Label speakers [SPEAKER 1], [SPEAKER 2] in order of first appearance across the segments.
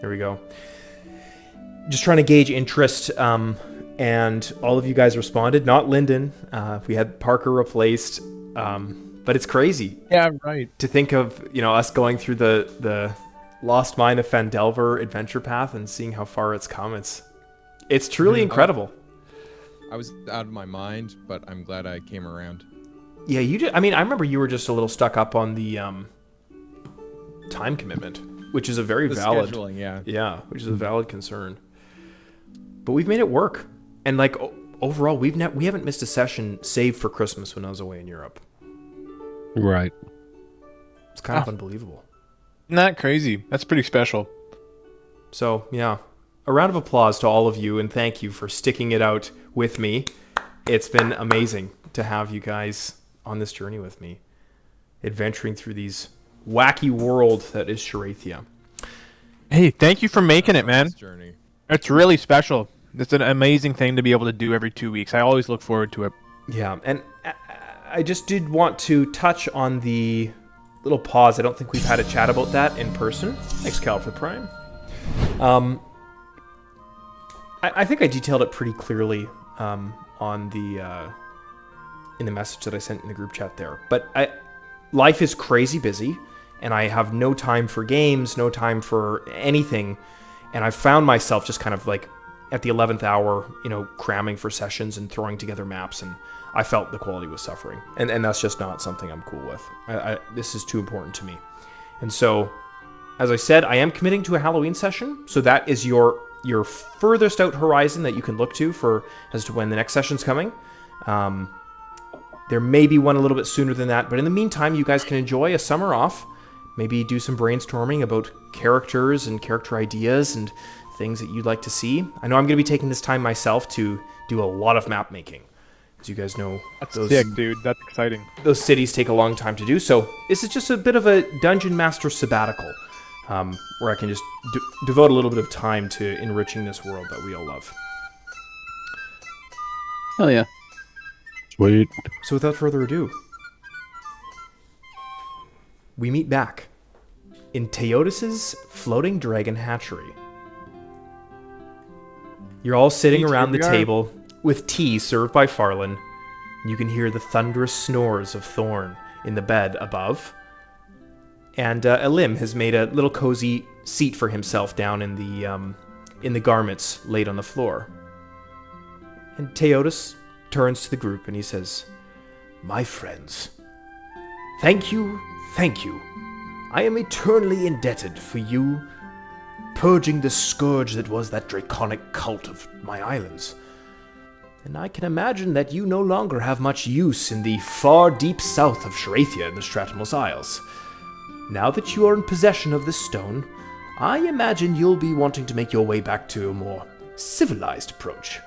[SPEAKER 1] There we go. Just trying to gauge interest, and all of you guys responded. Not Lyndon. We had Parker replaced, but it's crazy.
[SPEAKER 2] Yeah, right.
[SPEAKER 1] To think of us going through the Lost Mine of Fandelver adventure path and seeing how far it's come. It's truly incredible.
[SPEAKER 3] I was out of my mind, but I'm glad I came around.
[SPEAKER 1] Yeah, you did. I mean, I remember you were just a little stuck up on the time commitment, which is a very valid
[SPEAKER 3] scheduling,
[SPEAKER 1] which is a valid concern. But we've made it work, and like overall, we haven't missed a session save for Christmas when I was away in Europe.
[SPEAKER 4] Right.
[SPEAKER 1] It's kind of unbelievable.
[SPEAKER 2] Not crazy. That's pretty special.
[SPEAKER 1] So yeah, a round of applause to all of you, and thank you for sticking it out with me. It's been amazing to have you guys on this journey with me, adventuring through these wacky world that is Sherathia.
[SPEAKER 2] Hey, thank you for making it, man.
[SPEAKER 3] Journey.
[SPEAKER 2] It's really special. It's an amazing thing to be able to do every 2 weeks. I always look forward to it.
[SPEAKER 1] Yeah, and I just did want to touch on the little pause. I don't think we've had a chat about that in person. Thanks, Cal, for Prime. I think I detailed it pretty clearly on the in the message that I sent in the group chat there. But life is crazy busy, and I have no time for games, no time for anything. And I found myself just kind of like at the 11th hour, cramming for sessions and throwing together maps, and I felt the quality was suffering. And that's just not something I'm cool with. This is too important to me. And so, as I said, I am committing to a Halloween session, so that is your furthest out horizon that you can look to as to when the next session's coming. There may be one a little bit sooner than that, but in the meantime, you guys can enjoy a summer off. Maybe do some brainstorming about characters and character ideas and things that you'd like to see. I know I'm going to be taking this time myself to do a lot of map making. As you guys know,
[SPEAKER 2] That's sick, dude. That's exciting.
[SPEAKER 1] Those cities take a long time to do, so this is just a bit of a Dungeon Master sabbatical, where I can just devote a little bit of time to enriching this world that we all love.
[SPEAKER 4] Hell yeah. Sweet.
[SPEAKER 1] So without further ado, we meet back in Teotis's floating dragon hatchery. You're all sitting around the table with tea served by Farlan. You can hear the thunderous snores of Thorn in the bed above. And Elim has made a little cozy seat for himself down in the garments laid on the floor. And Teotis turns to the group and he says, "My friends, thank you. I am eternally indebted for you purging the scourge that was that Draconic Cult of my islands. And I can imagine that you no longer have much use in the far deep south of Sherathia in the Stratumos Isles. Now that you are in possession of this stone, I imagine you'll be wanting to make your way back to a more civilized approach.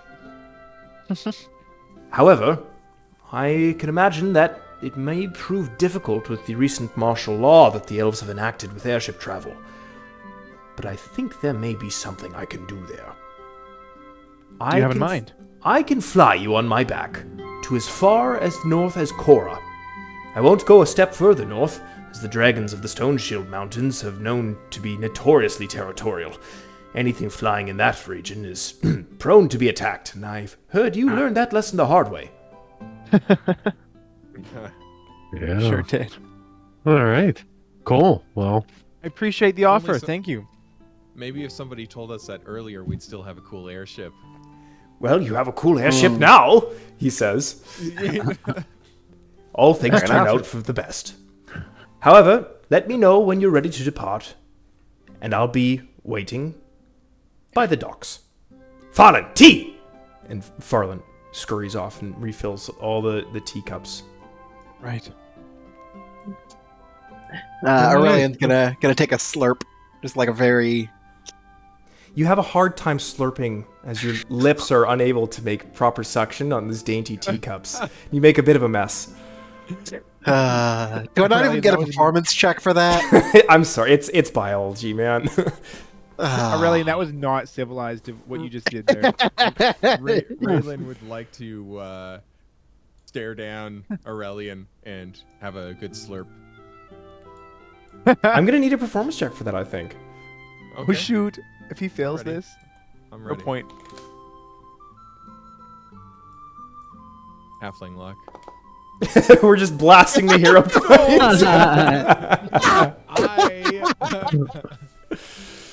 [SPEAKER 1] However, I can imagine that it may prove difficult with the recent martial law that the elves have enacted with airship travel. But I think there may be something I can do there.
[SPEAKER 2] What do you have in mind?
[SPEAKER 1] I can fly you on my back to as far as north as Korra. I won't go a step further north, as the dragons of the Stone Shield Mountains have known to be notoriously territorial. Anything flying in that region is prone to be attacked, and I've heard you learned that lesson the hard way."
[SPEAKER 4] Yeah.
[SPEAKER 2] Sure did.
[SPEAKER 4] All right. Cool. Well,
[SPEAKER 2] I appreciate the offer. Thank you.
[SPEAKER 3] Maybe if somebody told us that earlier, we'd still have a cool airship.
[SPEAKER 1] "Well, you have a cool airship now," he says. "All things turn out for the best. However, let me know when you're ready to depart, and I'll be waiting by the docks. Farlan, tea!" And Farlan scurries off and refills all the teacups.
[SPEAKER 2] Right.
[SPEAKER 5] Aurelian's gonna take a slurp, just like a very.
[SPEAKER 1] You have a hard time slurping as your lips are unable to make proper suction on these dainty teacups. You make a bit of a mess.
[SPEAKER 5] Do I not even get a performance check for that?
[SPEAKER 1] I'm sorry, it's biology, man.
[SPEAKER 2] Aurelian, that was not civilized of what you just did there.
[SPEAKER 3] Raylan would like to stare down Aurelian and have a good slurp.
[SPEAKER 1] I'm gonna need a performance check for that, I think.
[SPEAKER 2] Oh shoot! If he fails
[SPEAKER 3] Ready.
[SPEAKER 2] this,
[SPEAKER 3] I'm
[SPEAKER 2] no
[SPEAKER 3] ready.
[SPEAKER 2] point.
[SPEAKER 3] Halfling luck.
[SPEAKER 1] We're just blasting the hero points.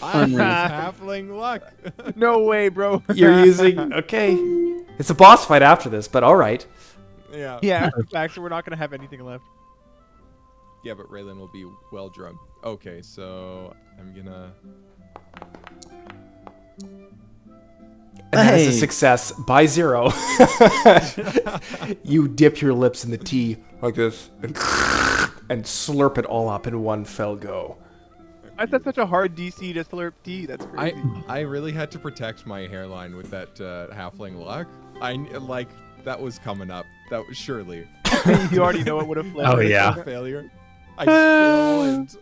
[SPEAKER 3] I
[SPEAKER 6] Unreal.
[SPEAKER 3] halfling luck.
[SPEAKER 2] No way, bro.
[SPEAKER 1] You're using... Okay. It's a boss fight after this, but all right.
[SPEAKER 3] Yeah.
[SPEAKER 2] Yeah. Actually, we're not gonna have anything left.
[SPEAKER 3] Yeah, but Raylan will be well drugged. Okay, so I'm gonna.
[SPEAKER 1] And that is a
[SPEAKER 6] Hey.
[SPEAKER 1] success by 0. You dip your lips in the tea like this and slurp it all up in one fell go.
[SPEAKER 2] That's such a hard DC to slurp tea. That's crazy.
[SPEAKER 3] I really had to protect my hairline with that halfling luck. Like that was coming up. That was surely.
[SPEAKER 2] You already know it would have flipped.
[SPEAKER 4] Oh, yeah.
[SPEAKER 3] Failure. I spill and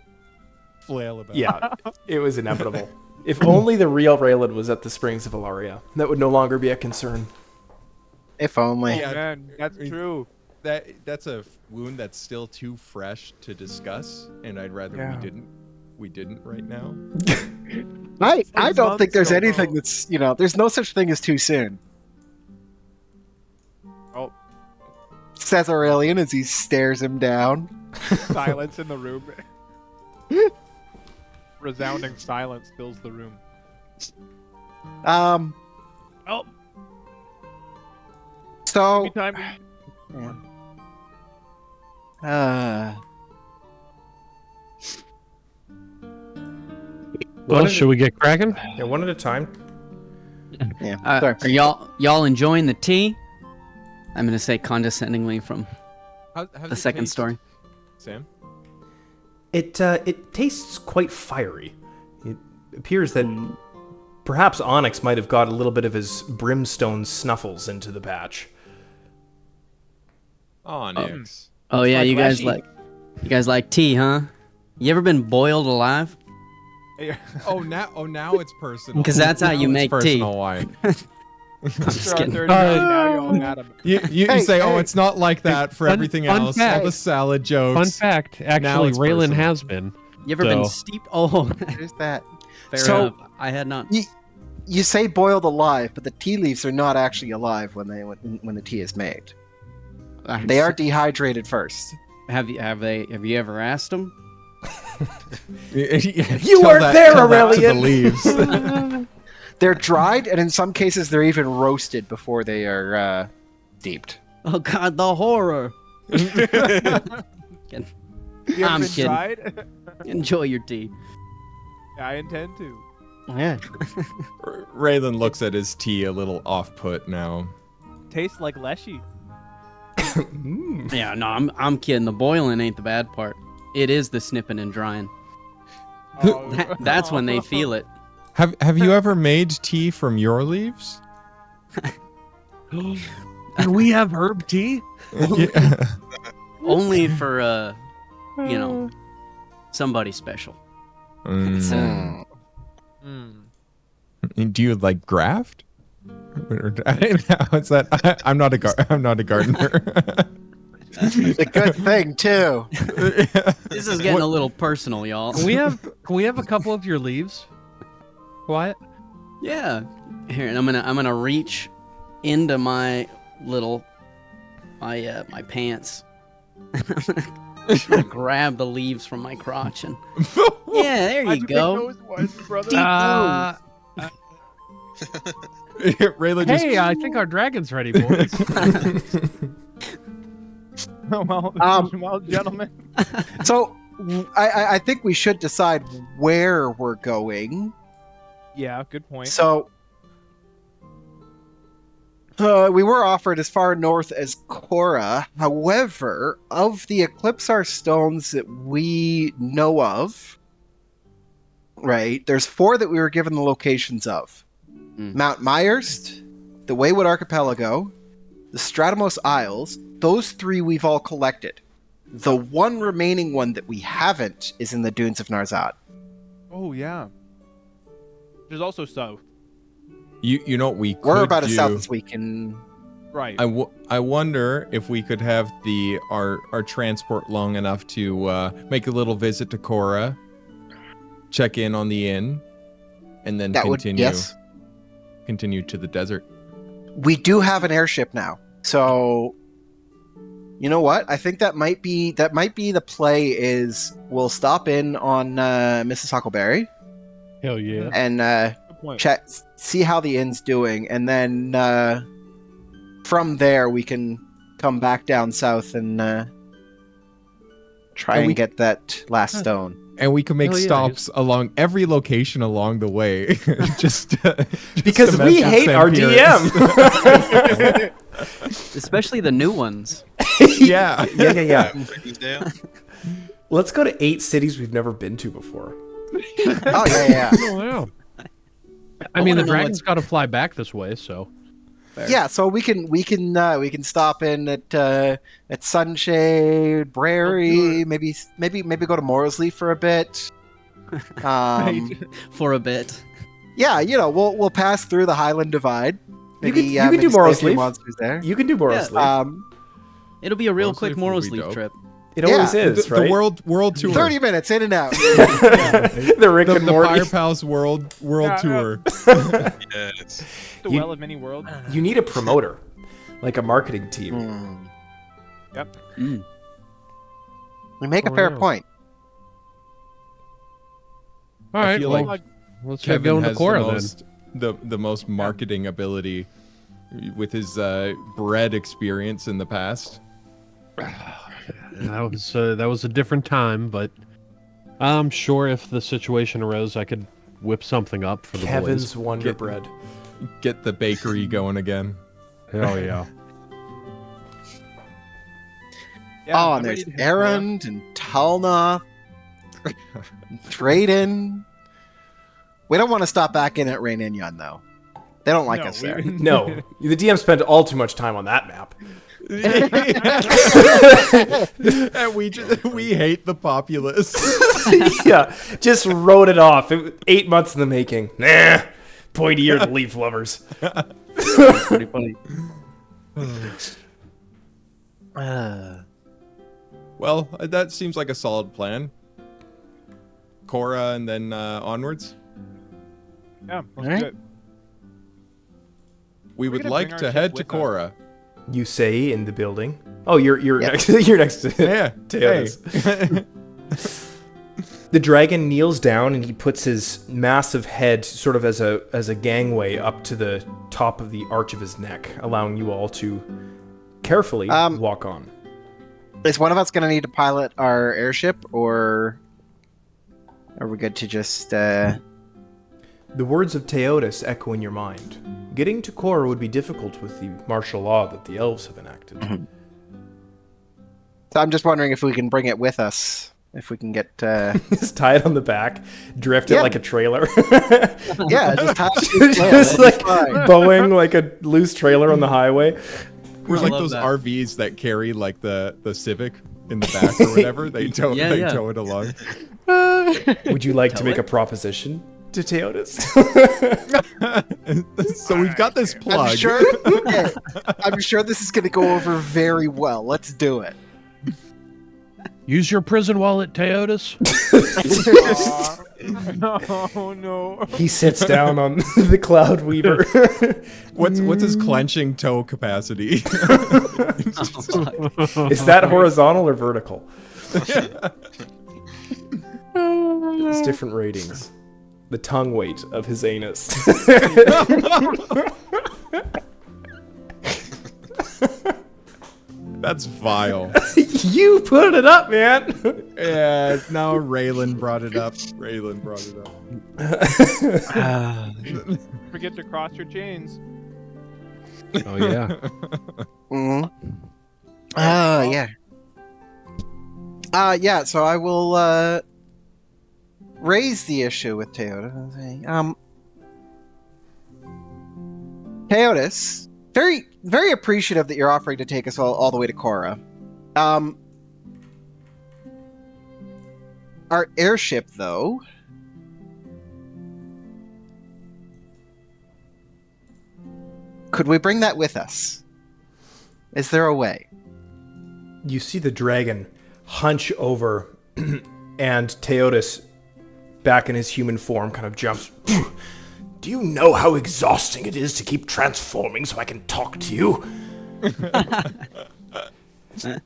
[SPEAKER 3] flail about.
[SPEAKER 1] Yeah, it was inevitable. If only the real Raylan was at the Springs of Ilaria, that would no longer be a concern.
[SPEAKER 5] If only.
[SPEAKER 3] Yeah.
[SPEAKER 2] Man, that's true.
[SPEAKER 3] That's a wound that's still too fresh to discuss, and I'd rather
[SPEAKER 2] Yeah.
[SPEAKER 3] we didn't right now.
[SPEAKER 5] I don't think
[SPEAKER 2] months
[SPEAKER 5] there's
[SPEAKER 2] ago,
[SPEAKER 5] anything
[SPEAKER 2] bro.
[SPEAKER 5] that's, there's no such thing as too soon.
[SPEAKER 2] Oh,
[SPEAKER 5] Says Aurelian as he stares him down.
[SPEAKER 2] silence in the room. Resounding silence fills the room.
[SPEAKER 5] Um.
[SPEAKER 2] Oh,
[SPEAKER 5] So.
[SPEAKER 2] every time.
[SPEAKER 4] Well,
[SPEAKER 1] One at
[SPEAKER 4] should we get cracking?
[SPEAKER 1] Yeah, one at a time.
[SPEAKER 5] Yeah. Sorry.
[SPEAKER 6] Are y'all enjoying the tea? I'm gonna say condescendingly from
[SPEAKER 3] How's
[SPEAKER 6] the
[SPEAKER 3] it
[SPEAKER 6] second
[SPEAKER 3] taste,
[SPEAKER 6] story.
[SPEAKER 3] Sam?
[SPEAKER 1] It tastes quite fiery. It appears that perhaps Onyx might have got a little bit of his brimstone snuffles into the batch.
[SPEAKER 3] Onyx.
[SPEAKER 6] Oh yeah,
[SPEAKER 2] like
[SPEAKER 6] you guys like tea, huh? You ever been boiled alive?
[SPEAKER 3] Oh now it's personal.
[SPEAKER 6] 'Cause that's how
[SPEAKER 3] Now
[SPEAKER 6] you
[SPEAKER 3] it's
[SPEAKER 6] make tea.
[SPEAKER 3] personal why.
[SPEAKER 6] Just kidding.
[SPEAKER 2] Now you're all mad at me.
[SPEAKER 3] You
[SPEAKER 5] Hey,
[SPEAKER 3] say, oh,
[SPEAKER 5] hey.
[SPEAKER 3] it's not like that for
[SPEAKER 4] Fun-
[SPEAKER 3] everything
[SPEAKER 4] fun
[SPEAKER 3] else.
[SPEAKER 4] fact.
[SPEAKER 3] All the salad jokes.
[SPEAKER 4] Fun fact, actually,
[SPEAKER 3] it's
[SPEAKER 4] Raylan
[SPEAKER 3] personal.
[SPEAKER 4] has been.
[SPEAKER 6] You ever been
[SPEAKER 4] So-
[SPEAKER 6] steeped? Oh,
[SPEAKER 5] There's that.
[SPEAKER 6] fair
[SPEAKER 5] So-
[SPEAKER 6] enough. I had not.
[SPEAKER 5] You say boiled alive, but the tea leaves are not actually alive when the tea is made. They are dehydrated first.
[SPEAKER 6] Have you ever asked them?
[SPEAKER 1] You weren't there, Aurelian!
[SPEAKER 3] The leaves.
[SPEAKER 5] They're dried, and in some cases, they're even roasted before they are steeped.
[SPEAKER 6] Oh God, the horror!
[SPEAKER 2] You ever
[SPEAKER 6] I'm
[SPEAKER 2] been
[SPEAKER 6] kidding.
[SPEAKER 2] tried?
[SPEAKER 6] Enjoy your tea.
[SPEAKER 2] I intend to.
[SPEAKER 5] Yeah.
[SPEAKER 3] Raylan looks at his tea a little off-put now.
[SPEAKER 2] Tastes like leshy.
[SPEAKER 6] Yeah, no, I'm kidding. The boiling ain't the bad part. It is the snipping and drying.
[SPEAKER 2] Oh,
[SPEAKER 6] That's when they feel it.
[SPEAKER 3] Have you ever made tea from your leaves?
[SPEAKER 4] And we have herb tea?
[SPEAKER 3] Yeah.
[SPEAKER 6] Only for somebody special.
[SPEAKER 3] Mm.
[SPEAKER 2] Mm.
[SPEAKER 3] Do you like graft? What's that? I'm not a gardener.
[SPEAKER 5] It's a good thing, too.
[SPEAKER 6] This is getting a little personal, y'all.
[SPEAKER 4] Can we have a couple of your leaves? Wyatt?
[SPEAKER 6] Yeah. Here, and I'm gonna reach into my my pants. I'm gonna grab the leaves from my crotch and yeah, there
[SPEAKER 2] How'd
[SPEAKER 6] you
[SPEAKER 2] pick
[SPEAKER 6] go.
[SPEAKER 2] those ones, brother?
[SPEAKER 6] Deep
[SPEAKER 3] Raylan just
[SPEAKER 4] Hey, I think our dragon's ready, boys.
[SPEAKER 2] Well, gentlemen.
[SPEAKER 5] So, I think we should decide where we're going.
[SPEAKER 2] Yeah, good point.
[SPEAKER 5] So, we were offered as far north as Korra. However, of the Eclipsar stones that we know of, right, there's 4 that we were given the locations of. Mount Myers, the Waywood Archipelago, the Stratumos Isles. Those 3 we've all collected. The one remaining one that we haven't is in the Dunes of Narzad.
[SPEAKER 2] Oh yeah. There's also south.
[SPEAKER 3] you know what we could
[SPEAKER 5] We're about
[SPEAKER 3] do?
[SPEAKER 5] as south as we can.
[SPEAKER 2] Right.
[SPEAKER 3] I wonder if we could have our transport long enough to make a little visit to Korra, check in on the inn, and then
[SPEAKER 5] That would
[SPEAKER 3] continue
[SPEAKER 5] yes.
[SPEAKER 3] continue to the desert.
[SPEAKER 5] We do have an airship now, so you know what? I think that might be the play. Is we'll stop in on Mrs. Huckleberry
[SPEAKER 4] Hell yeah.
[SPEAKER 5] and
[SPEAKER 2] Good point.
[SPEAKER 5] check, see how the inn's doing, and then from there we can come back down south and try
[SPEAKER 3] And
[SPEAKER 5] and
[SPEAKER 3] we-
[SPEAKER 5] get that last stone.
[SPEAKER 3] And we can make
[SPEAKER 4] Hell yeah,
[SPEAKER 3] stops along every location along the way, just
[SPEAKER 1] Because
[SPEAKER 3] to
[SPEAKER 1] we
[SPEAKER 3] mess with
[SPEAKER 1] hate our
[SPEAKER 3] Vampires.
[SPEAKER 1] DM.
[SPEAKER 6] Especially the new ones.
[SPEAKER 3] Yeah.
[SPEAKER 1] Yeah.
[SPEAKER 7] These down.
[SPEAKER 1] Let's go to 8 cities we've never been to before.
[SPEAKER 5] Oh yeah.
[SPEAKER 4] Oh, wow. I
[SPEAKER 6] I
[SPEAKER 4] mean, the
[SPEAKER 6] wanna know
[SPEAKER 4] dragon's got to fly back this way, so.
[SPEAKER 5] Yeah, so we can stop in at Sunshade, Brary, maybe go to Morrisley for a bit.
[SPEAKER 6] For a bit.
[SPEAKER 5] Yeah, we'll pass through the Highland Divide.
[SPEAKER 1] You
[SPEAKER 5] Maybe,
[SPEAKER 1] can
[SPEAKER 5] maybe
[SPEAKER 1] do
[SPEAKER 5] slay a few
[SPEAKER 1] Morrisley.
[SPEAKER 5] monsters there.
[SPEAKER 1] You can do Boris Leaf.
[SPEAKER 6] It'll be a real
[SPEAKER 3] Morals
[SPEAKER 6] quick
[SPEAKER 3] Leaf would
[SPEAKER 6] Morals
[SPEAKER 3] be
[SPEAKER 6] Leaf
[SPEAKER 3] dope.
[SPEAKER 6] trip.
[SPEAKER 1] It always is,
[SPEAKER 3] the
[SPEAKER 1] right?
[SPEAKER 3] world tour.
[SPEAKER 5] 30 minutes in and out.
[SPEAKER 1] the Rick
[SPEAKER 3] The
[SPEAKER 1] and Morty.
[SPEAKER 3] Pire Pals world tour.
[SPEAKER 7] Yes.
[SPEAKER 2] The
[SPEAKER 1] You-
[SPEAKER 2] well of many worlds.
[SPEAKER 1] You need a promoter, like a marketing team.
[SPEAKER 2] Yep.
[SPEAKER 6] Mm.
[SPEAKER 5] We make a
[SPEAKER 4] Oh,
[SPEAKER 5] fair
[SPEAKER 4] yeah.
[SPEAKER 5] point.
[SPEAKER 4] All
[SPEAKER 3] I
[SPEAKER 4] right,
[SPEAKER 3] feel
[SPEAKER 4] well,
[SPEAKER 3] like
[SPEAKER 4] let's get
[SPEAKER 3] Kevin
[SPEAKER 4] going to
[SPEAKER 3] has
[SPEAKER 4] Cora
[SPEAKER 3] the most marketing ability with his bread experience in the past.
[SPEAKER 4] then. That was a different time, but I'm sure if the situation arose, I could whip something up for the
[SPEAKER 1] Kevin's Wonder Bread.
[SPEAKER 3] Get the bakery going again.
[SPEAKER 4] boys. Hell yeah.
[SPEAKER 5] Oh, and there's Erend and Talna, Drayden. We don't want to stop back in at Rain Inyon, though. They don't like us there.
[SPEAKER 1] No, the DM spent all too much time on that map.
[SPEAKER 3] And we hate the populace.
[SPEAKER 1] Yeah, just wrote it off. 8 months in the making. Nah, pointy-eared leaf lovers.
[SPEAKER 6] Pretty funny.
[SPEAKER 3] Well, that seems like a solid plan. Cora and then onwards.
[SPEAKER 2] Yeah, let's
[SPEAKER 5] Alright.
[SPEAKER 2] do it.
[SPEAKER 3] We
[SPEAKER 2] We're
[SPEAKER 3] would
[SPEAKER 2] gonna
[SPEAKER 3] like
[SPEAKER 2] bring our
[SPEAKER 3] to
[SPEAKER 2] ship
[SPEAKER 3] head to
[SPEAKER 2] with us.
[SPEAKER 3] Cora.
[SPEAKER 1] You say in the building. Oh, you're
[SPEAKER 5] Yeah.
[SPEAKER 1] next. You're next to
[SPEAKER 3] Yeah.
[SPEAKER 1] Teodos. The dragon kneels down and he puts his massive head sort of as a gangway up to the top of the arch of his neck, allowing you all to carefully walk on.
[SPEAKER 5] Is one of us going to need to pilot our airship, or are we good to just...
[SPEAKER 1] The words of Teodos echo in your mind. Getting to Cora would be difficult with the martial law that the elves have enacted.
[SPEAKER 5] So I'm just wondering if we can bring it with us. If we can get...
[SPEAKER 1] Just tie it on the back, drift it
[SPEAKER 5] Yeah.
[SPEAKER 1] like a trailer.
[SPEAKER 5] Yeah, just tie it to the tail,
[SPEAKER 1] Just
[SPEAKER 5] that'll be
[SPEAKER 1] like
[SPEAKER 5] fine.
[SPEAKER 1] bowing like a loose trailer on the highway.
[SPEAKER 3] We're
[SPEAKER 6] I
[SPEAKER 3] like
[SPEAKER 6] love
[SPEAKER 3] those
[SPEAKER 6] that.
[SPEAKER 3] RVs that carry like the Civic in the back or whatever. They tow
[SPEAKER 6] Yeah, yeah.
[SPEAKER 3] tow it along.
[SPEAKER 1] Would you like to
[SPEAKER 6] Tell
[SPEAKER 1] make
[SPEAKER 6] it.
[SPEAKER 1] a proposition to Teodos?
[SPEAKER 3] So we've got this plug.
[SPEAKER 5] I'm sure this is going to go over very well. Let's do it.
[SPEAKER 4] Use your prison wallet, Teodos.
[SPEAKER 2] Oh no.
[SPEAKER 1] He sits down on the Cloud Weaver.
[SPEAKER 3] What's his clenching toe capacity?
[SPEAKER 1] Is that horizontal or vertical? It's different ratings. The tongue weight of his anus.
[SPEAKER 3] That's vile.
[SPEAKER 1] You put it up, man.
[SPEAKER 3] Yeah, now Raylan brought it up.
[SPEAKER 2] Forget to cross your chains.
[SPEAKER 4] Oh yeah.
[SPEAKER 5] Mm. Yeah. Yeah, so I will raise the issue with Teodos. Teodos, very, very appreciative that you're offering to take us all the way to Cora. Our airship, though. Could we bring that with us? Is there a way?
[SPEAKER 1] You see the dragon hunch over, and Teodos back in his human form, kind of jumps. Do you know how exhausting it is to keep transforming so I can talk to you?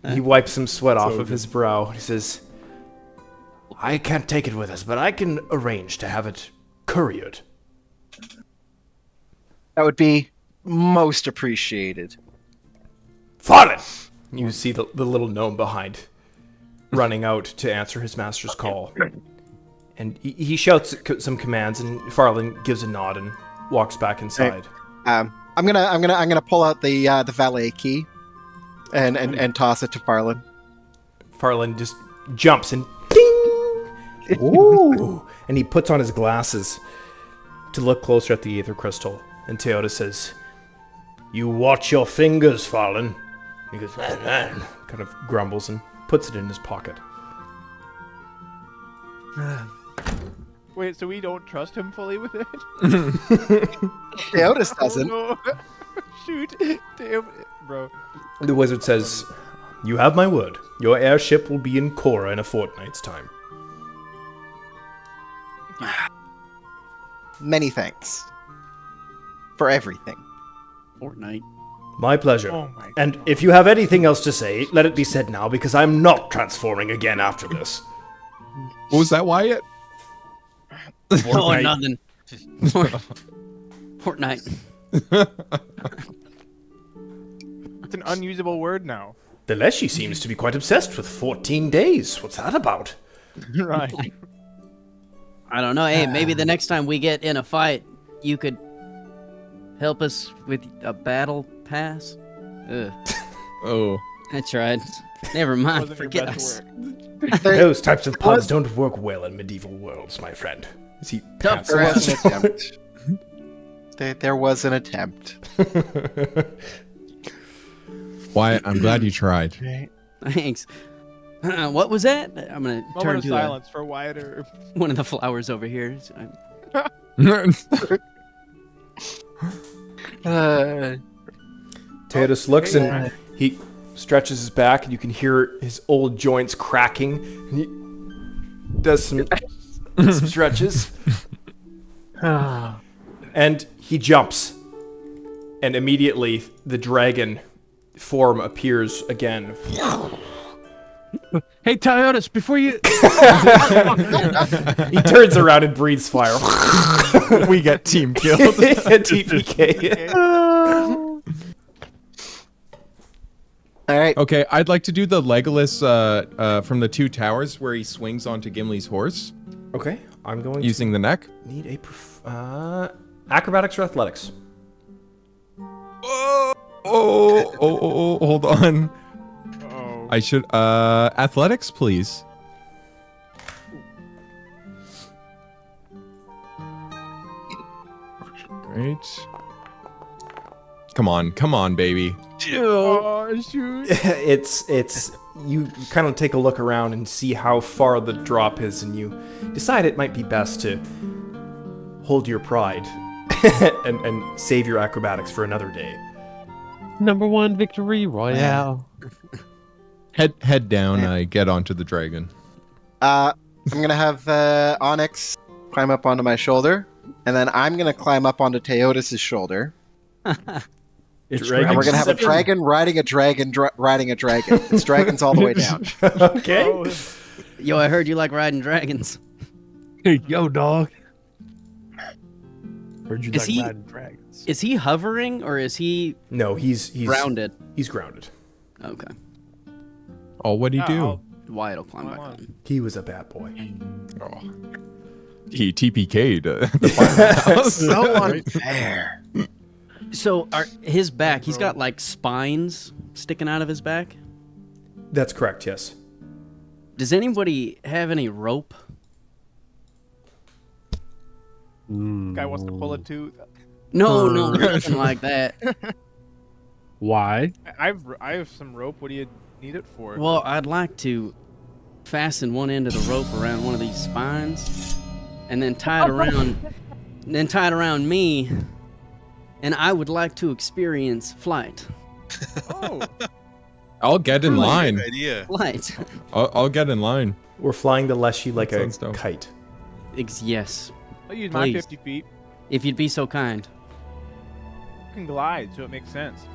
[SPEAKER 1] He wipes some sweat off of his brow. He says, I can't take it with us, but I can arrange to have it couriered.
[SPEAKER 5] That would be most appreciated.
[SPEAKER 1] Fallen! You see the little gnome behind, running out to answer his master's call. And he shouts some commands, and Farland gives a nod and walks back inside.
[SPEAKER 5] I'm gonna pull out the valet key, and toss it to Farland.
[SPEAKER 1] Farland just jumps and ding! Ooh! And he puts on his glasses to look closer at the aether crystal. And Teoda says, "You watch your fingers, Farland." He goes, man, kind of grumbles and puts it in his pocket.
[SPEAKER 2] Wait, so we don't trust him fully with it?
[SPEAKER 5] Teotis doesn't.
[SPEAKER 2] Oh, no. Shoot. Damn it, bro.
[SPEAKER 1] The wizard says, "You have my word. Your airship will be in Korra in a fortnight's time."
[SPEAKER 5] Many thanks for everything.
[SPEAKER 6] Fortnite.
[SPEAKER 1] My pleasure.
[SPEAKER 2] Oh my
[SPEAKER 1] And if you have anything else to say, let it be said now, because I'm not transforming again after this.
[SPEAKER 3] What was that, Wyatt?
[SPEAKER 6] Oh, nothing. Fortnite.
[SPEAKER 2] It's an unusable word now.
[SPEAKER 1] The Leshy seems to be quite obsessed with 14 days. What's that about?
[SPEAKER 2] Right.
[SPEAKER 6] I don't know. Hey, maybe the next time we get in a fight, you could help us with a battle pass. Ugh.
[SPEAKER 3] Oh.
[SPEAKER 6] That's right. Never mind.
[SPEAKER 2] Wasn't your
[SPEAKER 6] Forget
[SPEAKER 2] best
[SPEAKER 6] us.
[SPEAKER 2] work.
[SPEAKER 1] Those types of puns don't work well in medieval worlds, my friend. As he pants
[SPEAKER 5] There
[SPEAKER 1] out.
[SPEAKER 5] was an attempt. There was an attempt.
[SPEAKER 3] Wyatt, I'm glad you tried.
[SPEAKER 6] Thanks. What was that? I'm gonna turn
[SPEAKER 2] Moment of
[SPEAKER 6] to
[SPEAKER 2] silence for Wyatt or...
[SPEAKER 6] one of the flowers over here.
[SPEAKER 1] Teodos looks and he stretches his back, and you can hear his old joints cracking. And he does some stretches. And he jumps. And immediately the dragon form appears again.
[SPEAKER 4] Hey, Teodos, before you...
[SPEAKER 1] He turns around and breathes fire.
[SPEAKER 3] We get team killed.
[SPEAKER 1] TPK.
[SPEAKER 5] All right.
[SPEAKER 3] Okay, I'd like to do the Legolas from the Two Towers where he swings onto Gimli's horse
[SPEAKER 1] Okay, I'm going
[SPEAKER 3] using the neck.
[SPEAKER 1] to need a acrobatics or athletics.
[SPEAKER 3] Oh, hold on.
[SPEAKER 2] Oh.
[SPEAKER 3] I should athletics, please. Great. Come on, baby.
[SPEAKER 2] Oh, shoot.
[SPEAKER 1] it's you kind of take a look around and see how far the drop is, and you decide it might be best to hold your pride and save your acrobatics for another day.
[SPEAKER 4] #1 victory royale.
[SPEAKER 3] Head down. I get onto the dragon.
[SPEAKER 5] I'm gonna have Onyx climb up onto my shoulder, and then I'm gonna climb up onto Teodos' shoulder.
[SPEAKER 1] Dragon
[SPEAKER 5] And we're gonna have a
[SPEAKER 1] deception.
[SPEAKER 5] dragon riding a dragon riding a dragon. It's dragons all the way down.
[SPEAKER 1] Okay.
[SPEAKER 2] Oh,
[SPEAKER 6] Yo, I heard you like riding dragons.
[SPEAKER 4] Hey, yo, dog.
[SPEAKER 2] heard you
[SPEAKER 6] Is he-
[SPEAKER 2] riding dragons.
[SPEAKER 6] Is he hovering or is he
[SPEAKER 1] No, he's
[SPEAKER 6] grounded?
[SPEAKER 1] He's grounded.
[SPEAKER 6] Okay.
[SPEAKER 3] Oh, what'd he do?
[SPEAKER 6] Wyatt will climb
[SPEAKER 2] Come
[SPEAKER 6] back
[SPEAKER 2] on.
[SPEAKER 6] on.
[SPEAKER 1] He was a bad boy.
[SPEAKER 3] Oh. He TPK'd the firehouse.
[SPEAKER 5] So unfair.
[SPEAKER 6] So, his back, he's got like spines sticking out of his back.
[SPEAKER 1] That's correct. Yes.
[SPEAKER 6] Does anybody have any rope?
[SPEAKER 2] Guy wants to pull a tooth.
[SPEAKER 6] No, nothing like that.
[SPEAKER 4] Why?
[SPEAKER 2] I have some rope. What do you need it for?
[SPEAKER 6] Well, I'd like to fasten one end of the rope around one of these spines, and then tie it around me. And I would like to experience flight.
[SPEAKER 2] Oh,
[SPEAKER 3] I'll get in line.
[SPEAKER 7] Good idea.
[SPEAKER 6] Flight.
[SPEAKER 3] I'll get in line.
[SPEAKER 1] We're flying the Leshy like a
[SPEAKER 3] Sounds dope.
[SPEAKER 1] kite.
[SPEAKER 6] Yes,
[SPEAKER 2] I'll use my
[SPEAKER 6] Please.
[SPEAKER 2] 50 feet.
[SPEAKER 6] if you'd be so kind.
[SPEAKER 2] You can glide, so it makes sense.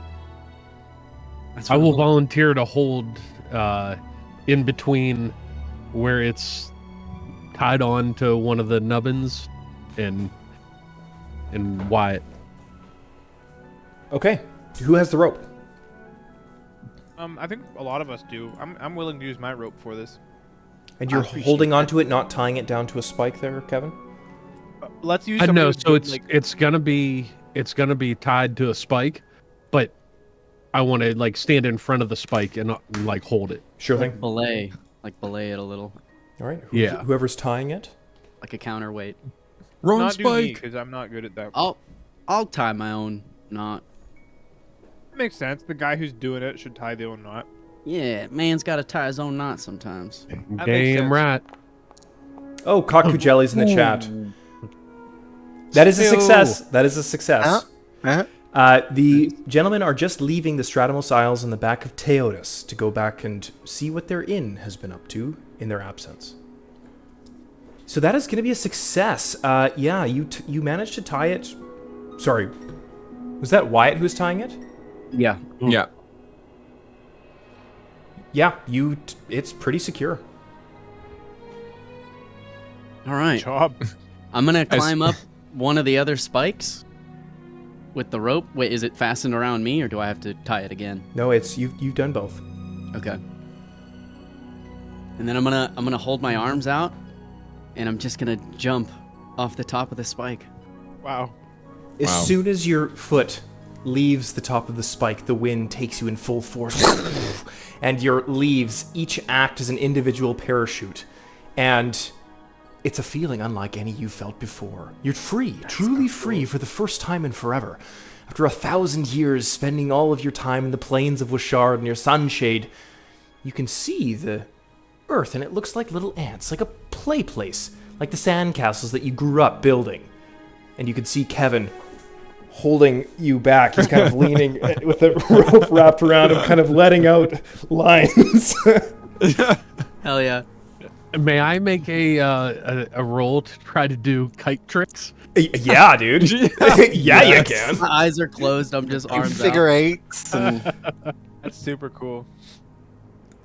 [SPEAKER 6] That's
[SPEAKER 4] I
[SPEAKER 6] what
[SPEAKER 4] will
[SPEAKER 6] I'm-
[SPEAKER 4] volunteer to hold in between where it's tied on to one of the nubbins and Wyatt.
[SPEAKER 1] Okay. Who has the rope?
[SPEAKER 2] I think a lot of us do. I'm willing to use my rope for this.
[SPEAKER 1] And you're
[SPEAKER 6] appreciate
[SPEAKER 1] holding
[SPEAKER 6] that.
[SPEAKER 1] onto it, not tying it down to a spike there, Kevin?
[SPEAKER 2] Let's use.
[SPEAKER 4] I
[SPEAKER 2] somebody
[SPEAKER 4] know,
[SPEAKER 2] with
[SPEAKER 4] so
[SPEAKER 2] good,
[SPEAKER 4] it's
[SPEAKER 2] like,
[SPEAKER 4] it's gonna be tied to a spike, but I want to like stand in front of the spike and like hold it.
[SPEAKER 1] Sure
[SPEAKER 6] like
[SPEAKER 1] thing.
[SPEAKER 6] belay it a little,
[SPEAKER 1] All right.
[SPEAKER 4] Yeah.
[SPEAKER 1] Whoever's tying it.
[SPEAKER 6] like a counterweight.
[SPEAKER 3] Wrong
[SPEAKER 2] not do me
[SPEAKER 3] spike.
[SPEAKER 2] because I'm not good at that.
[SPEAKER 6] I'll tie my own knot.
[SPEAKER 2] Makes sense. The guy who's doing it should tie their own knot.
[SPEAKER 6] Yeah, man's got to tie his own knot sometimes.
[SPEAKER 2] makes
[SPEAKER 4] Damn
[SPEAKER 2] sense.
[SPEAKER 4] right.
[SPEAKER 1] Oh, Kaku Jelly's in the chat. That is a
[SPEAKER 4] Ew.
[SPEAKER 1] success. That is a success.
[SPEAKER 5] Huh?
[SPEAKER 1] The gentlemen are just leaving the Stratumos Isles in the back of Teodos to go back and see what their inn has been up to in their absence. So that is going to be a success. Yeah, you managed to tie it. Sorry, was that Wyatt who was tying it?
[SPEAKER 6] Yeah.
[SPEAKER 3] Yeah.
[SPEAKER 1] Yeah, it's pretty secure.
[SPEAKER 6] All right.
[SPEAKER 2] Job.
[SPEAKER 6] I'm gonna climb up one of the other spikes with the rope. Wait, is it fastened around me, or do I have to tie it again?
[SPEAKER 1] No, it's you've done both.
[SPEAKER 6] Okay. And then I'm gonna hold my arms out, and I'm just gonna jump off the top of the spike.
[SPEAKER 2] Wow.
[SPEAKER 1] As
[SPEAKER 3] Wow.
[SPEAKER 1] soon as your foot leaves the top of the spike, the wind takes you in full force, and your leaves each act as an individual parachute. And it's a feeling unlike any you've felt before. You're free, truly free for the first time in forever. After 1,000 years spending all of your time in the plains of Wishard near Sunshade, you can see the earth, and it looks like little ants, like a play place, like the sandcastles that you grew up building. And you can see Kevin holding you back. He's kind of leaning with a rope wrapped around him, kind of letting out lines.
[SPEAKER 6] Hell yeah.
[SPEAKER 4] May I make a roll to try to do kite tricks?
[SPEAKER 1] Yeah, dude. Yeah, you can.
[SPEAKER 6] My eyes are closed. I'm just arms
[SPEAKER 5] Figure
[SPEAKER 6] out.
[SPEAKER 5] eights and
[SPEAKER 2] That's super cool.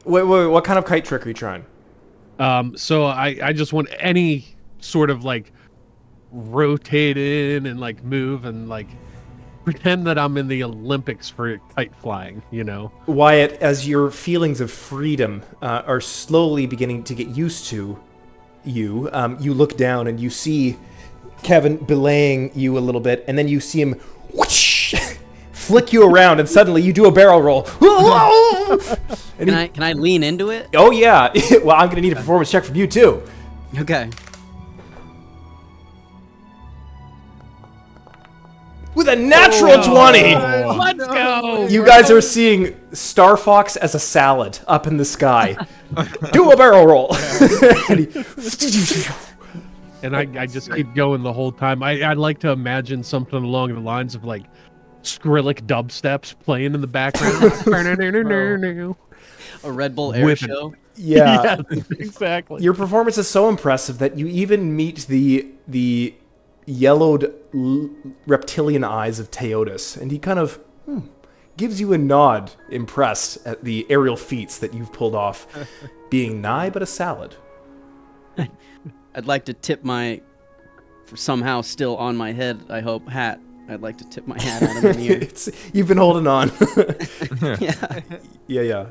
[SPEAKER 1] Wait, what kind of kite trick are you trying?
[SPEAKER 4] So I just want any sort of like rotate in and like move and like pretend that I'm in the Olympics for kite flying, you know?
[SPEAKER 1] Wyatt, as your feelings of freedom are slowly beginning to get used to you, you look down and you see Kevin belaying you a little bit, and then you see him whoosh, flick you around, and suddenly you do a barrel roll. And
[SPEAKER 6] Can I lean into it?
[SPEAKER 1] oh yeah, well I'm gonna need a performance check from you too.
[SPEAKER 6] Okay.
[SPEAKER 1] With a natural 20!
[SPEAKER 4] Let's go!
[SPEAKER 1] You guys are seeing Star Fox as a salad up in the sky. Do a barrel roll. And he-
[SPEAKER 4] And I just keep going the whole time. I'd like to imagine something along the lines of like Skrillex dubsteps playing in the background.
[SPEAKER 6] A Red Bull air
[SPEAKER 4] Whipping.
[SPEAKER 6] show.
[SPEAKER 1] yeah.
[SPEAKER 4] Exactly.
[SPEAKER 1] Your performance is so impressive that you even meet the yellowed reptilian eyes of Teodos, and he kind of gives you a nod, impressed at the aerial feats that you've pulled off, being nigh but a salad.
[SPEAKER 6] I'd like to tip my, somehow still on my head, I hope, hat. I'd like to tip my hat at him in the air.
[SPEAKER 1] You've been holding on.
[SPEAKER 6] Yeah.
[SPEAKER 1] Yeah.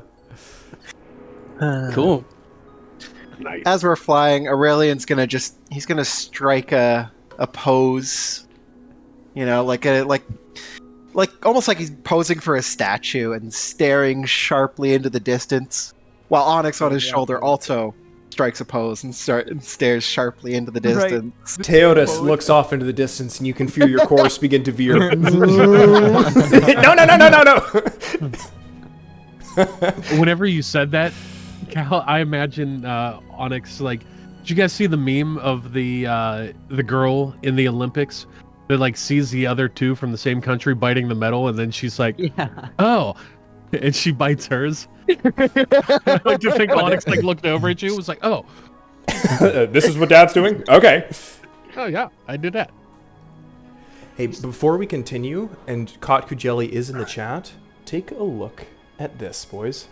[SPEAKER 6] Cool.
[SPEAKER 5] as we're flying, Aurelian's he's gonna strike a pose, you know, like almost like he's posing for a statue and staring sharply into the distance, while Onyx on his shoulder also strikes a pose and stares sharply into the distance.
[SPEAKER 1] Teodos looks off into the distance, and you can feel your course begin to veer. No.
[SPEAKER 4] Whenever you said that, Cal, I imagine Onyx like. Did you guys see the meme of the girl in the Olympics that like sees the other two from the same country biting the medal, and then she's like,
[SPEAKER 6] Yeah.
[SPEAKER 4] "Oh," and she bites hers. I like to think Onyx like looked over at you, and was like, "Oh,
[SPEAKER 1] This is what Dad's doing? Okay.
[SPEAKER 4] Oh yeah, I did that.
[SPEAKER 1] Hey, before we continue, and Kotku Jelly is in the chat, take a look at this, boys.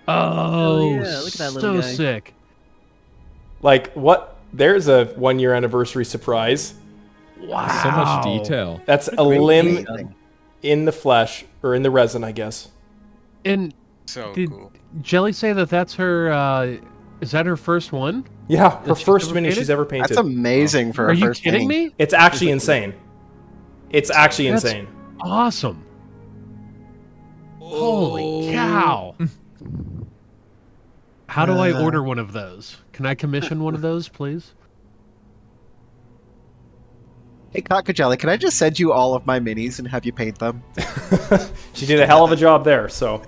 [SPEAKER 4] Oh,
[SPEAKER 6] yeah, look at that little
[SPEAKER 4] so
[SPEAKER 6] guy.
[SPEAKER 4] sick.
[SPEAKER 1] Like, what? There's a 1-year anniversary surprise.
[SPEAKER 4] Wow.
[SPEAKER 3] So much detail.
[SPEAKER 1] That's a
[SPEAKER 6] great
[SPEAKER 1] limb
[SPEAKER 6] game.
[SPEAKER 1] in the flesh, or in the resin, I guess.
[SPEAKER 4] And
[SPEAKER 7] So
[SPEAKER 4] did
[SPEAKER 7] cool.
[SPEAKER 4] Jelly say that that's her? Is that her first one?
[SPEAKER 1] Yeah, her
[SPEAKER 4] That she's
[SPEAKER 1] first
[SPEAKER 4] ever
[SPEAKER 1] mini
[SPEAKER 4] painted?
[SPEAKER 1] she's ever painted.
[SPEAKER 5] That's amazing for
[SPEAKER 4] Are
[SPEAKER 5] a
[SPEAKER 4] you
[SPEAKER 5] first
[SPEAKER 4] kidding
[SPEAKER 5] mini.
[SPEAKER 4] me?
[SPEAKER 1] It's actually insane. It's actually
[SPEAKER 4] That's-
[SPEAKER 1] insane.
[SPEAKER 4] Awesome. Holy cow. How do I order one of those? Can I commission one of those, please?
[SPEAKER 5] Hey, Cockajella, can I just send you all of my minis and have you paint them?
[SPEAKER 1] She did a hell of a job there, so.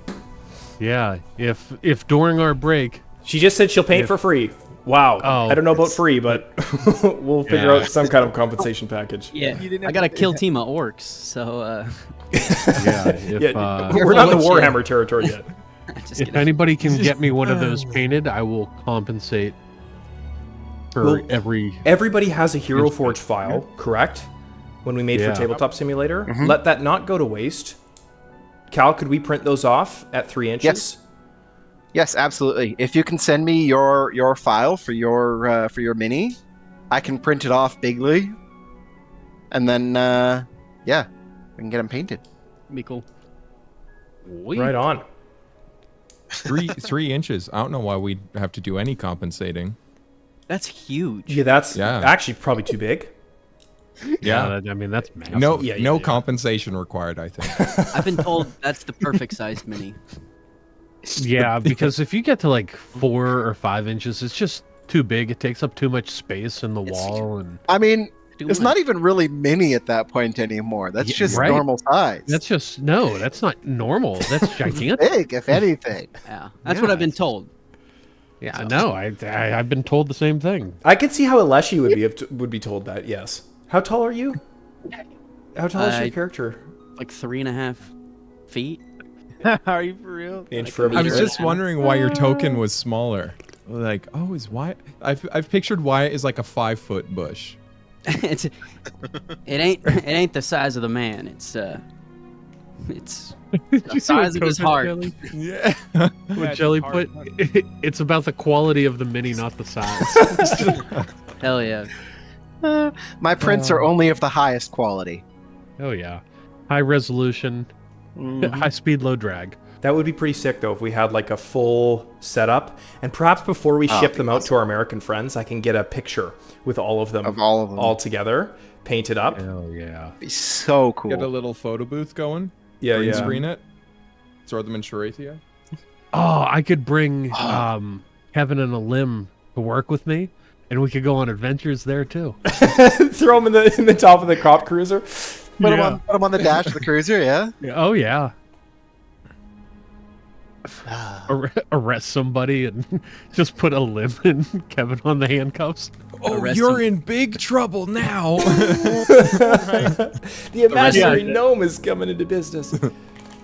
[SPEAKER 4] Yeah. If during our break,
[SPEAKER 1] She just said she'll paint
[SPEAKER 4] If-
[SPEAKER 1] for free. Wow.
[SPEAKER 4] Oh,
[SPEAKER 1] I don't know about
[SPEAKER 5] it's-
[SPEAKER 1] free, but we'll figure
[SPEAKER 4] Yeah.
[SPEAKER 1] out some kind of compensation package.
[SPEAKER 6] Yeah,
[SPEAKER 2] You didn't
[SPEAKER 6] I
[SPEAKER 2] have
[SPEAKER 6] got a
[SPEAKER 2] to-
[SPEAKER 6] kill team of orcs, so
[SPEAKER 4] yeah, if,
[SPEAKER 1] Yeah, we're not in the
[SPEAKER 6] Careful what you-
[SPEAKER 1] Warhammer territory yet.
[SPEAKER 6] just
[SPEAKER 4] if
[SPEAKER 6] kidding.
[SPEAKER 4] anybody can get me one of those painted, I will compensate for
[SPEAKER 1] Well,
[SPEAKER 4] every.
[SPEAKER 1] Everybody has a Hero Forge file, correct? When we made
[SPEAKER 4] Yeah.
[SPEAKER 1] for Tabletop Simulator.
[SPEAKER 5] Mhm.
[SPEAKER 1] Let that not go to waste. Cal, could we print those off at 3 inches?
[SPEAKER 5] Yes. Yes, absolutely. If you can send me your file for your mini, I can print it off bigly, and then yeah, we can get them painted.
[SPEAKER 6] Be cool.
[SPEAKER 1] Right on.
[SPEAKER 3] 3 inches. I don't know why we'd have to do any compensating.
[SPEAKER 6] That's huge.
[SPEAKER 1] Yeah, that's
[SPEAKER 3] Yeah.
[SPEAKER 1] actually probably too big.
[SPEAKER 3] Yeah.
[SPEAKER 4] I mean that's massive.
[SPEAKER 3] No,
[SPEAKER 1] Yeah,
[SPEAKER 3] no
[SPEAKER 1] yeah.
[SPEAKER 3] compensation required. I think.
[SPEAKER 6] I've been told that's the perfect sized mini.
[SPEAKER 4] Yeah, because if you get to like 4 or 5 inches, it's just too big. It takes up too much space in the
[SPEAKER 6] It's-
[SPEAKER 4] wall, and
[SPEAKER 5] I mean,
[SPEAKER 6] Too
[SPEAKER 5] it's
[SPEAKER 6] much.
[SPEAKER 5] not even really mini at that point anymore. That's
[SPEAKER 4] Yeah,
[SPEAKER 5] just
[SPEAKER 4] right.
[SPEAKER 5] normal size.
[SPEAKER 4] that's just no. That's not normal. That's gigantic.
[SPEAKER 5] big, if anything.
[SPEAKER 6] Yeah, that's what
[SPEAKER 4] Yeah,
[SPEAKER 6] I've been
[SPEAKER 4] it's-
[SPEAKER 6] told.
[SPEAKER 4] Yeah, no. I've been told the same thing.
[SPEAKER 1] I could see how Aleshi would be told that, yes. How tall are you? How tall is your
[SPEAKER 6] I-
[SPEAKER 1] character?
[SPEAKER 6] Like 3.5 feet.
[SPEAKER 2] Are you for real?
[SPEAKER 1] Inch
[SPEAKER 6] like
[SPEAKER 1] for
[SPEAKER 6] a
[SPEAKER 1] every
[SPEAKER 3] I was
[SPEAKER 6] meter.
[SPEAKER 3] just wondering why your token was smaller. Like, oh, is Wyatt? I've pictured Wyatt as like a 5-foot bush.
[SPEAKER 6] It ain't the size of the man. It's the
[SPEAKER 4] Did you see what
[SPEAKER 6] size of his
[SPEAKER 4] Coach
[SPEAKER 6] heart.
[SPEAKER 4] Jelly-
[SPEAKER 3] Yeah.
[SPEAKER 4] What Jelly put? It's about the quality of the mini, not the size.
[SPEAKER 6] hell yeah.
[SPEAKER 5] My prints are only of the highest quality.
[SPEAKER 4] Oh yeah, high resolution, high speed, low drag.
[SPEAKER 1] That would be pretty sick, though, if we had like a full setup. And perhaps before we ship them out to our American friends, I can get a picture with all of them,
[SPEAKER 5] Of all of them.
[SPEAKER 1] all together, painted up.
[SPEAKER 4] Hell yeah.
[SPEAKER 5] Be so cool.
[SPEAKER 3] Get a little photo booth going.
[SPEAKER 1] Yeah,
[SPEAKER 3] Green
[SPEAKER 1] yeah.
[SPEAKER 3] screen it. Throw them in Sherathia.
[SPEAKER 4] Oh, I could bring Kevin and a limb to work with me, and we could go on adventures there too.
[SPEAKER 1] Throw them in the top of the cop cruiser.
[SPEAKER 5] Put them on the dash of the cruiser, yeah.
[SPEAKER 4] Oh yeah. Arrest somebody and just put a limb in Kevin on the handcuffs.
[SPEAKER 3] Oh,
[SPEAKER 6] Arrest
[SPEAKER 3] you're
[SPEAKER 6] him.
[SPEAKER 3] in big trouble now.
[SPEAKER 1] The imaginary
[SPEAKER 4] Yeah.
[SPEAKER 1] gnome is coming into business.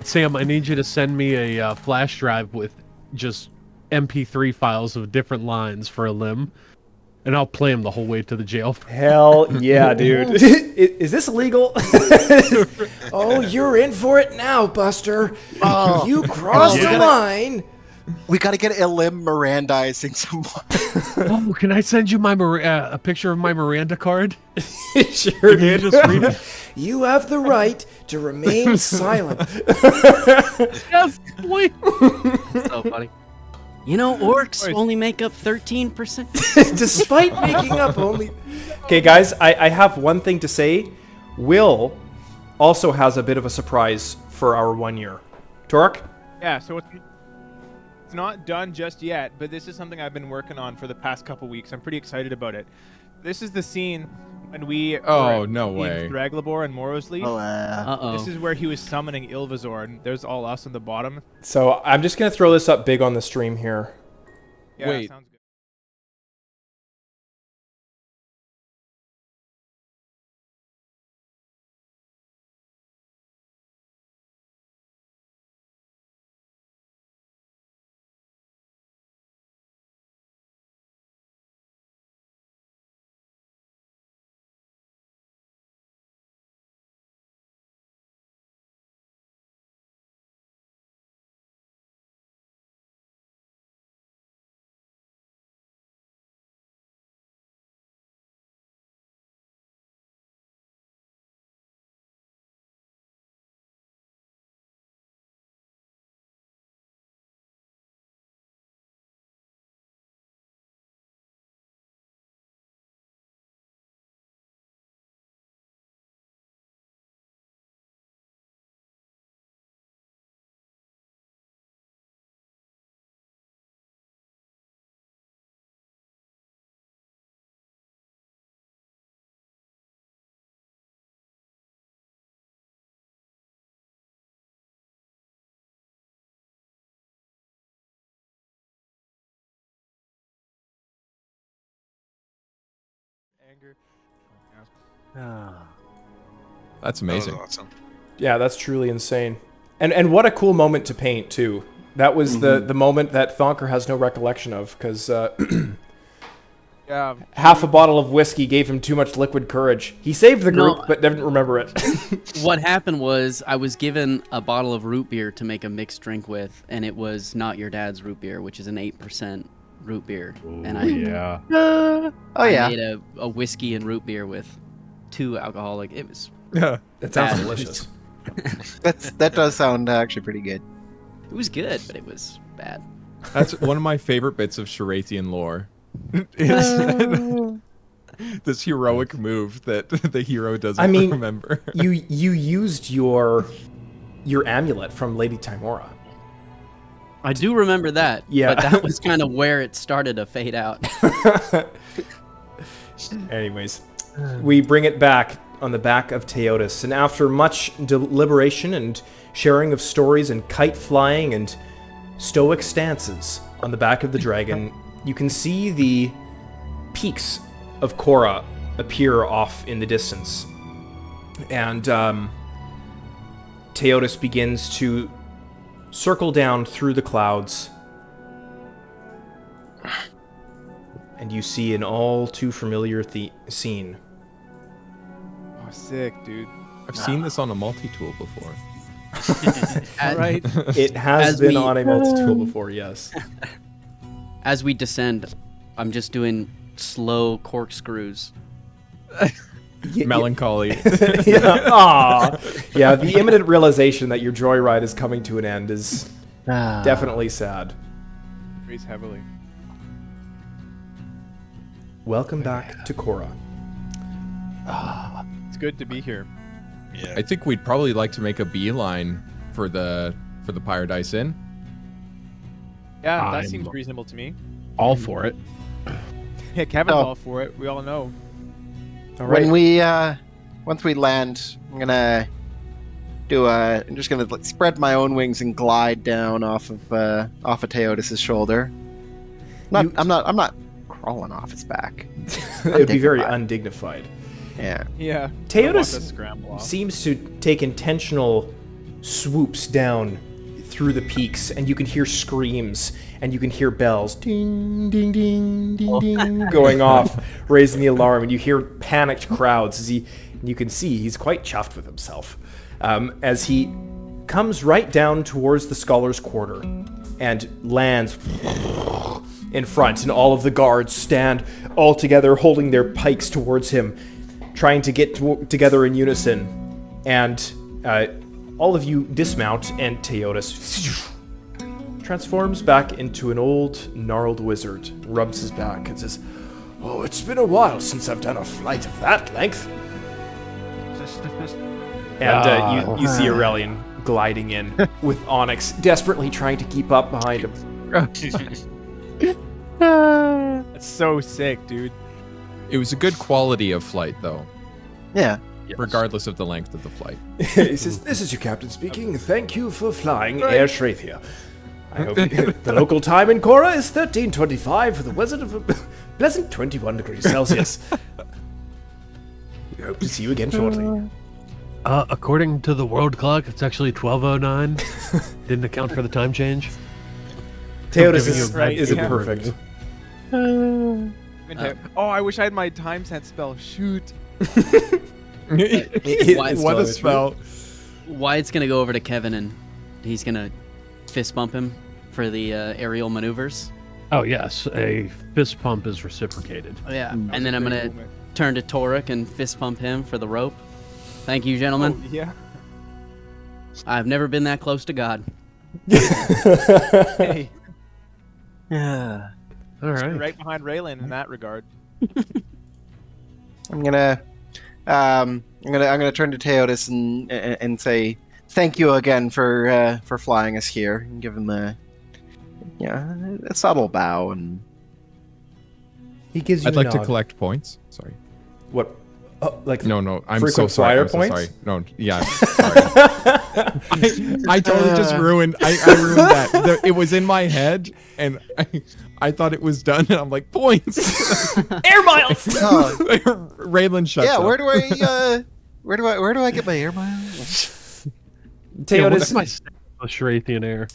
[SPEAKER 4] Sam, I need you to send me a flash drive with just MP3 files of different lines for a limb, and I'll play him the whole way to the jail.
[SPEAKER 1] Hell yeah, dude. Is this legal? Oh, you're in for it now, Buster.
[SPEAKER 5] Oh,
[SPEAKER 1] You crossed
[SPEAKER 5] Oh,
[SPEAKER 1] the
[SPEAKER 5] yeah.
[SPEAKER 1] line.
[SPEAKER 5] we got to get Elim Mirandizing someone.
[SPEAKER 4] Oh, can I send you my a picture of my Miranda card?
[SPEAKER 1] Sure,
[SPEAKER 4] Can you
[SPEAKER 1] dude.
[SPEAKER 4] just read it?
[SPEAKER 1] You have the right to remain silent.
[SPEAKER 4] Yes, please.
[SPEAKER 6] So funny. You know, orcs only make up 13%.
[SPEAKER 1] Despite making up only. Okay, guys, I have one thing to say. Will also has a bit of a surprise for our 1 year. Torque?
[SPEAKER 2] Yeah, so it's not done just yet, but this is something I've been working on for the past couple weeks. I'm pretty excited about it. This is the scene when we
[SPEAKER 3] Oh,
[SPEAKER 2] were
[SPEAKER 3] no
[SPEAKER 2] in
[SPEAKER 3] way.
[SPEAKER 2] Draglabor and Morosleaf.
[SPEAKER 6] Uh-oh.
[SPEAKER 2] This is where he was summoning Ilvazor, and there's all us on the bottom.
[SPEAKER 1] So I'm just going to throw this up big on the stream here.
[SPEAKER 2] Yeah,
[SPEAKER 3] Wait.
[SPEAKER 2] sounds good. anger.
[SPEAKER 3] That's
[SPEAKER 7] That was
[SPEAKER 3] amazing.
[SPEAKER 7] awesome.
[SPEAKER 1] Yeah, that's truly insane. And what a cool moment to paint too. That was the moment that Thonker has no recollection of because
[SPEAKER 2] Yeah.
[SPEAKER 1] half a bottle of whiskey gave him too much liquid courage. He saved the group,
[SPEAKER 6] No.
[SPEAKER 1] but didn't remember it.
[SPEAKER 6] What happened was I was given a bottle of root beer to make a mixed drink with, and it was not your dad's root beer, which is an 8% root beer. And I
[SPEAKER 4] yeah.
[SPEAKER 5] Oh yeah.
[SPEAKER 6] made a whiskey and root beer with 2 alcoholic. It was
[SPEAKER 3] Yeah.
[SPEAKER 1] That sounds
[SPEAKER 6] Bad.
[SPEAKER 1] delicious.
[SPEAKER 5] That does sound actually pretty good.
[SPEAKER 6] it was good, but it was bad.
[SPEAKER 3] That's one of my favorite bits of Sherathian lore. Is this heroic move that the hero doesn't
[SPEAKER 1] I mean,
[SPEAKER 3] remember.
[SPEAKER 1] You used your amulet from Lady Timora.
[SPEAKER 6] I do remember that.
[SPEAKER 1] Yeah.
[SPEAKER 6] But that was kind of where it started to fade out.
[SPEAKER 1] Anyways, we bring it back on the back of Teotis, and after much deliberation and sharing of stories and kite flying and stoic stances on the back of the dragon, you can see the peaks of Korra appear off in the distance. And Teotis begins to circle down through the clouds, and you see an all too familiar scene.
[SPEAKER 2] Oh, sick, dude.
[SPEAKER 3] I've seen this on a multi-tool before.
[SPEAKER 2] Right.
[SPEAKER 1] It has
[SPEAKER 6] As
[SPEAKER 1] been
[SPEAKER 6] we-
[SPEAKER 1] on a multi-tool before, yes.
[SPEAKER 6] As we descend, I'm just doing slow corkscrews.
[SPEAKER 3] Melancholy.
[SPEAKER 1] Yeah, aw. Yeah, the imminent realization that your joyride is coming to an end is definitely sad.
[SPEAKER 2] Breathes heavily.
[SPEAKER 1] Welcome back to Korra.
[SPEAKER 2] It's good to be here.
[SPEAKER 7] Yeah.
[SPEAKER 3] I think we'd probably like to make a beeline for the Paradise Inn.
[SPEAKER 2] Yeah, that
[SPEAKER 4] I'm-
[SPEAKER 2] seems reasonable to me.
[SPEAKER 4] All for it.
[SPEAKER 2] Yeah, Kevin's
[SPEAKER 5] Oh.
[SPEAKER 2] all for it. We all know.
[SPEAKER 1] All right.
[SPEAKER 5] When we once we land, I'm gonna I'm just gonna like, spread my own wings and glide down off of Teotis' shoulder. I'm not crawling off its back.
[SPEAKER 1] It would be very
[SPEAKER 5] Undignified.
[SPEAKER 1] undignified.
[SPEAKER 5] Yeah.
[SPEAKER 2] Yeah.
[SPEAKER 1] Teotis
[SPEAKER 2] I want to scramble off.
[SPEAKER 1] Seems to take intentional swoops down through the peaks, and you can hear screams, and you can hear bells, ding, ding, ding, ding, ding, going off, raising the alarm, and you hear panicked crowds as you can see he's quite chuffed with himself as he comes right down towards the Scholar's Quarter and lands in front, and all of the guards stand all together, holding their pikes towards him, trying to get together in unison, and all of you dismount, and Teotis transforms back into an old, gnarled wizard, rubs his back, and says, "Oh, it's been a while since I've done a flight of that length." And you see Aurelian gliding in with Onyx, desperately trying to keep up behind him.
[SPEAKER 2] That's so sick, dude.
[SPEAKER 3] It was a good quality of flight, though,
[SPEAKER 5] Yeah.
[SPEAKER 3] regardless of the length of the flight.
[SPEAKER 1] He says, "This is your captain speaking. Thank you for flying Air Sherathia. I hope the local time in Korra is 13:25 for the weather of a pleasant 21 degrees Celsius. We hope to see you again shortly."
[SPEAKER 4] According to the world clock, it's actually 12:09. Didn't account for the time change.
[SPEAKER 1] Teotis
[SPEAKER 4] giving you
[SPEAKER 1] is,
[SPEAKER 4] a bad
[SPEAKER 1] isn't
[SPEAKER 2] yeah.
[SPEAKER 1] perfect.
[SPEAKER 2] Oh, I wish I had my time sense spell. Shoot.
[SPEAKER 1] It's
[SPEAKER 3] What a
[SPEAKER 1] so
[SPEAKER 3] spell.
[SPEAKER 6] Wyatt's gonna go over to Kevin and he's gonna fist bump him for the aerial maneuvers.
[SPEAKER 4] Oh yes, a fist pump is reciprocated.
[SPEAKER 6] Oh, yeah.
[SPEAKER 2] That was
[SPEAKER 6] And then
[SPEAKER 2] a
[SPEAKER 6] I'm
[SPEAKER 2] great
[SPEAKER 6] gonna
[SPEAKER 2] movement.
[SPEAKER 6] turn to Torek and fist pump him for the rope. Thank you, gentlemen.
[SPEAKER 2] Oh, yeah.
[SPEAKER 6] I've never been that close to God.
[SPEAKER 2] Hey,
[SPEAKER 5] Yeah.
[SPEAKER 4] All right.
[SPEAKER 2] right behind Raylan in that regard.
[SPEAKER 5] I'm gonna turn to Teotis and say thank you again for flying us here and give him a subtle bow and
[SPEAKER 1] He gives you
[SPEAKER 3] I'd
[SPEAKER 1] a
[SPEAKER 3] like to
[SPEAKER 1] nod.
[SPEAKER 3] collect points. Sorry.
[SPEAKER 1] What? Oh, like
[SPEAKER 3] No, I'm so
[SPEAKER 1] frequent
[SPEAKER 3] sorry.
[SPEAKER 1] flyer
[SPEAKER 3] I'm so
[SPEAKER 1] points?
[SPEAKER 3] sorry. No, yeah, sorry. I totally just ruined. I ruined that. It was in my head, and I thought it was done, and I'm like, points.
[SPEAKER 1] Air miles.
[SPEAKER 5] Oh,
[SPEAKER 3] Raylan shuts
[SPEAKER 5] yeah,
[SPEAKER 3] up.
[SPEAKER 5] where do I get my air miles?
[SPEAKER 4] Yeah, what's
[SPEAKER 1] Teotis,
[SPEAKER 4] my stat with Sherathian air?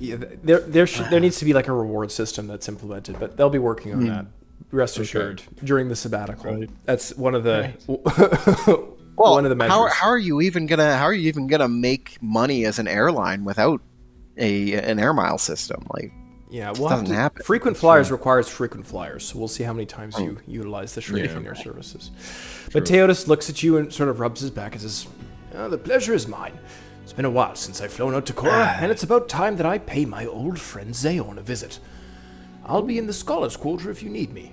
[SPEAKER 1] yeah, there needs to be like a reward system that's implemented, but they'll be working on that. Rest assured, during the sabbatical.
[SPEAKER 4] Right.
[SPEAKER 1] That's one of the
[SPEAKER 5] Well,
[SPEAKER 1] one of the measures.
[SPEAKER 5] how are you even gonna make money as an airline without an air mile system? Like,
[SPEAKER 1] Yeah,
[SPEAKER 5] It
[SPEAKER 1] we'll
[SPEAKER 5] doesn't
[SPEAKER 1] have to,
[SPEAKER 5] happen.
[SPEAKER 1] frequent flyers requires frequent flyers, so we'll see how many times you utilize the Sherathian
[SPEAKER 3] Yeah.
[SPEAKER 1] air services. But Teotis looks at you and sort of rubs his back and says, the pleasure is mine. It's been a while since I've flown out to Korra, and it's about time that I pay my old friend Zayon a visit. I'll be in the Scholars' Quarter if you need me,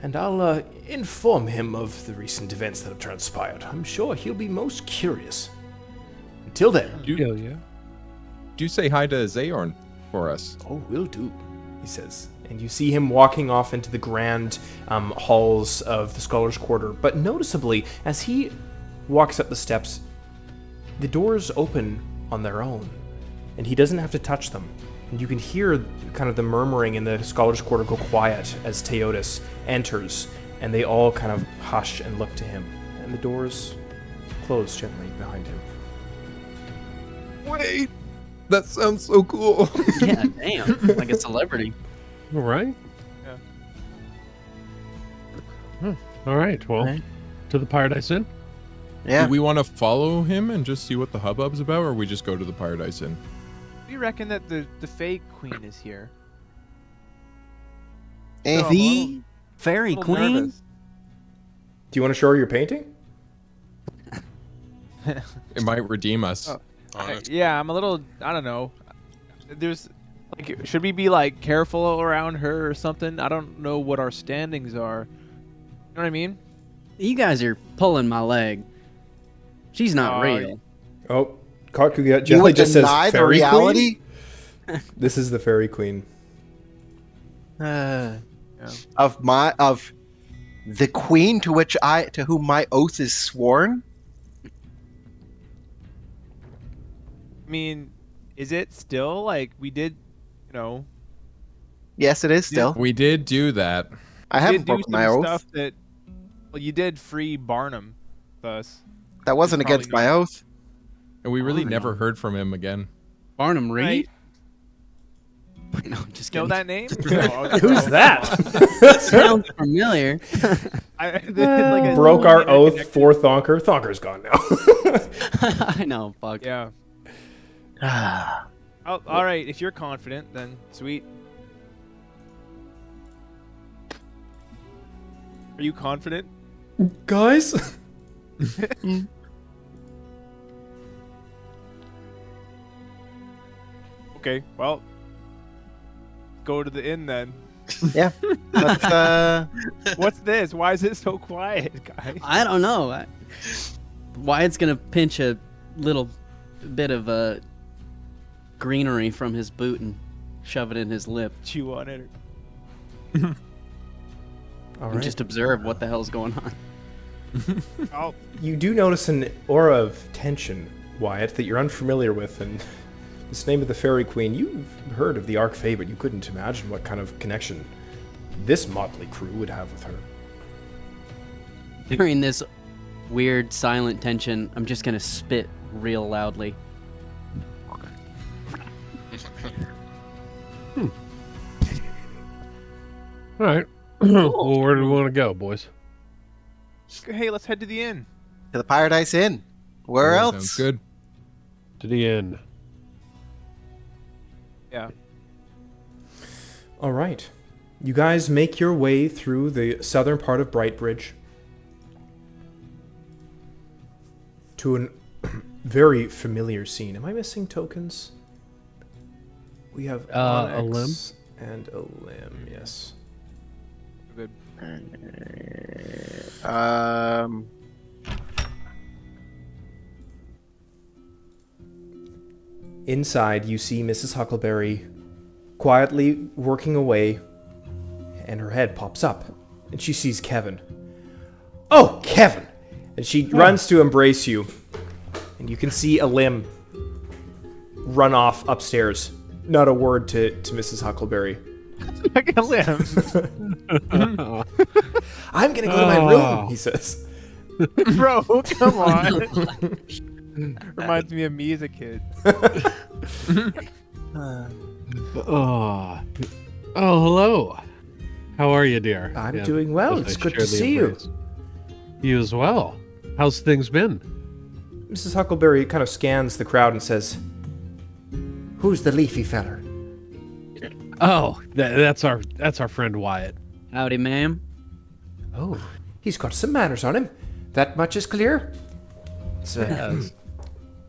[SPEAKER 1] and I'll inform him of the recent events that have transpired. I'm sure he'll be most curious. Until then,
[SPEAKER 4] Hell yeah.
[SPEAKER 3] Do say hi to Zayorn for us.
[SPEAKER 1] oh, will do, he says. And you see him walking off into the grand halls of the Scholars' Quarter. But noticeably, as he walks up the steps, the doors open on their own, and he doesn't have to touch them. And you can hear kind of the murmuring in the Scholars' Quarter go quiet as Teotis enters, and they all kind of hush and look to him. And the doors close gently behind him.
[SPEAKER 3] Wait, that sounds so cool.
[SPEAKER 6] Yeah, damn. Like a celebrity.
[SPEAKER 4] All right.
[SPEAKER 2] Yeah.
[SPEAKER 4] All right. Well,
[SPEAKER 5] Right.
[SPEAKER 4] to the Paradise Inn.
[SPEAKER 5] yeah,
[SPEAKER 3] Do we want to follow him and just see what the hubbub's about, or we just go to the Paradise Inn?
[SPEAKER 2] Do you reckon that the Fae Queen is here?
[SPEAKER 5] Eh.
[SPEAKER 2] No, I'm a
[SPEAKER 6] The Fairy
[SPEAKER 2] little
[SPEAKER 6] Queen?
[SPEAKER 2] nervous.
[SPEAKER 1] Do you want to show her your painting?
[SPEAKER 3] It might redeem us.
[SPEAKER 2] Oh.
[SPEAKER 7] Honest.
[SPEAKER 2] Yeah, I'm a little. I don't know. There's like, should we be like careful around her or something? I don't know what our standings are. You know what I mean?
[SPEAKER 6] You guys are pulling my leg. She's not
[SPEAKER 2] Oh,
[SPEAKER 6] real.
[SPEAKER 1] Oh, Kaku
[SPEAKER 5] you
[SPEAKER 1] Jelly
[SPEAKER 5] would
[SPEAKER 1] just
[SPEAKER 5] deny
[SPEAKER 1] says
[SPEAKER 5] the
[SPEAKER 1] Fairy
[SPEAKER 5] reality.
[SPEAKER 1] Queen? This is the Fairy Queen.
[SPEAKER 2] Yeah.
[SPEAKER 5] Of the queen to whom my oath is sworn.
[SPEAKER 2] I mean, is it still like we did? You know,
[SPEAKER 5] Yes, it is still.
[SPEAKER 3] We did do that.
[SPEAKER 5] I
[SPEAKER 2] we
[SPEAKER 5] haven't
[SPEAKER 2] did do
[SPEAKER 5] broken my
[SPEAKER 2] some
[SPEAKER 5] oath.
[SPEAKER 2] stuff that. Well, you did free Barnum, thus.
[SPEAKER 5] That wasn't
[SPEAKER 2] Probably
[SPEAKER 5] against my
[SPEAKER 2] not.
[SPEAKER 5] oath.
[SPEAKER 3] And we really
[SPEAKER 6] Oh,
[SPEAKER 3] never
[SPEAKER 6] no.
[SPEAKER 3] heard from him again.
[SPEAKER 6] Barnum Reed?
[SPEAKER 2] Right.
[SPEAKER 6] No, just
[SPEAKER 2] Know
[SPEAKER 6] kidding.
[SPEAKER 2] that name?
[SPEAKER 1] Who's that?
[SPEAKER 6] Sounds familiar.
[SPEAKER 2] Like
[SPEAKER 1] Broke our oath for Thonker. Thonker's gone now.
[SPEAKER 6] I know, fuck.
[SPEAKER 2] Yeah. Oh, all right. If you're confident, then sweet. Are you confident?
[SPEAKER 1] Guys?
[SPEAKER 2] Okay. Well, go to the inn then.
[SPEAKER 5] Let's,
[SPEAKER 2] What's this? Why is it so quiet, guys?
[SPEAKER 6] I don't know. Wyatt's gonna pinch a little bit of greenery from his boot and shove it in his lip
[SPEAKER 2] Chew on it.
[SPEAKER 1] All
[SPEAKER 6] and just observe what the hell's going on.
[SPEAKER 2] Oh,
[SPEAKER 1] You do notice an aura of tension, Wyatt, that you're unfamiliar with, and this name of the Fairy Queen, you've heard of the Arc Fae, but you couldn't imagine what kind of connection this motley crew would have with her.
[SPEAKER 6] During this weird silent tension, I'm just gonna spit real loudly.
[SPEAKER 4] All right. Well, where do we want to go, boys?
[SPEAKER 2] hey, let's head to the inn.
[SPEAKER 5] to the Paradise Inn. Where
[SPEAKER 3] Yeah,
[SPEAKER 5] else?
[SPEAKER 3] Sounds good.
[SPEAKER 4] To the inn.
[SPEAKER 2] Yeah.
[SPEAKER 1] All right. You guys make your way through the southern part of Brightbridge to an very familiar scene. Am I missing tokens? We have
[SPEAKER 4] A
[SPEAKER 1] Onyx and a limb, yes.
[SPEAKER 2] Good.
[SPEAKER 1] Inside, you see Mrs. Huckleberry quietly working away, and her head pops up, and she sees Kevin. Oh, Kevin! And she runs to embrace you. And you can see a limb run off upstairs. Not a word to Mrs. Huckleberry.
[SPEAKER 2] Like a limb.
[SPEAKER 1] I'm gonna go to my room, he says.
[SPEAKER 2] Bro, come on. Reminds me of me as a kid.
[SPEAKER 4] Oh, hello. How are you, dear?
[SPEAKER 1] I'm doing well.
[SPEAKER 4] As
[SPEAKER 1] It's
[SPEAKER 4] I
[SPEAKER 1] good
[SPEAKER 4] share
[SPEAKER 1] to
[SPEAKER 4] the
[SPEAKER 1] see you.
[SPEAKER 4] embrace. You as well. How's things been?
[SPEAKER 1] Mrs. Huckleberry kind of scans the crowd and says, "Who's the leafy feller?"
[SPEAKER 4] Oh, that's our friend Wyatt.
[SPEAKER 6] Howdy, ma'am.
[SPEAKER 1] Oh, he's got some manners on him. That much is clear. It's a,
[SPEAKER 4] Yes.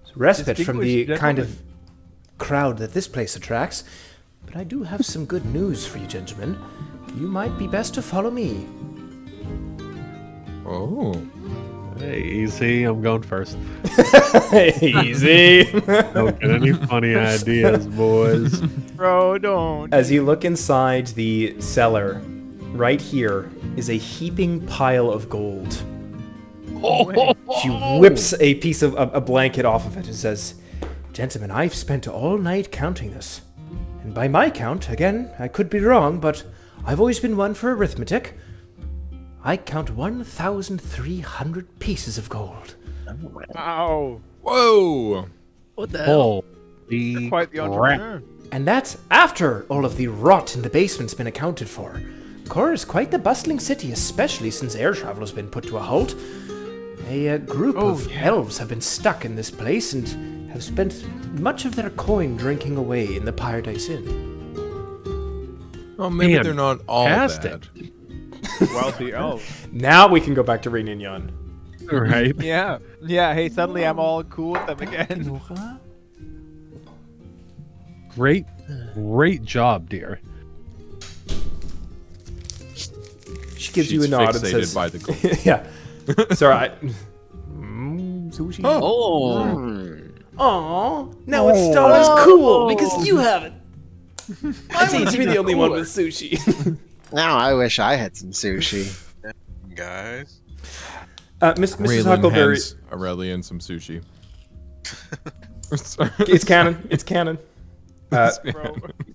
[SPEAKER 1] it's a respite from the
[SPEAKER 2] Distinguished
[SPEAKER 1] kind
[SPEAKER 2] gentleman.
[SPEAKER 1] of crowd that this place attracts. But I do have some good news for you, gentlemen. You might be best to follow me.
[SPEAKER 3] Oh.
[SPEAKER 4] Hey, easy. I'm going first.
[SPEAKER 1] Easy.
[SPEAKER 4] Don't get any funny ideas, boys.
[SPEAKER 2] Bro, don't.
[SPEAKER 1] As you look inside the cellar, right here is a heaping pile of gold. She whips a piece of a blanket off of it and says, "Gentlemen, I've spent all night counting this. And by my count, again, I could be wrong, but I've always been one for arithmetic. I count 1,300 pieces of gold."
[SPEAKER 2] Wow.
[SPEAKER 3] Whoa.
[SPEAKER 6] What the hell?
[SPEAKER 4] Holy
[SPEAKER 2] Quite the
[SPEAKER 4] crap.
[SPEAKER 2] entrepreneur.
[SPEAKER 1] And that's after all of the rot in the basement's been accounted for. Kor is quite the bustling city, especially since air travel has been put to a halt. A group of elves have been stuck in this place and have spent much of their coin drinking away in the Paradise Inn.
[SPEAKER 3] Oh, maybe
[SPEAKER 4] Man,
[SPEAKER 3] they're not all
[SPEAKER 4] fantastic.
[SPEAKER 3] bad.
[SPEAKER 2] Wealthy elf.
[SPEAKER 1] Now we can go back to Reign-Yon.
[SPEAKER 4] Right.
[SPEAKER 2] Yeah. Yeah, hey, suddenly I'm all cool with them again.
[SPEAKER 4] Great job, dear.
[SPEAKER 1] She gives you a
[SPEAKER 3] She's
[SPEAKER 1] nod and
[SPEAKER 3] fixated
[SPEAKER 1] says,
[SPEAKER 3] by the gold.
[SPEAKER 1] "Yeah, sorry. Sushi.
[SPEAKER 6] Oh.
[SPEAKER 1] Aw, now it's Star Wars cool because you have it. I want to be the only one with sushi."
[SPEAKER 5] Now I wish I had some sushi.
[SPEAKER 7] Guys.
[SPEAKER 1] Mrs.
[SPEAKER 3] Raylan
[SPEAKER 1] Huckleberry,
[SPEAKER 3] hands Aurelian some sushi.
[SPEAKER 1] it's canon. It's canon.
[SPEAKER 2] Bro.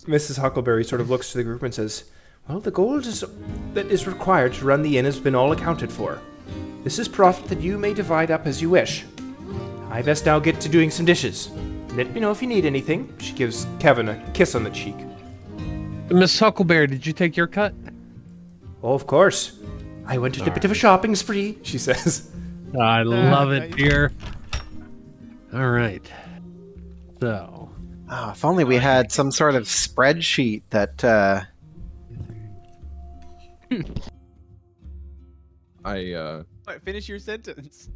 [SPEAKER 1] Mrs. Huckleberry sort of looks to the group and says, "Well, the gold that is required to run the inn has been all accounted for. This is profit that you may divide up as you wish. I best now get to doing some dishes. Let me know if you need anything." She gives Kevin a kiss on the cheek.
[SPEAKER 4] Miss Huckleberry, did you take your cut?
[SPEAKER 1] "Oh, of course. I went on a bit of a shopping spree," she says.
[SPEAKER 4] I love it,
[SPEAKER 2] nice.
[SPEAKER 4] dear. All right. So,
[SPEAKER 5] Oh, if only we had some sort of spreadsheet that.
[SPEAKER 2] Alright, finish your sentence.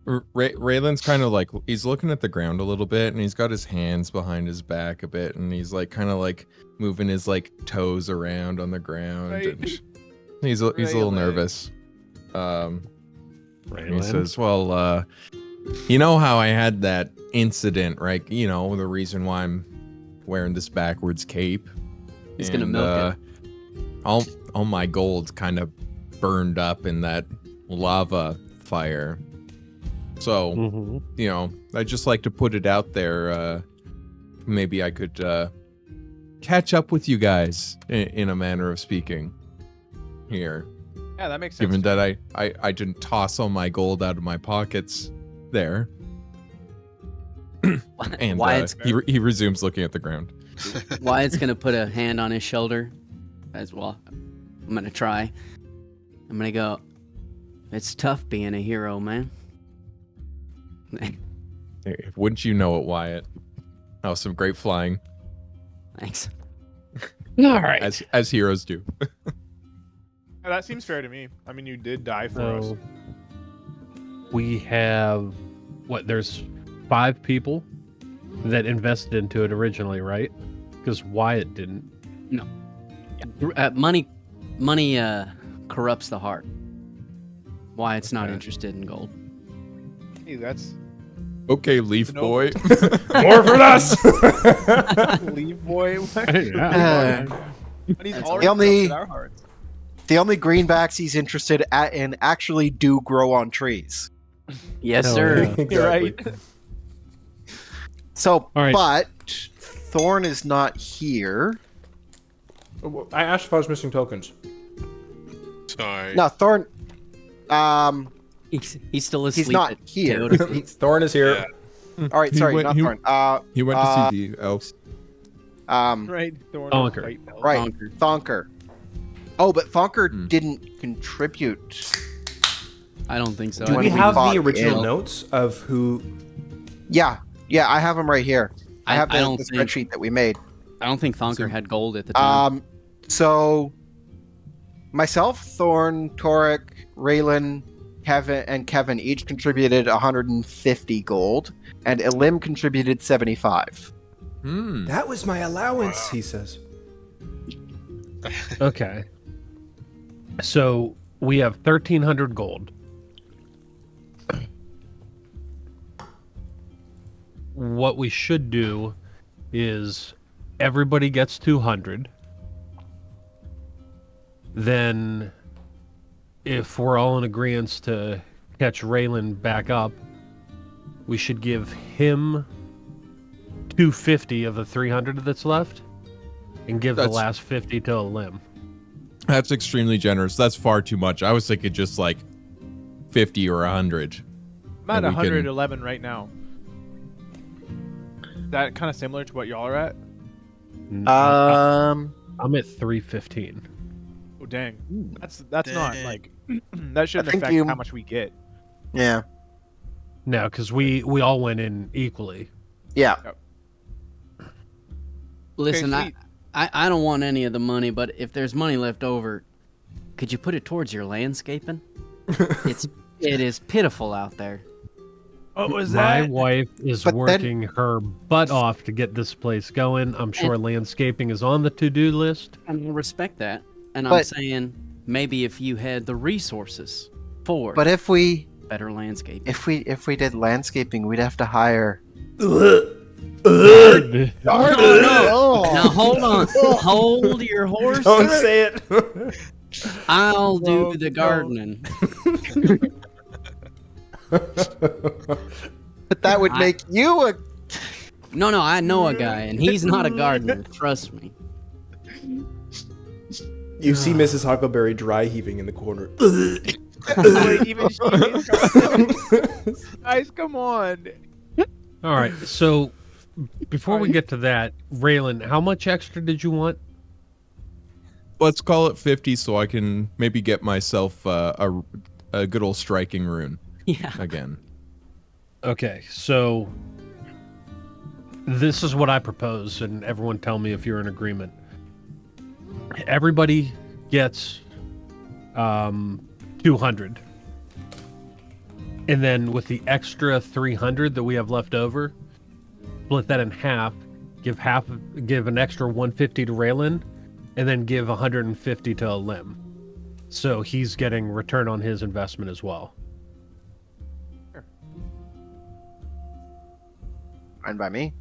[SPEAKER 3] Raylan's kind of like, he's looking at the ground a little bit, and he's got his hands behind his back a bit, and he's like kind of like moving his like toes around on the ground.
[SPEAKER 2] Right.
[SPEAKER 3] And he's a little
[SPEAKER 2] Raylan.
[SPEAKER 3] nervous. And he
[SPEAKER 4] Raylan?
[SPEAKER 3] says, "Well, you know how I had that incident, right? You know, the reason why I'm wearing this backwards cape.
[SPEAKER 6] He's gonna milk
[SPEAKER 3] All my gold kind of burned up in that lava fire. So,
[SPEAKER 4] mhm.
[SPEAKER 3] you know, I'd just like to put it out there. Maybe I could catch up with you guys in a manner of speaking here.
[SPEAKER 2] Yeah, that makes sense.
[SPEAKER 3] Given that I didn't toss all my gold out of my pockets there." And
[SPEAKER 6] Wyatt's,
[SPEAKER 3] he resumes looking at the ground.
[SPEAKER 6] Wyatt's gonna put a hand on his shoulder as well. I'm gonna try. I'm gonna go, "It's tough being a hero, man."
[SPEAKER 3] Wouldn't you know it, Wyatt? Oh, some great flying,
[SPEAKER 6] Thanks.
[SPEAKER 4] All right.
[SPEAKER 3] as heroes do.
[SPEAKER 2] Yeah, that seems fair to me. I mean, you did die for us.
[SPEAKER 4] So, we have there's 5 people that invested into it originally, right? Because Wyatt didn't.
[SPEAKER 6] Money corrupts the heart. Wyatt's not
[SPEAKER 4] Okay.
[SPEAKER 6] interested in gold.
[SPEAKER 2] Hey, that's
[SPEAKER 3] Okay, Leaf
[SPEAKER 2] No.
[SPEAKER 3] Boy.
[SPEAKER 1] More for us.
[SPEAKER 2] Leave boy.
[SPEAKER 5] Uh,
[SPEAKER 2] But he's
[SPEAKER 6] That's
[SPEAKER 2] already
[SPEAKER 5] the only-
[SPEAKER 2] in our hearts.
[SPEAKER 5] The only greenbacks he's interested in actually do grow on trees.
[SPEAKER 6] Yes,
[SPEAKER 4] Hell
[SPEAKER 6] sir.
[SPEAKER 4] yeah.
[SPEAKER 2] You're right.
[SPEAKER 5] So,
[SPEAKER 4] All right.
[SPEAKER 5] but Thorn is not here.
[SPEAKER 1] I asked if I was missing tokens.
[SPEAKER 7] Sorry.
[SPEAKER 5] No, Thorn.
[SPEAKER 6] He's still asleep.
[SPEAKER 5] He's not
[SPEAKER 6] at
[SPEAKER 5] here.
[SPEAKER 6] Teotihuacan.
[SPEAKER 1] Thorn is here.
[SPEAKER 7] Yeah.
[SPEAKER 5] All right,
[SPEAKER 3] He
[SPEAKER 5] sorry,
[SPEAKER 3] went-
[SPEAKER 5] not
[SPEAKER 3] he-
[SPEAKER 5] Thorn.
[SPEAKER 3] He went to see the elves.
[SPEAKER 2] Right. Thorn
[SPEAKER 4] Thonker.
[SPEAKER 2] White Elf.
[SPEAKER 5] Right,
[SPEAKER 6] Thonker.
[SPEAKER 5] Thonker. Oh, but Thonker
[SPEAKER 3] Hmm.
[SPEAKER 5] didn't contribute.
[SPEAKER 6] I don't think so.
[SPEAKER 1] Do
[SPEAKER 6] I
[SPEAKER 1] we
[SPEAKER 6] think
[SPEAKER 1] have
[SPEAKER 5] bought
[SPEAKER 1] the original
[SPEAKER 5] in.
[SPEAKER 1] notes of who?
[SPEAKER 5] Yeah, I have him right here. I have
[SPEAKER 6] I
[SPEAKER 5] the
[SPEAKER 6] don't think
[SPEAKER 5] spreadsheet that we made.
[SPEAKER 6] Thonker had gold at the time.
[SPEAKER 5] So myself, Thorn, Torek, Raylan, Kevin each contributed 150 gold, and Elim contributed 75.
[SPEAKER 3] Hmm.
[SPEAKER 1] That was my allowance, he says.
[SPEAKER 4] Okay. So we have 1,300 gold. What we should do is everybody gets 200. Then, if we're all in agreement to catch Raylan back up, we should give him 250 of the 300 that's left, and give the
[SPEAKER 3] That's-
[SPEAKER 4] last 50 to Elim.
[SPEAKER 3] That's extremely generous. That's far too much. I was thinking just like 50 or 100.
[SPEAKER 2] I'm at
[SPEAKER 3] And we can-
[SPEAKER 2] 111 right now. That kind of similar to what y'all are at?
[SPEAKER 5] Um,
[SPEAKER 4] I'm at 315.
[SPEAKER 2] Oh dang. That's not
[SPEAKER 7] Dang.
[SPEAKER 2] like that shouldn't
[SPEAKER 5] think
[SPEAKER 2] affect
[SPEAKER 5] you-
[SPEAKER 2] how much we get.
[SPEAKER 5] yeah,
[SPEAKER 4] No, because we all went in equally.
[SPEAKER 5] yeah.
[SPEAKER 6] Listen,
[SPEAKER 2] sweet.
[SPEAKER 6] I don't want any of the money, but if there's money left over, could you put it towards your landscaping? It is pitiful out there.
[SPEAKER 2] What was
[SPEAKER 4] My
[SPEAKER 2] that?
[SPEAKER 4] wife is
[SPEAKER 5] But then-
[SPEAKER 4] working her butt off to get this place going. I'm sure landscaping is on the to-do list.
[SPEAKER 6] I respect that, and I'm
[SPEAKER 5] But-
[SPEAKER 6] saying maybe if you had the resources for
[SPEAKER 5] But if we
[SPEAKER 6] better landscaping.
[SPEAKER 5] if we did landscaping, we'd have to hire.
[SPEAKER 6] No, now hold on, hold your horses.
[SPEAKER 1] Don't say it.
[SPEAKER 6] I'll do
[SPEAKER 2] Whoa,
[SPEAKER 6] the
[SPEAKER 2] no.
[SPEAKER 6] gardening.
[SPEAKER 5] But that would make you a.
[SPEAKER 6] No, I know a guy, and he's not a gardener. Trust me.
[SPEAKER 1] You see Mrs. Huckleberry dry heaving in the corner.
[SPEAKER 2] Wait, even guys, come on.
[SPEAKER 4] All right, so before we get to that, Raylan, how much extra did you want?
[SPEAKER 3] Let's call it 50 so I can maybe get myself a good old striking rune
[SPEAKER 6] Yeah.
[SPEAKER 3] again.
[SPEAKER 4] Okay, so this is what I propose, and everyone tell me if you're in agreement. Everybody gets 200. And then with the extra 300 that we have left over, split that in half, give an extra 150 to Raylan, and then give 150 to Elim. So he's getting return on his investment as well.
[SPEAKER 5] Fine by me.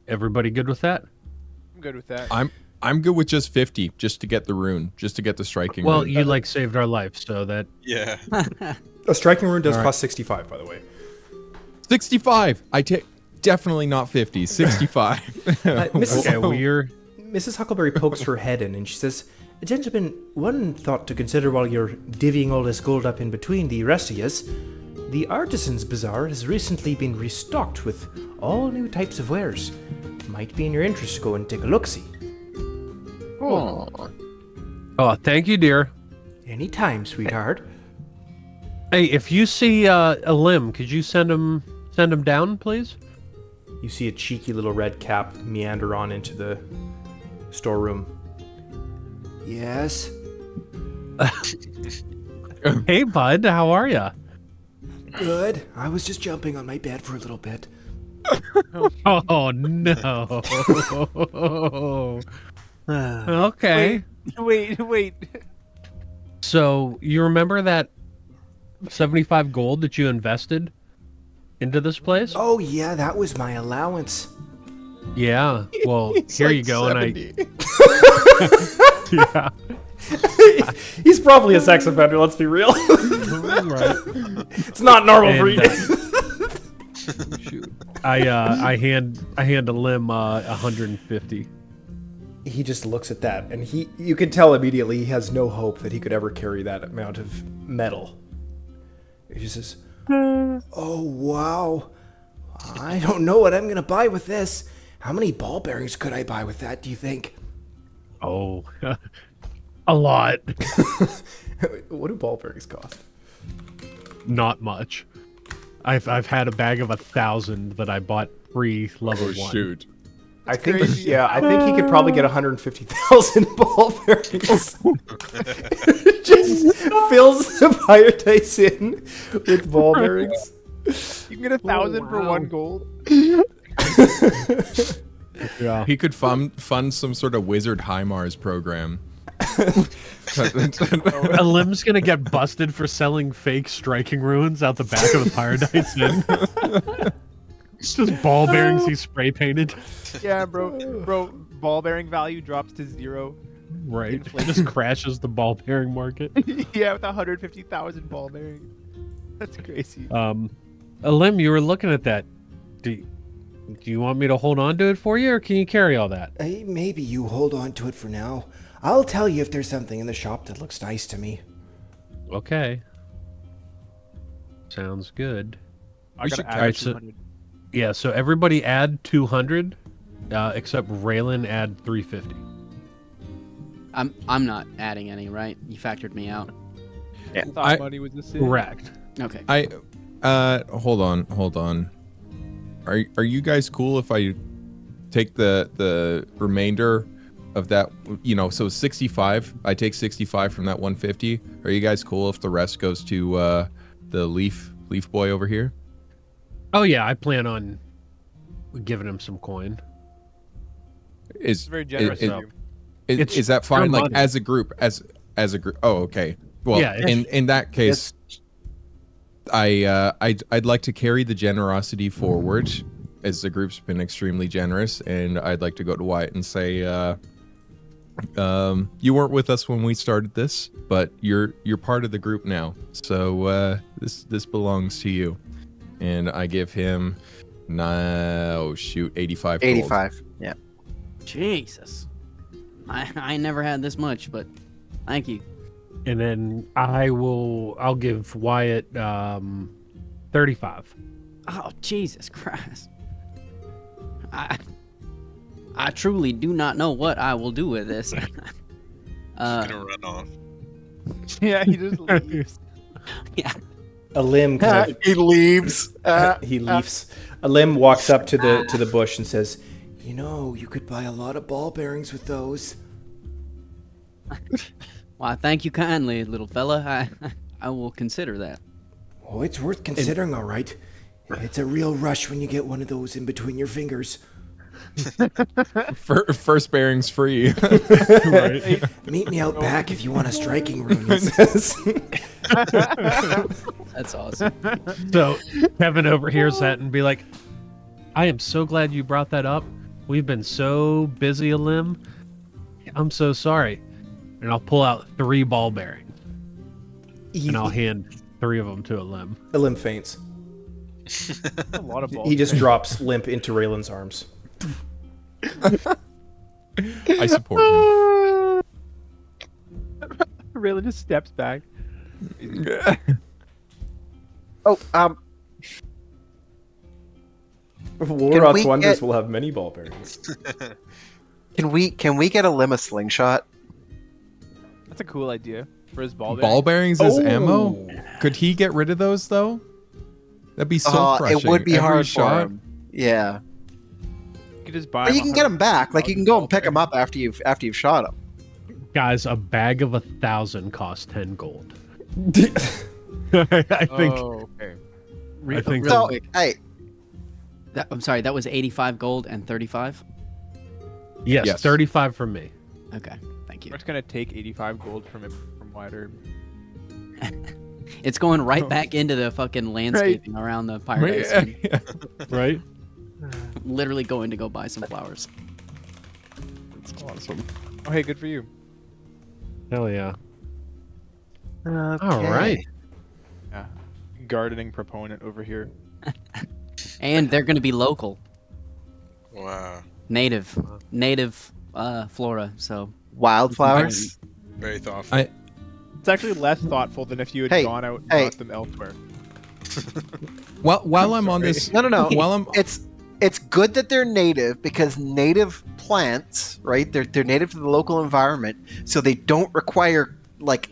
[SPEAKER 4] Everybody good with that?
[SPEAKER 2] I'm good with that.
[SPEAKER 3] I'm good with just 50 just to get the rune, just to get the striking
[SPEAKER 4] Well,
[SPEAKER 3] rune.
[SPEAKER 4] you like saved our life, so that
[SPEAKER 7] Yeah.
[SPEAKER 1] A striking rune does
[SPEAKER 4] All right.
[SPEAKER 1] cost 65, by the way.
[SPEAKER 3] 65. I take definitely not 50. 65.
[SPEAKER 1] Mrs.
[SPEAKER 4] okay. We're
[SPEAKER 1] Mrs. Huckleberry pokes her head in and she says, "Gentlemen, one thought to consider while you're divvying all this gold up in between the rest of yous. The Artisan's Bazaar has recently been restocked with all new types of wares. Might be in your interest to go and take a look-see.
[SPEAKER 5] Oh.
[SPEAKER 4] oh, thank you, dear.
[SPEAKER 1] Anytime, sweetheart."
[SPEAKER 4] Hey, if you see Elim, could you send him down, please?
[SPEAKER 1] You see a cheeky little red cap meander on into the storeroom. Yes?
[SPEAKER 4] Hey, bud, how are ya?
[SPEAKER 1] Good. I was just jumping on my bed for a little bit.
[SPEAKER 4] Oh no. Okay.
[SPEAKER 2] Wait.
[SPEAKER 4] So you remember that 75 gold that you invested into this place?
[SPEAKER 1] Oh yeah, that was my allowance.
[SPEAKER 4] Yeah. Well,
[SPEAKER 3] It's
[SPEAKER 4] here
[SPEAKER 3] like
[SPEAKER 4] you go,
[SPEAKER 3] 70.
[SPEAKER 4] and I. Yeah.
[SPEAKER 1] He's probably a sex offender, let's be real.
[SPEAKER 4] Right.
[SPEAKER 1] It's not normal for
[SPEAKER 4] And,
[SPEAKER 1] you.
[SPEAKER 4] Shoot. I hand a limb 150.
[SPEAKER 1] He just looks at that, and you can tell immediately he has no hope that he could ever carry that amount of metal. He just says, "Oh wow, I don't know what I'm gonna buy with this. How many ball bearings could I buy with that? Do you think?"
[SPEAKER 4] Oh, a lot.
[SPEAKER 1] What do ball bearings cost?
[SPEAKER 4] Not much. I've had a bag of 1,000 that I bought pre-level 1.
[SPEAKER 3] Shoot.
[SPEAKER 1] I think I think he could probably get 150,000 ball bearings. Just fills the fire dice in with ball bearings.
[SPEAKER 2] You can get 1,000 for 1 gold.
[SPEAKER 4] Yeah.
[SPEAKER 3] He could fund some sort of wizard HIMARS program.
[SPEAKER 4] A limb's gonna get busted for selling fake striking runes out the back of the Paradise Inn. It's just ball bearings he spray painted.
[SPEAKER 2] Yeah, bro, ball bearing value drops to 0.
[SPEAKER 4] Right.
[SPEAKER 2] Inflation.
[SPEAKER 4] Just crashes the ball bearing market.
[SPEAKER 2] Yeah, with 150,000 ball bearings. That's crazy.
[SPEAKER 4] Lim, you were looking at that. Do you want me to hold on to it for you, or can you carry all that?
[SPEAKER 1] Maybe you hold on to it for now. I'll tell you if there's something in the shop that looks nice to me.
[SPEAKER 4] Okay. Sounds good.
[SPEAKER 2] I gotta
[SPEAKER 3] should-
[SPEAKER 2] add
[SPEAKER 4] alright, so-
[SPEAKER 2] 200.
[SPEAKER 4] Yeah, so everybody add 200, except Raylan add 350.
[SPEAKER 6] I'm not adding any, right? You factored me out.
[SPEAKER 2] I thought
[SPEAKER 3] I-
[SPEAKER 2] money was a sin.
[SPEAKER 4] Correct.
[SPEAKER 6] Okay.
[SPEAKER 3] Hold on. Are you guys cool if I take the remainder of that, so 65, I take 65 from that 150. Are you guys cool if the rest goes to the leaf boy over here?
[SPEAKER 4] Oh yeah, I plan on giving him some coin.
[SPEAKER 2] It's very generous of you.
[SPEAKER 3] Is that fine?
[SPEAKER 4] your
[SPEAKER 3] Like
[SPEAKER 4] money.
[SPEAKER 3] as a group, as a group. Oh, okay. Well,
[SPEAKER 4] Yeah, it's-
[SPEAKER 3] in that case, I'd like to carry the generosity forward, as the group's been extremely generous, and I'd like to go to Wyatt and say, you weren't with us when we started this, but you're part of the group now, so this belongs to you. And I give him 85 gold.
[SPEAKER 5] 85. Yeah.
[SPEAKER 6] Jesus. I never had this much, but thank you.
[SPEAKER 4] And then I'll give Wyatt 35.
[SPEAKER 6] Oh, Jesus Christ. I truly do not know what I will do with this.
[SPEAKER 7] Gonna run off.
[SPEAKER 2] Yeah, he just leaves.
[SPEAKER 6] Yeah.
[SPEAKER 1] A limb kind of,
[SPEAKER 5] He leaves.
[SPEAKER 1] he leaves. A limb walks up to the bush and says, "You could buy a lot of ball bearings with those."
[SPEAKER 6] Why, thank you kindly, little fella. I will consider that.
[SPEAKER 1] Oh, it's worth considering, all right. It's a real rush when you get one of those in between your fingers.
[SPEAKER 3] First bearings free.
[SPEAKER 4] Right.
[SPEAKER 1] Meet me out back if you want a striking rune, he says.
[SPEAKER 6] That's awesome.
[SPEAKER 4] So Kevin overhears that and be like, I am so glad you brought that up. We've been so busy, Lim. I'm so sorry. And I'll pull out 3 ball bearings and I'll hand 3 of them to a Lim.
[SPEAKER 1] A limb faints.
[SPEAKER 2] A lot of balls.
[SPEAKER 1] He just drops limp into Raylan's arms.
[SPEAKER 3] I support him.
[SPEAKER 2] Really just steps back.
[SPEAKER 5] Oh,
[SPEAKER 1] Warroth
[SPEAKER 5] we
[SPEAKER 1] wonders
[SPEAKER 5] get-
[SPEAKER 1] will have many ball bearings.
[SPEAKER 5] can we get a limb a slingshot?
[SPEAKER 2] That's a cool idea for his ball.
[SPEAKER 3] Ball bearings as
[SPEAKER 1] Oh.
[SPEAKER 3] ammo? Could he get rid of those though? That'd be so crushing.
[SPEAKER 5] It would be
[SPEAKER 3] Every
[SPEAKER 5] hard
[SPEAKER 3] shot.
[SPEAKER 5] for him. Yeah,
[SPEAKER 2] You could just buy.
[SPEAKER 5] but you can get them back. Like you can go and pick them up after you've shot them.
[SPEAKER 4] Guys, a bag of 1,000 costs 10 gold. I think.
[SPEAKER 2] Oh, okay.
[SPEAKER 4] I think.
[SPEAKER 6] Real
[SPEAKER 5] So
[SPEAKER 6] quick.
[SPEAKER 5] hey,
[SPEAKER 6] I'm sorry, that was 85 gold and 35?
[SPEAKER 4] Yes,
[SPEAKER 3] Yes.
[SPEAKER 4] 35 from me.
[SPEAKER 6] Okay, thank you.
[SPEAKER 2] We're just gonna take 85 gold from White Herb.
[SPEAKER 6] It's going right back into the fucking landscaping around the Paradise Inn.
[SPEAKER 4] Right?
[SPEAKER 6] Literally going to go buy some flowers.
[SPEAKER 4] That's awesome.
[SPEAKER 2] Oh, hey, good for you.
[SPEAKER 4] Hell yeah.
[SPEAKER 5] okay.
[SPEAKER 4] All right.
[SPEAKER 2] Yeah. gardening proponent over here.
[SPEAKER 6] And they're going to be local,
[SPEAKER 7] Wow.
[SPEAKER 6] native flora. So
[SPEAKER 5] Wildflowers.
[SPEAKER 7] Very thoughtful.
[SPEAKER 2] It's actually less thoughtful than if you had
[SPEAKER 5] Hey,
[SPEAKER 2] gone out and
[SPEAKER 5] hey.
[SPEAKER 2] got them elsewhere.
[SPEAKER 3] While I'm on this,
[SPEAKER 5] No.
[SPEAKER 3] while I'm
[SPEAKER 5] It's good that they're native because native plants, right? They're native to the local environment, so they don't require like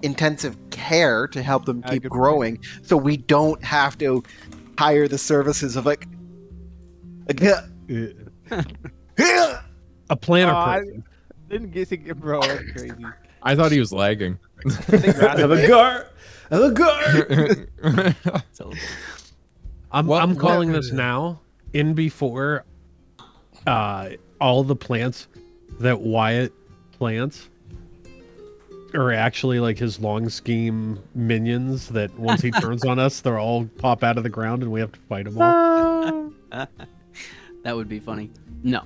[SPEAKER 5] intensive care to help them keep
[SPEAKER 2] good
[SPEAKER 5] growing. So we don't have to hire the services of like
[SPEAKER 4] A planner
[SPEAKER 2] I
[SPEAKER 4] person.
[SPEAKER 2] didn't get to get bro. That's crazy.
[SPEAKER 3] I thought he was lagging.
[SPEAKER 1] The guard.
[SPEAKER 6] so
[SPEAKER 4] I'm calling this now. In before all the plants that Wyatt plants are actually like his long scheme minions that once he turns on us, they'll all pop out of the ground and we have to fight them all.
[SPEAKER 6] that would be funny. No.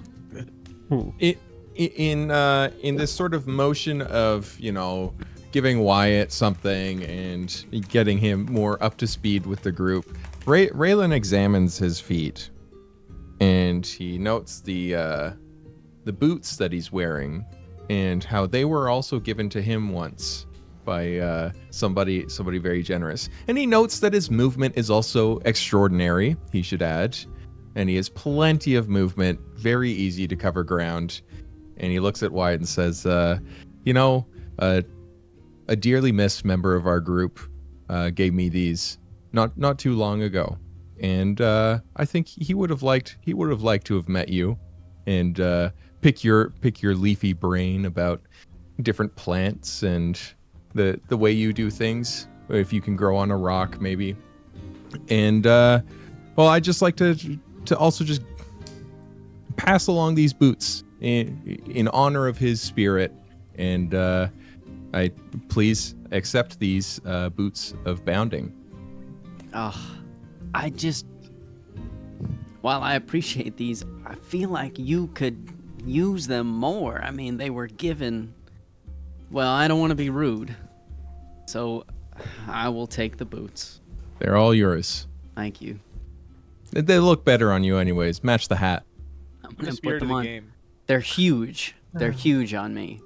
[SPEAKER 3] In this sort of motion of, giving Wyatt something and getting him more up to speed with the group, Raylan examines his feet and he notes the boots that he's wearing and how they were also given to him once by somebody very generous. And he notes that his movement is also extraordinary, he should add. And he has plenty of movement, very easy to cover ground. And he looks at Wyatt and says, a dearly missed member of our group gave me these not too long ago. And I think he would have liked to have met you and pick your leafy brain about different plants and the way you do things, if you can grow on a rock maybe. And I'd just like to also just pass along these boots in honor of his spirit, and I please accept these boots of bounding.
[SPEAKER 6] While I appreciate these, I feel like you could use them more. I mean, they were given. Well, I don't want to be rude, so I will take the boots.
[SPEAKER 3] They're all yours.
[SPEAKER 6] Thank you.
[SPEAKER 3] They look better on you anyways. Match the hat.
[SPEAKER 6] I'm
[SPEAKER 2] The
[SPEAKER 6] gonna put
[SPEAKER 2] spirit of
[SPEAKER 6] them
[SPEAKER 2] the
[SPEAKER 6] on.
[SPEAKER 2] game.
[SPEAKER 6] They're huge. They're huge on me.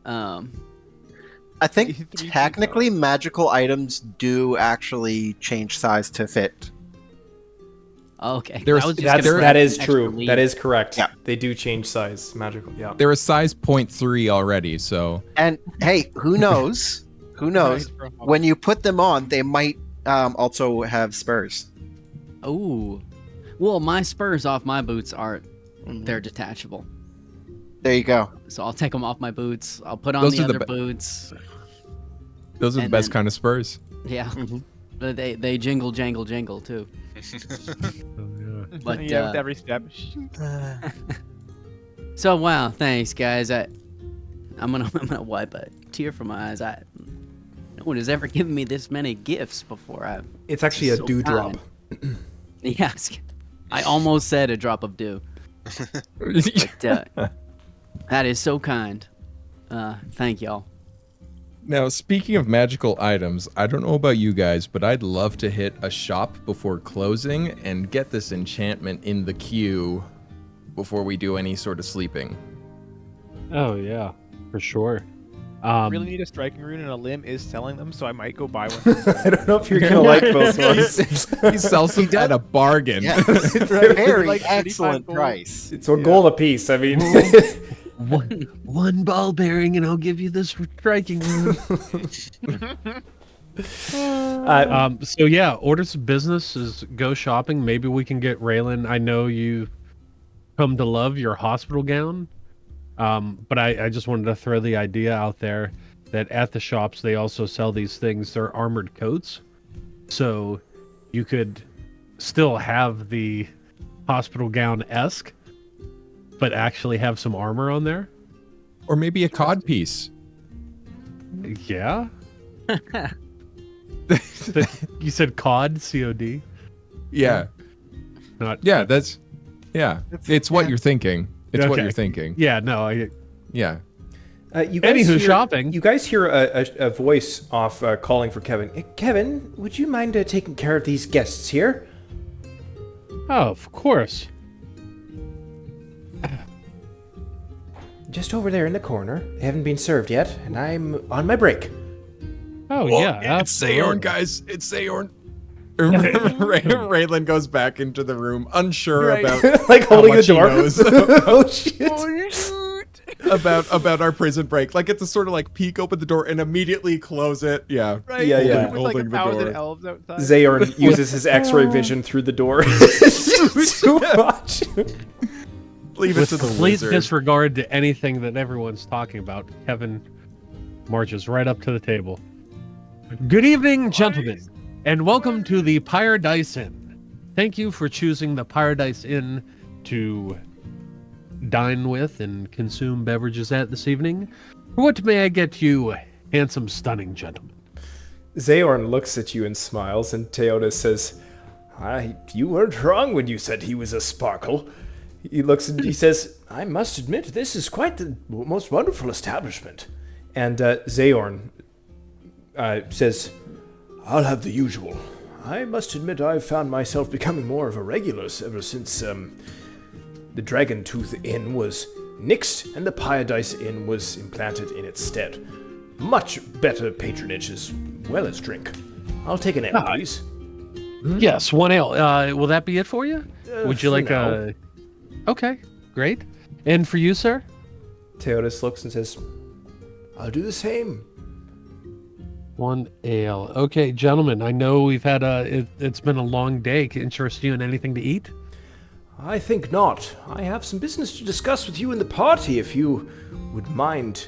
[SPEAKER 5] I think
[SPEAKER 2] 3 feet
[SPEAKER 5] technically magical items do actually change size to fit.
[SPEAKER 6] Okay.
[SPEAKER 3] There's-
[SPEAKER 6] I was just
[SPEAKER 1] That
[SPEAKER 6] gonna
[SPEAKER 1] is
[SPEAKER 6] extra
[SPEAKER 1] true.
[SPEAKER 6] lead.
[SPEAKER 1] That is correct.
[SPEAKER 5] Yeah.
[SPEAKER 1] They do change size. Magical. Yeah.
[SPEAKER 3] They're a size 0.3 already, so
[SPEAKER 5] And hey, who knows? Who knows?
[SPEAKER 2] Nice, bro.
[SPEAKER 5] When you put them on, they might also have spurs.
[SPEAKER 6] Ooh. Well, my spurs off my boots they're detachable.
[SPEAKER 5] There you go.
[SPEAKER 6] So I'll take them off my boots. I'll put on
[SPEAKER 3] Those
[SPEAKER 6] the
[SPEAKER 3] are the
[SPEAKER 6] other
[SPEAKER 3] be-
[SPEAKER 6] boots.
[SPEAKER 3] those are the
[SPEAKER 6] And
[SPEAKER 3] best
[SPEAKER 6] then-
[SPEAKER 3] kind of spurs.
[SPEAKER 6] Yeah.
[SPEAKER 5] Mhm.
[SPEAKER 6] But they jingle, jangle, jingle too. But
[SPEAKER 2] Yeah, with every step.
[SPEAKER 6] so wow, thanks guys. I'm gonna wipe a tear from my eyes. No one has ever given me this many gifts before.
[SPEAKER 1] It's actually a
[SPEAKER 6] So
[SPEAKER 1] dewdrop.
[SPEAKER 6] Yes, I almost said a drop of dew. But, that is so kind. Thank y'all.
[SPEAKER 3] Now, speaking of magical items, I don't know about you guys, but I'd love to hit a shop before closing and get this enchantment in the queue before we do any sort of sleeping.
[SPEAKER 4] Oh yeah, for sure.
[SPEAKER 2] Really need a striking rune, and a limb is selling them, so I might go buy one.
[SPEAKER 1] I don't know if you're gonna like those ones.
[SPEAKER 3] He sells them at a bargain.
[SPEAKER 5] Yeah.
[SPEAKER 2] Right?
[SPEAKER 5] Very
[SPEAKER 2] Like 35
[SPEAKER 5] excellent
[SPEAKER 2] gold.
[SPEAKER 5] price.
[SPEAKER 1] It's a gold a piece. I mean,
[SPEAKER 4] one ball bearing, and I'll give you this striking rune. So yeah, orders of business is go shopping. Maybe we can get Raylan. I know you come to love your hospital gown, but I just wanted to throw the idea out there that at the shops they also sell these things. They're armored coats, so you could still have the hospital gown-esque, but actually have some armor on there.
[SPEAKER 3] Or maybe a cod piece.
[SPEAKER 4] Yeah. You said COD, COD.
[SPEAKER 3] Yeah.
[SPEAKER 4] Not.
[SPEAKER 3] Yeah, it's what
[SPEAKER 5] yeah.
[SPEAKER 3] you're thinking. It's what
[SPEAKER 4] Okay.
[SPEAKER 3] you're thinking.
[SPEAKER 4] Yeah. No.
[SPEAKER 3] Yeah.
[SPEAKER 1] You guys
[SPEAKER 4] Anywho,
[SPEAKER 1] hear,
[SPEAKER 4] shopping.
[SPEAKER 1] You guys hear a voice off calling for Kevin. Kevin, would you mind taking care of these guests here?
[SPEAKER 4] Oh, of course.
[SPEAKER 1] Just over there in the corner. They haven't been served yet, and I'm on my break.
[SPEAKER 4] Oh, yeah,
[SPEAKER 3] It's
[SPEAKER 4] absolutely.
[SPEAKER 3] Sayorn, guys. It's Sayorn. Raylan goes back into the room, unsure about
[SPEAKER 1] Like
[SPEAKER 3] how
[SPEAKER 1] holding the
[SPEAKER 3] much he
[SPEAKER 1] door.
[SPEAKER 3] knows
[SPEAKER 1] Oh shit!
[SPEAKER 3] about our prison break. Like, it's a sort of like peek open the door and immediately close it. Yeah.
[SPEAKER 2] Right?
[SPEAKER 1] Yeah, yeah.
[SPEAKER 2] With like
[SPEAKER 3] Holding the
[SPEAKER 2] 1,000
[SPEAKER 3] door.
[SPEAKER 2] elves outside.
[SPEAKER 1] Zayorn uses his X-ray vision through the door. It's too much.
[SPEAKER 3] Leave it
[SPEAKER 4] With
[SPEAKER 3] to the
[SPEAKER 4] complete
[SPEAKER 3] wizard.
[SPEAKER 4] disregard to anything that everyone's talking about, Kevin marches right up to the table. Good evening, gentlemen, and welcome to the Paradise Inn. Thank you for choosing the Paradise Inn to dine with and consume beverages at this evening. What may I get you, handsome, stunning gentlemen?
[SPEAKER 1] Zayorn looks at you and smiles, and Teoda says, "You weren't wrong when you said he was a sparkle." He looks and he says, "I must admit, this is quite the most wonderful establishment." And Zayorn says, "I'll have the usual. I must admit I've found myself becoming more of a regular ever since the Dragon Tooth Inn was nixed and the Paradise Inn was implanted in its stead. Much better patronage as well as drink. I'll take an ale, please."
[SPEAKER 4] Yes, one ale. Will that be it for you? Would you
[SPEAKER 1] for
[SPEAKER 4] like
[SPEAKER 1] now.
[SPEAKER 4] a... Okay, great. And for you, sir?
[SPEAKER 1] Teodos looks and says, "I'll do the same."
[SPEAKER 4] One ale. Okay, gentlemen, I know we've had it's been a long day. Can interest you in anything to eat?
[SPEAKER 1] "I think not. I have some business to discuss with you in the party if you would mind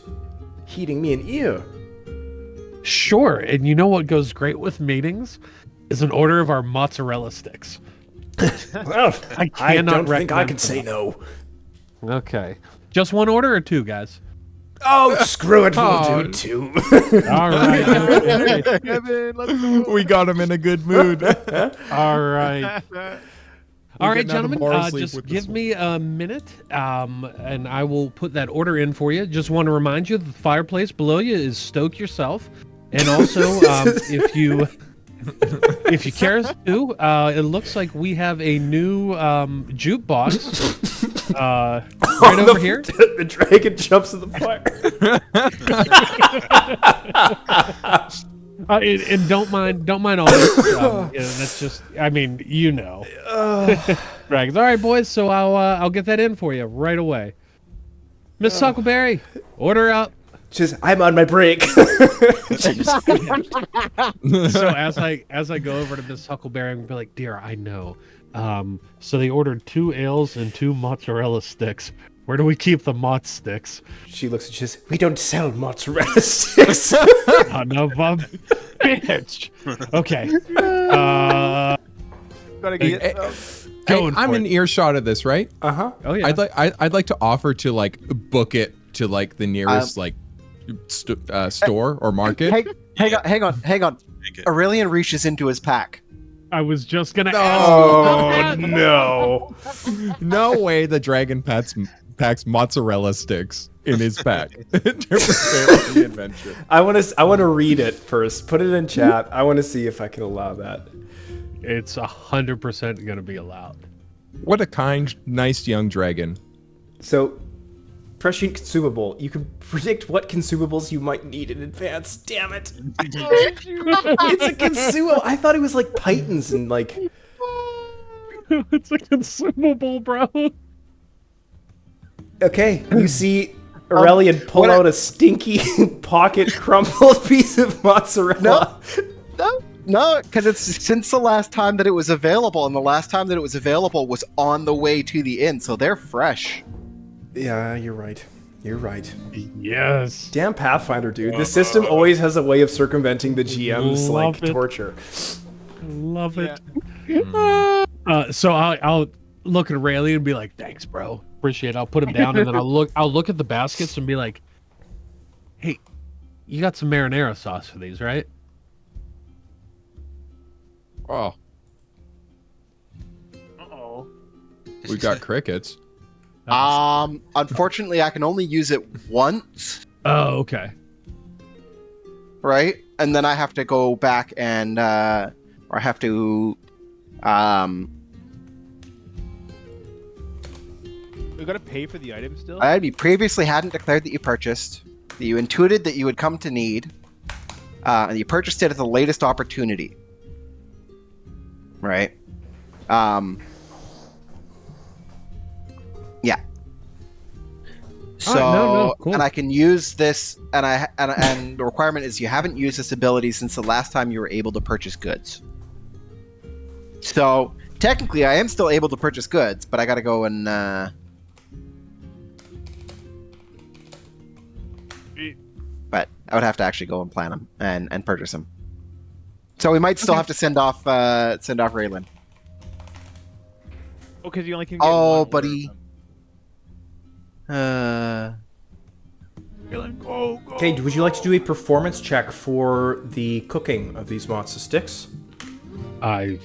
[SPEAKER 1] heeding me an ear."
[SPEAKER 4] Sure. And you know what goes great with meetings? Is an order of our mozzarella sticks.
[SPEAKER 1] Well,
[SPEAKER 4] I
[SPEAKER 1] I
[SPEAKER 4] cannot
[SPEAKER 1] don't think I
[SPEAKER 4] recommend
[SPEAKER 1] can say
[SPEAKER 4] enough.
[SPEAKER 1] no.
[SPEAKER 4] Okay. Just one order or two, guys?
[SPEAKER 1] Oh, screw it, we'll
[SPEAKER 3] Oh.
[SPEAKER 1] do two.
[SPEAKER 4] All right. Okay.
[SPEAKER 2] Kevin, let's go.
[SPEAKER 3] We got him in a good mood.
[SPEAKER 4] All right. All right,
[SPEAKER 3] getting out of
[SPEAKER 4] gentlemen,
[SPEAKER 3] moral sleep
[SPEAKER 4] just
[SPEAKER 3] with this
[SPEAKER 4] give
[SPEAKER 3] one.
[SPEAKER 4] me a minute, and I will put that order in for you. Just want to remind you, the fireplace below you is stoke yourself, and also if you care to, it looks like we have a new jukebox right over here.
[SPEAKER 1] The dragon jumps in the fire.
[SPEAKER 4] And don't mind all this. That's just, I mean, you know. Dragons. All right, boys. So I'll get that in for you right away. Miss Huckleberry, order up.
[SPEAKER 1] Just, I'm on my break.
[SPEAKER 4] So as I go over to Miss Huckleberry, I'm gonna be like, "Dear, I know." So they ordered 2 ales and 2 mozzarella sticks. Where do we keep the mozz sticks?
[SPEAKER 1] She looks and she says, "We don't sell mozzarella sticks."
[SPEAKER 4] Son of a bitch. Okay.
[SPEAKER 2] Gotta
[SPEAKER 3] Hey,
[SPEAKER 2] get
[SPEAKER 4] Going
[SPEAKER 3] I'm
[SPEAKER 4] for
[SPEAKER 3] in
[SPEAKER 4] it.
[SPEAKER 3] earshot of this, right?
[SPEAKER 1] Uh-huh.
[SPEAKER 4] Oh yeah.
[SPEAKER 3] I'd like to offer to like book it to like the nearest like store or market.
[SPEAKER 5] Hang on.
[SPEAKER 7] Take it.
[SPEAKER 5] Aurelian reaches into his pack.
[SPEAKER 4] I was just gonna
[SPEAKER 1] Oh,
[SPEAKER 4] ask.
[SPEAKER 1] no.
[SPEAKER 3] No way the dragon packs mozzarella sticks in his pack. To prepare for the adventure.
[SPEAKER 1] I want to read it first. Put it in chat. I want to see if I can allow that.
[SPEAKER 4] It's 100% gonna be allowed.
[SPEAKER 3] What a kind, nice young dragon.
[SPEAKER 1] So, prescient consumable. You can predict what consumables you might need in advance. Damn it. It's a consumable. I thought it was like pythons and like...
[SPEAKER 4] It's a consumable, bro.
[SPEAKER 1] Okay, you see Aurelian pull
[SPEAKER 5] what
[SPEAKER 1] out a stinky pocket crumpled piece of mozzarella.
[SPEAKER 5] No, because it's since the last time that it was available, and the last time that it was available was on the way to the inn, so they're fresh.
[SPEAKER 1] Yeah, you're right. You're right.
[SPEAKER 4] Yes.
[SPEAKER 1] Damn Pathfinder, dude. The system always has a way of circumventing the GM's
[SPEAKER 4] Love
[SPEAKER 1] like
[SPEAKER 4] it.
[SPEAKER 1] torture.
[SPEAKER 4] Love it. So I'll look at Rayleigh and be like, "Thanks, bro. Appreciate it." I'll put him down, and then I'll look at the baskets and be like, "Hey, you got some marinara sauce for these, right?"
[SPEAKER 3] Oh,
[SPEAKER 2] Uh-oh.
[SPEAKER 3] we got crickets.
[SPEAKER 5] Unfortunately, I can only use it once
[SPEAKER 4] Oh, okay.
[SPEAKER 5] Right? And then I have to go back and or I have to
[SPEAKER 2] We gotta pay for the item still.
[SPEAKER 5] you previously hadn't declared that you purchased, that you intuited that you would come to need, and you purchased it at the latest opportunity. Right? Yeah. So,
[SPEAKER 4] no, cool.
[SPEAKER 5] and I can use this, and the requirement is you haven't used this ability since the last time you were able to purchase goods. So, technically, I am still able to purchase goods, but I gotta go and, but I would have to actually go and plan them and purchase them. So we might still have to send off Raylan.
[SPEAKER 2] Oh, because you only can get
[SPEAKER 5] Oh,
[SPEAKER 2] one
[SPEAKER 5] buddy.
[SPEAKER 2] Raylan, go.
[SPEAKER 1] Okay, would you like to do a performance check for the cooking of these matzo sticks?
[SPEAKER 4] I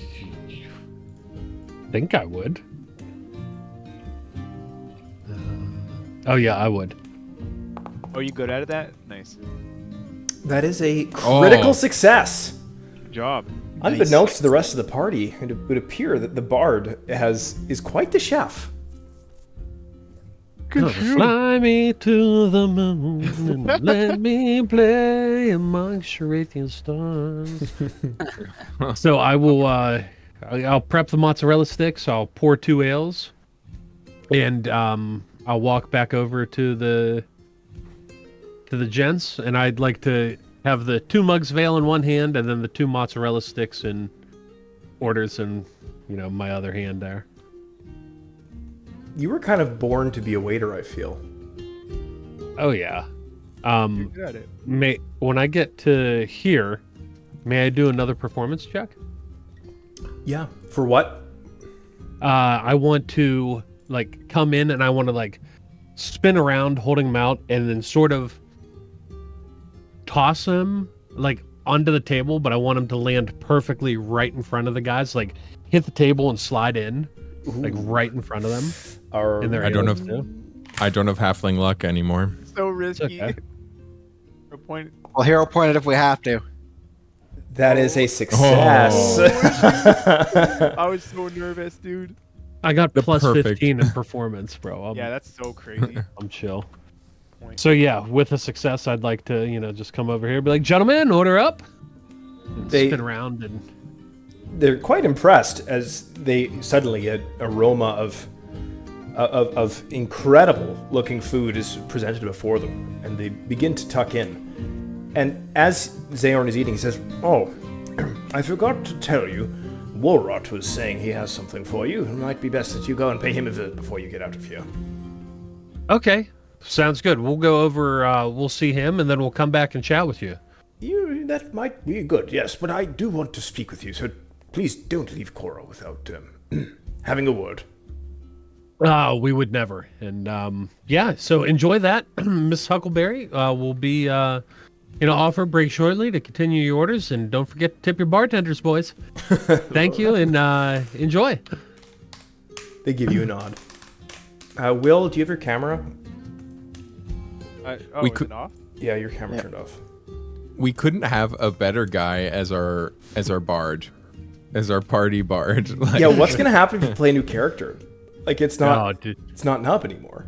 [SPEAKER 4] think I would. Oh yeah, I would.
[SPEAKER 2] Oh, you good at that? Nice.
[SPEAKER 1] That is a critical success.
[SPEAKER 2] Good job.
[SPEAKER 1] Unbeknownst to the rest of the party, it would appear that the bard is quite the chef.
[SPEAKER 4] Fly me to the moon and let me play among Sherathian stars. So I will. I'll prep the mozzarella sticks. I'll pour 2 ales, and I'll walk back over to the gents, and I'd like to have the 2 mugs of ale in one hand, and then the 2 mozzarella sticks and orders in, my other hand there.
[SPEAKER 1] You were kind of born to be a waiter, I feel.
[SPEAKER 4] Oh yeah.
[SPEAKER 2] You're good at it.
[SPEAKER 4] When I get to here, may I do another performance check?
[SPEAKER 1] Yeah. For what?
[SPEAKER 4] I want to come in and I want to spin around holding him out and then sort of toss him onto the table, but I want him to land perfectly right in front of the guys, hit the table and slide in, right in front of them. In their
[SPEAKER 3] I don't
[SPEAKER 4] areas,
[SPEAKER 3] have halfling luck anymore.
[SPEAKER 2] So risky.
[SPEAKER 4] okay.
[SPEAKER 2] For a point.
[SPEAKER 5] Well, hero point it if we have to.
[SPEAKER 1] That is a success.
[SPEAKER 2] I was so nervous, dude.
[SPEAKER 4] I got plus
[SPEAKER 3] perfect.
[SPEAKER 4] 15 in performance, bro.
[SPEAKER 2] Yeah, that's so crazy.
[SPEAKER 4] I'm chill.
[SPEAKER 2] Point.
[SPEAKER 4] So yeah, with a success, I'd like to, just come over here and be like, gentlemen, order up. And
[SPEAKER 1] They-
[SPEAKER 4] spin around and
[SPEAKER 1] They're quite impressed as they suddenly an aroma of incredible looking food is presented before them, and they begin to tuck in. And as Zaorn is eating, he says, "Oh, I forgot to tell you, Wolrot was saying he has something for you. It might be best that you go and pay him a visit before you get out of here."
[SPEAKER 4] okay, sounds good. We'll go over, we'll see him, and then we'll come back and chat with you.
[SPEAKER 1] That might be good, yes, but I do want to speak with you, so please don't leave Cora without having a word.
[SPEAKER 4] We would never. And yeah, so enjoy that. Miss Huckleberry will be offer break shortly to continue your orders, and don't forget to tip your bartenders, boys. Thank you, and enjoy.
[SPEAKER 1] They give you a nod. Will, do you have your camera?
[SPEAKER 2] Oh,
[SPEAKER 3] We
[SPEAKER 2] is
[SPEAKER 3] could-
[SPEAKER 2] it off?
[SPEAKER 1] Yeah, your camera turned off.
[SPEAKER 3] We couldn't have a better guy as our bard, as our party bard.
[SPEAKER 1] Yeah, what's gonna happen if you play a new character? It's not
[SPEAKER 4] Oh, dude.
[SPEAKER 1] it's not Nub anymore.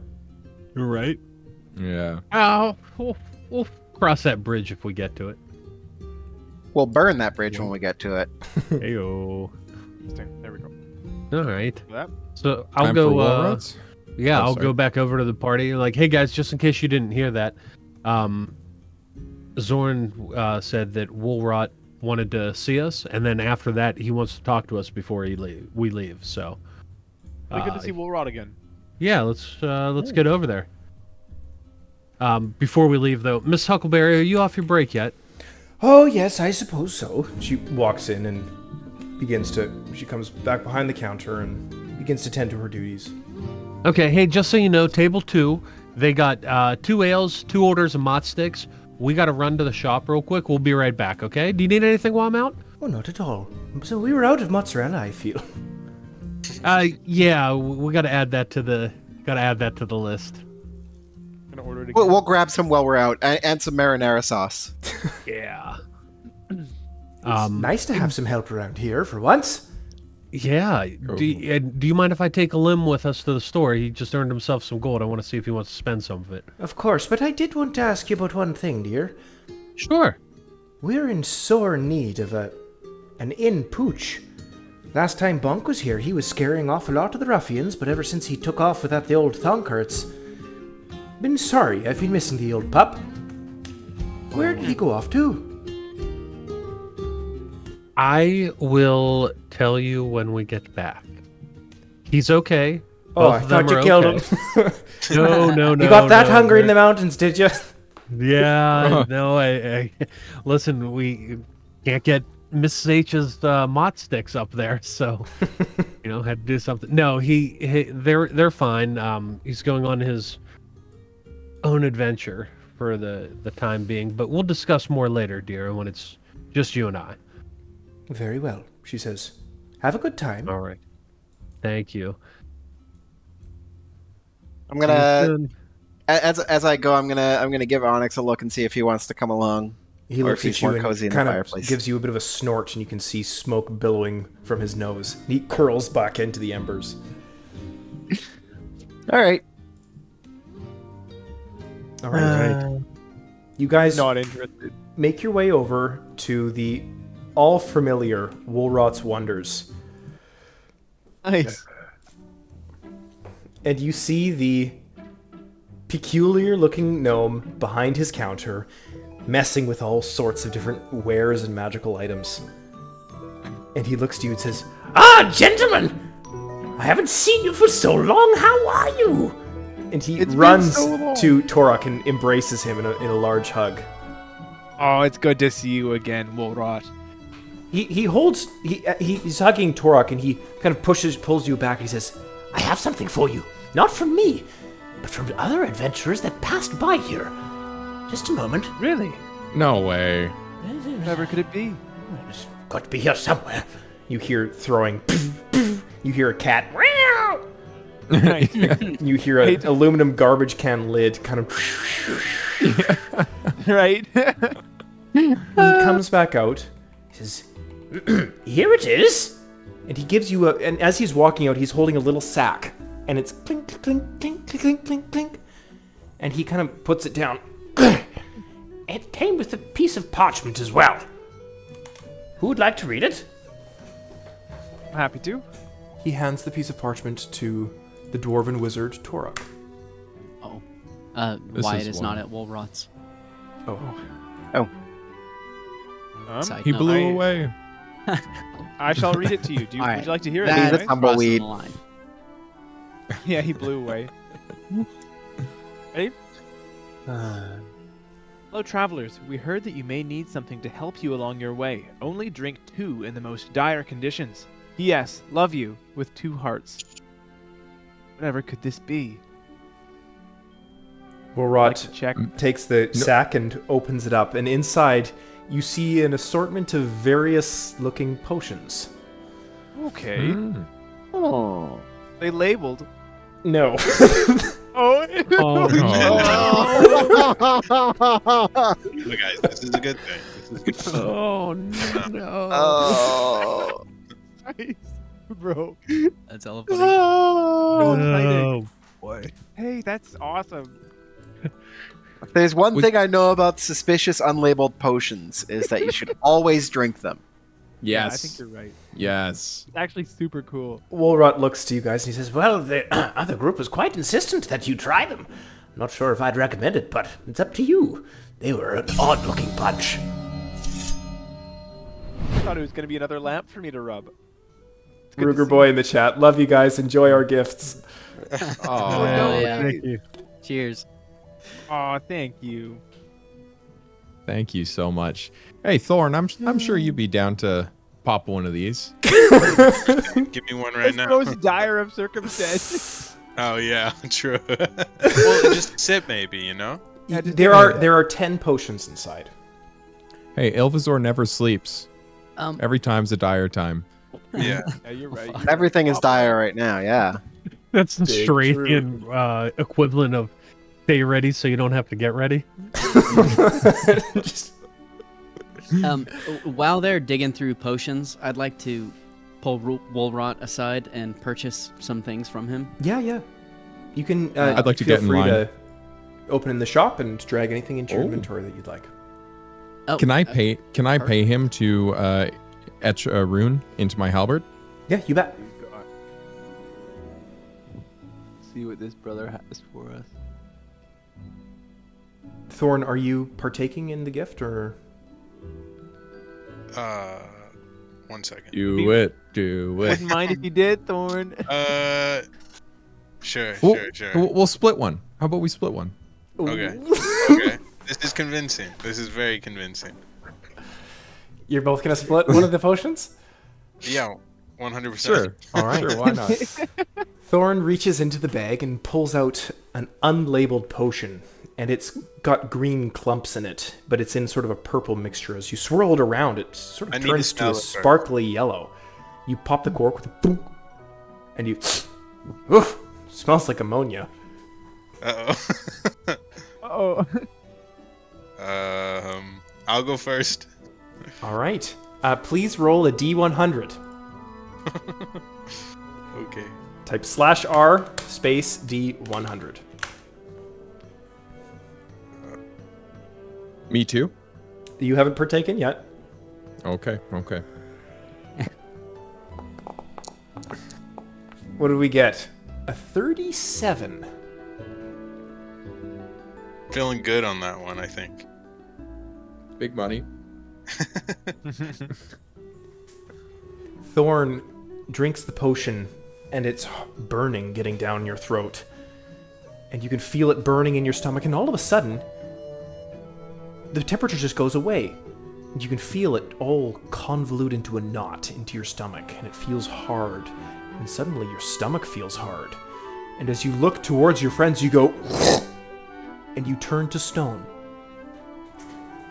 [SPEAKER 4] You're right.
[SPEAKER 3] Yeah.
[SPEAKER 4] Oh, we'll cross that bridge if we get to it.
[SPEAKER 5] We'll burn that bridge when we get to it.
[SPEAKER 4] Heyo.
[SPEAKER 2] Interesting. There we go.
[SPEAKER 4] All right.
[SPEAKER 2] That?
[SPEAKER 4] So I'll
[SPEAKER 3] Time
[SPEAKER 4] go.
[SPEAKER 3] for Wolrots?
[SPEAKER 4] Yeah,
[SPEAKER 3] Oh,
[SPEAKER 4] I'll
[SPEAKER 3] sorry.
[SPEAKER 4] go back over to the party. Hey guys, just in case you didn't hear that, Zorn said that Wolrot wanted to see us, and then after that, he wants to talk to us before we leave. So,
[SPEAKER 2] Really good to see Wolrot again.
[SPEAKER 4] yeah, let's get over there. Before we leave, though, Miss Huckleberry, are you off your break yet?
[SPEAKER 1] Oh yes, I suppose so. She walks in and she comes back behind the counter and begins to tend to her duties.
[SPEAKER 4] Okay, hey, just so you know, table 2, they got 2 ales, 2 orders of mott sticks. We got to run to the shop real quick. We'll be right back, okay? Do you need anything while I'm out?
[SPEAKER 1] Oh, not at all. So we were out of mozzarella, I feel.
[SPEAKER 4] Yeah, we got to add that to the list.
[SPEAKER 2] Gonna order it again.
[SPEAKER 5] We'll grab some while we're out, and some marinara sauce.
[SPEAKER 4] Yeah.
[SPEAKER 1] It's nice to have some help around here for once.
[SPEAKER 4] Yeah. Do you mind if I take a limb with us to the store? He just earned himself some gold. I want to see if he wants to spend some of it.
[SPEAKER 1] Of course, but I did want to ask you about one thing, dear.
[SPEAKER 4] Sure.
[SPEAKER 1] We're in sore need of an inn pooch. Last time Bonk was here, he was scaring off a lot of the ruffians, but ever since he took off without the old thonker, it's been sorry. I've been missing the old pup. Where did he go off to?
[SPEAKER 4] I will tell you when we get back. He's okay.
[SPEAKER 1] Oh,
[SPEAKER 4] Both
[SPEAKER 1] I
[SPEAKER 4] of them
[SPEAKER 1] thought you
[SPEAKER 4] are
[SPEAKER 1] killed
[SPEAKER 4] okay.
[SPEAKER 1] him.
[SPEAKER 4] No.
[SPEAKER 1] You got that
[SPEAKER 4] no,
[SPEAKER 1] hungry in
[SPEAKER 4] no.
[SPEAKER 1] the mountains, did you?
[SPEAKER 4] Yeah, no, I listen, we can't get Mrs. H's mott sticks up there, so had to do something. No, they're fine. He's going on his own adventure for the time being, but we'll discuss more later, dear, when it's just you and I.
[SPEAKER 1] Very well, she says. Have a good time.
[SPEAKER 4] All right. Thank you.
[SPEAKER 5] I'm gonna, as I go, I'm gonna give Onyx a look and see if he wants to come along.
[SPEAKER 1] He
[SPEAKER 5] Or
[SPEAKER 1] looks
[SPEAKER 5] if he's
[SPEAKER 1] at you
[SPEAKER 5] more
[SPEAKER 1] and
[SPEAKER 5] cozy in the
[SPEAKER 1] kind of
[SPEAKER 5] fireplace.
[SPEAKER 1] gives you a bit of a snort, and you can see smoke billowing from his nose. He curls back into the embers.
[SPEAKER 5] All right.
[SPEAKER 1] All right. You guys
[SPEAKER 2] Not interested.
[SPEAKER 1] make your way over to the all-familiar Woolrot's Wonders.
[SPEAKER 2] Nice.
[SPEAKER 1] And you see the peculiar-looking gnome behind his counter, messing with all sorts of different wares and magical items. And he looks to you and says, "Ah, gentlemen! I haven't seen you for so long. How are you?" And he
[SPEAKER 2] It's been
[SPEAKER 1] runs
[SPEAKER 2] so long.
[SPEAKER 1] to Torok and embraces him in a large hug.
[SPEAKER 2] Oh, it's good to see you again, Wolrot.
[SPEAKER 1] He's hugging Torok, and he kind of pulls you back. And he says, "I have something for you, not from me, but from other adventurers that passed by here. Just a moment.
[SPEAKER 2] Really?
[SPEAKER 3] No way.
[SPEAKER 2] Whatever could it be?
[SPEAKER 1] It's got to be here somewhere." You hear throwing. You hear a cat. You hear an aluminum garbage can lid kind of.
[SPEAKER 2] Right?
[SPEAKER 1] He comes back out. He says, "Here it is." And he gives you and as he's walking out, he's holding a little sack. And it's clink, clink, clink, clink, clink, clink, clink. And he kind of puts it down. "It came with a piece of parchment as well. Who would like to read it?"
[SPEAKER 2] I'm happy to.
[SPEAKER 1] He hands the piece of parchment to the dwarven wizard Torok.
[SPEAKER 3] This
[SPEAKER 8] Wyatt
[SPEAKER 3] is
[SPEAKER 8] is
[SPEAKER 3] one.
[SPEAKER 8] not at Woolrot's. Side
[SPEAKER 3] He
[SPEAKER 8] note.
[SPEAKER 3] blew away.
[SPEAKER 2] I shall read it to you.
[SPEAKER 8] All right.
[SPEAKER 2] Would you like to hear it?
[SPEAKER 8] That's
[SPEAKER 5] Leave it tumbleweed.
[SPEAKER 8] crossing the line.
[SPEAKER 2] Yeah, he blew away. Ready? Hello, travelers. We heard that you may need something to help you along your way. Only drink 2 in the most dire conditions. P.S. Love you, with 2 hearts. Whatever could this be?
[SPEAKER 1] Wolrot
[SPEAKER 2] Like to check.
[SPEAKER 1] takes the sack and opens it up, and inside you see an assortment of various looking potions.
[SPEAKER 2] Okay.
[SPEAKER 8] Oh.
[SPEAKER 2] They labeled.
[SPEAKER 1] No.
[SPEAKER 2] Oh.
[SPEAKER 7] Look, guys, this is a good thing. This is good.
[SPEAKER 4] Oh no.
[SPEAKER 5] Oh.
[SPEAKER 2] Nice, bro.
[SPEAKER 8] That's hella funny.
[SPEAKER 4] Oh boy.
[SPEAKER 2] Hey, that's awesome.
[SPEAKER 5] There's one
[SPEAKER 3] Was-
[SPEAKER 5] thing I know about suspicious unlabeled potions is that you should always drink them.
[SPEAKER 2] Yeah, I
[SPEAKER 3] Yes.
[SPEAKER 2] think you're right.
[SPEAKER 3] Yes.
[SPEAKER 2] It's actually super cool.
[SPEAKER 1] Wolrot looks to you guys and he says, "Well, the other group was quite insistent that you try them. I'm not sure if I'd recommend it, but it's up to you. They were an odd-looking bunch."
[SPEAKER 2] I thought it was going to be another lamp for me to rub. It's good to
[SPEAKER 1] Ruger
[SPEAKER 2] see
[SPEAKER 1] Boy in the chat. Love you guys. Enjoy our gifts.
[SPEAKER 3] Oh,
[SPEAKER 8] Hell yeah.
[SPEAKER 4] Thank you.
[SPEAKER 8] Cheers.
[SPEAKER 2] Aw, thank you.
[SPEAKER 3] thank you so much. Hey, Thorn, I'm sure you'd be down to pop one of these.
[SPEAKER 7] Give me one right
[SPEAKER 2] It's the
[SPEAKER 7] now.
[SPEAKER 2] most dire of circumstances.
[SPEAKER 7] Oh yeah, true. Well, just sip maybe, you know.
[SPEAKER 1] There are 10 potions inside.
[SPEAKER 3] Hey, Ilvazor never sleeps.
[SPEAKER 8] Um,
[SPEAKER 3] Every time's a dire time.
[SPEAKER 7] Yeah.
[SPEAKER 2] Yeah, you're right.
[SPEAKER 5] Everything is dire right now, yeah.
[SPEAKER 4] That's the
[SPEAKER 1] Big
[SPEAKER 4] Sherathian equivalent of stay ready so you don't have to get ready.
[SPEAKER 1] Just,
[SPEAKER 6] While they're digging through potions, I'd like to pull Woolrot aside and purchase some things from him.
[SPEAKER 1] yeah. You can.
[SPEAKER 3] I'd like to
[SPEAKER 1] feel
[SPEAKER 3] get in
[SPEAKER 1] free
[SPEAKER 3] line.
[SPEAKER 1] to open in the shop and drag anything into your inventory that you'd like.
[SPEAKER 6] Oh,
[SPEAKER 3] Can I pay him to etch a rune into my halberd?
[SPEAKER 1] Yeah, you bet.
[SPEAKER 2] See what this brother has for us.
[SPEAKER 1] Thorn, are you partaking in the gift or?
[SPEAKER 7] 1 second.
[SPEAKER 3] Do it.
[SPEAKER 2] Wouldn't mind if you did, Thorn.
[SPEAKER 7] Sure.
[SPEAKER 3] We'll split one. How about we split one?
[SPEAKER 7] Okay. Okay. This is convincing. This is very convincing.
[SPEAKER 1] You're both gonna split one of the potions?
[SPEAKER 7] Yeah, 100%.
[SPEAKER 3] Sure.
[SPEAKER 1] All right.
[SPEAKER 3] Sure, why not?
[SPEAKER 1] Thorn reaches into the bag and pulls out an unlabeled potion, and it's got green clumps in it, but it's in sort of a purple mixture. As you swirl it around, it sort
[SPEAKER 7] I
[SPEAKER 1] of
[SPEAKER 7] need to
[SPEAKER 1] turns to
[SPEAKER 7] smell
[SPEAKER 1] a
[SPEAKER 7] it first.
[SPEAKER 1] sparkly yellow. You pop the cork with a boom, and you... Oof! Smells like ammonia.
[SPEAKER 7] Uh-oh.
[SPEAKER 2] Oh.
[SPEAKER 7] I'll go first.
[SPEAKER 1] All right. Please roll a D100.
[SPEAKER 7] Okay.
[SPEAKER 1] Type /R space D100.
[SPEAKER 3] Me too?
[SPEAKER 1] You haven't partaken yet.
[SPEAKER 3] Okay.
[SPEAKER 1] What did we get? A 37.
[SPEAKER 7] Feeling good on that one, I think.
[SPEAKER 3] Big money.
[SPEAKER 1] Thorn drinks the potion, and it's burning, getting down your throat. And you can feel it burning in your stomach, and all of a sudden, the temperature just goes away. And you can feel it all convolute into a knot into your stomach, and it feels hard. And suddenly your stomach feels hard. And as you look towards your friends, you go, and you turn to stone.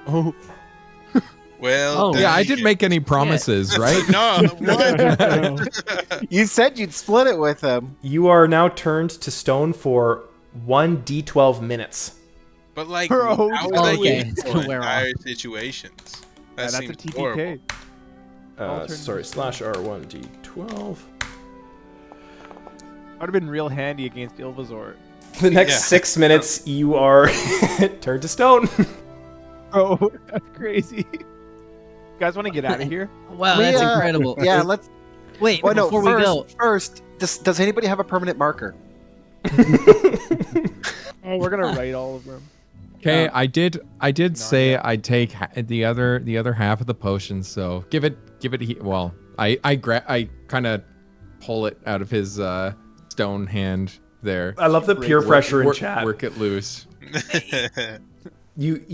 [SPEAKER 2] Oh.
[SPEAKER 7] Well,
[SPEAKER 6] Oh,
[SPEAKER 3] Yeah, I didn't make any promises, right?
[SPEAKER 7] No, what?
[SPEAKER 5] You said you'd split it with him.
[SPEAKER 1] You are now turned to stone for 1d12 minutes.
[SPEAKER 7] But like,
[SPEAKER 2] Bro,
[SPEAKER 7] how would
[SPEAKER 6] oh,
[SPEAKER 7] I
[SPEAKER 6] yeah,
[SPEAKER 7] use
[SPEAKER 6] it's
[SPEAKER 7] it
[SPEAKER 6] gonna
[SPEAKER 7] in
[SPEAKER 6] wear off.
[SPEAKER 7] dire situations? That
[SPEAKER 2] That's a
[SPEAKER 7] seems
[SPEAKER 2] TPK.
[SPEAKER 7] horrible.
[SPEAKER 1] Sorry, /R1d12.
[SPEAKER 2] Would have been real handy against Ilvazor.
[SPEAKER 1] The next
[SPEAKER 7] Yeah.
[SPEAKER 1] 6 minutes, you are turned to stone.
[SPEAKER 2] Oh, that's crazy. You guys want to get out of here?
[SPEAKER 6] Wow,
[SPEAKER 5] We,
[SPEAKER 6] that's
[SPEAKER 5] uh,
[SPEAKER 6] incredible.
[SPEAKER 5] Yeah, let's.
[SPEAKER 6] Wait,
[SPEAKER 5] Well, no,
[SPEAKER 6] before we go.
[SPEAKER 5] first, does anybody have a permanent marker?
[SPEAKER 2] Oh, we're gonna write all of them.
[SPEAKER 3] Okay, I did say
[SPEAKER 2] yet.
[SPEAKER 3] I'd take the other half of the potion, so give it well, I kind of pull it out of his stone hand there.
[SPEAKER 1] I love the peer pressure in chat.
[SPEAKER 3] Work it loose.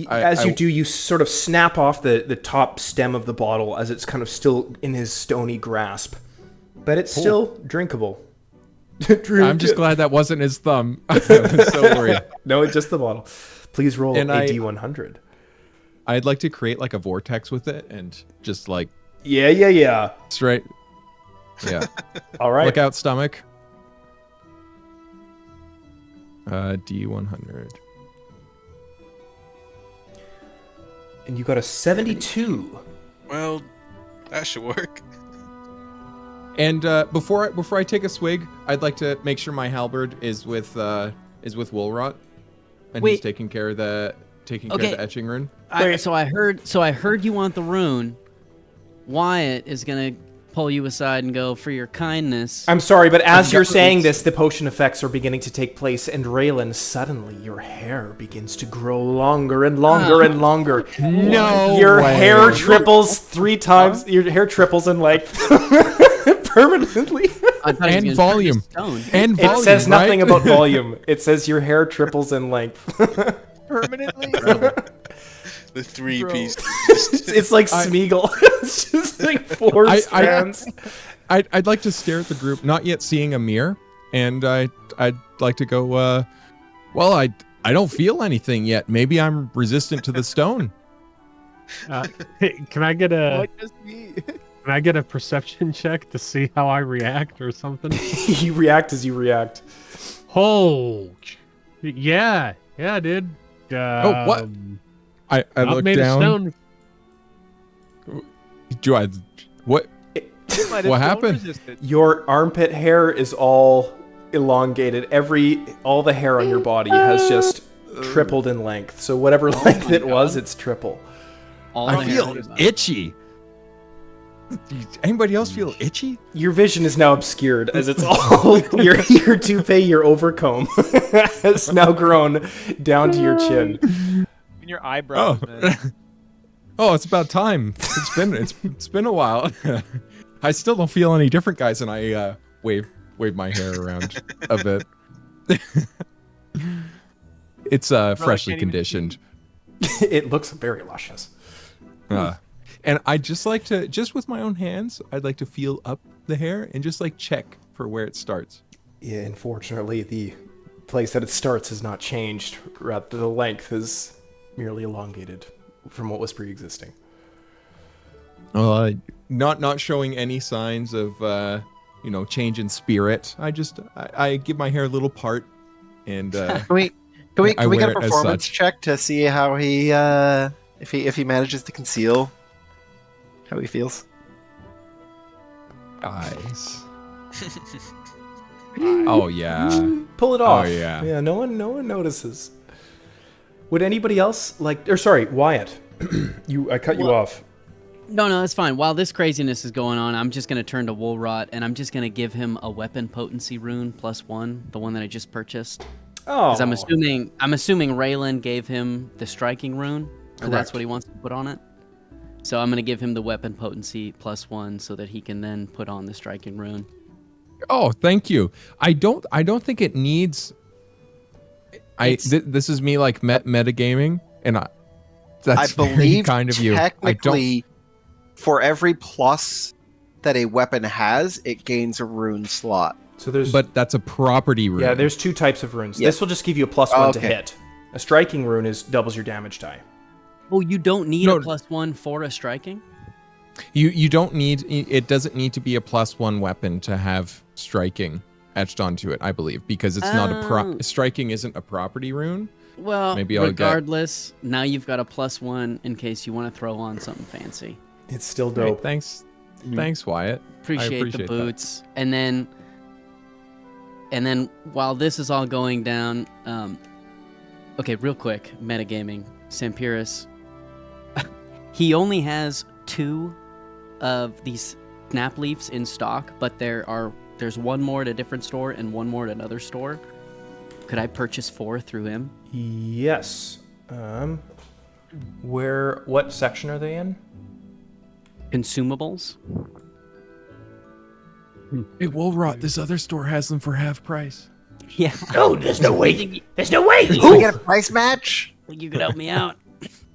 [SPEAKER 1] As you do, you sort of snap off the top stem of the bottle as it's kind of still in his stony grasp. But it's still drinkable.
[SPEAKER 3] I'm just glad that wasn't his thumb. I was so worried.
[SPEAKER 1] No, it's just the bottle. Please roll
[SPEAKER 3] And
[SPEAKER 1] a
[SPEAKER 3] I-
[SPEAKER 1] D100.
[SPEAKER 3] I'd like to create like a vortex with it and just like
[SPEAKER 1] Yeah.
[SPEAKER 3] straight. Yeah.
[SPEAKER 1] All right.
[SPEAKER 3] Look out, stomach. D100.
[SPEAKER 1] And you got a 72.
[SPEAKER 7] Well, that should work.
[SPEAKER 3] And before I take a swig, I'd like to make sure my halberd is with Woolrot, and he's
[SPEAKER 6] Wait.
[SPEAKER 3] taking care of the etching rune.
[SPEAKER 6] So I heard you want the rune. Wyatt is gonna pull you aside and go, for your kindness.
[SPEAKER 1] I'm sorry, but as you're saying
[SPEAKER 6] government-
[SPEAKER 1] this, the potion effects are beginning to take place, and Raylan, suddenly your hair begins to grow longer and longer and longer.
[SPEAKER 3] No
[SPEAKER 1] Your
[SPEAKER 3] way.
[SPEAKER 1] hair triples 3 times. Your hair triples in length permanently.
[SPEAKER 6] I thought he was
[SPEAKER 3] And
[SPEAKER 6] gonna
[SPEAKER 3] volume.
[SPEAKER 6] turn to stone.
[SPEAKER 3] And volume,
[SPEAKER 1] It says nothing
[SPEAKER 3] right?
[SPEAKER 1] about volume. It says your hair triples in length.
[SPEAKER 2] Permanently?
[SPEAKER 7] The 3
[SPEAKER 2] Bro.
[SPEAKER 7] piece.
[SPEAKER 1] It's like Smeagol. It's just like 4 strands.
[SPEAKER 3] I'd like to stare at the group, not yet seeing a mirror, and I'd like to go. Well, I don't feel anything yet. Maybe I'm resistant to the stone.
[SPEAKER 4] Hey, can I get a
[SPEAKER 2] What just me?
[SPEAKER 4] can I get a perception check to see how I react or something?
[SPEAKER 1] You react as you react.
[SPEAKER 4] Oh, yeah. Yeah, dude.
[SPEAKER 3] what? I
[SPEAKER 4] Not
[SPEAKER 3] look
[SPEAKER 4] made of
[SPEAKER 3] down.
[SPEAKER 4] stone.
[SPEAKER 3] Do I? What?
[SPEAKER 2] Might have
[SPEAKER 3] What
[SPEAKER 2] stone
[SPEAKER 3] happened?
[SPEAKER 2] resistant.
[SPEAKER 1] Your armpit hair is all elongated. All the hair on your body has just tripled in length. So whatever length
[SPEAKER 6] my
[SPEAKER 1] it was,
[SPEAKER 6] God.
[SPEAKER 1] it's triple.
[SPEAKER 6] All
[SPEAKER 3] I
[SPEAKER 6] the
[SPEAKER 3] feel
[SPEAKER 6] hair.
[SPEAKER 3] itchy. Anybody else feel itchy?
[SPEAKER 1] Your vision is now obscured as it's all your toupee, your overcomb has now grown down to your chin.
[SPEAKER 2] In your eyebrows, man.
[SPEAKER 3] Oh, it's about time. It's been a while. I still don't feel any different, guys, and I wave my hair around a bit. It's freshly
[SPEAKER 2] can't even
[SPEAKER 3] conditioned.
[SPEAKER 1] It looks very luscious.
[SPEAKER 3] And I just like to, just with my own hands, I'd like to feel up the hair and just like check for where it starts.
[SPEAKER 1] Yeah, unfortunately, the place that it starts has not changed. Rather, the length is merely elongated from what was pre-existing.
[SPEAKER 3] Not showing any signs of change in spirit. I give my hair a little part, and
[SPEAKER 5] Can we
[SPEAKER 3] I
[SPEAKER 5] get
[SPEAKER 3] wear
[SPEAKER 5] a
[SPEAKER 3] it as
[SPEAKER 5] performance
[SPEAKER 3] such.
[SPEAKER 5] check to see how he if he manages to conceal how he feels?
[SPEAKER 3] eyes. Oh yeah.
[SPEAKER 1] Pull it off.
[SPEAKER 3] yeah.
[SPEAKER 1] Yeah, no one notices. Would anybody else like? Or sorry, Wyatt. I cut you off.
[SPEAKER 6] No, it's fine. While this craziness is going on, I'm just gonna turn to Woolrot and I'm just gonna give him a weapon potency rune +1, the one that I just purchased.
[SPEAKER 1] Oh,
[SPEAKER 6] Because I'm assuming Raylan gave him the striking rune, or that's
[SPEAKER 1] Correct.
[SPEAKER 6] what he wants to put on it. So I'm gonna give him the weapon potency +1 so that he can then put on the striking rune.
[SPEAKER 3] Oh, thank you. I don't think it needs. This is me like metagaming, and that's
[SPEAKER 5] I believe
[SPEAKER 3] very kind of you.
[SPEAKER 5] Technically, for every plus that a weapon has, it gains a rune slot.
[SPEAKER 1] so there's
[SPEAKER 3] But that's a property rune.
[SPEAKER 1] yeah, there's two types of runes.
[SPEAKER 5] Yeah.
[SPEAKER 1] This will just give you a +1 to
[SPEAKER 5] Okay.
[SPEAKER 1] hit. A striking rune doubles your damage die.
[SPEAKER 6] Oh, you don't need
[SPEAKER 3] No.
[SPEAKER 6] a +1 for a striking?
[SPEAKER 3] You don't need. It doesn't need to be a +1 weapon to have striking etched onto it. I believe because it's not
[SPEAKER 6] Oh.
[SPEAKER 3] striking isn't a property rune.
[SPEAKER 6] Well,
[SPEAKER 3] Maybe I'll get-
[SPEAKER 6] regardless, now you've got a +1 in case you want to throw on something fancy.
[SPEAKER 1] It's still
[SPEAKER 3] Great,
[SPEAKER 1] dope.
[SPEAKER 3] thanks, Wyatt.
[SPEAKER 6] Appreciate the
[SPEAKER 3] appreciate that.
[SPEAKER 6] boots. And then while this is all going down, okay, real quick, metagaming, Sampiris, he only has 2 of these snap leaves in stock, but there's one more at a different store and one more at another store. Could I purchase 4 through him?
[SPEAKER 1] Yes. What section are they in?
[SPEAKER 6] Consumables?
[SPEAKER 3] Hey, Woolrot, this other store has them for half price.
[SPEAKER 6] Yeah.
[SPEAKER 1] No, there's no way. There's no way.
[SPEAKER 5] Can we get a price match?
[SPEAKER 6] You could help me out.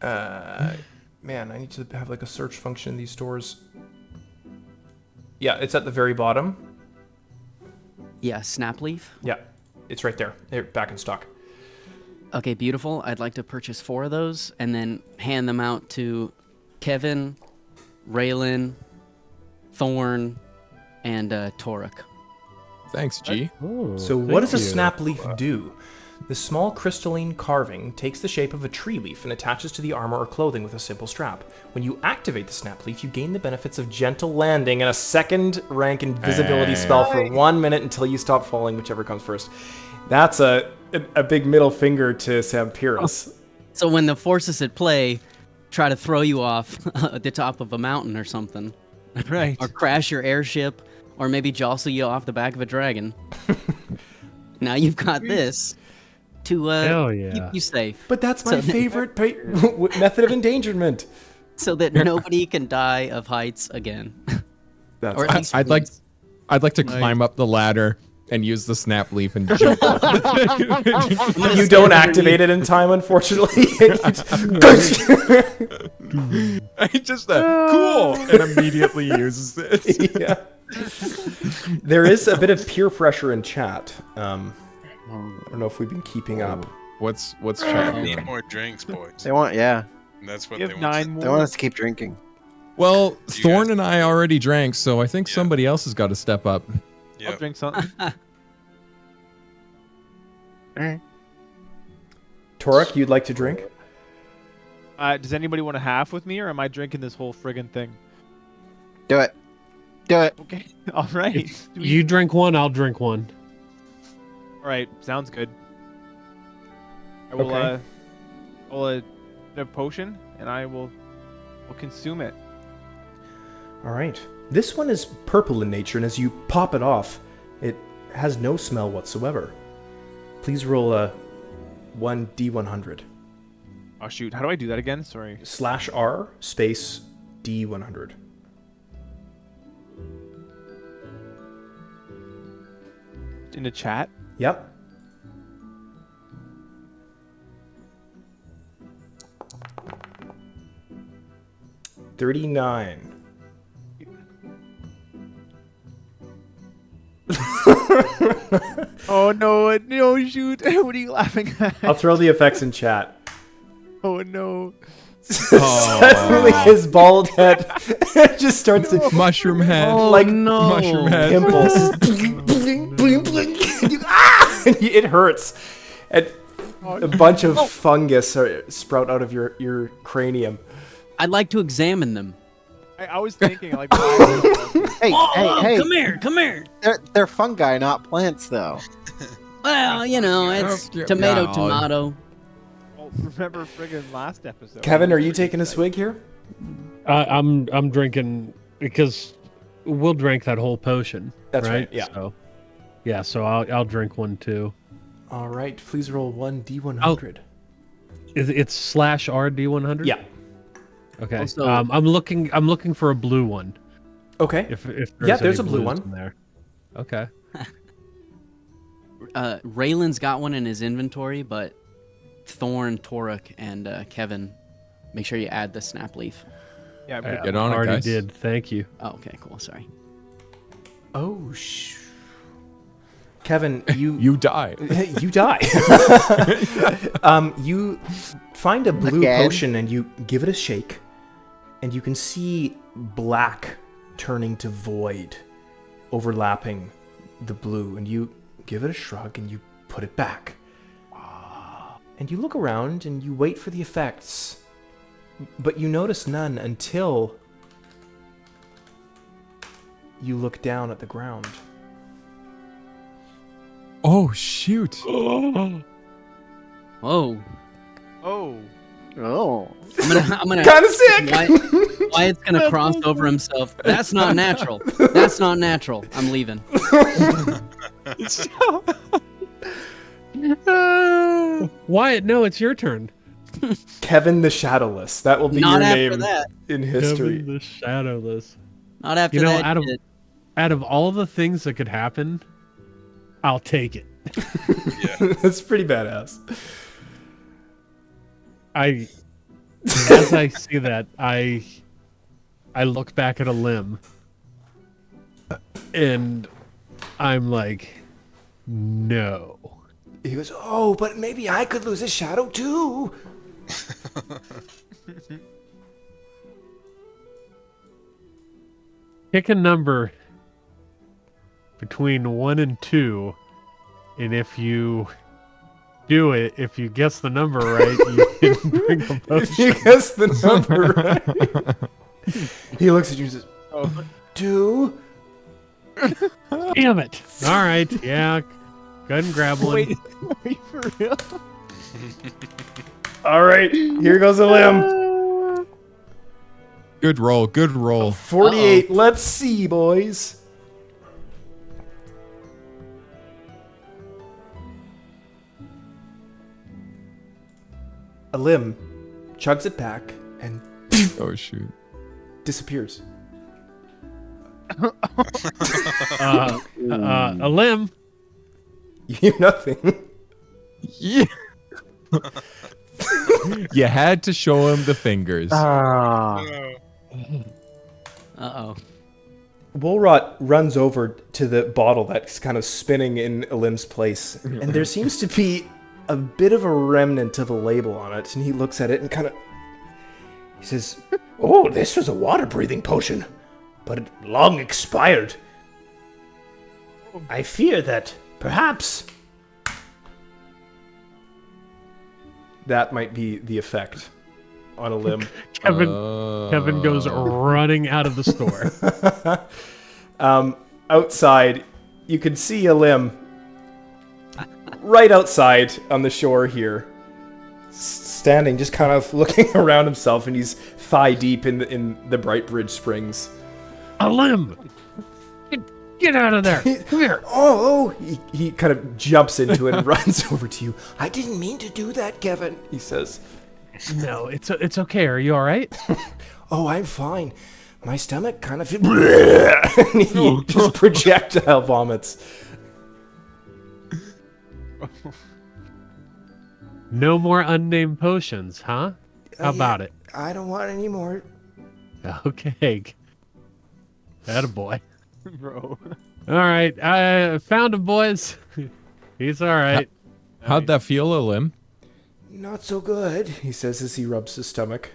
[SPEAKER 1] Man, I need to have like a search function in these stores. Yeah, it's at the very bottom.
[SPEAKER 6] Yeah, snap leaf.
[SPEAKER 1] Yeah, it's right there. They're back in stock.
[SPEAKER 6] Okay, beautiful. I'd like to purchase 4 of those and then hand them out to Kevin, Raylan, Thorn, and Toruk.
[SPEAKER 3] Thanks, G.
[SPEAKER 1] So what does a snap leaf do? The small crystalline carving takes the shape of a tree leaf and attaches to the armor or clothing with a simple strap. When you activate the snap leaf, you gain the benefits of gentle landing and a second rank invisibility spell for 1 minute until you stop falling, whichever comes first. That's a big middle finger to Sampiris.
[SPEAKER 6] So when the forces at play try to throw you off at the top of a mountain or something,
[SPEAKER 2] Right.
[SPEAKER 6] or crash your airship, or maybe jostle you off the back of a dragon, now you've got this to
[SPEAKER 4] Hell yeah.
[SPEAKER 6] keep you safe.
[SPEAKER 1] But that's my
[SPEAKER 6] So-
[SPEAKER 1] favorite method of endangerment.
[SPEAKER 6] So that nobody can die of heights again.
[SPEAKER 1] That's
[SPEAKER 6] Or at least
[SPEAKER 3] I'd like to
[SPEAKER 2] Nice.
[SPEAKER 3] climb up the ladder and use the snap leaf and jump off.
[SPEAKER 1] you don't activate it in time, unfortunately.
[SPEAKER 3] I just cool and immediately uses it.
[SPEAKER 1] Yeah. There is a bit of peer pressure in chat. I don't know if we've been keeping up.
[SPEAKER 3] What's chat
[SPEAKER 7] Need
[SPEAKER 3] doing?
[SPEAKER 7] more drinks, boys.
[SPEAKER 5] They want, yeah.
[SPEAKER 7] That's what
[SPEAKER 2] You
[SPEAKER 7] they
[SPEAKER 2] have
[SPEAKER 7] want.
[SPEAKER 2] 9
[SPEAKER 5] They want
[SPEAKER 2] more.
[SPEAKER 5] us to keep drinking.
[SPEAKER 3] Well,
[SPEAKER 7] You
[SPEAKER 3] Thorn
[SPEAKER 7] guys-
[SPEAKER 3] and I already drank, so I think
[SPEAKER 7] Yeah.
[SPEAKER 3] somebody else has got to step up.
[SPEAKER 2] I'll
[SPEAKER 7] Yep.
[SPEAKER 2] drink something.
[SPEAKER 1] Torek, you'd like to drink?
[SPEAKER 2] Does anybody want a half with me, or am I drinking this whole friggin' thing?
[SPEAKER 5] Do it. Do it.
[SPEAKER 2] Okay. All right.
[SPEAKER 4] If you drink one, I'll drink one.
[SPEAKER 2] All right. Sounds good. I will.
[SPEAKER 1] Okay.
[SPEAKER 2] A potion, and I will consume it.
[SPEAKER 1] All right. This one is purple in nature, and as you pop it off, it has no smell whatsoever. Please roll a 1d100.
[SPEAKER 2] Oh shoot! How do I do that again? Sorry.
[SPEAKER 1] /R space d100.
[SPEAKER 2] In the chat.
[SPEAKER 1] Yep. $39.
[SPEAKER 2] Oh no! No shoot! What are you laughing at?
[SPEAKER 1] I'll throw the effects in chat.
[SPEAKER 2] Oh no!
[SPEAKER 1] Suddenly his bald head just starts to
[SPEAKER 3] Mushroom head.
[SPEAKER 1] like
[SPEAKER 3] Mushroom head.
[SPEAKER 1] pimples. Bling, bling, bling. And it hurts. And a bunch of fungus sprout out of your cranium.
[SPEAKER 6] I'd like to examine them.
[SPEAKER 2] I was thinking like. Why
[SPEAKER 5] Hey,
[SPEAKER 6] Oh,
[SPEAKER 5] hey, hey.
[SPEAKER 6] come here.
[SPEAKER 5] They're fungi, not plants, though.
[SPEAKER 6] Well, you know, it's
[SPEAKER 3] Yeah.
[SPEAKER 6] tomato.
[SPEAKER 2] remember friggin' last episode.
[SPEAKER 1] Kevin, are you taking a swig here?
[SPEAKER 4] I'm drinking because we'll drink that whole potion.
[SPEAKER 1] That's right, yeah.
[SPEAKER 4] So, yeah. So I'll drink one too.
[SPEAKER 1] All right, please roll 1d100.
[SPEAKER 4] It's /R D100.
[SPEAKER 1] Yeah.
[SPEAKER 6] Oh,
[SPEAKER 4] Okay.
[SPEAKER 6] Also-
[SPEAKER 4] I'm looking for a blue one.
[SPEAKER 1] Okay.
[SPEAKER 4] If
[SPEAKER 1] Yeah, there's
[SPEAKER 4] any
[SPEAKER 1] a blue
[SPEAKER 4] blues
[SPEAKER 1] one.
[SPEAKER 4] in there. Okay.
[SPEAKER 6] Raylan's got one in his inventory, but Thorn, Torek, and Kevin, make sure you add the snap leaf.
[SPEAKER 2] Yeah,
[SPEAKER 4] I
[SPEAKER 3] Get on it,
[SPEAKER 4] already
[SPEAKER 3] guys.
[SPEAKER 4] did. Thank you.
[SPEAKER 6] Oh, okay, cool. Sorry.
[SPEAKER 1] Oh, Kevin, you
[SPEAKER 3] You die.
[SPEAKER 1] you die. You find a blue
[SPEAKER 5] Again?
[SPEAKER 1] potion and you give it a shake, and you can see black turning to void, overlapping the blue, and you give it a shrug and you put it back. And you look around and you wait for the effects, but you notice none until you look down at the ground.
[SPEAKER 3] Oh shoot.
[SPEAKER 6] Whoa.
[SPEAKER 2] Oh.
[SPEAKER 5] Oh.
[SPEAKER 6] I'm gonna
[SPEAKER 1] Kind of sick.
[SPEAKER 6] Wyatt's gonna cross over himself. That's not natural. That's not natural. I'm leaving.
[SPEAKER 4] Wyatt, no, it's your turn.
[SPEAKER 1] Kevin the Shadowless. That will be
[SPEAKER 6] Not
[SPEAKER 1] your
[SPEAKER 6] after
[SPEAKER 1] name
[SPEAKER 6] that.
[SPEAKER 1] in history.
[SPEAKER 4] Kevin the Shadowless.
[SPEAKER 6] Not after
[SPEAKER 4] You know,
[SPEAKER 6] that.
[SPEAKER 4] out of-
[SPEAKER 6] shit.
[SPEAKER 4] Out of all the things that could happen, I'll take it.
[SPEAKER 1] That's pretty badass.
[SPEAKER 4] As I see that, I look back at a limb, and I'm like, no.
[SPEAKER 1] He goes, oh, but maybe I could lose a shadow too.
[SPEAKER 4] Pick a number between 1 and 2, and if you do it, if you guess the number right, you can drink a
[SPEAKER 1] If
[SPEAKER 4] potion.
[SPEAKER 1] you guess the number right. He looks at you and says,
[SPEAKER 2] Oh.
[SPEAKER 1] 2.
[SPEAKER 4] Damn it! All right, yeah, go ahead and grab one.
[SPEAKER 2] Wait for real?
[SPEAKER 1] All right, here goes a limb.
[SPEAKER 3] Good roll. Good roll.
[SPEAKER 1] 48. Let's see, boys. A limb chugs it back and
[SPEAKER 3] Oh shoot.
[SPEAKER 1] disappears.
[SPEAKER 4] A limb.
[SPEAKER 1] You hear nothing.
[SPEAKER 3] Yeah. You had to show him the fingers.
[SPEAKER 5] Ah.
[SPEAKER 6] Uh-oh.
[SPEAKER 1] Wolrot runs over to the bottle that's kind of spinning in Elim's place, and there seems to be a bit of a remnant of a label on it, and he looks at it and kind of... He says, oh, this was a water-breathing potion, but it long expired. I fear that, perhaps... that might be the effect on a limb.
[SPEAKER 4] Kevin goes running out of the store.
[SPEAKER 1] Outside, you can see a limb right outside on the shore here, standing, just kind of looking around himself, and he's thigh deep in the Bright Bridge Springs.
[SPEAKER 4] A limb! Get out of there! Come here!
[SPEAKER 1] He kind of jumps into it and runs over to you. I didn't mean to do that, Kevin, he says.
[SPEAKER 4] No, it's okay. Are you all right?
[SPEAKER 1] Oh, I'm fine. My stomach kind of... and he just projectile vomits.
[SPEAKER 4] No more unnamed potions, huh? How about it?
[SPEAKER 1] I don't want any more.
[SPEAKER 4] Okay. Attaboy.
[SPEAKER 2] Bro.
[SPEAKER 4] All right, I found him, boys. He's all right.
[SPEAKER 3] How'd that feel, Elim?
[SPEAKER 1] Not so good, he says as he rubs his stomach.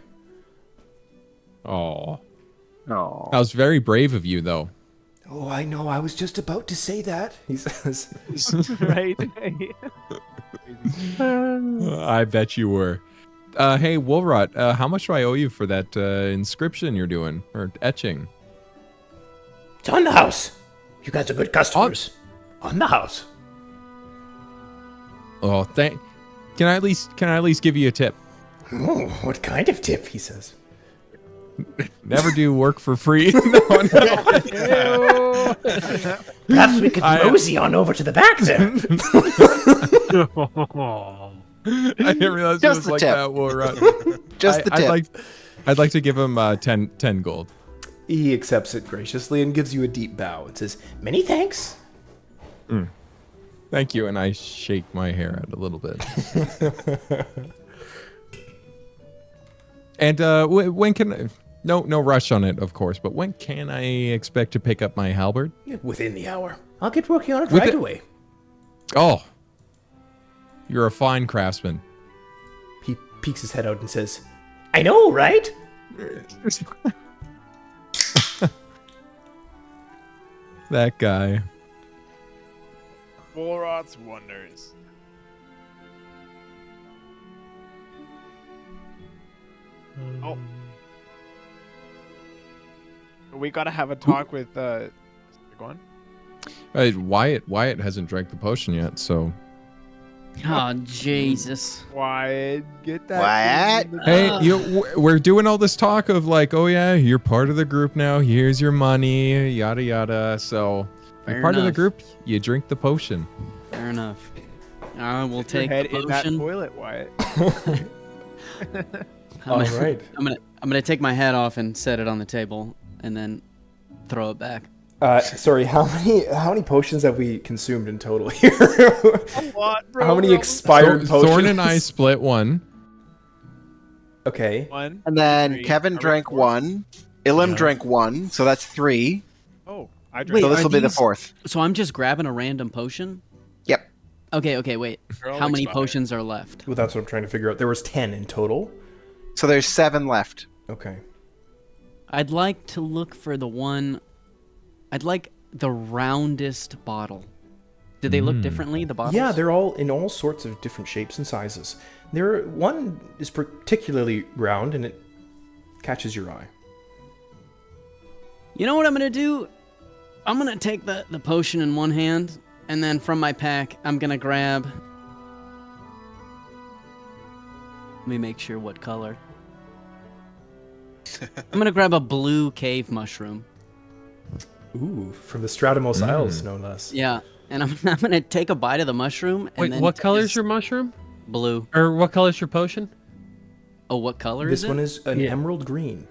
[SPEAKER 3] Oh.
[SPEAKER 5] Oh.
[SPEAKER 3] That was very brave of you, though.
[SPEAKER 1] Oh, I know. I was just about to say that, he says.
[SPEAKER 2] Right?
[SPEAKER 3] I bet you were. Hey, Woolrot, how much do I owe you for that inscription you're doing, or etching?
[SPEAKER 9] It's on the house. You guys are good customers. On the house.
[SPEAKER 3] Oh, Can I at least give you a tip?
[SPEAKER 9] Oh, what kind of tip, he says.
[SPEAKER 3] Never do work for free. No.
[SPEAKER 9] Perhaps we could mosey on over to the back there.
[SPEAKER 3] I didn't realize
[SPEAKER 5] Just
[SPEAKER 3] it was
[SPEAKER 5] the
[SPEAKER 3] like
[SPEAKER 5] tip.
[SPEAKER 3] that, Woolrot.
[SPEAKER 5] Just the tip.
[SPEAKER 3] I'd like to give him 10 gold.
[SPEAKER 1] He accepts it graciously and gives you a deep bow. It says,
[SPEAKER 9] Many thanks.
[SPEAKER 3] Thank you, and I shake my hair out a little bit. And when can... No rush on it, of course, but when can I expect to pick up my halberd?
[SPEAKER 9] Within the hour. I'll get working on it right away.
[SPEAKER 3] Oh. You're a fine craftsman.
[SPEAKER 1] he peeks his head out and says,
[SPEAKER 9] I know, right?
[SPEAKER 3] That guy.
[SPEAKER 2] Borat's Wonders. Oh. We gotta have a talk with, go on.
[SPEAKER 3] Wyatt hasn't drank the potion yet, so...
[SPEAKER 6] Oh, Jesus.
[SPEAKER 2] Wyatt, get that.
[SPEAKER 5] Wyatt?
[SPEAKER 3] Hey, we're doing all this talk of like, oh yeah, you're part of the group now. Here's your money, yada yada. So, you're
[SPEAKER 6] Fair
[SPEAKER 3] part of the
[SPEAKER 6] enough.
[SPEAKER 3] group. You drink the potion.
[SPEAKER 6] Fair enough. I will
[SPEAKER 2] Put your
[SPEAKER 6] take
[SPEAKER 2] head
[SPEAKER 6] the
[SPEAKER 2] in that
[SPEAKER 6] potion.
[SPEAKER 2] toilet, Wyatt.
[SPEAKER 1] all right.
[SPEAKER 6] I'm gonna take my hat off and set it on the table, and then throw it back.
[SPEAKER 1] Sorry, how many potions have we consumed in total here?
[SPEAKER 2] What, bro?
[SPEAKER 1] How many expired potions?
[SPEAKER 3] Thorn and I split one.
[SPEAKER 1] Okay.
[SPEAKER 2] One.
[SPEAKER 5] And then
[SPEAKER 2] Three.
[SPEAKER 5] Kevin
[SPEAKER 2] Are we
[SPEAKER 5] drank
[SPEAKER 2] four?
[SPEAKER 5] one. Ilim
[SPEAKER 1] Yeah.
[SPEAKER 5] drank one, so that's 3.
[SPEAKER 2] Oh, I drank.
[SPEAKER 6] Wait,
[SPEAKER 5] So this
[SPEAKER 6] are
[SPEAKER 5] will be the
[SPEAKER 6] these-
[SPEAKER 5] 4th.
[SPEAKER 6] So I'm just grabbing a random potion?
[SPEAKER 5] Yep.
[SPEAKER 6] Okay, wait.
[SPEAKER 2] They're all
[SPEAKER 6] How many
[SPEAKER 2] expired.
[SPEAKER 6] potions are left?
[SPEAKER 1] Well, that's what I'm trying to figure out. There was 10 in total.
[SPEAKER 5] So there's 7 left.
[SPEAKER 1] Okay.
[SPEAKER 6] I'd like to look for the one... I'd like the roundest bottle. Do they look differently, the bottles?
[SPEAKER 1] Yeah, they're all in all sorts of different shapes and sizes. One is particularly round, and it catches your eye.
[SPEAKER 6] You know what I'm gonna do? I'm gonna take the potion in one hand, and then from my pack, I'm gonna grab... Let me make sure what color. I'm gonna grab a blue cave mushroom.
[SPEAKER 1] Ooh, from the Stratumos Isles, no less.
[SPEAKER 6] Yeah, and I'm gonna take a bite of the mushroom. And
[SPEAKER 4] Wait,
[SPEAKER 6] then
[SPEAKER 4] what color is your mushroom?
[SPEAKER 6] blue?
[SPEAKER 4] Or what color is your potion?
[SPEAKER 6] Oh, what color
[SPEAKER 1] This
[SPEAKER 6] is it?
[SPEAKER 1] one is an
[SPEAKER 4] Yeah.
[SPEAKER 1] emerald green.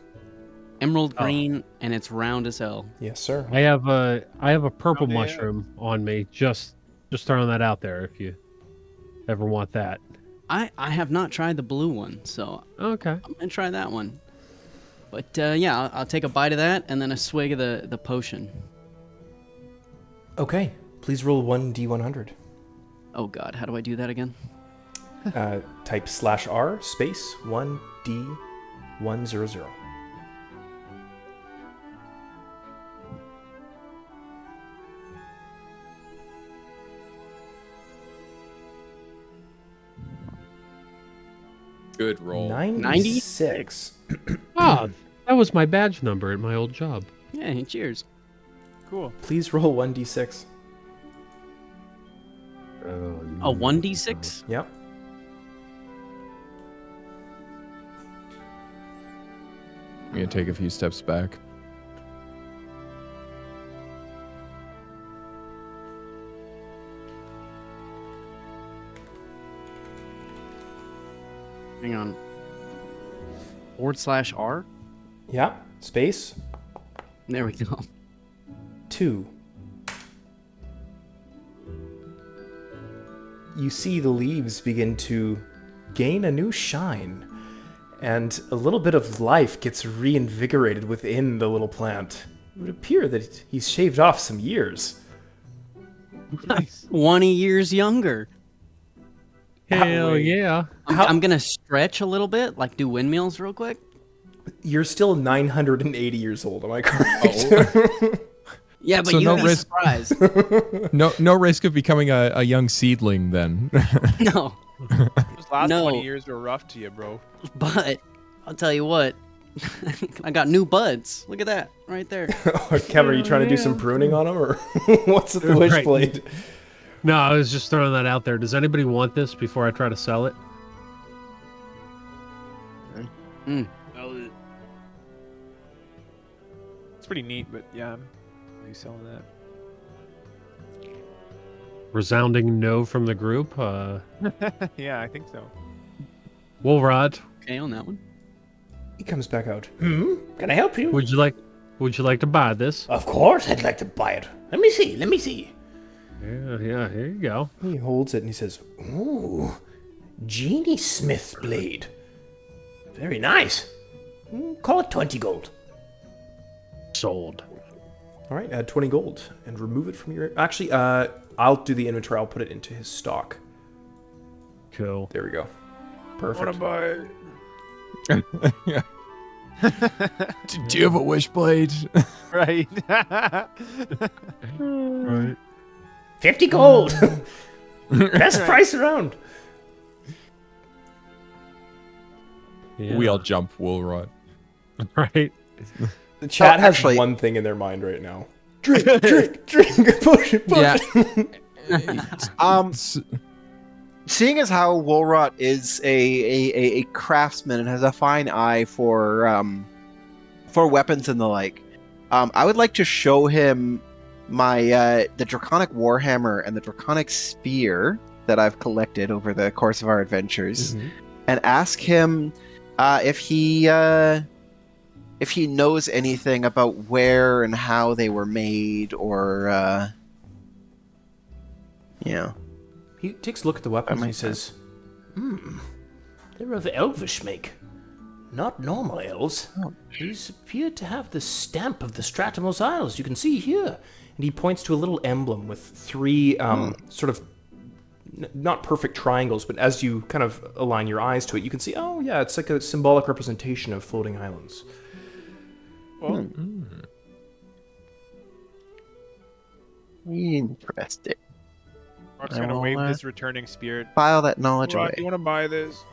[SPEAKER 6] Emerald green, and it's round as hell.
[SPEAKER 1] Yes, sir.
[SPEAKER 4] I have a purple
[SPEAKER 2] Oh, yeah.
[SPEAKER 4] mushroom on me. Just throwing that out there if you ever want that.
[SPEAKER 6] I have not tried the blue one, so
[SPEAKER 4] Okay.
[SPEAKER 6] I'm gonna try that one. But yeah, I'll take a bite of that and then a swig of the potion.
[SPEAKER 1] Okay, please roll 1d100.
[SPEAKER 6] Oh God, how do I do that again?
[SPEAKER 1] Type /r space 1d100.
[SPEAKER 3] Good roll.
[SPEAKER 1] 96.
[SPEAKER 4] Ah, that was my badge number at my old job.
[SPEAKER 6] Yeah, cheers.
[SPEAKER 2] Cool.
[SPEAKER 1] Please roll 1d6.
[SPEAKER 6] A 1d6?
[SPEAKER 1] Yep.
[SPEAKER 3] I'm gonna take a few steps back.
[SPEAKER 6] Hang on. /R?
[SPEAKER 1] Yeah. Space.
[SPEAKER 6] There we go.
[SPEAKER 1] 2. You see the leaves begin to gain a new shine, and a little bit of life gets reinvigorated within the little plant. It would appear that he's shaved off some years.
[SPEAKER 2] Nice.
[SPEAKER 6] 20 years younger.
[SPEAKER 4] Hell yeah.
[SPEAKER 6] I'm gonna stretch a little bit, like do windmills real quick.
[SPEAKER 1] You're still 980 years old, am I correct?
[SPEAKER 6] Yeah, but
[SPEAKER 3] So
[SPEAKER 6] you'd
[SPEAKER 3] no
[SPEAKER 6] be
[SPEAKER 3] risk-
[SPEAKER 6] surprised.
[SPEAKER 3] No risk of becoming a young seedling then.
[SPEAKER 6] No,
[SPEAKER 2] Those last
[SPEAKER 6] No.
[SPEAKER 2] 20 years were rough to you, bro.
[SPEAKER 6] but I'll tell you what. I got new buds. Look at that right there.
[SPEAKER 1] Kev, are you trying to do some pruning on him, or what's with the
[SPEAKER 4] Right.
[SPEAKER 1] wishblade?
[SPEAKER 4] No, I was just throwing that out there. Does anybody want this before I try to sell it?
[SPEAKER 2] It's pretty neat, but yeah, I'm really selling that.
[SPEAKER 4] Resounding no from the group.
[SPEAKER 2] Yeah, I think so.
[SPEAKER 4] Woolrod,
[SPEAKER 6] Okay, on that one.
[SPEAKER 1] He comes back out.
[SPEAKER 9] Can I help you?
[SPEAKER 4] would you like to buy this?
[SPEAKER 9] Of course, I'd like to buy it. Let me see.
[SPEAKER 4] Yeah, here you go.
[SPEAKER 1] He holds it and he says,
[SPEAKER 9] Ooh, Genie Smith's blade. Very nice. Call it 20 gold.
[SPEAKER 4] Sold.
[SPEAKER 1] all right, add 20 gold and remove it from your... Actually, I'll do the inventory. I'll put it into his stock.
[SPEAKER 4] Cool.
[SPEAKER 1] There we go. Perfect.
[SPEAKER 2] buy.
[SPEAKER 3] Yeah. Do you have a wishblade?
[SPEAKER 2] Right.
[SPEAKER 4] Right.
[SPEAKER 9] 50 gold. Best price around.
[SPEAKER 4] Yeah.
[SPEAKER 3] We all jump Woolrod.
[SPEAKER 4] Right.
[SPEAKER 1] The chat has
[SPEAKER 5] actually-
[SPEAKER 1] one thing in their mind right now. Drink, push it.
[SPEAKER 3] Yeah.
[SPEAKER 5] Seeing as how Woolrot is a craftsman and has a fine eye for weapons and the like, I would like to show him my the Draconic Warhammer and the Draconic Spear that I've collected over the course of our adventures, and ask him if he knows anything about where and how they were made, or yeah.
[SPEAKER 1] He takes a look at the weapons and he says,
[SPEAKER 9] They're of elvish make. Not normal elves. These appear to have the stamp of the Stratumos Isles. You can see here.
[SPEAKER 1] and he points to a little emblem with three sort of not perfect triangles, but as you kind of align your eyes to it, you can see, oh yeah, it's like a symbolic representation of floating islands.
[SPEAKER 5] Interesting.
[SPEAKER 2] Mark's gonna
[SPEAKER 5] I'll,
[SPEAKER 2] wave this returning spirit.
[SPEAKER 5] File that knowledge
[SPEAKER 2] Rock,
[SPEAKER 5] away.
[SPEAKER 2] you want to buy this?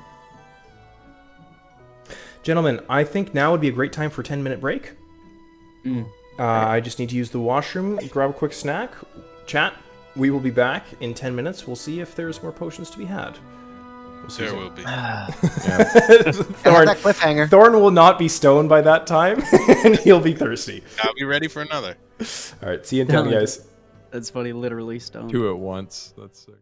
[SPEAKER 1] Gentlemen, I think now would be a great time for a 10-minute break. I just need to use the washroom, grab a quick snack. Chat, we will be back in 10 minutes. We'll see if there's more potions to be had. We'll see.
[SPEAKER 7] There will be.
[SPEAKER 1] Thorn,
[SPEAKER 5] that cliffhanger.
[SPEAKER 1] Thorn will not be stoned by that time, and he'll be thirsty.
[SPEAKER 7] I'll be ready for another.
[SPEAKER 1] All right, see you in 10, guys.
[SPEAKER 6] That's funny, literally stone.
[SPEAKER 3] Two at once. That's sick.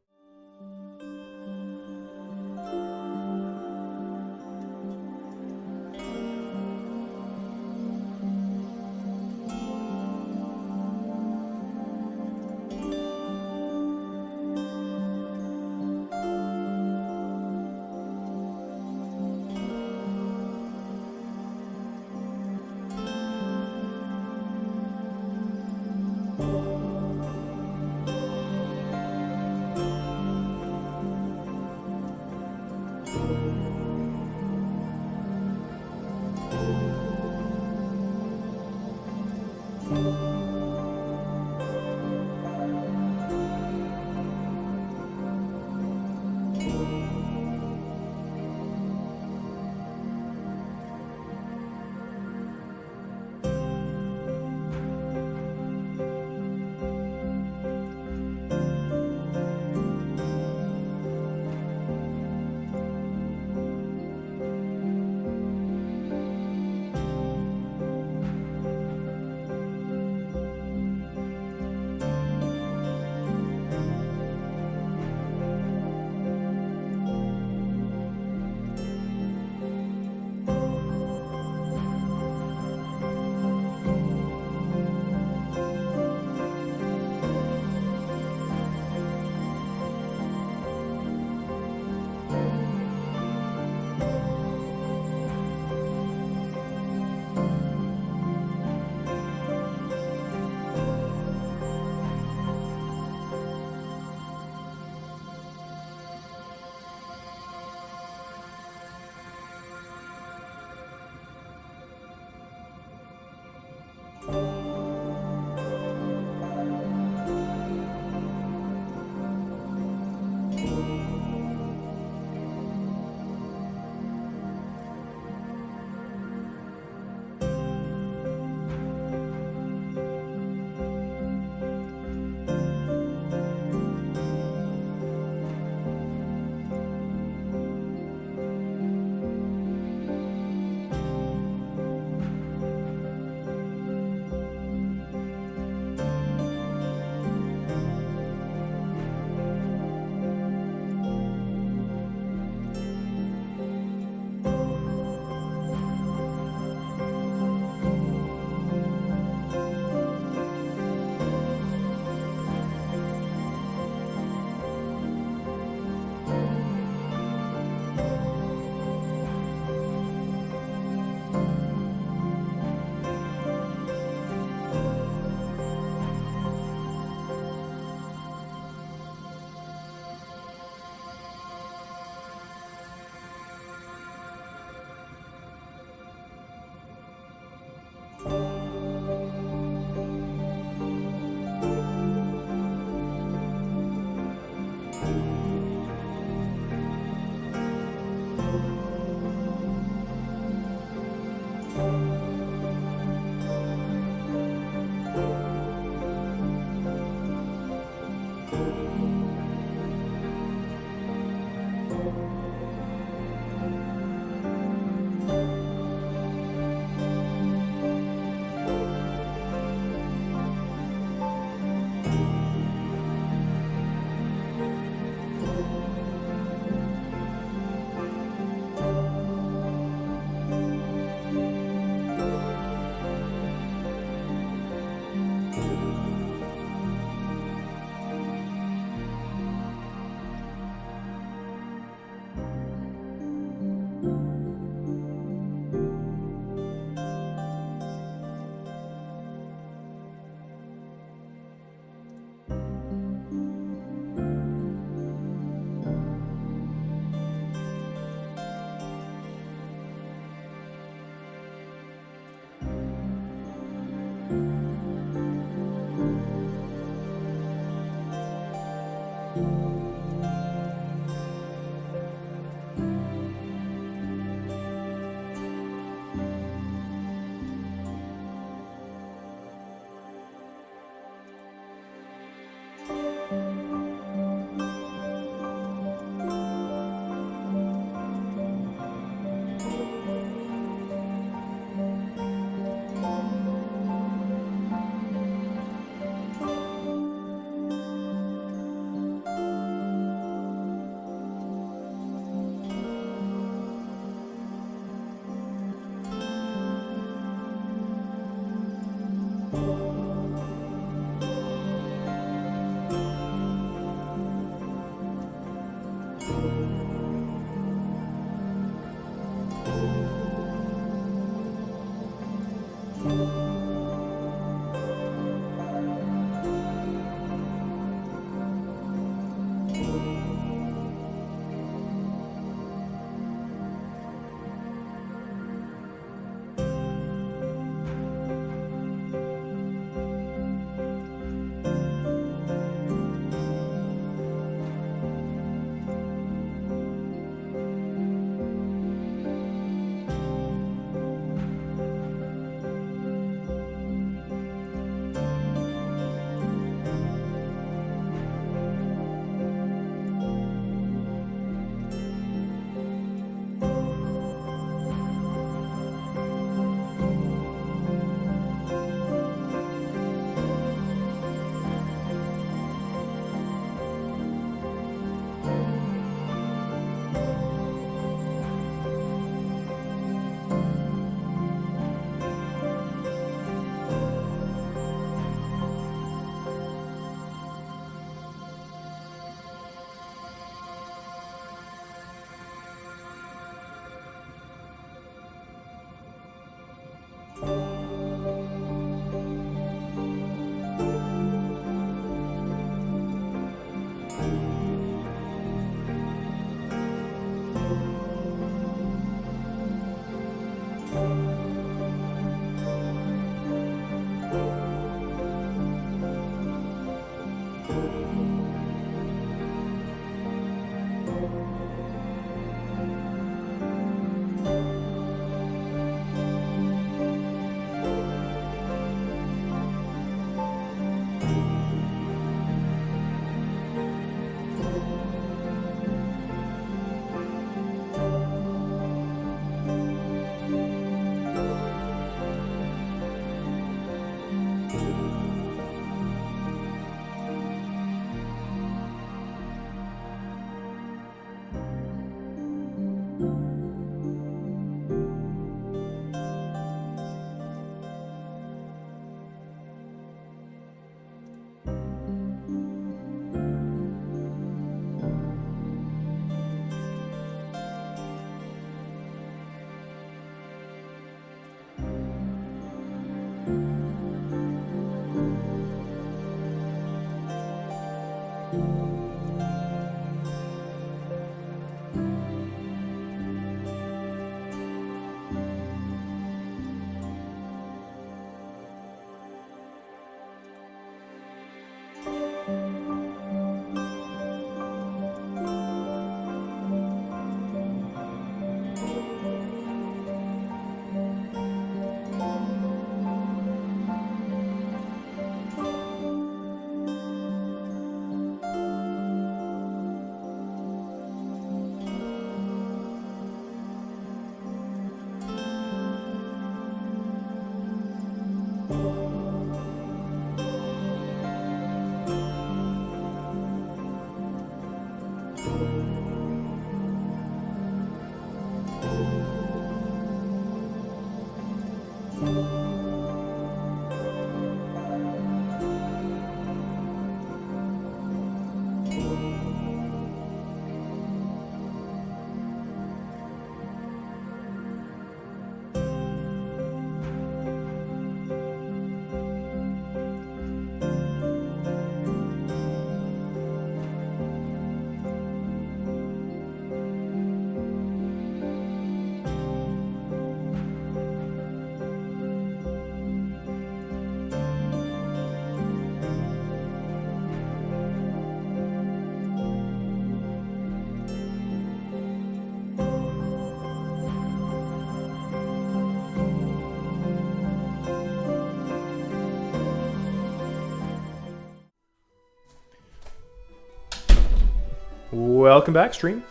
[SPEAKER 1] Welcome back, stream.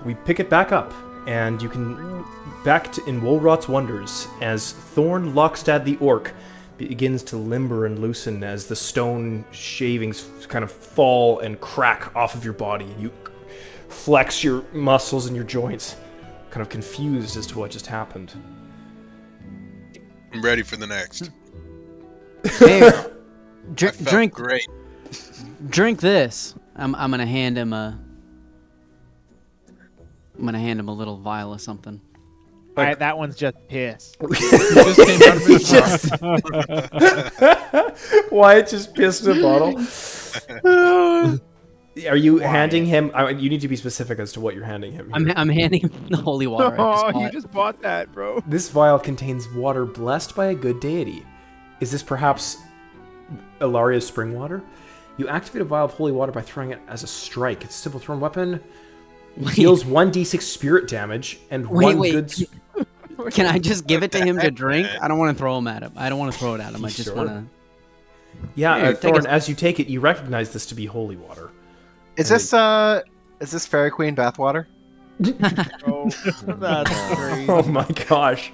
[SPEAKER 1] We pick it back up, and you can back to in Wolrot's Wonders as Thorn Lockstad the Orc begins to limber and loosen as the stone shavings kind of fall and crack off of your body. You flex your muscles and your joints, kind of confused as to what just happened.
[SPEAKER 7] I'm ready for the next.
[SPEAKER 6] Here,
[SPEAKER 7] I felt
[SPEAKER 6] drink.
[SPEAKER 7] great.
[SPEAKER 6] Drink this. I'm gonna hand him a. I'm gonna hand him a little vial of something.
[SPEAKER 2] Alright, that one's just piss.
[SPEAKER 3] Just came out of his mouth.
[SPEAKER 1] Wyatt just pissed in a bottle. Are you handing him? You need to be specific as to what you're handing him. Here.
[SPEAKER 6] I'm handing him the holy water.
[SPEAKER 2] Oh, you just bought that, bro.
[SPEAKER 1] This vial contains water blessed by a good deity. Is this perhaps Ilaria's spring water? You activate a vial of holy water by throwing it as a strike. It's a simple thrown weapon. Deals 1d6 spirit damage and one good.
[SPEAKER 6] Can I just give it to him to drink? I don't want to throw him at him. I don't want to throw it at him. I just want to.
[SPEAKER 1] Yeah,
[SPEAKER 6] Here,
[SPEAKER 1] Thorn. As you take it, you recognize this to be holy water.
[SPEAKER 5] Is this Fairy Queen bathwater?
[SPEAKER 2] Oh, that's crazy.
[SPEAKER 1] Oh my gosh.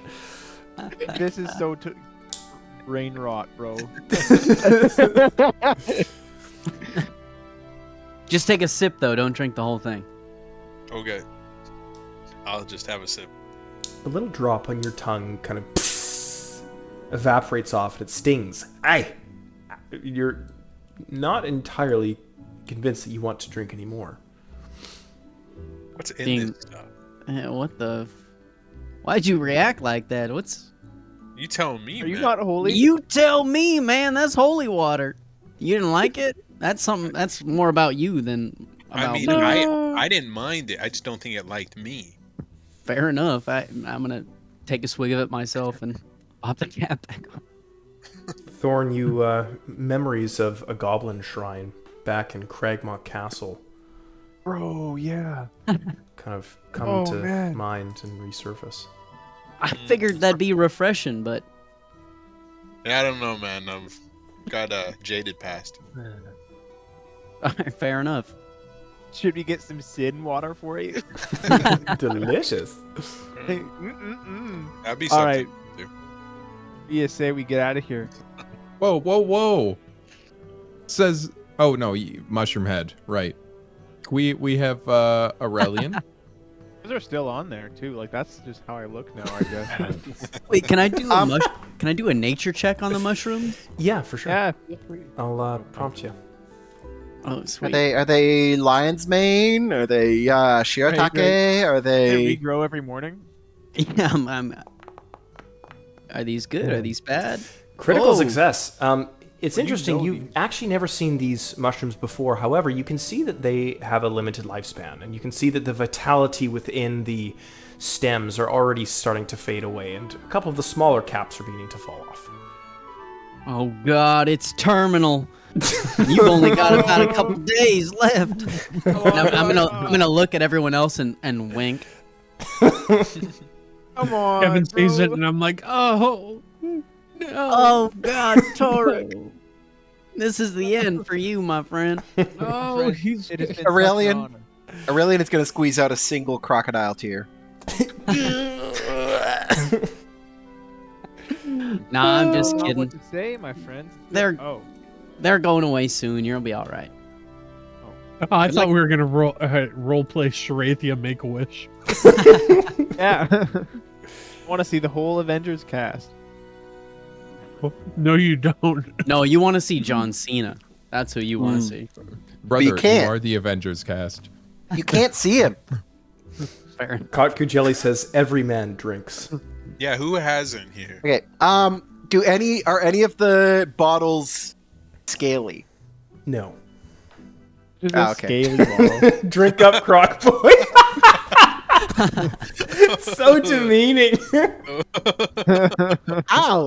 [SPEAKER 2] This is so brain rot, bro.
[SPEAKER 6] Just take a sip though. Don't drink the whole thing.
[SPEAKER 7] Okay. I'll just have a sip.
[SPEAKER 1] A little drop on your tongue kind of evaporates off and it stings. Aye! You're not entirely convinced that you want to drink anymore.
[SPEAKER 7] What's in this stuff?
[SPEAKER 6] What the? Why'd you react like that? What's?
[SPEAKER 7] You tell me,
[SPEAKER 2] Are
[SPEAKER 7] man.
[SPEAKER 2] you not holy?
[SPEAKER 6] You tell me, man. That's holy water. You didn't like it? That's something. That's more about you than about
[SPEAKER 7] I mean,
[SPEAKER 6] me.
[SPEAKER 7] I didn't mind it. I just don't think it liked me.
[SPEAKER 6] Fair enough. I'm gonna take a swig of it myself and pop the cap back on.
[SPEAKER 1] Thorn, you memories of a goblin shrine back in Cragmont Castle
[SPEAKER 2] Bro, yeah.
[SPEAKER 1] kind of come to
[SPEAKER 2] man.
[SPEAKER 1] mind and resurface.
[SPEAKER 6] I figured that'd be refreshing, but
[SPEAKER 7] Yeah, I don't know, man. I've got a jaded past.
[SPEAKER 6] fair enough.
[SPEAKER 2] Should we get some sin water for you?
[SPEAKER 1] Delicious.
[SPEAKER 7] That'd be
[SPEAKER 2] All
[SPEAKER 7] something.
[SPEAKER 2] right.
[SPEAKER 7] to do.
[SPEAKER 2] Yeah, say we get out of here.
[SPEAKER 3] Whoa, whoa, whoa! Says, oh no, mushroom head, right? We have Aurelian.
[SPEAKER 2] Those are still on there too. Like that's just how I look now, I guess.
[SPEAKER 6] Wait, can I do can I do a nature check on the mushrooms?
[SPEAKER 1] Yeah, for sure.
[SPEAKER 2] Yeah, feel free.
[SPEAKER 1] I'll prompt you.
[SPEAKER 6] Oh,
[SPEAKER 5] Are
[SPEAKER 6] sweet.
[SPEAKER 5] they lion's mane? Are they shiratake? Are
[SPEAKER 2] They
[SPEAKER 5] they?
[SPEAKER 2] regrow every morning.
[SPEAKER 6] Yeah, Are these good? Are these bad?
[SPEAKER 1] Critical
[SPEAKER 6] Oh.
[SPEAKER 1] success. It's interesting.
[SPEAKER 2] know
[SPEAKER 1] You've
[SPEAKER 2] these.
[SPEAKER 1] actually never seen these mushrooms before. However, you can see that they have a limited lifespan, and you can see that the vitality within the stems are already starting to fade away, and a couple of the smaller caps are beginning to fall off.
[SPEAKER 6] Oh God, it's terminal. You've only got about a couple days left. And I'm gonna look at everyone else and wink.
[SPEAKER 2] Come on.
[SPEAKER 4] Kevin sees it,
[SPEAKER 2] bro.
[SPEAKER 4] and I'm like, oh no.
[SPEAKER 6] Oh God, Torek. This is the end for you, my friend.
[SPEAKER 4] Oh,
[SPEAKER 2] Fred,
[SPEAKER 4] he's
[SPEAKER 2] it has been such
[SPEAKER 5] Aurelian?
[SPEAKER 2] an honor.
[SPEAKER 5] Aurelian is going to squeeze out a single crocodile tear.
[SPEAKER 6] Nah, I'm just
[SPEAKER 2] I don't know
[SPEAKER 6] kidding.
[SPEAKER 2] what to say, my friend.
[SPEAKER 6] They're-
[SPEAKER 2] Oh.
[SPEAKER 6] They're going away soon. You'll be all right.
[SPEAKER 4] I thought we were gonna role play Sherathia Make a Wish.
[SPEAKER 2] Yeah. I want to see the whole Avengers cast.
[SPEAKER 4] No, you don't.
[SPEAKER 6] No, you want to see John Cena. That's who you want to see.
[SPEAKER 3] Brother,
[SPEAKER 5] you can't.
[SPEAKER 3] are the Avengers cast.
[SPEAKER 5] You can't see him.
[SPEAKER 6] Fair.
[SPEAKER 1] Kotku Jelly says every man drinks.
[SPEAKER 7] Yeah, who hasn't here?
[SPEAKER 5] Okay. Are any of the bottles scaly?
[SPEAKER 1] No.
[SPEAKER 2] Just
[SPEAKER 5] Ah,
[SPEAKER 2] a
[SPEAKER 5] okay.
[SPEAKER 2] scaly bottle.
[SPEAKER 1] Drink up, Croc Boy. So demeaning.
[SPEAKER 5] Ow!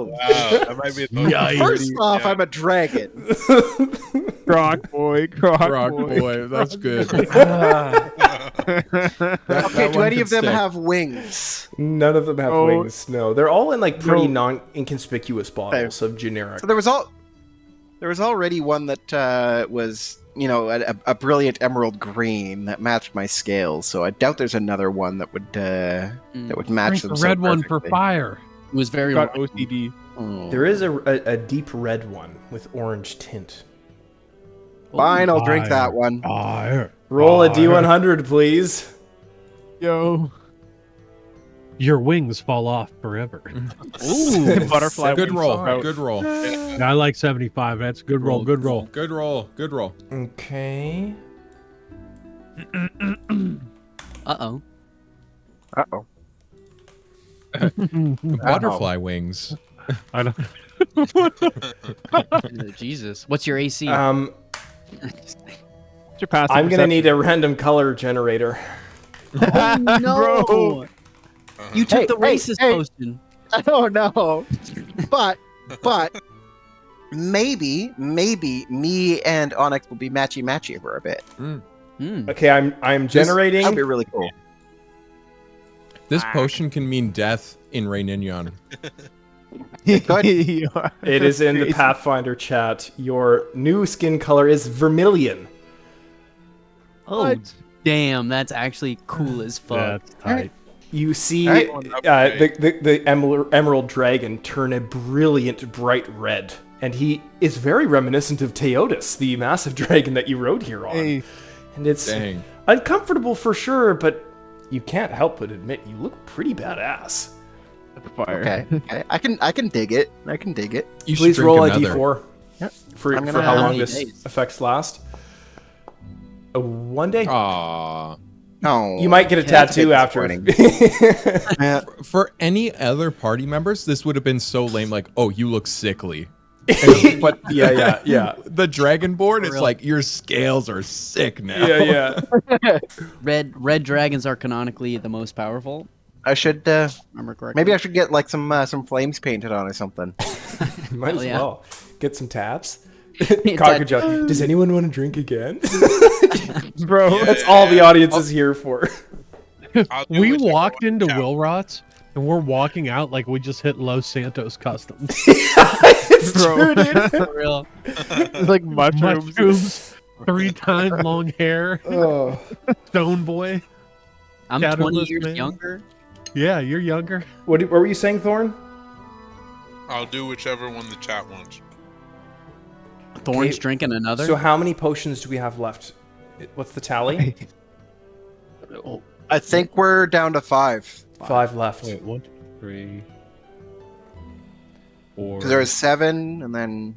[SPEAKER 7] Wow, that might be a
[SPEAKER 4] Yikes.
[SPEAKER 5] First off,
[SPEAKER 7] Yeah.
[SPEAKER 5] I'm a dragon.
[SPEAKER 2] Croc boy, croc
[SPEAKER 3] Rock
[SPEAKER 2] boy.
[SPEAKER 3] boy, that's good.
[SPEAKER 5] Okay,
[SPEAKER 3] That
[SPEAKER 5] do
[SPEAKER 3] one
[SPEAKER 5] any
[SPEAKER 3] could
[SPEAKER 5] of them
[SPEAKER 3] stick.
[SPEAKER 5] have wings?
[SPEAKER 1] None of them have
[SPEAKER 2] Oh.
[SPEAKER 1] wings. No, they're all in like pretty
[SPEAKER 2] No.
[SPEAKER 1] non-inconspicuous bottles of generic.
[SPEAKER 5] So there was already one that was, a brilliant emerald green that matched my scales. So I doubt there's another one that would match
[SPEAKER 4] Drink
[SPEAKER 5] them.
[SPEAKER 4] the
[SPEAKER 5] so
[SPEAKER 4] red one for
[SPEAKER 5] perfectly.
[SPEAKER 4] fire.
[SPEAKER 6] It was very.
[SPEAKER 2] Got OCD.
[SPEAKER 5] Oh.
[SPEAKER 1] There is a deep red one with orange tint.
[SPEAKER 5] Fine, I'll drink
[SPEAKER 4] Fire.
[SPEAKER 5] that one.
[SPEAKER 4] Fire.
[SPEAKER 1] Roll a
[SPEAKER 4] Fire.
[SPEAKER 1] D100, please.
[SPEAKER 2] Yo.
[SPEAKER 4] Your wings fall off forever.
[SPEAKER 6] Ooh.
[SPEAKER 2] Butterfly
[SPEAKER 3] Good
[SPEAKER 2] wings
[SPEAKER 3] roll.
[SPEAKER 2] sprout.
[SPEAKER 3] Good roll.
[SPEAKER 4] I like 75. That's a good roll. Good roll.
[SPEAKER 3] Good roll. Good roll.
[SPEAKER 1] Okay.
[SPEAKER 6] Uh-oh.
[SPEAKER 5] Uh-oh.
[SPEAKER 3] Butterfly wings.
[SPEAKER 4] I don't.
[SPEAKER 6] Jesus. What's your AC?
[SPEAKER 1] Um,
[SPEAKER 2] What's your passive
[SPEAKER 1] I'm gonna
[SPEAKER 2] perception?
[SPEAKER 1] need a random color generator.
[SPEAKER 6] Oh, no!
[SPEAKER 2] Bro.
[SPEAKER 6] You took
[SPEAKER 5] Hey,
[SPEAKER 6] the
[SPEAKER 5] hey,
[SPEAKER 6] racist
[SPEAKER 5] hey.
[SPEAKER 6] potion.
[SPEAKER 5] Oh no. But maybe me and Onyx will be matchy for a bit.
[SPEAKER 6] Hmm.
[SPEAKER 1] Okay, I'm generating.
[SPEAKER 5] That'd be really cool.
[SPEAKER 3] This potion can mean death in Raininion.
[SPEAKER 2] You are
[SPEAKER 1] It is in the
[SPEAKER 2] crazy.
[SPEAKER 1] Pathfinder chat. Your new skin color is vermilion.
[SPEAKER 6] Oh, damn. That's actually cool as fuck.
[SPEAKER 4] That's tight.
[SPEAKER 1] You see
[SPEAKER 5] Right.
[SPEAKER 1] the emerald dragon turn a brilliant bright red, and he is very reminiscent of Teotis, the massive dragon that you rode here on.
[SPEAKER 2] Hey,
[SPEAKER 1] And it's
[SPEAKER 3] Dang.
[SPEAKER 1] uncomfortable for sure, but you can't help but admit you look pretty badass.
[SPEAKER 2] fire.
[SPEAKER 5] Okay. I can dig it. I can dig it.
[SPEAKER 3] You should
[SPEAKER 1] Please
[SPEAKER 3] drink
[SPEAKER 1] roll a
[SPEAKER 3] another.
[SPEAKER 1] d4
[SPEAKER 5] Yep.
[SPEAKER 1] for
[SPEAKER 5] I'm gonna-
[SPEAKER 1] how
[SPEAKER 6] How
[SPEAKER 1] long
[SPEAKER 6] many
[SPEAKER 1] this
[SPEAKER 6] days?
[SPEAKER 1] effects last. 1 day.
[SPEAKER 3] Aw.
[SPEAKER 5] Oh.
[SPEAKER 1] You might get a
[SPEAKER 5] that's a bit
[SPEAKER 1] tattoo after.
[SPEAKER 5] disappointing. Yeah.
[SPEAKER 3] For any other party members, this would have been so lame. Like, oh, you look sickly.
[SPEAKER 1] But yeah.
[SPEAKER 3] The Dragonborn is
[SPEAKER 6] real.
[SPEAKER 3] like, your scales are sick now.
[SPEAKER 1] Yeah.
[SPEAKER 6] Red dragons are canonically the most powerful.
[SPEAKER 5] I should
[SPEAKER 6] Remember correctly.
[SPEAKER 5] maybe I should get like some flames painted on or something.
[SPEAKER 1] Might
[SPEAKER 6] Hell
[SPEAKER 1] as
[SPEAKER 6] yeah.
[SPEAKER 1] well get some tats.
[SPEAKER 6] Tat-
[SPEAKER 1] Cockajut, does anyone want to drink again?
[SPEAKER 2] Bro.
[SPEAKER 1] That's all the audience is here for.
[SPEAKER 7] I'll do
[SPEAKER 4] We
[SPEAKER 7] whichever
[SPEAKER 4] walked
[SPEAKER 7] one
[SPEAKER 4] into
[SPEAKER 7] counts.
[SPEAKER 4] Wilrots, and we're walking out like we just hit Los Santos Customs.
[SPEAKER 1] It's true, dude.
[SPEAKER 6] For real.
[SPEAKER 2] like mushrooms.
[SPEAKER 4] Mushrooms, 3-time long hair,
[SPEAKER 1] Oh.
[SPEAKER 4] Stone Boy.
[SPEAKER 6] I'm
[SPEAKER 4] Shadowless
[SPEAKER 6] 20 years
[SPEAKER 4] man.
[SPEAKER 6] younger.
[SPEAKER 4] Yeah, you're younger.
[SPEAKER 1] What were you saying, Thorn?
[SPEAKER 7] I'll do whichever one the chat wants.
[SPEAKER 6] Thorn's
[SPEAKER 1] Okay,
[SPEAKER 6] drinking another.
[SPEAKER 1] So how many potions do we have left? What's the tally?
[SPEAKER 5] I think we're down to 5.
[SPEAKER 1] 5 left.
[SPEAKER 4] Wait, 1, 2, 3, 4.
[SPEAKER 5] Because there was 7, and then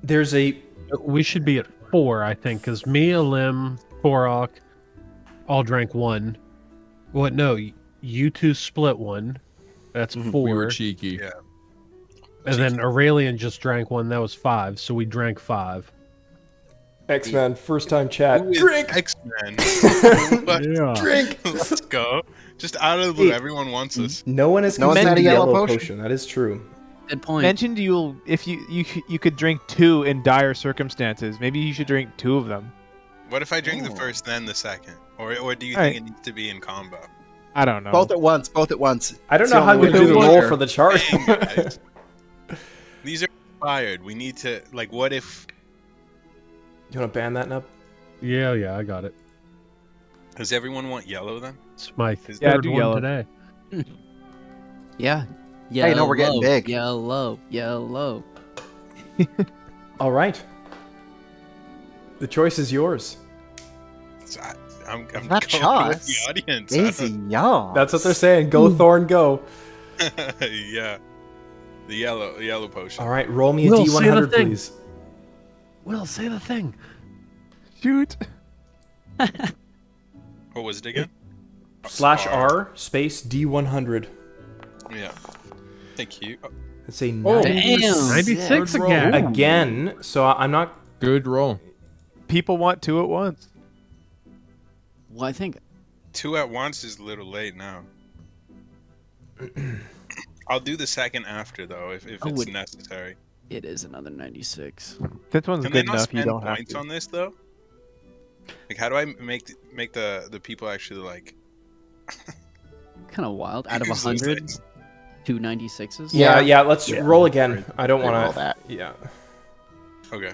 [SPEAKER 1] There's a
[SPEAKER 4] We should be at 4, I think, because me, Alim, Korok all drank 1. What? No, you two split 1. That's 4.
[SPEAKER 3] We were cheeky.
[SPEAKER 7] Yeah.
[SPEAKER 4] And then Aurelian just drank 1. That was 5. So we drank 5.
[SPEAKER 1] X-Men first time chat.
[SPEAKER 7] Who is
[SPEAKER 1] Drink.
[SPEAKER 7] X-Men? But
[SPEAKER 4] Yeah.
[SPEAKER 1] Drink.
[SPEAKER 7] let's go. Just out of the blue, everyone wants us.
[SPEAKER 1] No one has
[SPEAKER 5] No one's
[SPEAKER 1] consumed
[SPEAKER 5] had a
[SPEAKER 1] the
[SPEAKER 5] yellow
[SPEAKER 1] yellow
[SPEAKER 5] potion?
[SPEAKER 1] potion. That is true.
[SPEAKER 6] Good point.
[SPEAKER 2] Mentioned you'll if you could drink 2 in dire circumstances. Maybe you should drink 2 of them.
[SPEAKER 7] What if I drink the
[SPEAKER 5] Ooh.
[SPEAKER 7] first, then the second? Or do you
[SPEAKER 2] Alright.
[SPEAKER 7] think it needs to be in combo?
[SPEAKER 2] I don't know.
[SPEAKER 5] both at once. Both at once.
[SPEAKER 1] I don't
[SPEAKER 5] It's
[SPEAKER 1] know
[SPEAKER 5] the
[SPEAKER 1] how I'm
[SPEAKER 5] only
[SPEAKER 1] going to
[SPEAKER 5] way
[SPEAKER 1] do the
[SPEAKER 5] to
[SPEAKER 1] roll
[SPEAKER 5] do it.
[SPEAKER 1] for the chart.
[SPEAKER 7] Dang, guys. These are expired. We need to what if?
[SPEAKER 1] You want to ban that, Nub?
[SPEAKER 4] Yeah, I got it.
[SPEAKER 7] Does everyone want yellow then?
[SPEAKER 4] It's my
[SPEAKER 2] Yeah,
[SPEAKER 4] third
[SPEAKER 2] do
[SPEAKER 4] one
[SPEAKER 2] yellow.
[SPEAKER 4] today.
[SPEAKER 6] Yeah.
[SPEAKER 5] Hey, you know we're getting big.
[SPEAKER 6] Yellow.
[SPEAKER 1] All right. The choice is yours.
[SPEAKER 7] I'm
[SPEAKER 5] Not
[SPEAKER 7] going with
[SPEAKER 5] choice.
[SPEAKER 7] the audience.
[SPEAKER 5] Easy, y'all.
[SPEAKER 1] That's what they're saying. Go, Thorn, go.
[SPEAKER 7] Yeah. The yellow potion.
[SPEAKER 1] All right, roll me a
[SPEAKER 4] Will, say the
[SPEAKER 1] D100,
[SPEAKER 4] thing.
[SPEAKER 1] please.
[SPEAKER 4] Will, say the thing.
[SPEAKER 2] Shoot.
[SPEAKER 7] What was it again?
[SPEAKER 1] / R space D100.
[SPEAKER 7] Yeah. Thank you. Oh,
[SPEAKER 1] It's a
[SPEAKER 4] Oh,
[SPEAKER 1] 96
[SPEAKER 4] 96
[SPEAKER 1] roll.
[SPEAKER 4] again.
[SPEAKER 1] Again, so I'm not.
[SPEAKER 3] Good roll.
[SPEAKER 2] People want 2 at once.
[SPEAKER 6] Well, I think
[SPEAKER 7] 2 at once is a little late now. I'll do the second after though, if
[SPEAKER 6] I
[SPEAKER 7] it's
[SPEAKER 6] would-
[SPEAKER 7] necessary.
[SPEAKER 6] it is another 96.
[SPEAKER 2] This one's
[SPEAKER 7] Can they
[SPEAKER 2] good
[SPEAKER 7] not
[SPEAKER 2] enough. You
[SPEAKER 7] spend
[SPEAKER 2] don't have
[SPEAKER 7] points
[SPEAKER 2] to.
[SPEAKER 7] on this though? Like, how do I make the people actually like?
[SPEAKER 6] Kind of wild. Out of
[SPEAKER 7] use those
[SPEAKER 6] 100,
[SPEAKER 7] things?
[SPEAKER 6] 2 96s.
[SPEAKER 1] Yeah. Let's
[SPEAKER 5] Yeah.
[SPEAKER 1] roll again. I don't
[SPEAKER 5] Roll
[SPEAKER 1] want to.
[SPEAKER 5] that.
[SPEAKER 1] Yeah.
[SPEAKER 7] Okay.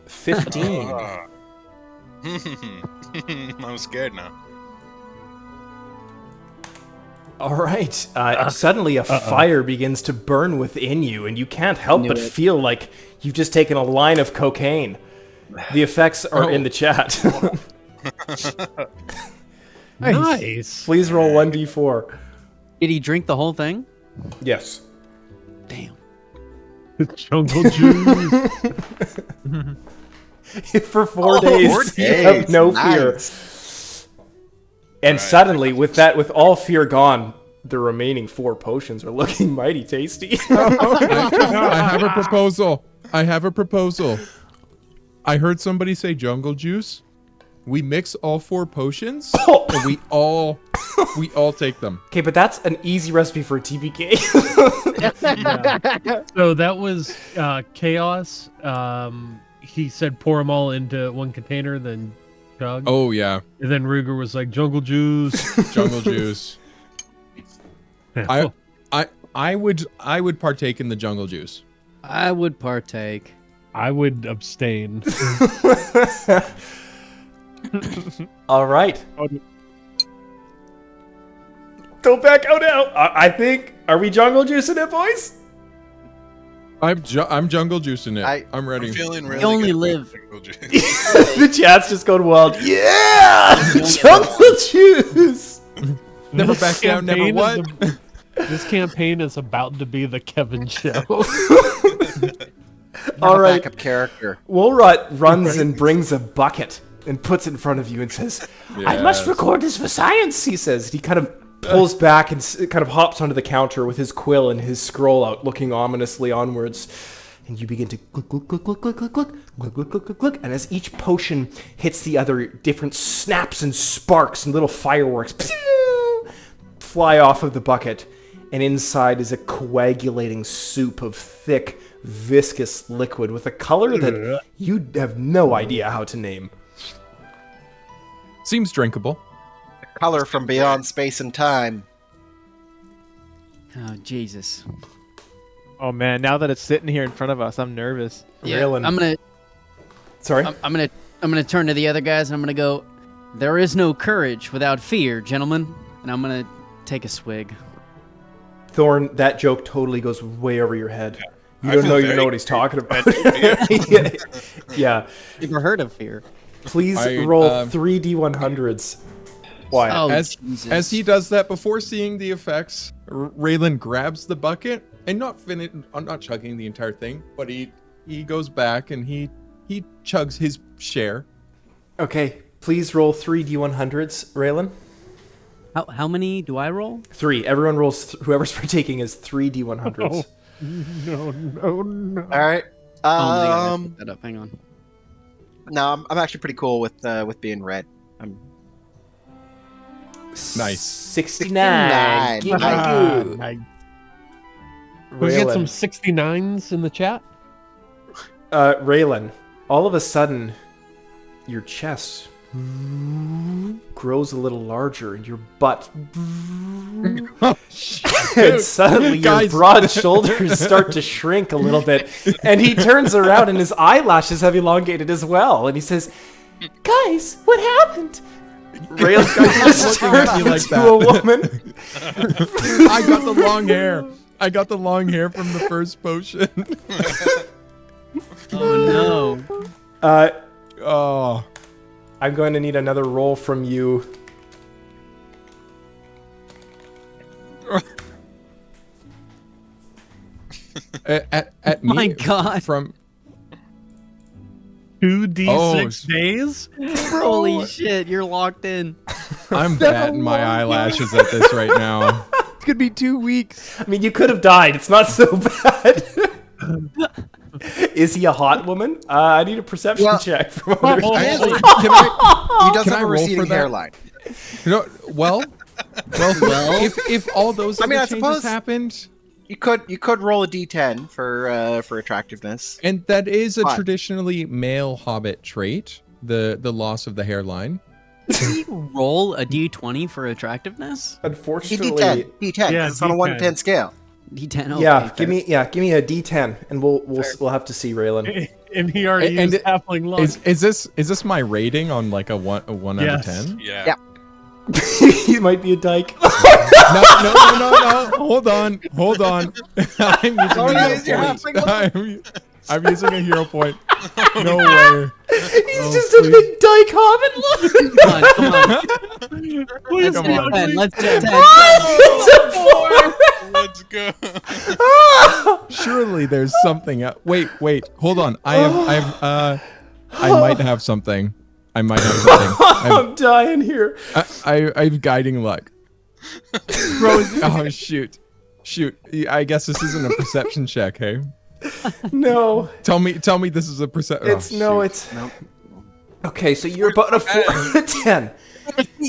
[SPEAKER 1] $15.
[SPEAKER 7] Ah. I'm scared now.
[SPEAKER 1] All right. Suddenly, a fire begins to burn within you, and you can't help but feel like you've just taken a line of cocaine. The effects are in the chat.
[SPEAKER 4] Nice.
[SPEAKER 1] Please roll 1d4.
[SPEAKER 6] Did he drink the whole thing?
[SPEAKER 1] Yes.
[SPEAKER 6] Damn.
[SPEAKER 4] Jungle juice.
[SPEAKER 1] For 4 days,
[SPEAKER 5] 4
[SPEAKER 1] you have
[SPEAKER 5] days.
[SPEAKER 1] no
[SPEAKER 5] Nice.
[SPEAKER 1] fear. And suddenly, with all fear gone, the remaining 4 potions are looking mighty tasty.
[SPEAKER 3] I have a proposal. I heard somebody say jungle juice. We mix all 4 potions, and we all take them.
[SPEAKER 1] Okay, but that's an easy recipe for a TPK.
[SPEAKER 4] So that was chaos. He said pour them all into one container, then chug.
[SPEAKER 3] Oh yeah,
[SPEAKER 4] And then Ruger was like jungle juice.
[SPEAKER 3] jungle juice. I would partake in the jungle juice.
[SPEAKER 6] I would partake.
[SPEAKER 4] I would abstain.
[SPEAKER 1] All right. Don't back out now. I think. Are we jungle juicing it, boys?
[SPEAKER 3] I'm jungle juicing it. I'm ready.
[SPEAKER 7] I'm feeling really
[SPEAKER 6] only
[SPEAKER 7] good about
[SPEAKER 6] live.
[SPEAKER 7] jungle juice.
[SPEAKER 1] The chat's just going wild. Yeah, jungle juice.
[SPEAKER 3] Never
[SPEAKER 4] This
[SPEAKER 3] back down, never
[SPEAKER 4] campaign
[SPEAKER 3] what?
[SPEAKER 4] is This campaign is about to be the Kevin show.
[SPEAKER 1] All right.
[SPEAKER 5] Backup character.
[SPEAKER 1] Woolrot runs and brings a bucket and puts it in front of you and says, I must
[SPEAKER 3] Yes.
[SPEAKER 1] record this for science, he says. He kind of pulls back and kind of hops onto the counter with his quill and his scroll out, looking ominously onwards. And you begin to click, click, click, click, click, click, click, click, click, click, click, click. And as each potion hits the other, different snaps and sparks and little fireworks fly off of the bucket. And inside is a coagulating soup of thick, viscous liquid with a color that you have no idea how to name.
[SPEAKER 3] Seems drinkable.
[SPEAKER 5] Color from beyond space and time.
[SPEAKER 6] Oh Jesus.
[SPEAKER 2] Oh man, now that it's sitting here in front of us, I'm nervous.
[SPEAKER 6] Yeah,
[SPEAKER 1] Raylan. Sorry?
[SPEAKER 6] I'm gonna turn to the other guys and I'm gonna go. There is no courage without fear, gentlemen. And I'm gonna take a swig.
[SPEAKER 1] Thorn, that joke totally goes way over your head. You
[SPEAKER 7] I
[SPEAKER 1] don't
[SPEAKER 7] feel
[SPEAKER 1] know
[SPEAKER 7] very
[SPEAKER 1] what he's talking about.
[SPEAKER 7] Yeah.
[SPEAKER 1] Yeah.
[SPEAKER 6] Never heard of fear.
[SPEAKER 1] Please
[SPEAKER 3] I,
[SPEAKER 1] roll 3 D100s. Why?
[SPEAKER 6] Oh,
[SPEAKER 3] As
[SPEAKER 6] Jesus.
[SPEAKER 3] he does that, before seeing the effects, Raylan grabs the bucket and not chugging the entire thing, but he goes back and he chugs his share.
[SPEAKER 1] Okay, please roll 3 D100s, Raylan.
[SPEAKER 6] How many do I roll?
[SPEAKER 1] 3. Everyone rolls. Whoever's partaking is 3 D100s.
[SPEAKER 4] No.
[SPEAKER 5] All right.
[SPEAKER 6] Oh, my God, I picked that up. Hang on.
[SPEAKER 5] No, I'm actually pretty cool with being red. I'm
[SPEAKER 3] Nice.
[SPEAKER 1] 69.
[SPEAKER 5] 69.
[SPEAKER 1] Give me you.
[SPEAKER 4] Can we get some
[SPEAKER 1] Raylan.
[SPEAKER 4] 69s in the chat?
[SPEAKER 1] Raylan, all of a sudden, your chest grows a little larger and your butt and suddenly your
[SPEAKER 3] Guys.
[SPEAKER 1] broad shoulders start to shrink a little bit, and he turns around and his eyelashes have elongated as well, and he says, guys, what happened? Raylan just
[SPEAKER 3] looking at
[SPEAKER 1] turned
[SPEAKER 3] me like
[SPEAKER 1] into
[SPEAKER 3] that.
[SPEAKER 1] a woman.
[SPEAKER 3] I got the long hair. I got the long hair from the first potion.
[SPEAKER 6] Oh no.
[SPEAKER 3] Oh.
[SPEAKER 1] I'm going to need another roll from you.
[SPEAKER 3] At me?
[SPEAKER 6] My God.
[SPEAKER 3] From
[SPEAKER 4] 2d6 days?
[SPEAKER 6] Holy shit, you're locked in.
[SPEAKER 3] I'm batting my eyelashes at this right now.
[SPEAKER 2] It's gonna be 2 weeks.
[SPEAKER 1] I mean, you could have died. It's not so bad. Is he a hot woman? I need a perception
[SPEAKER 5] Well-
[SPEAKER 1] check from other
[SPEAKER 3] Actually,
[SPEAKER 5] he
[SPEAKER 3] can I?
[SPEAKER 5] does
[SPEAKER 3] Can
[SPEAKER 5] have
[SPEAKER 3] I
[SPEAKER 5] a
[SPEAKER 3] roll
[SPEAKER 5] receding
[SPEAKER 3] for that?
[SPEAKER 5] hairline.
[SPEAKER 3] No. Well. If all those other
[SPEAKER 5] I
[SPEAKER 3] changes
[SPEAKER 5] suppose-
[SPEAKER 3] happened,
[SPEAKER 5] You could roll a d10 for attractiveness.
[SPEAKER 3] and that is a
[SPEAKER 5] Fine.
[SPEAKER 3] traditionally male hobbit trait, the loss of the hairline.
[SPEAKER 6] Can you roll a d20 for attractiveness?
[SPEAKER 1] Unfortunately,
[SPEAKER 5] D10, D10.
[SPEAKER 4] Yeah,
[SPEAKER 5] It's on a 1 to
[SPEAKER 4] D10.
[SPEAKER 5] 10 scale.
[SPEAKER 6] D10. Okay,
[SPEAKER 1] yeah,
[SPEAKER 6] fair.
[SPEAKER 1] give me a D10, and we'll have to see, Raylan.
[SPEAKER 4] And he already
[SPEAKER 3] And
[SPEAKER 4] used halfling luck.
[SPEAKER 3] Is this my rating on like a one out
[SPEAKER 4] Yes.
[SPEAKER 3] of 10?
[SPEAKER 7] Yeah.
[SPEAKER 5] Yeah.
[SPEAKER 1] He might be a dyke.
[SPEAKER 3] No. Hold on. I'm using
[SPEAKER 5] Oh,
[SPEAKER 3] the
[SPEAKER 5] yeah,
[SPEAKER 3] middle
[SPEAKER 5] is your
[SPEAKER 3] point.
[SPEAKER 5] halfling luck?
[SPEAKER 3] I'm using a hero point. No way.
[SPEAKER 1] He's just a big dyke hobbit. Look.
[SPEAKER 6] Come on.
[SPEAKER 4] Please,
[SPEAKER 6] Let's
[SPEAKER 3] Come
[SPEAKER 6] do
[SPEAKER 3] on.
[SPEAKER 6] 10. Let's do 10.
[SPEAKER 7] Let's go.
[SPEAKER 3] Surely there's something. Wait. Hold on. I might have something.
[SPEAKER 1] I'm dying here.
[SPEAKER 3] I have guiding luck.
[SPEAKER 1] Bro,
[SPEAKER 3] Oh shoot. I guess this isn't a perception check, hey?
[SPEAKER 1] no.
[SPEAKER 3] Tell me this is a perception.
[SPEAKER 1] It's Okay, so you're about a 4 out of 10.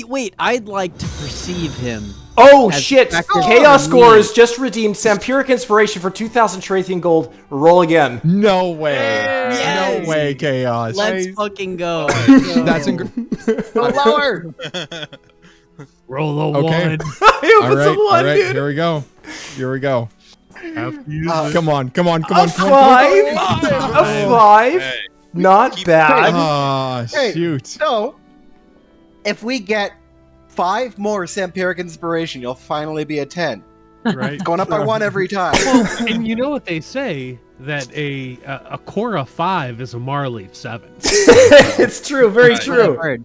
[SPEAKER 6] Wait, I'd like to perceive him.
[SPEAKER 1] Oh
[SPEAKER 6] As
[SPEAKER 1] shit!
[SPEAKER 6] factor
[SPEAKER 1] Chaos
[SPEAKER 6] for
[SPEAKER 1] score
[SPEAKER 6] me.
[SPEAKER 1] is just redeemed. Vampiric inspiration for 2,000 Sherathian gold. Roll again.
[SPEAKER 3] No way.
[SPEAKER 6] Yes.
[SPEAKER 3] No way, chaos.
[SPEAKER 6] Let's fucking go.
[SPEAKER 3] That's
[SPEAKER 5] Lower.
[SPEAKER 4] Roll a
[SPEAKER 3] Okay.
[SPEAKER 4] one.
[SPEAKER 1] I hope it's a 1,
[SPEAKER 3] all right.
[SPEAKER 1] dude.
[SPEAKER 3] Here we go.
[SPEAKER 4] Have to use it.
[SPEAKER 3] Come on.
[SPEAKER 1] A
[SPEAKER 3] Come
[SPEAKER 1] 5.
[SPEAKER 3] on.
[SPEAKER 1] A 5.
[SPEAKER 7] Hey,
[SPEAKER 1] Not
[SPEAKER 7] keep-
[SPEAKER 1] bad.
[SPEAKER 3] Ah,
[SPEAKER 5] Hey.
[SPEAKER 3] shoot.
[SPEAKER 5] So, if we get 5 more Vampiric inspiration, you'll finally be a 10.
[SPEAKER 4] right.
[SPEAKER 5] It's going up by 1 every time.
[SPEAKER 4] Well, and you know what they say that a Korra 5 is a Marleaf 7.
[SPEAKER 1] It's true. Very
[SPEAKER 7] Right.
[SPEAKER 1] true.
[SPEAKER 6] Heard.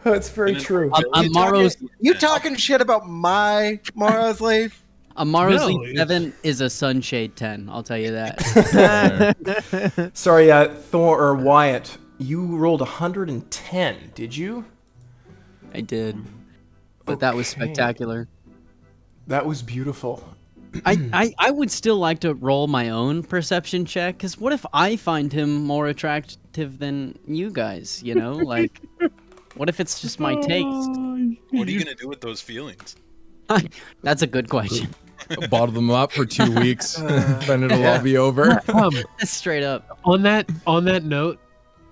[SPEAKER 1] It's very true.
[SPEAKER 6] Amaro's
[SPEAKER 5] You talking shit about my Mara's leaf?
[SPEAKER 6] Amaro's
[SPEAKER 4] No,
[SPEAKER 6] Leaf
[SPEAKER 4] it's-
[SPEAKER 6] 7 is a Sunshade 10. I'll tell you that.
[SPEAKER 1] Sorry, Thor or Wyatt, you rolled 110, did you?
[SPEAKER 6] I did, but that was
[SPEAKER 1] Okay.
[SPEAKER 6] spectacular.
[SPEAKER 1] That was beautiful.
[SPEAKER 6] I would still like to roll my own perception check, because what if I find him more attractive than you guys, you know? Like, what if it's just my taste?
[SPEAKER 7] What are you gonna do with those feelings?
[SPEAKER 6] That's a good question.
[SPEAKER 3] Bottle them up for 2 weeks. Then it'll all be over.
[SPEAKER 6] Straight up.
[SPEAKER 4] On that note,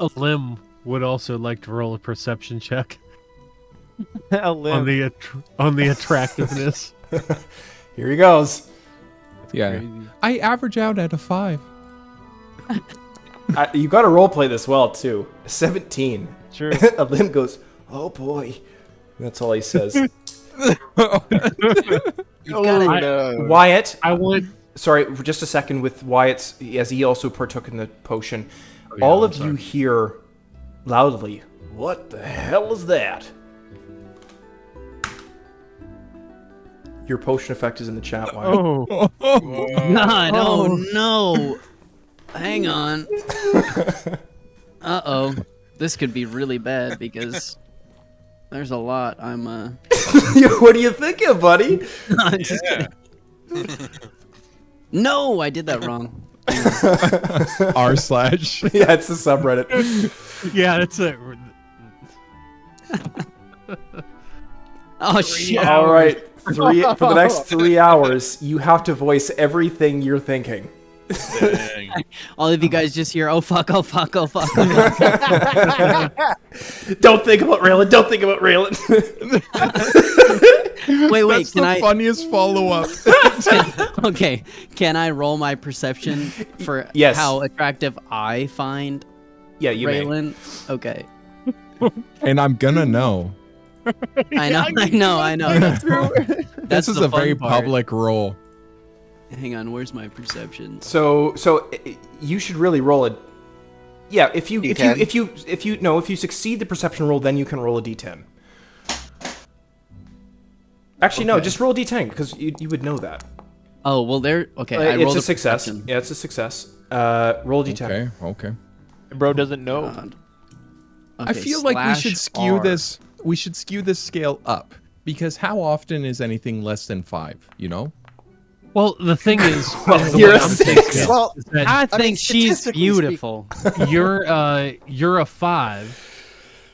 [SPEAKER 4] a limb would also like to roll a perception check
[SPEAKER 2] A
[SPEAKER 4] on
[SPEAKER 2] limb.
[SPEAKER 4] the attractiveness.
[SPEAKER 1] Here he goes.
[SPEAKER 3] Yeah. I average out at a 5.
[SPEAKER 1] You got to roleplay this well, too. 17.
[SPEAKER 2] Sure.
[SPEAKER 1] A limb goes, oh boy. That's all he says.
[SPEAKER 6] You've got it.
[SPEAKER 5] no.
[SPEAKER 1] Wyatt,
[SPEAKER 4] I want.
[SPEAKER 1] sorry, for just a second with Wyatt's, as he also partook in the potion.
[SPEAKER 4] yeah,
[SPEAKER 1] All
[SPEAKER 4] I'm
[SPEAKER 1] of you
[SPEAKER 4] sorry.
[SPEAKER 1] hear loudly, what the hell is that? Your potion effect is in the chat, Wyatt.
[SPEAKER 2] Oh.
[SPEAKER 6] God, oh no. Hang on. Uh-oh. This could be really bad because there's a lot.
[SPEAKER 1] What are you thinking, buddy?
[SPEAKER 6] I'm just kidding. No, I did that wrong.
[SPEAKER 3] r/.
[SPEAKER 1] Yeah, it's the subreddit.
[SPEAKER 4] Yeah, that's it.
[SPEAKER 6] Oh shit.
[SPEAKER 1] All right, for the next 3 hours, you have to voice everything you're thinking.
[SPEAKER 7] Dang.
[SPEAKER 6] All of you guys just hear, oh fuck, oh fuck, oh fuck. Oh, fuck.
[SPEAKER 1] Don't think about Raylan. Don't think about Raylan.
[SPEAKER 6] Wait,
[SPEAKER 3] That's
[SPEAKER 6] can
[SPEAKER 3] the
[SPEAKER 6] I?
[SPEAKER 3] funniest follow-up.
[SPEAKER 6] Okay, can I roll my perception for
[SPEAKER 1] Yes.
[SPEAKER 6] how attractive I find
[SPEAKER 1] Yeah, you may.
[SPEAKER 6] Raylan? Okay,
[SPEAKER 3] And I'm gonna know.
[SPEAKER 6] I know. That's
[SPEAKER 3] This is
[SPEAKER 6] the
[SPEAKER 3] a very
[SPEAKER 6] fun part.
[SPEAKER 3] public role.
[SPEAKER 6] Hang on, where's my perception?
[SPEAKER 1] So you should really roll it. Yeah, if you succeed the perception roll, then you can roll a d10. Actually, no, just roll a d10 because you would know that.
[SPEAKER 6] Oh well, there. Okay, I
[SPEAKER 1] It's
[SPEAKER 6] rolled
[SPEAKER 1] a success.
[SPEAKER 6] perception.
[SPEAKER 1] Yeah, it's a success. Roll a d10.
[SPEAKER 3] Okay.
[SPEAKER 2] Bro doesn't know.
[SPEAKER 6] God.
[SPEAKER 3] I
[SPEAKER 6] Okay,
[SPEAKER 3] feel like we should skew
[SPEAKER 6] /R.
[SPEAKER 3] this. We should skew this scale up because how often is anything less than 5? You know.
[SPEAKER 4] Well, the thing is,
[SPEAKER 1] Well,
[SPEAKER 4] the
[SPEAKER 1] you're
[SPEAKER 4] way
[SPEAKER 1] a
[SPEAKER 4] I'm
[SPEAKER 1] 6.
[SPEAKER 4] thinking
[SPEAKER 5] Well,
[SPEAKER 4] is that
[SPEAKER 6] I
[SPEAKER 5] I
[SPEAKER 6] think
[SPEAKER 5] mean,
[SPEAKER 6] she's
[SPEAKER 5] statistically
[SPEAKER 6] beautiful.
[SPEAKER 4] you're a 5,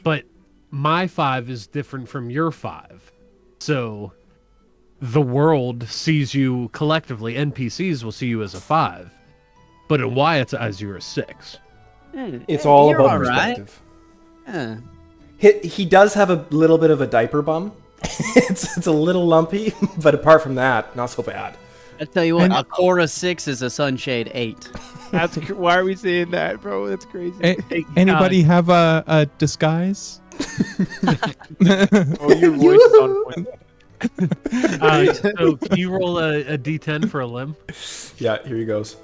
[SPEAKER 4] but my 5 is different from your 5. So the world sees you collectively. NPCs will see you as a 5, but in Wyatt's eyes, you're a 6.
[SPEAKER 1] It's all
[SPEAKER 6] You're
[SPEAKER 1] about
[SPEAKER 6] all right.
[SPEAKER 1] perspective.
[SPEAKER 6] Yeah.
[SPEAKER 1] He does have a little bit of a diaper bum. it's a little lumpy, but apart from that, not so bad.
[SPEAKER 6] I tell you what, a Korra 6 is a Sunshade 8.
[SPEAKER 2] That's why are we saying that, bro? That's crazy.
[SPEAKER 3] Anybody have a disguise?
[SPEAKER 2] Oh, your voice is on point.
[SPEAKER 4] So can you roll a d10 for a limb?
[SPEAKER 1] Yeah, here he goes.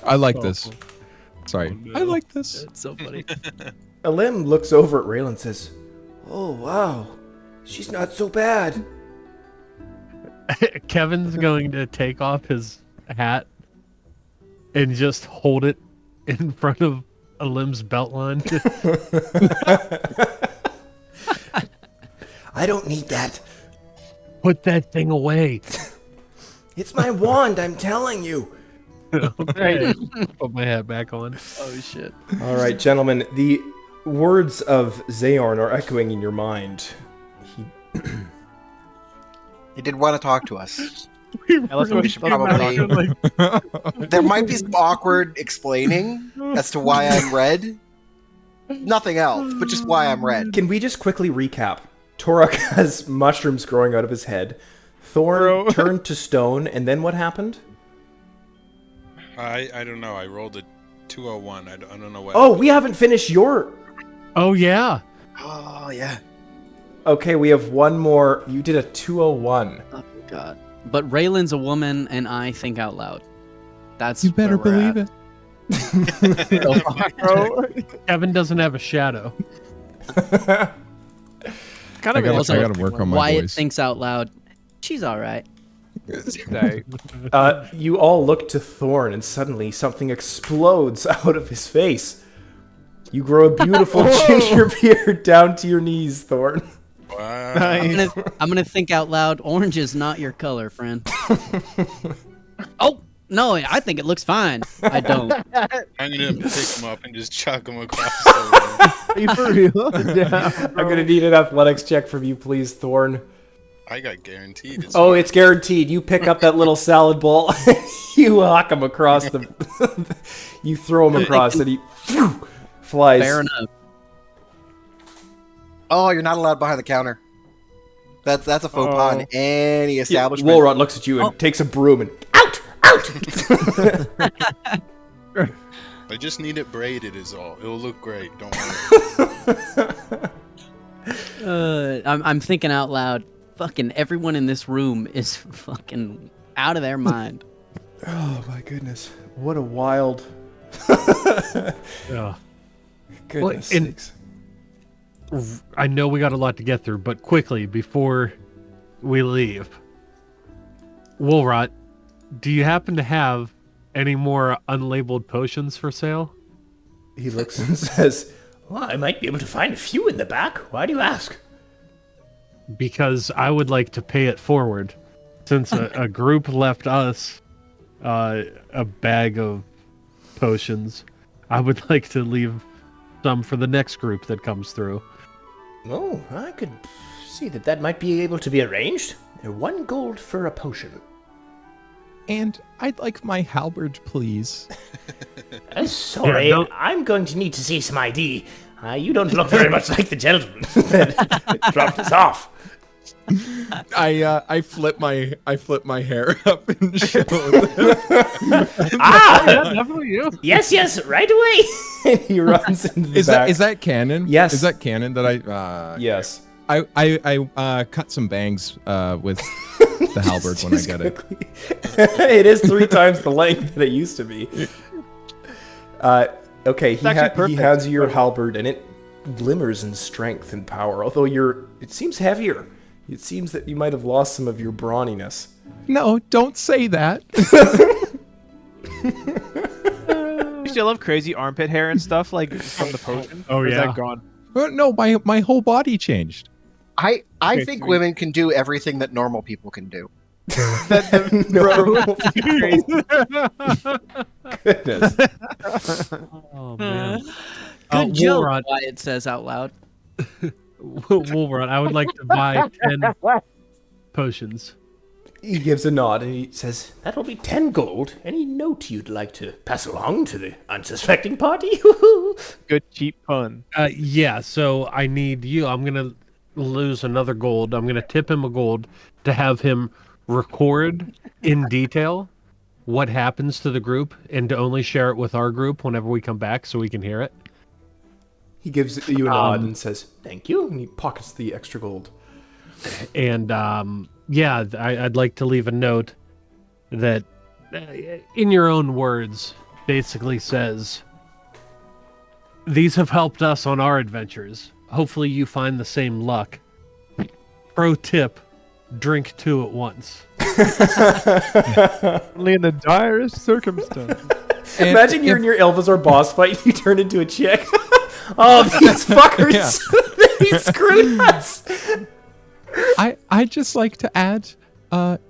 [SPEAKER 3] I like this. Sorry.
[SPEAKER 4] no.
[SPEAKER 3] I like this.
[SPEAKER 8] It's so funny.
[SPEAKER 1] Elim looks over at Raylan and says, "Oh, wow. She's not so bad."
[SPEAKER 4] Kevin's going to take off his hat and just hold it in front of Elim's belt line.
[SPEAKER 1] I don't need that.
[SPEAKER 4] Put that thing away.
[SPEAKER 1] It's my wand, I'm telling you.
[SPEAKER 4] Okay. Put my hat back on.
[SPEAKER 8] Oh shit.
[SPEAKER 1] All right, gentlemen, the words of Zaorn are echoing in your mind.
[SPEAKER 5] He did want to talk to us. We should probably. There might be some awkward explaining as to why I'm red. Nothing else, but just why I'm red.
[SPEAKER 1] Can we just quickly recap? Torok has mushrooms growing out of his head. Thorn turned to stone, and then what happened?
[SPEAKER 7] I don't know. I rolled a 201. I don't know what.
[SPEAKER 1] Oh, we haven't finished your...
[SPEAKER 4] Oh, yeah.
[SPEAKER 5] Oh yeah.
[SPEAKER 1] Okay, we have one more. You did a 201.
[SPEAKER 6] Oh god. But Raylan's a woman, and I think out loud. That's
[SPEAKER 3] You better
[SPEAKER 6] where we're
[SPEAKER 3] believe
[SPEAKER 6] at.
[SPEAKER 3] it.
[SPEAKER 6] So far.
[SPEAKER 4] Kevin doesn't have a shadow.
[SPEAKER 2] Kind of
[SPEAKER 3] I
[SPEAKER 6] Also,
[SPEAKER 3] gotta work on my
[SPEAKER 6] Wyatt
[SPEAKER 3] voice.
[SPEAKER 6] thinks out loud. She's all right.
[SPEAKER 1] You all look to Thorn, and suddenly something explodes out of his face. You grow a beautiful ginger beard down to your knees, Thorn.
[SPEAKER 7] Wow.
[SPEAKER 6] I'm gonna think out loud. Orange is not your color, friend. Oh no, I think it looks fine. I don't.
[SPEAKER 7] I'm gonna pick him up and just chuck him across the room.
[SPEAKER 2] Are you for real? Yeah.
[SPEAKER 1] I'm gonna need an athletics check from you, please, Thorn.
[SPEAKER 7] I got guaranteed.
[SPEAKER 1] It's guaranteed. You pick up that little salad ball, you huck him across the... you throw him across, and he flies.
[SPEAKER 6] Fair enough.
[SPEAKER 5] Oh, you're not allowed behind the counter. That's a faux pas in any establishment.
[SPEAKER 1] Wolrod looks at you and takes a broom and... Out! Out!
[SPEAKER 7] I just need it braided is all. It'll look great. Don't worry.
[SPEAKER 6] I'm thinking out loud. Fucking everyone in this room is fucking out of their mind.
[SPEAKER 1] Oh my goodness. What a wild...
[SPEAKER 4] Yeah.
[SPEAKER 1] Goodness
[SPEAKER 4] Well,
[SPEAKER 1] sakes.
[SPEAKER 4] I know we got a lot to get through, but quickly, before we leave, Woolrot, do you happen to have any more unlabeled potions for sale?
[SPEAKER 1] He looks and says,
[SPEAKER 9] Well, I might be able to find a few in the back. Why do you ask?
[SPEAKER 4] Because I would like to pay it forward. Since a group left us a bag of potions, I would like to leave some for the next group that comes through.
[SPEAKER 9] Oh, I could see that might be able to be arranged. 1 gold for a potion.
[SPEAKER 3] And I'd like my halberd, please.
[SPEAKER 9] Sorry,
[SPEAKER 4] Yeah, don't-
[SPEAKER 9] I'm going to need to see some ID. You don't look very much like the gentleman that dropped us off.
[SPEAKER 3] I flip my hair up and show them.
[SPEAKER 4] Definitely you.
[SPEAKER 9] Yes, right away.
[SPEAKER 1] and he runs into the
[SPEAKER 3] Is
[SPEAKER 1] back.
[SPEAKER 3] that canon?
[SPEAKER 1] Yes.
[SPEAKER 3] Is that canon that I?
[SPEAKER 1] Yes.
[SPEAKER 3] I cut some bangs with the halberd when I
[SPEAKER 1] Just
[SPEAKER 3] get it.
[SPEAKER 1] quickly. It is 3 times the length that it used to be. Okay, he
[SPEAKER 2] actually perfect.
[SPEAKER 1] hands you your halberd, and it glimmers in strength and power. Although it seems heavier. It seems that you might have lost some of your brawniness.
[SPEAKER 3] No, don't say that.
[SPEAKER 2] You still have crazy armpit hair and stuff like from the potion.
[SPEAKER 4] Oh,
[SPEAKER 2] Or is
[SPEAKER 4] yeah.
[SPEAKER 2] that gone?
[SPEAKER 3] No, my whole body changed.
[SPEAKER 5] I
[SPEAKER 2] Okay,
[SPEAKER 5] think
[SPEAKER 2] sweet.
[SPEAKER 5] women can do everything that normal people can do.
[SPEAKER 1] Goodness.
[SPEAKER 4] Oh man.
[SPEAKER 6] Good joke,
[SPEAKER 4] Woolrot,
[SPEAKER 6] Wyatt says out loud.
[SPEAKER 4] Woolrot, I would like to buy 10 potions.
[SPEAKER 1] He gives a nod and he says,
[SPEAKER 9] That'll be 10 gold. Any note you'd like to pass along to the unsuspecting party?
[SPEAKER 2] Good cheap pun.
[SPEAKER 4] Yeah, so I need you. I'm going to lose another gold. I'm going to tip him a gold to have him record in detail what happens to the group and to only share it with our group whenever we come back so we can hear it.
[SPEAKER 1] he gives you a nod and says, thank you. And he pockets the extra gold.
[SPEAKER 4] And yeah, I'd like to leave a note that, in your own words, basically says, "These have helped us on our adventures. Hopefully you find the same luck. Pro tip, drink 2 at once."
[SPEAKER 2] Only in the direst circumstances.
[SPEAKER 1] Imagine you're in your Elvazar boss fight and you turn into a chick. Oh, these fuckers. They screwed us.
[SPEAKER 3] I just like to add.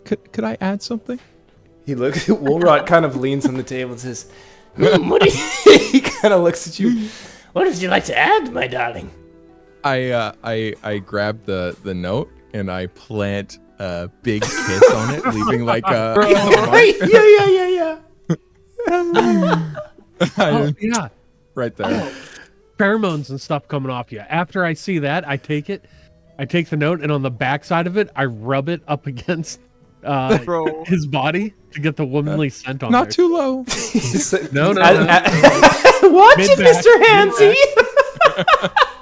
[SPEAKER 3] Could I add something?
[SPEAKER 1] He looks. Woolrot kind of leans on the table and says, "What do you?" He kind of looks at you.
[SPEAKER 9] What would you like to add, my darling?
[SPEAKER 3] I grab the note and I plant a big kiss on it, leaving like a.
[SPEAKER 1] Yeah.
[SPEAKER 4] Oh, yeah.
[SPEAKER 3] Right there.
[SPEAKER 4] Pheromones and stuff coming off you. After I see that, I take the note, and on the back side of it, I rub it up against his body to get the womanly scent on
[SPEAKER 3] Not
[SPEAKER 4] there.
[SPEAKER 3] too low.
[SPEAKER 4] No.
[SPEAKER 1] Watch it,
[SPEAKER 4] Mid-back,
[SPEAKER 1] Mr. Hansy.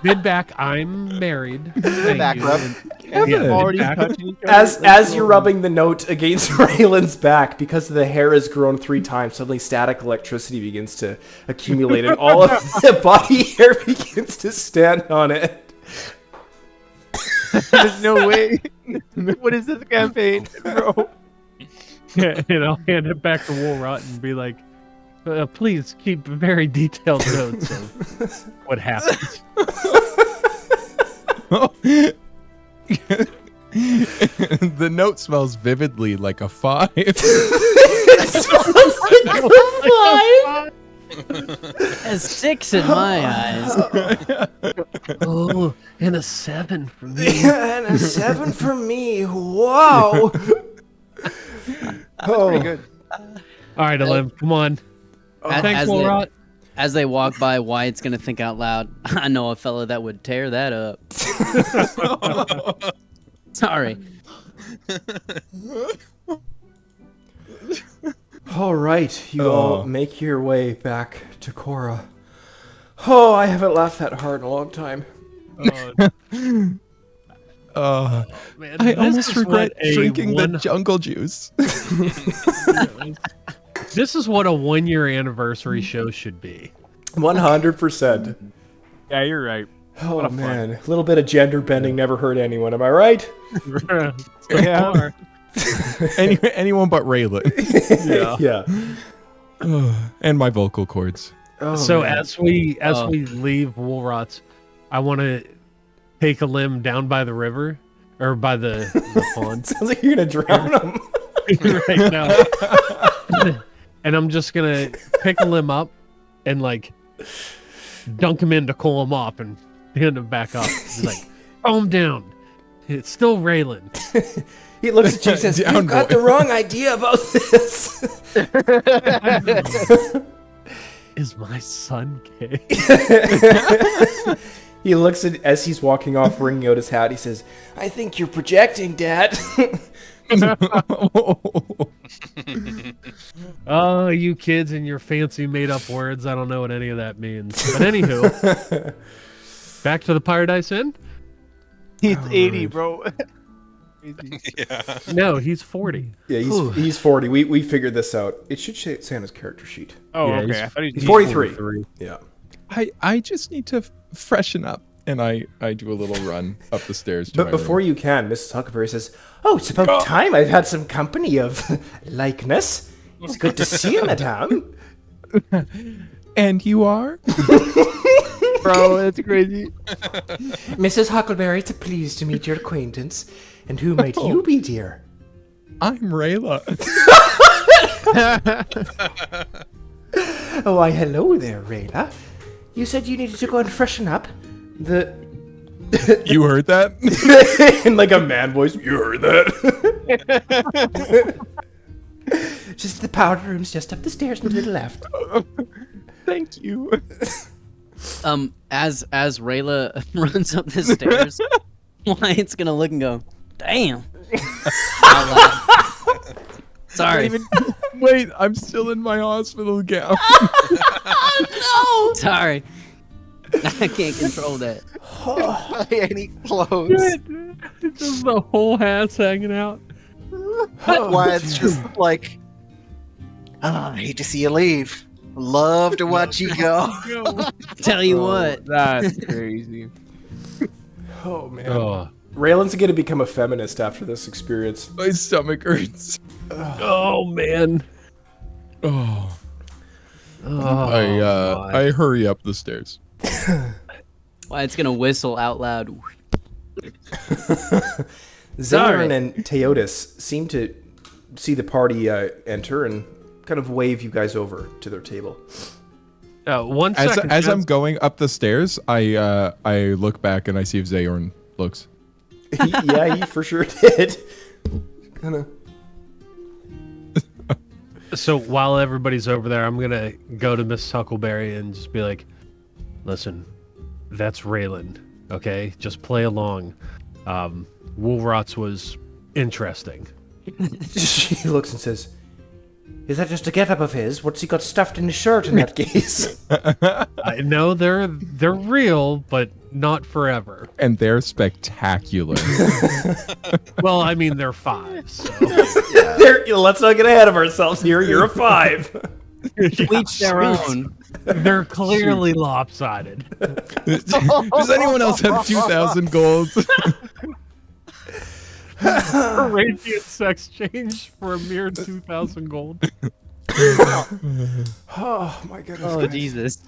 [SPEAKER 4] Mid-back, I'm married. Thank
[SPEAKER 5] Back
[SPEAKER 4] you.
[SPEAKER 5] rub.
[SPEAKER 4] Yeah,
[SPEAKER 2] Already
[SPEAKER 4] mid-back.
[SPEAKER 2] touching each other.
[SPEAKER 1] As you're rubbing the note against Raylan's back, because the hair has grown 3 times, suddenly static electricity begins to accumulate, and all of the body hair begins to stand on it.
[SPEAKER 2] There's no way. What is this campaign, bro?
[SPEAKER 4] Yeah, and I'll hand it back to Woolrot and be like, please keep very detailed notes of what happens.
[SPEAKER 3] The note smells vividly like a 5.
[SPEAKER 6] A 6 in my eyes.
[SPEAKER 4] Oh, and a 7 for me.
[SPEAKER 1] And a 7 for me. Wow.
[SPEAKER 2] Pretty good.
[SPEAKER 4] All right, Elim, come on. Thanks, Woolrot.
[SPEAKER 6] As they walk by, Wyatt's gonna think out loud, I know a fella that would tear that up. Sorry.
[SPEAKER 1] All right, you all make your way back to Korra. Oh, I haven't laughed that hard in a long time.
[SPEAKER 4] Man,
[SPEAKER 3] I
[SPEAKER 4] this
[SPEAKER 3] almost
[SPEAKER 4] is
[SPEAKER 3] regret
[SPEAKER 4] what a
[SPEAKER 3] drinking the jungle juice.
[SPEAKER 4] This is what a 1-year anniversary show should be.
[SPEAKER 1] 100%.
[SPEAKER 2] Yeah, you're right.
[SPEAKER 1] Oh man, a little bit of gender bending never hurt anyone. Am I right?
[SPEAKER 2] Yeah.
[SPEAKER 3] Anyone but Raylan.
[SPEAKER 1] Yeah.
[SPEAKER 3] And my vocal cords.
[SPEAKER 1] Oh,
[SPEAKER 4] So
[SPEAKER 1] man.
[SPEAKER 4] as we leave Woolrot's, I want to take Elim down by the river or by the pond.
[SPEAKER 1] Sounds like you're gonna drown him.
[SPEAKER 4] Right now. And I'm just gonna pick Elim up and like dunk him in to cool him off and hand him back up. He's like, calm down. It's still Raylan.
[SPEAKER 1] He looks at you and says,
[SPEAKER 3] Down,
[SPEAKER 1] "You've got
[SPEAKER 3] boy."
[SPEAKER 1] the wrong idea about this."
[SPEAKER 4] Is my son gay?
[SPEAKER 1] He looks at as he's walking off, wringing out his hat. He says, "I think you're projecting, Dad."
[SPEAKER 4] Oh, you kids and your fancy made-up words. I don't know what any of that means. But anywho, back to the Paradise Inn?
[SPEAKER 2] He's 80, bro.
[SPEAKER 7] Yeah.
[SPEAKER 4] No, he's 40.
[SPEAKER 1] Yeah, he's 40. We figured this out. It should say on his character sheet.
[SPEAKER 2] Oh,
[SPEAKER 4] Yeah,
[SPEAKER 2] okay. I thought
[SPEAKER 1] He's 43. Yeah.
[SPEAKER 3] I just need to freshen up, and I do a little run up the stairs. To
[SPEAKER 1] But
[SPEAKER 3] my
[SPEAKER 1] before
[SPEAKER 3] room.
[SPEAKER 1] you can, Mrs. Huckleberry says, "Oh, it's about time I've had some company of likeness. It's good to see you, madame."
[SPEAKER 3] And you are?
[SPEAKER 2] Bro, that's crazy.
[SPEAKER 1] Mrs. Huckleberry, it's a pleasure to meet your acquaintance. And who might you be, dear?
[SPEAKER 3] I'm Rayla.
[SPEAKER 1] Oh, why, hello there, Rayla. You said you needed to go and freshen up.
[SPEAKER 3] You heard that?
[SPEAKER 1] In like a man voice, you heard that? Just the powder room's just up the stairs and to the left.
[SPEAKER 3] Thank you.
[SPEAKER 6] As Rayla runs up the stairs, Wyatt's gonna look and go, damn. Out loud. Sorry.
[SPEAKER 3] Wait, I'm still in my hospital gown.
[SPEAKER 6] No! Sorry. I can't control that.
[SPEAKER 5] Any clothes?
[SPEAKER 4] Just the whole ass hanging out.
[SPEAKER 5] Why it's just like, I hate to see you leave. Love to watch you go.
[SPEAKER 6] Tell you what.
[SPEAKER 2] That's crazy.
[SPEAKER 1] Oh man.
[SPEAKER 3] Oh,
[SPEAKER 1] Raylan's gonna become a feminist after this experience.
[SPEAKER 3] my stomach hurts.
[SPEAKER 4] Oh man.
[SPEAKER 3] Oh,
[SPEAKER 4] Oh,
[SPEAKER 3] I hurry up the stairs.
[SPEAKER 6] Why, it's gonna whistle out loud.
[SPEAKER 1] Zarin and Teotis seem to see the party enter and kind of wave you guys over to their table.
[SPEAKER 4] 1
[SPEAKER 3] As
[SPEAKER 4] second.
[SPEAKER 3] I'm
[SPEAKER 4] Chance.
[SPEAKER 3] going up the stairs, I look back and I see if Zayorn looks.
[SPEAKER 1] Yeah, he for sure did. Kind of.
[SPEAKER 4] So while everybody's over there, I'm gonna go to Miss Huckleberry and just be like, "Listen, that's Raylan. Okay, just play along. Woolrots was interesting."
[SPEAKER 1] She looks and says, "Is that just a get-up of his? What's he got stuffed in his shirt in that case?"
[SPEAKER 4] I know they're real, but not forever.
[SPEAKER 3] And they're spectacular.
[SPEAKER 4] Well, I mean they're 5. So.
[SPEAKER 1] Let's not get ahead of ourselves here. You're a 5.
[SPEAKER 6] Each their own.
[SPEAKER 4] They're clearly lopsided.
[SPEAKER 3] Does anyone else have 2,000 gold?
[SPEAKER 4] A radiant sex change for a mere 2,000 gold.
[SPEAKER 1] Oh my goodness.
[SPEAKER 6] Oh, Jesus.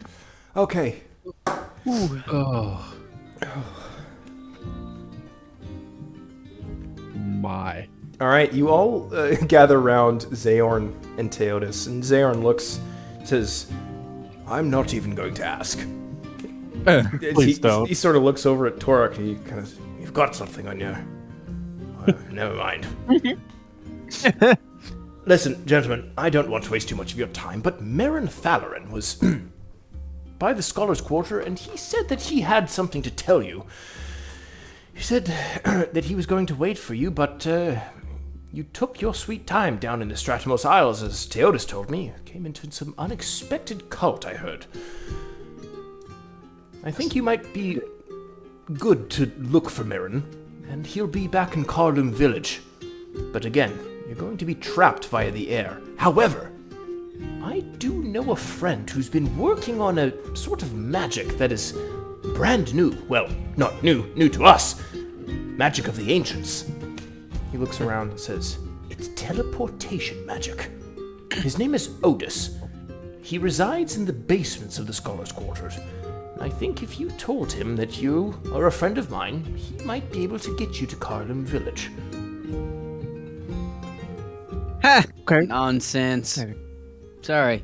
[SPEAKER 1] Okay.
[SPEAKER 4] Oh. My.
[SPEAKER 1] All right, you all gather around Zayorn and Teotis, and Zayorn looks, says, "I'm not even going to ask."
[SPEAKER 4] Please don't.
[SPEAKER 1] He sort of looks over at Torok, and he kind of, "You've got something on you." Never mind. Listen, gentlemen, I don't want to waste too much of your time, but Merrin Thalarin was by the Scholars' Quarter, and he said that he had something to tell you. He said that he was going to wait for you, but you took your sweet time down in the Stratumos Isles, as Teotis told me. Came into some unexpected cult, I heard. I think you might be good to look for Merrin, and he'll be back in Carloom Village. But again, you're going to be trapped via the air. However, I do know a friend who's been working on a sort of magic that is brand new. Well, not new to us. Magic of the ancients. He looks around and says, "It's teleportation magic. His name is Odis. He resides in the basements of the Scholars' Quarters. I think if you told him that you are a friend of mine, he might be able to get you to Carloom Village."
[SPEAKER 6] Ha!
[SPEAKER 2] Okay.
[SPEAKER 6] Nonsense. Sorry.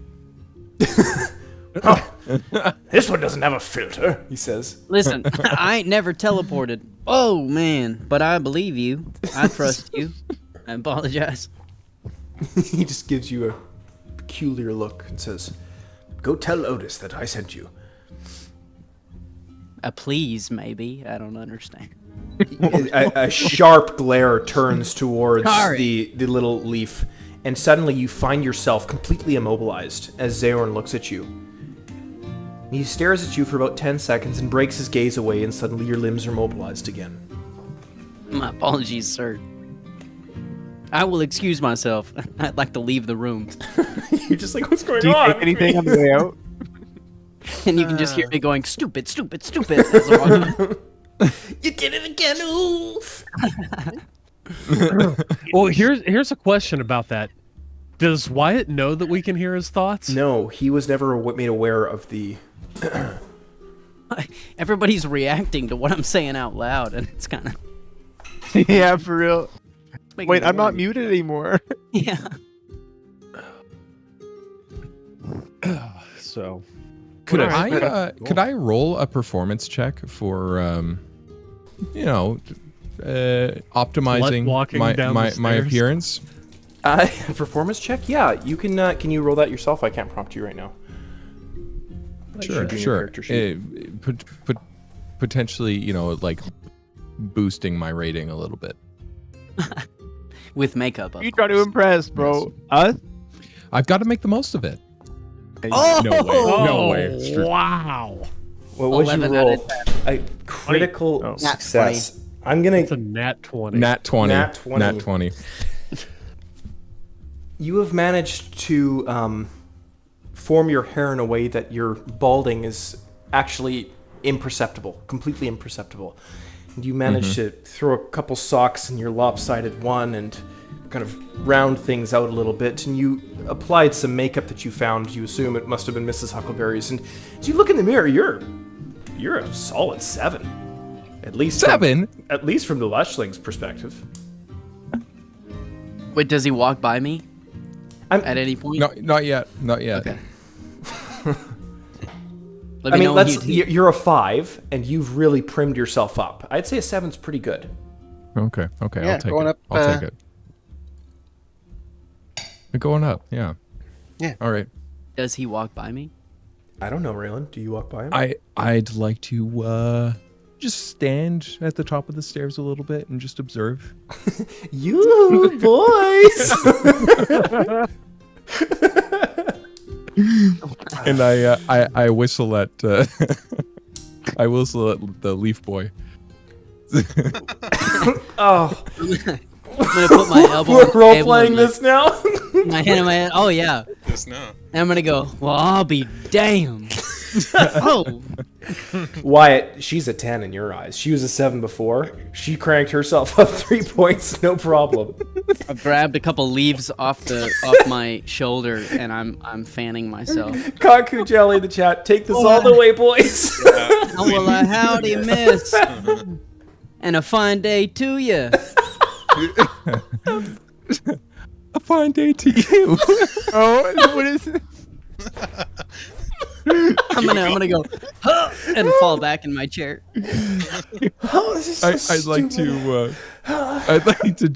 [SPEAKER 1] "This one doesn't have a filter," he says.
[SPEAKER 6] Listen, I ain't never teleported. Oh, man. But I believe you. I trust you. I apologize.
[SPEAKER 1] He just gives you a peculiar look and says, "Go tell Otis that I sent you."
[SPEAKER 6] A please, maybe. I don't understand.
[SPEAKER 1] A sharp glare turns towards
[SPEAKER 6] Sorry.
[SPEAKER 1] the little leaf, and suddenly you find yourself completely immobilized as Zayorn looks at you. He stares at you for about 10 seconds and breaks his gaze away, and suddenly your limbs are mobilized again.
[SPEAKER 6] My apologies, sir. I will excuse myself. I'd like to leave the room.
[SPEAKER 1] You're just like, "What's going
[SPEAKER 2] Do you
[SPEAKER 1] on?"
[SPEAKER 2] take anything on the way out?
[SPEAKER 6] And you can just hear me going, stupid, stupid, stupid. As I'm walking.
[SPEAKER 1] You did it again, oof!
[SPEAKER 4] Well, here's a question about that. Does Wyatt know that we can hear his thoughts?
[SPEAKER 1] No, he was never made aware of the...
[SPEAKER 6] Everybody's reacting to what I'm saying out loud, and it's kind of...
[SPEAKER 2] Yeah, for real.
[SPEAKER 6] making
[SPEAKER 2] Wait,
[SPEAKER 6] me
[SPEAKER 2] I'm not
[SPEAKER 6] worried.
[SPEAKER 2] muted anymore.
[SPEAKER 6] Yeah.
[SPEAKER 4] So,
[SPEAKER 3] Could
[SPEAKER 2] Alright.
[SPEAKER 3] could I roll a performance check for optimizing
[SPEAKER 4] walking down
[SPEAKER 3] my
[SPEAKER 4] the stairs?
[SPEAKER 3] appearance?
[SPEAKER 1] Performance check? Yeah, you can you roll that yourself? I can't prompt you right now. That
[SPEAKER 3] Sure,
[SPEAKER 1] should be in your
[SPEAKER 3] sure.
[SPEAKER 1] character sheet.
[SPEAKER 3] Potentially, like boosting my rating a little bit.
[SPEAKER 6] With makeup, of
[SPEAKER 2] You try to
[SPEAKER 6] course.
[SPEAKER 2] impress, bro. Us?
[SPEAKER 3] I've got to make the most of it.
[SPEAKER 6] Oh!
[SPEAKER 3] No way. No way.
[SPEAKER 4] wow.
[SPEAKER 1] What would you
[SPEAKER 6] 11 out
[SPEAKER 1] roll?
[SPEAKER 6] of
[SPEAKER 1] A critical
[SPEAKER 2] Oh.
[SPEAKER 1] success. I'm gonna.
[SPEAKER 4] It's a nat 20.
[SPEAKER 3] Nat 20.
[SPEAKER 1] Nat 20.
[SPEAKER 3] Nat 20.
[SPEAKER 1] You have managed to form your hair in a way that your balding is actually imperceptible, completely imperceptible. And you manage to throw a couple socks in your lopsided one and kind of round things out a little bit, and you applied some makeup that you found. You assume it must have been Mrs. Huckleberry's, and as you look in the mirror, you're a solid 7. At least
[SPEAKER 3] 7?
[SPEAKER 1] At least from the Lushling's perspective.
[SPEAKER 6] Wait, does he walk by me?
[SPEAKER 1] At
[SPEAKER 6] any point?
[SPEAKER 3] No, not yet. Not yet.
[SPEAKER 6] Okay.
[SPEAKER 1] I mean, you're a 5, and you've really primed yourself up. I'd say a 7's pretty good.
[SPEAKER 3] Okay.
[SPEAKER 5] Yeah,
[SPEAKER 3] I'll take
[SPEAKER 5] going
[SPEAKER 3] it.
[SPEAKER 5] up,
[SPEAKER 3] I'll take it. We're going up. Yeah.
[SPEAKER 5] Yeah.
[SPEAKER 3] All right.
[SPEAKER 6] Does he walk by me?
[SPEAKER 1] I don't know, Raylan. Do you walk by him?
[SPEAKER 3] I'd like to just stand at the top of the stairs a little bit and just observe.
[SPEAKER 1] You boys.
[SPEAKER 3] And I whistle at I whistle at the leaf boy.
[SPEAKER 1] Oh.
[SPEAKER 6] I'm gonna put my elbow.
[SPEAKER 1] We're
[SPEAKER 6] on the
[SPEAKER 1] role
[SPEAKER 6] table
[SPEAKER 1] playing
[SPEAKER 6] and
[SPEAKER 1] this now.
[SPEAKER 6] my hand on my head. Oh yeah.
[SPEAKER 7] Just now.
[SPEAKER 6] And I'm gonna go. Well, I'll be damned. Oh.
[SPEAKER 1] Wyatt, she's a 10 in your eyes. She was a 7 before. She cranked herself up 3 points, no problem.
[SPEAKER 6] I grabbed a couple leaves off my shoulder and I'm fanning myself.
[SPEAKER 1] Kaku Jelly in the chat. Take this all the way, boys.
[SPEAKER 6] Oh, well, howdy, miss. And a fine day to you.
[SPEAKER 3] A fine day to you.
[SPEAKER 2] Oh, what is it?
[SPEAKER 6] I'm gonna go huh, and fall back in my chair.
[SPEAKER 1] Oh, this is so
[SPEAKER 3] I'd like to I'd like to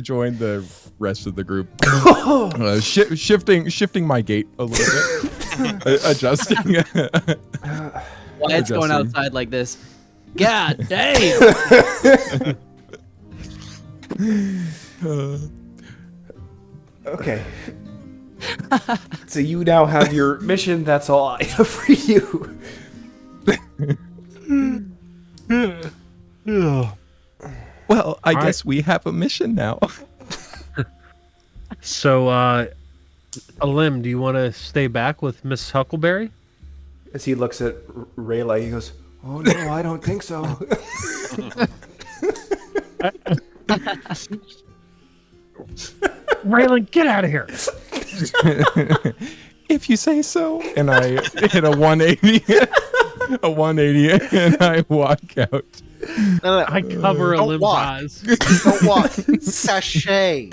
[SPEAKER 3] join the rest of the group. Shifting my gait a little bit. Adjusting.
[SPEAKER 6] Wyatt's going outside like this. God damn.
[SPEAKER 1] Okay. So you now have your mission. That's all I have for you.
[SPEAKER 3] Well, I guess we have a mission now.
[SPEAKER 4] So, Alim, do you want to stay back with Miss Huckleberry?
[SPEAKER 1] As he looks at Rayla, he goes, "Oh no, I don't think so."
[SPEAKER 4] Raylan, get out of here!
[SPEAKER 3] If you say so. And I hit a 180, and I walk out.
[SPEAKER 5] No.
[SPEAKER 4] I cover Alim's eyes.
[SPEAKER 5] Don't walk. Sashay.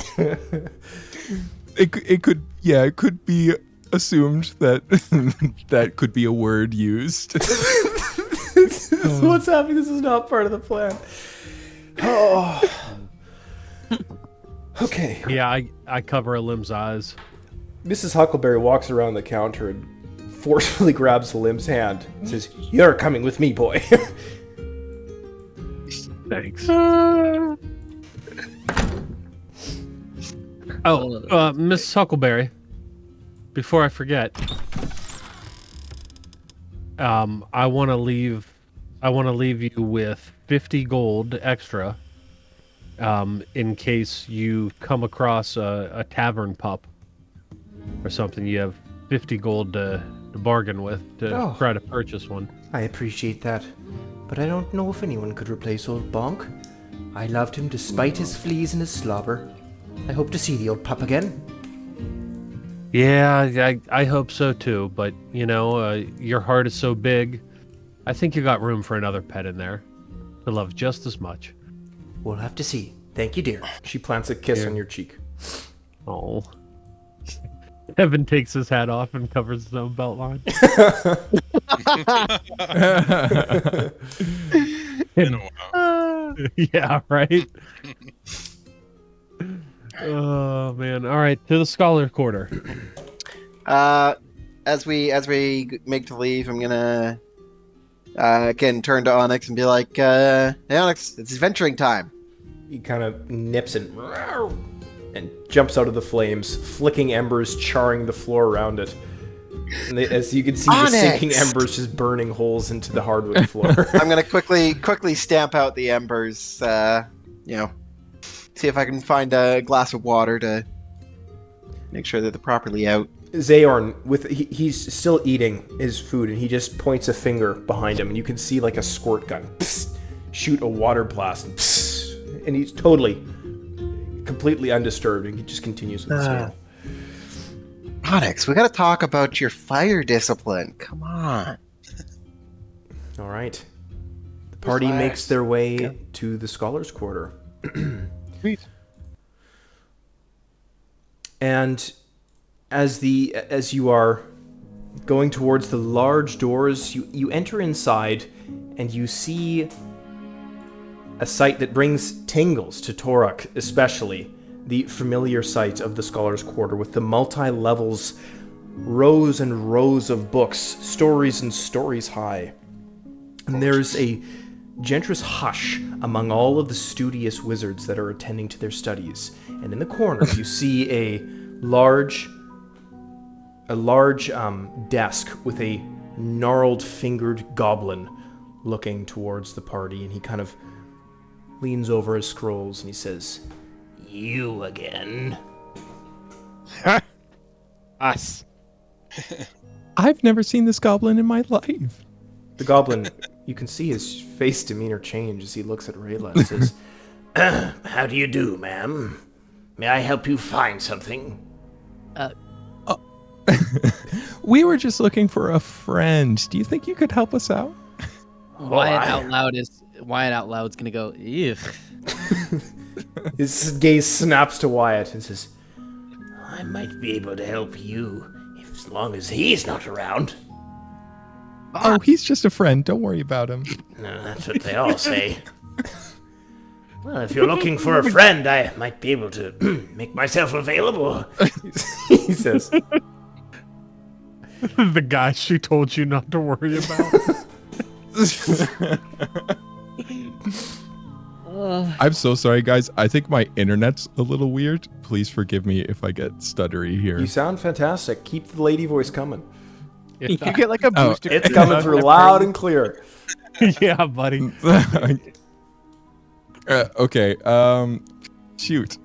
[SPEAKER 3] It could be assumed that that could be a word used.
[SPEAKER 1] What's happening? This is not part of the plan. Oh. Okay.
[SPEAKER 4] Yeah, I cover Alim's eyes.
[SPEAKER 1] Mrs. Huckleberry walks around the counter and forcefully grabs Lim's hand and says, "You're coming with me, boy."
[SPEAKER 4] Thanks. Miss Huckleberry, before I forget, I want to leave you with 50 gold extra, in case you come across a tavern pup or something. You have 50 gold to bargain with to try to purchase one.
[SPEAKER 1] I appreciate that, but I don't know if anyone could replace old Bonk. I loved him despite his fleas and his slobber. I hope to see the old pup again.
[SPEAKER 4] Yeah, I hope so too, but your heart is so big. I think you got room for another pet in there to love just as much.
[SPEAKER 1] We'll have to see. Thank you, dear. She plants a kiss on your cheek.
[SPEAKER 4] Oh. Evan takes his hat off and covers his own belt line. Yeah, right? Oh, man. All right, to the Scholar Quarter.
[SPEAKER 5] As we make to leave, I'm gonna again turn to Onyx and be like, "Hey, Onyx, it's adventuring time."
[SPEAKER 1] He kind of nips and jumps out of the flames, flicking embers, charring the floor around it. And as you can see,
[SPEAKER 5] Onyx!
[SPEAKER 1] the sinking embers just burning holes into the hardwood floor.
[SPEAKER 5] I'm gonna quickly stamp out the embers. See if I can find a glass of water to make sure that they're properly out.
[SPEAKER 1] Zaorn, he's still eating his food, and he just points a finger behind him, and you can see like a squirt gun shoot a water blast, and he's completely undisturbed, and he just continues with his meal.
[SPEAKER 5] Onyx, we gotta talk about your fire discipline. Come on.
[SPEAKER 1] All right. The party makes their way to the Scholars' Quarter.
[SPEAKER 2] Sweet.
[SPEAKER 1] And as you are going towards the large doors, you enter inside, and you see a sight that brings tingles to Toruk, especially the familiar sight of the Scholars' Quarter with the multi-levels, rows and rows of books, stories and stories high. And there's a gentrous hush among all of the studious wizards that are attending to their studies. And in the corner, you see a large desk with a gnarled-fingered goblin looking towards the party, and he kind of leans over his scrolls and he says, "You again?"
[SPEAKER 2] Us.
[SPEAKER 3] I've never seen this goblin in my life.
[SPEAKER 1] The goblin, you can see his face demeanor change as he looks at Rayla and says,
[SPEAKER 9] How do you do, ma'am? May I help you find something?
[SPEAKER 3] We were just looking for a friend. Do you think you could help us out?
[SPEAKER 6] Wyatt out loud's gonna go, ew.
[SPEAKER 1] His gaze snaps to Wyatt and says,
[SPEAKER 9] I might be able to help you, as long as he's not around.
[SPEAKER 3] Oh, he's just a friend. Don't worry about him.
[SPEAKER 9] No, that's what they all say. Well, if you're looking for a friend, I might be able to make myself available.
[SPEAKER 1] he says,
[SPEAKER 4] The guy she told you not to worry about.
[SPEAKER 3] I'm so sorry, guys. I think my internet's a little weird. Please forgive me if I get stuttery here.
[SPEAKER 1] "You sound fantastic. Keep the lady voice coming.
[SPEAKER 2] You get like a booster.
[SPEAKER 1] It's coming through loud and clear."
[SPEAKER 4] Yeah, buddy.
[SPEAKER 3] Okay. Shoot.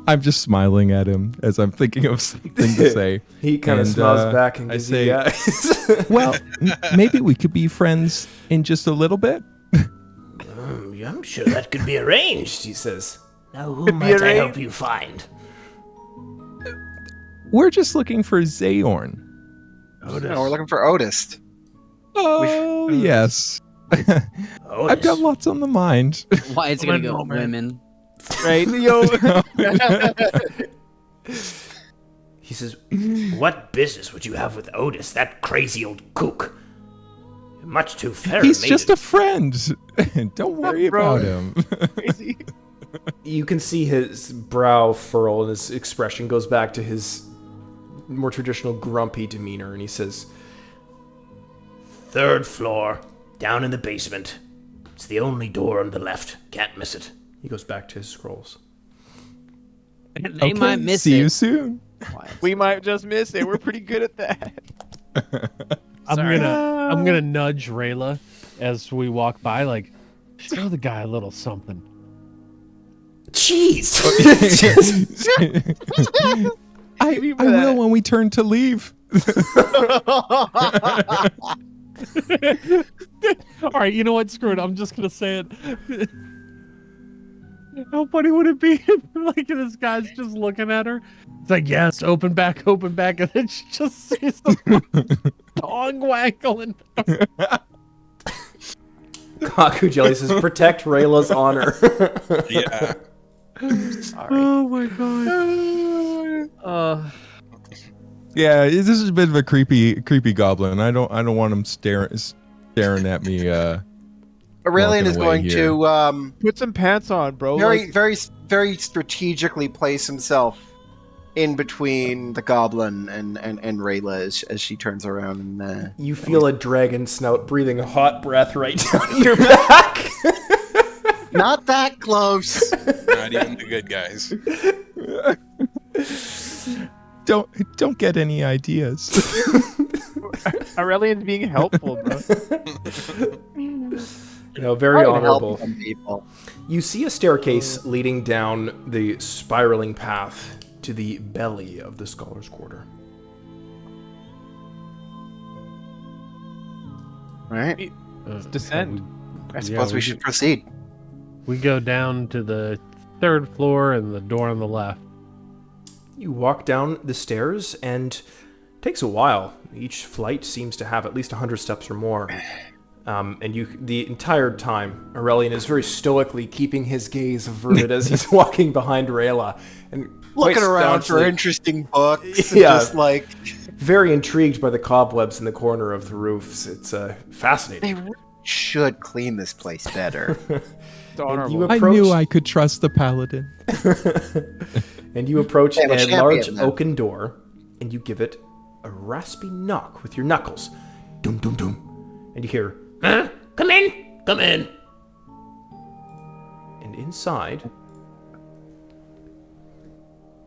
[SPEAKER 3] I'm just smiling at him as I'm thinking of something to say.
[SPEAKER 1] He kind of smiles back and
[SPEAKER 3] I
[SPEAKER 1] gives
[SPEAKER 3] say,
[SPEAKER 1] you the eyes.
[SPEAKER 3] Well, maybe we could be friends in just a little bit.
[SPEAKER 9] I'm sure that could be arranged, he says. Now, who
[SPEAKER 2] Could be
[SPEAKER 9] might I help
[SPEAKER 2] arranged.
[SPEAKER 9] you find?
[SPEAKER 3] We're just looking for Zaorn.
[SPEAKER 5] No, we're looking for Otis.
[SPEAKER 3] Oh, yes. I've got lots on the mind.
[SPEAKER 6] Wyatt's gonna go,
[SPEAKER 2] moment.
[SPEAKER 6] women.
[SPEAKER 2] Right?
[SPEAKER 9] He says, what business would you have with Otis, that crazy old kook? You're much too fair.
[SPEAKER 3] He's just a friend. Don't worry
[SPEAKER 2] bro.
[SPEAKER 3] about him.
[SPEAKER 2] Crazy.
[SPEAKER 1] You can see his brow furl and his expression goes back to his more traditional grumpy demeanor, and he says,
[SPEAKER 9] 3rd floor, down in the basement. It's the only door on the left. Can't miss it.
[SPEAKER 1] He goes back to his scrolls.
[SPEAKER 6] They might miss
[SPEAKER 3] see
[SPEAKER 6] it.
[SPEAKER 3] you soon.
[SPEAKER 2] We might just miss it. We're pretty good at that.
[SPEAKER 4] I'm
[SPEAKER 6] Sorry.
[SPEAKER 4] gonna nudge Rayla as we walk by, like, show the guy a little something.
[SPEAKER 9] Jeez!
[SPEAKER 3] I will when we turn to leave.
[SPEAKER 4] All right, you know what? Screw it. I'm just gonna say it. How funny would it be if, like, this guy's just looking at her? It's like, yes, open back, and then she just sees the tongue waggling.
[SPEAKER 1] Kaku Jelly says, protect Rayla's honor.
[SPEAKER 7] Yeah.
[SPEAKER 6] Sorry.
[SPEAKER 4] Oh my god.
[SPEAKER 3] Yeah, this is a bit of a creepy goblin. I don't want him staring at me.
[SPEAKER 5] Aurelian is
[SPEAKER 3] walking
[SPEAKER 5] going
[SPEAKER 3] away
[SPEAKER 5] to
[SPEAKER 2] Put some pants on, bro.
[SPEAKER 5] very strategically place himself in between the goblin and Rayla as she turns around and
[SPEAKER 1] You feel a dragon snout breathing a hot breath right down your back.
[SPEAKER 5] not that close.
[SPEAKER 7] Not even the good guys.
[SPEAKER 3] Don't get any ideas.
[SPEAKER 2] Aurelian's being helpful, bro.
[SPEAKER 1] Very
[SPEAKER 5] I would help
[SPEAKER 1] honorable.
[SPEAKER 5] some people.
[SPEAKER 1] You see a staircase leading down the spiraling path to the belly of the Scholar's Quarter.
[SPEAKER 5] All right.
[SPEAKER 2] Descend.
[SPEAKER 5] I suppose we should proceed.
[SPEAKER 4] We go down to the 3rd floor and the door on the left.
[SPEAKER 1] You walk down the stairs, and it takes a while. Each flight seems to have at least 100 steps or more. And the entire time, Aurelian is very stoically keeping his gaze averted as he's walking behind Rayla. And quite
[SPEAKER 5] Looking around for
[SPEAKER 1] staunchly-
[SPEAKER 5] interesting books.
[SPEAKER 1] Yeah.
[SPEAKER 5] Just like,
[SPEAKER 1] very intrigued by the cobwebs in the corner of the roofs. It's fascinating.
[SPEAKER 5] they really should clean this place better.
[SPEAKER 2] It's honorable.
[SPEAKER 3] I knew I could trust the paladin.
[SPEAKER 1] And you approach
[SPEAKER 5] They have a
[SPEAKER 1] a
[SPEAKER 5] champion
[SPEAKER 1] large
[SPEAKER 5] now.
[SPEAKER 1] oaken door, and you give it a raspy knock with your knuckles. Dum dum dum. And you hear,
[SPEAKER 9] Huh? Come in! Come in!
[SPEAKER 1] and inside,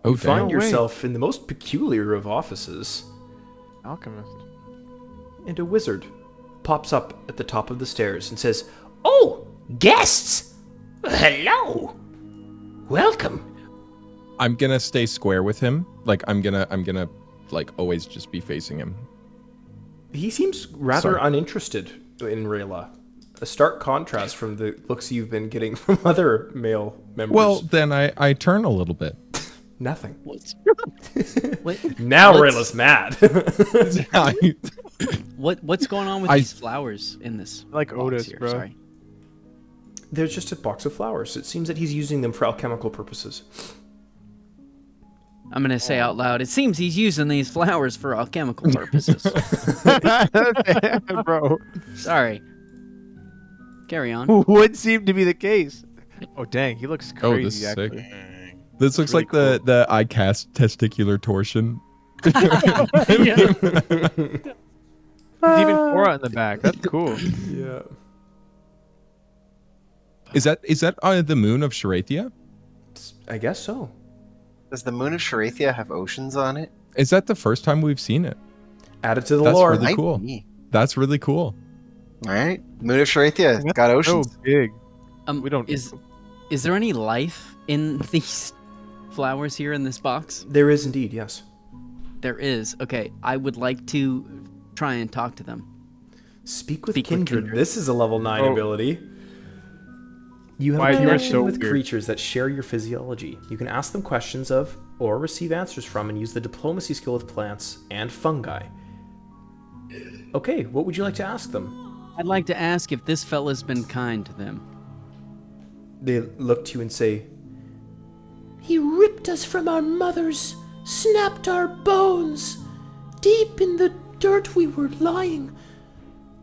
[SPEAKER 3] Oh,
[SPEAKER 1] you find
[SPEAKER 2] damn.
[SPEAKER 1] yourself in the most peculiar of offices,
[SPEAKER 2] Alchemist.
[SPEAKER 1] and a wizard pops up at the top of the stairs and says,
[SPEAKER 9] Oh! Guests! Hello! Welcome!
[SPEAKER 3] I'm gonna stay square with him. Like I'm gonna like always just be facing him.
[SPEAKER 1] he seems rather
[SPEAKER 3] Sorry.
[SPEAKER 1] uninterested in Rayla. A stark contrast from the looks you've been getting from other male members.
[SPEAKER 3] Well, then I turn a little bit.
[SPEAKER 1] Nothing.
[SPEAKER 6] What's what?
[SPEAKER 1] Now
[SPEAKER 6] What's-
[SPEAKER 1] Rayla's mad.
[SPEAKER 6] What's going on with
[SPEAKER 3] I-
[SPEAKER 6] these flowers in this?
[SPEAKER 2] Like
[SPEAKER 6] box
[SPEAKER 2] Otis,
[SPEAKER 6] here?
[SPEAKER 2] bro.
[SPEAKER 6] Sorry.
[SPEAKER 1] There's just a box of flowers. It seems that he's using them for alchemical purposes.
[SPEAKER 6] I'm gonna say out loud. It seems he's using these flowers for alchemical purposes.
[SPEAKER 2] Bro.
[SPEAKER 6] Sorry. Carry on.
[SPEAKER 2] Would seem to be the case. Oh, dang. He looks
[SPEAKER 3] Oh,
[SPEAKER 2] crazy,
[SPEAKER 3] this is sick.
[SPEAKER 2] actually.
[SPEAKER 3] This looks
[SPEAKER 2] Really
[SPEAKER 3] like the I cast testicular torsion.
[SPEAKER 2] There's even Cora in the back. That's cool.
[SPEAKER 1] Yeah.
[SPEAKER 3] Is that the moon of Sherathia?
[SPEAKER 1] I guess so.
[SPEAKER 5] Does the moon of Sherathia have oceans on it?
[SPEAKER 3] Is that the first time we've seen it?
[SPEAKER 1] Add it to the
[SPEAKER 3] That's
[SPEAKER 1] lore.
[SPEAKER 3] really
[SPEAKER 5] Might
[SPEAKER 3] cool.
[SPEAKER 5] be.
[SPEAKER 3] That's really cool.
[SPEAKER 5] All right. Moon of Sherathia. It's got
[SPEAKER 2] So
[SPEAKER 5] oceans.
[SPEAKER 2] big.
[SPEAKER 6] We
[SPEAKER 2] don't-
[SPEAKER 6] Is there any life in these flowers here in this box?
[SPEAKER 1] There is indeed, yes.
[SPEAKER 6] There is. Okay. I would like to try and talk to them.
[SPEAKER 1] Speak with
[SPEAKER 6] Speak with
[SPEAKER 1] kindred.
[SPEAKER 6] kindred.
[SPEAKER 1] This is a level 9
[SPEAKER 2] Oh.
[SPEAKER 1] ability. You have
[SPEAKER 2] Why,
[SPEAKER 1] a
[SPEAKER 2] you are
[SPEAKER 1] connection
[SPEAKER 2] so
[SPEAKER 1] with
[SPEAKER 2] weird.
[SPEAKER 1] creatures that share your physiology. You can ask them questions of, or receive answers from, and use the diplomacy skill with plants and fungi. Okay, what would you like to ask them?
[SPEAKER 6] I'd like to ask if this fella's been kind to them.
[SPEAKER 1] They look to you and say,
[SPEAKER 9] He ripped us from our mothers, snapped our bones. Deep in the dirt we were lying,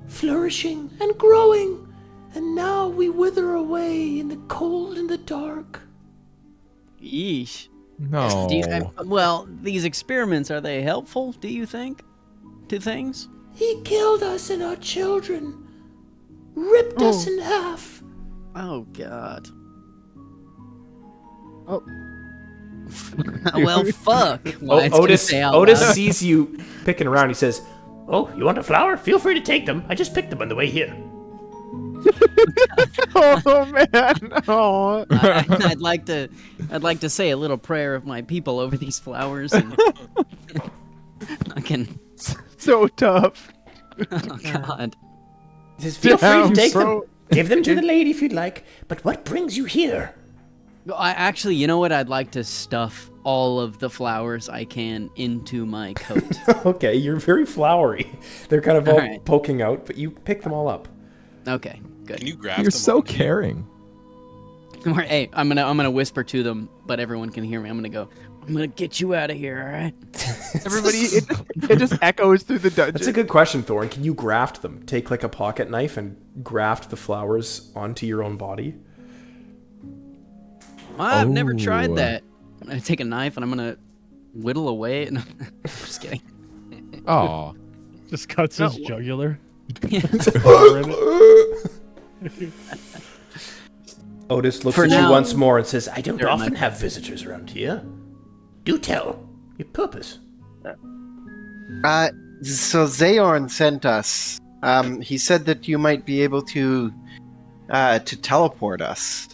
[SPEAKER 9] flourishing and growing, and now we wither away in the cold and the dark.
[SPEAKER 6] Yeesh.
[SPEAKER 3] No.
[SPEAKER 6] Well, these experiments, are they helpful, do you think, to things?
[SPEAKER 9] He killed us and our children, ripped us in half.
[SPEAKER 6] Oh, God.
[SPEAKER 2] Oh.
[SPEAKER 6] Well, fuck. Well, it's gonna
[SPEAKER 1] Otis,
[SPEAKER 6] say out
[SPEAKER 1] Otis
[SPEAKER 6] loud.
[SPEAKER 1] sees you picking around. He says,
[SPEAKER 9] Oh, you want a flower? Feel free to take them. I just picked them on the way here.
[SPEAKER 2] Oh, man. Oh.
[SPEAKER 6] I'd like to say a little prayer of my people over these flowers. And I can.
[SPEAKER 2] So tough.
[SPEAKER 6] Oh, God.
[SPEAKER 9] Just feel free to
[SPEAKER 2] Damn,
[SPEAKER 9] take
[SPEAKER 2] bro.
[SPEAKER 9] them. Give them to the lady if you'd like. But what brings you here?
[SPEAKER 6] I actually, you know what? I'd like to stuff all of the flowers I can into my coat.
[SPEAKER 1] okay, you're very flowery. They're kind of all
[SPEAKER 6] Alright.
[SPEAKER 1] poking out, but you pick them all up.
[SPEAKER 6] Okay, good.
[SPEAKER 7] Can you graft
[SPEAKER 3] You're
[SPEAKER 7] them
[SPEAKER 3] so
[SPEAKER 7] all?
[SPEAKER 3] caring.
[SPEAKER 6] Hey, I'm gonna whisper to them, but everyone can hear me. I'm gonna get you out of here, all right?
[SPEAKER 2] Everybody, it just echoes through the dungeon.
[SPEAKER 1] That's a good question, Thorn. Can you graft them? Take like a pocket knife and graft the flowers onto your own body?
[SPEAKER 6] I've never tried
[SPEAKER 3] Oh.
[SPEAKER 6] that. I'm gonna take a knife and I'm gonna whittle away. And just kidding.
[SPEAKER 3] Oh.
[SPEAKER 4] Just cuts his jugular.
[SPEAKER 1] Otis looks
[SPEAKER 6] For
[SPEAKER 1] at you
[SPEAKER 6] now-
[SPEAKER 1] once more and says,
[SPEAKER 9] I don't
[SPEAKER 6] They're
[SPEAKER 9] often
[SPEAKER 6] my-
[SPEAKER 9] have visitors around here. Do tell. Your purpose.
[SPEAKER 5] So Zaorn sent us. He said that you might be able to teleport us.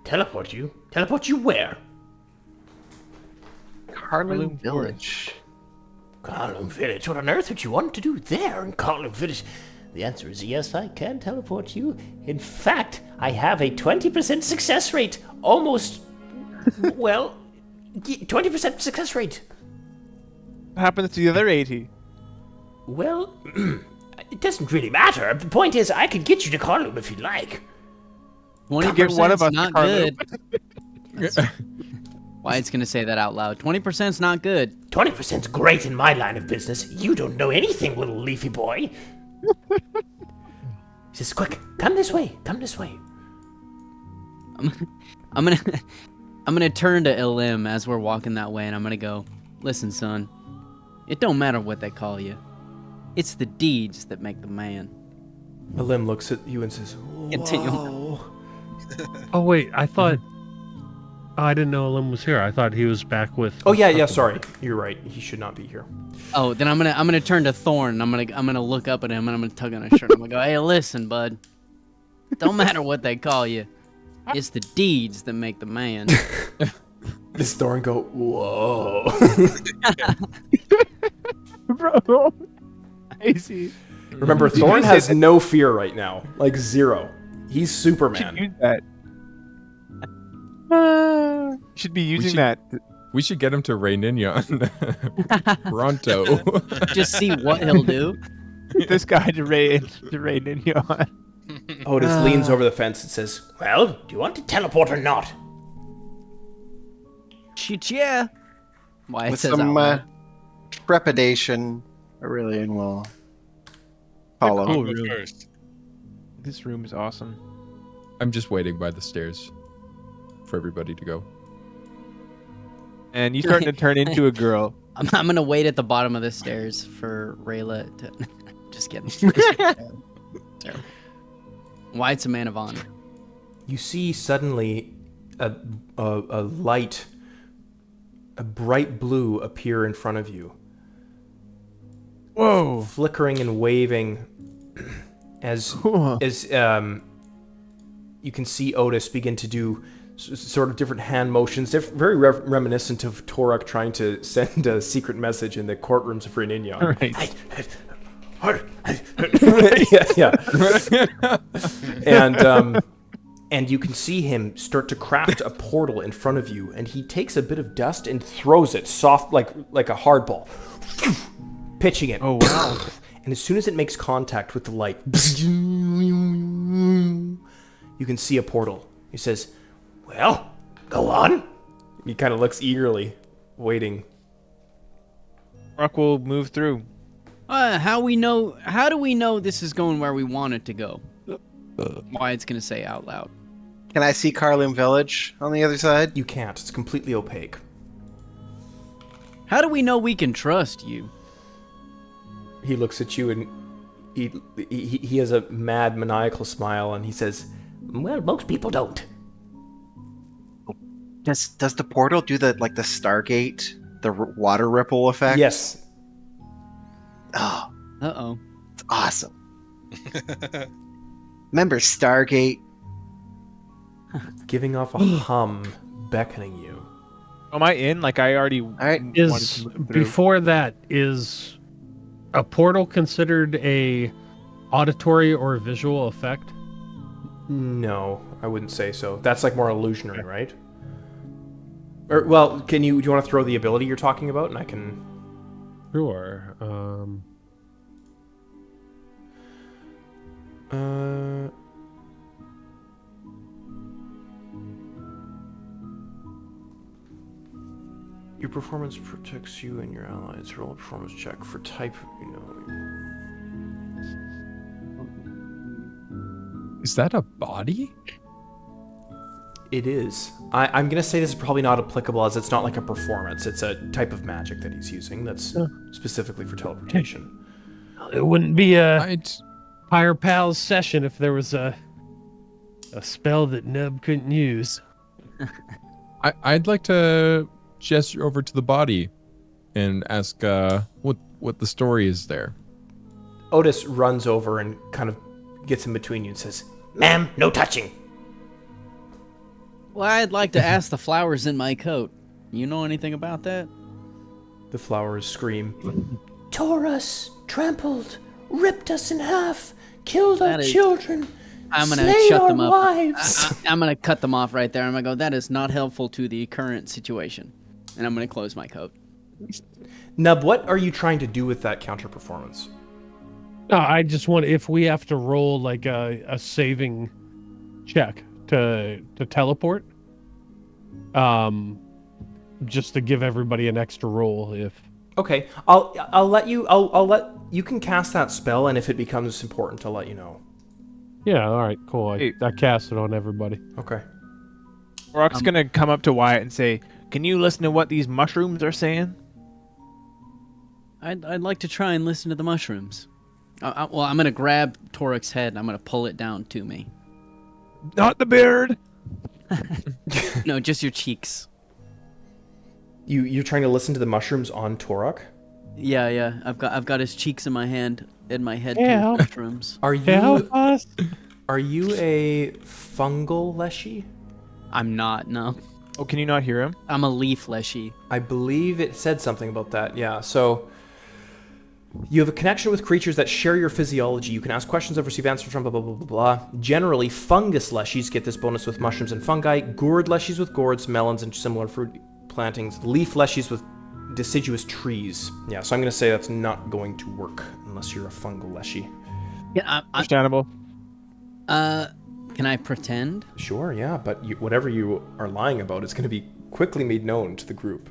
[SPEAKER 9] Teleport you? Teleport you where?
[SPEAKER 5] Carlin Village.
[SPEAKER 9] Carlin Village. What on earth would you want to do there in Carlin Village? The answer is yes, I can teleport you. In fact, I have a 20% success rate. Almost, well, 20% success rate.
[SPEAKER 2] What happens to the other 80?
[SPEAKER 9] Well, it doesn't really matter. The point is, I could get you to Carlin if you'd like.
[SPEAKER 6] 20%
[SPEAKER 2] get one of us
[SPEAKER 6] not
[SPEAKER 2] to Carlo.
[SPEAKER 6] good. Wyatt's gonna say that out loud. 20%'s not good.
[SPEAKER 9] 20%'s great in my line of business. You don't know anything, little leafy boy. He says, quick, come this way. Come this way.
[SPEAKER 6] I'm gonna turn to Elim as we're walking that way, and I'm gonna go, listen, son, it don't matter what they call you. It's the deeds that make the man.
[SPEAKER 1] Elim looks at you and says,
[SPEAKER 6] Continue.
[SPEAKER 1] "Whoa."
[SPEAKER 4] Oh wait, I thought. Oh, I didn't know Elim was here. I thought he was back with.
[SPEAKER 1] Oh yeah, sorry. You're right. He should not be here.
[SPEAKER 6] Oh, then I'm gonna turn to Thorn. I'm gonna look up at him and I'm gonna tug on his shirt. I'm gonna go, hey, listen, bud. Don't matter what they call you. It's the deeds that make the man.
[SPEAKER 1] Does Thorn go, whoa?
[SPEAKER 2] Bro. I see.
[SPEAKER 1] Remember,
[SPEAKER 2] Did you
[SPEAKER 1] Thorn
[SPEAKER 2] say
[SPEAKER 1] has
[SPEAKER 2] that-
[SPEAKER 1] no fear right now. Like, zero. He's
[SPEAKER 2] Should
[SPEAKER 1] Superman.
[SPEAKER 2] use that. You should be using
[SPEAKER 3] should-
[SPEAKER 2] that.
[SPEAKER 3] We should get him to Rey Ninion. Pronto.
[SPEAKER 6] Just see what he'll do.
[SPEAKER 2] This guy to Ray Ninion.
[SPEAKER 1] Otis leans over the fence and says,
[SPEAKER 9] Well, do you want to teleport or not?
[SPEAKER 6] Shit, yeah. Wyatt
[SPEAKER 5] With
[SPEAKER 6] says out
[SPEAKER 5] some
[SPEAKER 6] loud.
[SPEAKER 5] trepidation, Aurelian will follow.
[SPEAKER 7] I'll go first.
[SPEAKER 2] This room is awesome.
[SPEAKER 3] I'm just waiting by the stairs for everybody to go.
[SPEAKER 2] And you starting to turn into a girl.
[SPEAKER 6] I'm gonna wait at the bottom of the stairs for Rayla to. Just kidding. Terrible. Wyatt's a man of honor.
[SPEAKER 1] you see suddenly a light, a bright blue appear in front of you.
[SPEAKER 2] Whoa.
[SPEAKER 1] Flickering and waving as you can see Otis begin to do sort of different hand motions. They're very reminiscent of Toruk trying to send a secret message in the courtrooms of Renignon.
[SPEAKER 2] Right.
[SPEAKER 1] yeah. And you can see him start to craft a portal in front of you, and he takes a bit of dust and throws it soft like a hard ball, pitching it.
[SPEAKER 2] Oh wow.
[SPEAKER 1] And as soon as it makes contact with the light, you can see a portal. He says,
[SPEAKER 9] Well, go on.
[SPEAKER 1] he kind of looks eagerly, waiting.
[SPEAKER 2] Rock will move through.
[SPEAKER 6] How do we know this is going where we want it to go? Wyatt's gonna say out loud.
[SPEAKER 5] Can I see Carlin Village on the other side?
[SPEAKER 1] You can't. It's completely opaque.
[SPEAKER 6] How do we know we can trust you?
[SPEAKER 1] He looks at you and he has a mad, maniacal smile, and he says,
[SPEAKER 9] Well, most people don't.
[SPEAKER 5] Does the portal do the Stargate, the water ripple effect?
[SPEAKER 1] yes.
[SPEAKER 5] Oh,
[SPEAKER 6] Uh-oh.
[SPEAKER 5] it's awesome. Remember Stargate?
[SPEAKER 1] Giving off a hum, beckoning you.
[SPEAKER 2] Am I in? Like I already
[SPEAKER 5] right.
[SPEAKER 2] wanted
[SPEAKER 4] Is
[SPEAKER 2] to move through.
[SPEAKER 4] before that is a portal considered a auditory or visual effect?
[SPEAKER 1] No, I wouldn't say so. That's like more illusionary, right? Or, well, do you want to throw the ability you're talking about, and I can...
[SPEAKER 4] Sure.
[SPEAKER 1] Your performance protects you and your allies. Roll a performance check for type,
[SPEAKER 3] Is that a body?
[SPEAKER 1] It is. I'm going to say this is probably not applicable as it's not like a performance. It's a type of magic that he's using that's specifically for teleportation.
[SPEAKER 4] It wouldn't be a
[SPEAKER 3] I'd,
[SPEAKER 4] Pire Pals session if there was a spell that Nub couldn't use.
[SPEAKER 3] I'd like to gesture over to the body and ask what the story is there.
[SPEAKER 1] Otis runs over and kind of gets in between you and says,
[SPEAKER 9] Ma'am, no touching.
[SPEAKER 6] Well, I'd like to ask the flowers in my coat. You know anything about that?
[SPEAKER 1] The flowers scream.
[SPEAKER 9] Tore us, trampled, ripped us in half, killed our
[SPEAKER 6] That is-
[SPEAKER 9] children,
[SPEAKER 6] I'm gonna
[SPEAKER 9] slayed
[SPEAKER 6] shut
[SPEAKER 9] our
[SPEAKER 6] them up.
[SPEAKER 9] wives.
[SPEAKER 6] I'm gonna cut them off right there. I'm gonna go. That is not helpful to the current situation, and I'm gonna close my coat.
[SPEAKER 1] Nub, what are you trying to do with that counter performance?
[SPEAKER 4] No, I just want if we have to roll like a saving check to teleport, just to give everybody an extra roll if.
[SPEAKER 1] Okay, I'll let you. I'll let you can cast that spell, and if it becomes important, I'll let you know.
[SPEAKER 4] Yeah, all right, cool.
[SPEAKER 2] Hey.
[SPEAKER 4] I cast it on everybody.
[SPEAKER 1] Okay.
[SPEAKER 2] Rock's gonna come up to Wyatt and say, "Can you listen to what these mushrooms are saying?"
[SPEAKER 6] I'd like to try and listen to the mushrooms. Well, I'm gonna grab Torik's head and I'm gonna pull it down to me.
[SPEAKER 2] Not the beard.
[SPEAKER 6] No, just your cheeks.
[SPEAKER 1] You're trying to listen to the mushrooms on Torok?
[SPEAKER 6] Yeah. I've got his cheeks in my hand and my head
[SPEAKER 4] Yeah.
[SPEAKER 6] full of mushrooms.
[SPEAKER 1] Are
[SPEAKER 4] Help us!
[SPEAKER 1] Are you a fungal leshy?
[SPEAKER 6] I'm not. No,
[SPEAKER 2] Oh, can you not hear him?
[SPEAKER 6] I'm a leaf leshy.
[SPEAKER 1] I believe it said something about that. Yeah. So you have a connection with creatures that share your physiology. You can ask questions and receive answers from blah, blah, blah, blah, blah. Generally, fungus leshies get this bonus with mushrooms and fungi. Gourd leshies with gourds, melons, and similar fruit plantings. Leaf leshies with deciduous trees. Yeah, so I'm going to say that's not going to work unless you're a fungal leshy.
[SPEAKER 6] Yeah,
[SPEAKER 2] Understandable.
[SPEAKER 6] can I pretend?
[SPEAKER 1] Sure, yeah, but whatever you are lying about is going to be quickly made known to the group.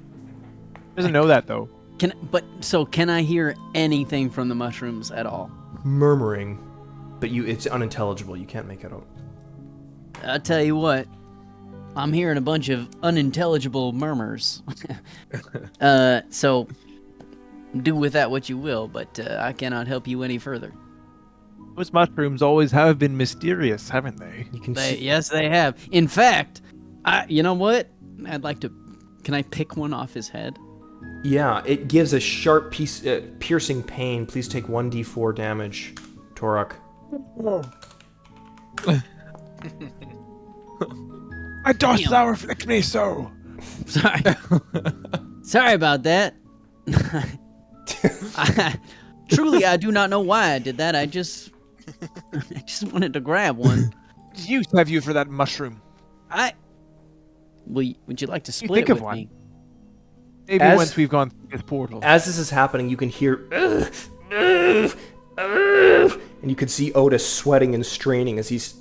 [SPEAKER 2] Doesn't know that though.
[SPEAKER 6] Can I hear anything from the mushrooms at all?
[SPEAKER 1] Murmuring, but it's unintelligible. You can't make it out.
[SPEAKER 6] I'll tell you what. I'm hearing a bunch of unintelligible murmurs. So do with that what you will, but I cannot help you any further.
[SPEAKER 2] Those mushrooms always have been mysterious, haven't they?
[SPEAKER 1] You can
[SPEAKER 6] Yes, they have. In fact, you know what? I'd like to. Can I pick one off his head?
[SPEAKER 1] Yeah, it gives a sharp piercing pain. Please take 1d4 damage, Torok.
[SPEAKER 2] I dost thou afflict me so.
[SPEAKER 6] Sorry. Sorry about that. Truly, I do not know why I did that. I just wanted to grab one.
[SPEAKER 2] What use have you for that mushroom?
[SPEAKER 6] Would you like to split
[SPEAKER 2] think
[SPEAKER 6] it
[SPEAKER 2] of
[SPEAKER 6] with
[SPEAKER 2] one.
[SPEAKER 6] me?
[SPEAKER 2] Maybe once we've gone through this portal.
[SPEAKER 1] As this is happening, you can hear, and you can see Otis sweating and straining as he's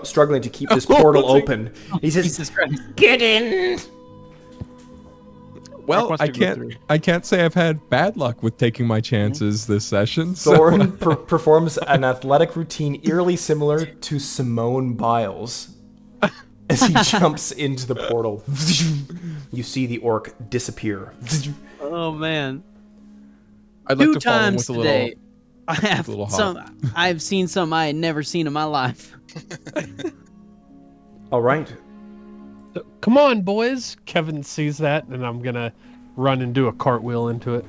[SPEAKER 1] struggling to keep this portal open. He says, "Get in!"
[SPEAKER 3] Well, I can't say I've had bad luck with taking my chances this session. So.
[SPEAKER 1] Thorn performs an athletic routine eerily similar to Simone Biles as he jumps into the portal. You see the orc disappear.
[SPEAKER 6] Oh man!
[SPEAKER 3] I'd like
[SPEAKER 6] Two
[SPEAKER 3] to follow him
[SPEAKER 6] times
[SPEAKER 3] with a
[SPEAKER 6] today,
[SPEAKER 3] little.
[SPEAKER 6] I have
[SPEAKER 3] little
[SPEAKER 6] I've seen some I had never seen in my life.
[SPEAKER 1] All right.
[SPEAKER 4] Come on, boys! Kevin sees that, and I'm gonna run and do a cartwheel into it.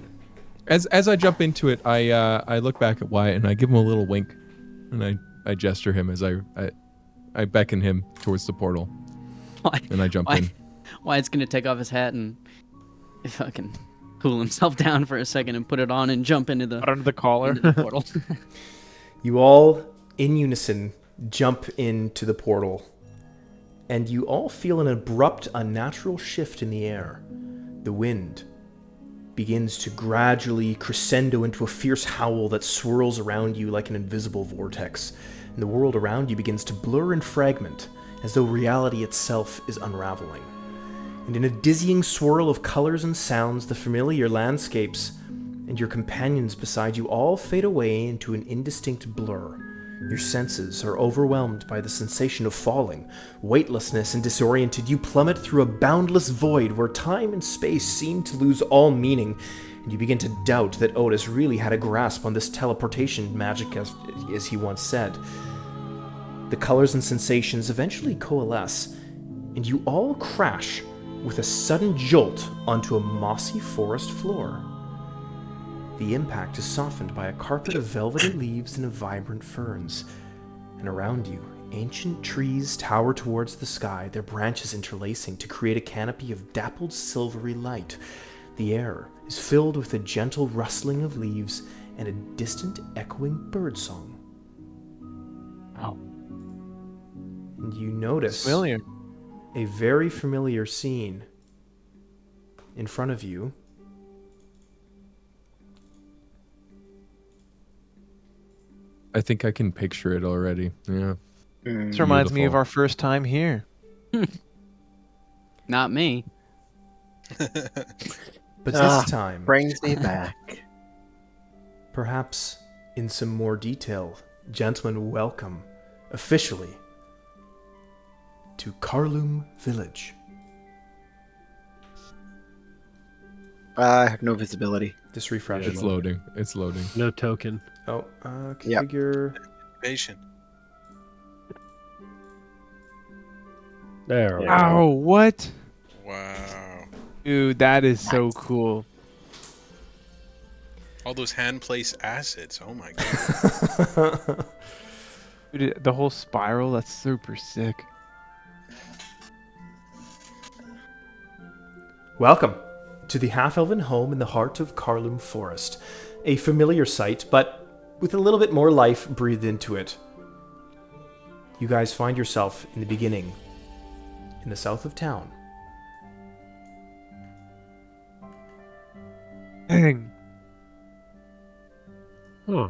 [SPEAKER 3] As I jump into it, I look back at Wyatt and I give him a little wink, and I gesture him as I beckon him towards the portal, and I jump in.
[SPEAKER 6] Wyatt's gonna take off his hat and fucking cool himself down for a second and put it on and jump into the
[SPEAKER 2] Under the collar.
[SPEAKER 6] into the portal.
[SPEAKER 1] You all, in unison, jump into the portal, and you all feel an abrupt, unnatural shift in the air. The wind begins to gradually crescendo into a fierce howl that swirls around you like an invisible vortex, and the world around you begins to blur and fragment, as though reality itself is unraveling. And in a dizzying swirl of colors and sounds, the familiar landscapes and your companions beside you all fade away into an indistinct blur. Your senses are overwhelmed by the sensation of falling. Weightlessness and disoriented, you plummet through a boundless void where time and space seem to lose all meaning, and you begin to doubt that Otis really had a grasp on this teleportation magic as he once said. The colors and sensations eventually coalesce, and you all crash with a sudden jolt onto a mossy forest floor. The impact is softened by a carpet of velvety leaves and vibrant ferns, and around you, ancient trees tower towards the sky, their branches interlacing to create a canopy of dappled silvery light. The air is filled with a gentle rustling of leaves and a distant echoing bird song.
[SPEAKER 2] Oh.
[SPEAKER 1] And you notice
[SPEAKER 2] Familiar.
[SPEAKER 1] a very familiar scene in front of you.
[SPEAKER 3] I think I can picture it already. Yeah.
[SPEAKER 2] This reminds me of
[SPEAKER 3] Beautiful.
[SPEAKER 2] our first time here.
[SPEAKER 6] Not me.
[SPEAKER 1] But this time,
[SPEAKER 5] Brings me back.
[SPEAKER 1] perhaps in some more detail, gentlemen, welcome officially to Karlum Village.
[SPEAKER 5] I have no visibility.
[SPEAKER 1] Just refresh.
[SPEAKER 3] It's loading. It's loading.
[SPEAKER 4] No token.
[SPEAKER 1] Oh, configure.
[SPEAKER 7] Patient.
[SPEAKER 4] There. we go.
[SPEAKER 2] Wow, what?
[SPEAKER 7] Wow.
[SPEAKER 2] Dude, that is so cool.
[SPEAKER 7] All those hand placed assets. Oh my god.
[SPEAKER 2] Dude, the whole spiral, that's super sick.
[SPEAKER 1] Welcome to the half-elven home in the heart of Karlum Forest. A familiar sight, but with a little bit more life breathed into it. You guys find yourself in the beginning, in the south of town.
[SPEAKER 2] Dang.
[SPEAKER 4] Huh.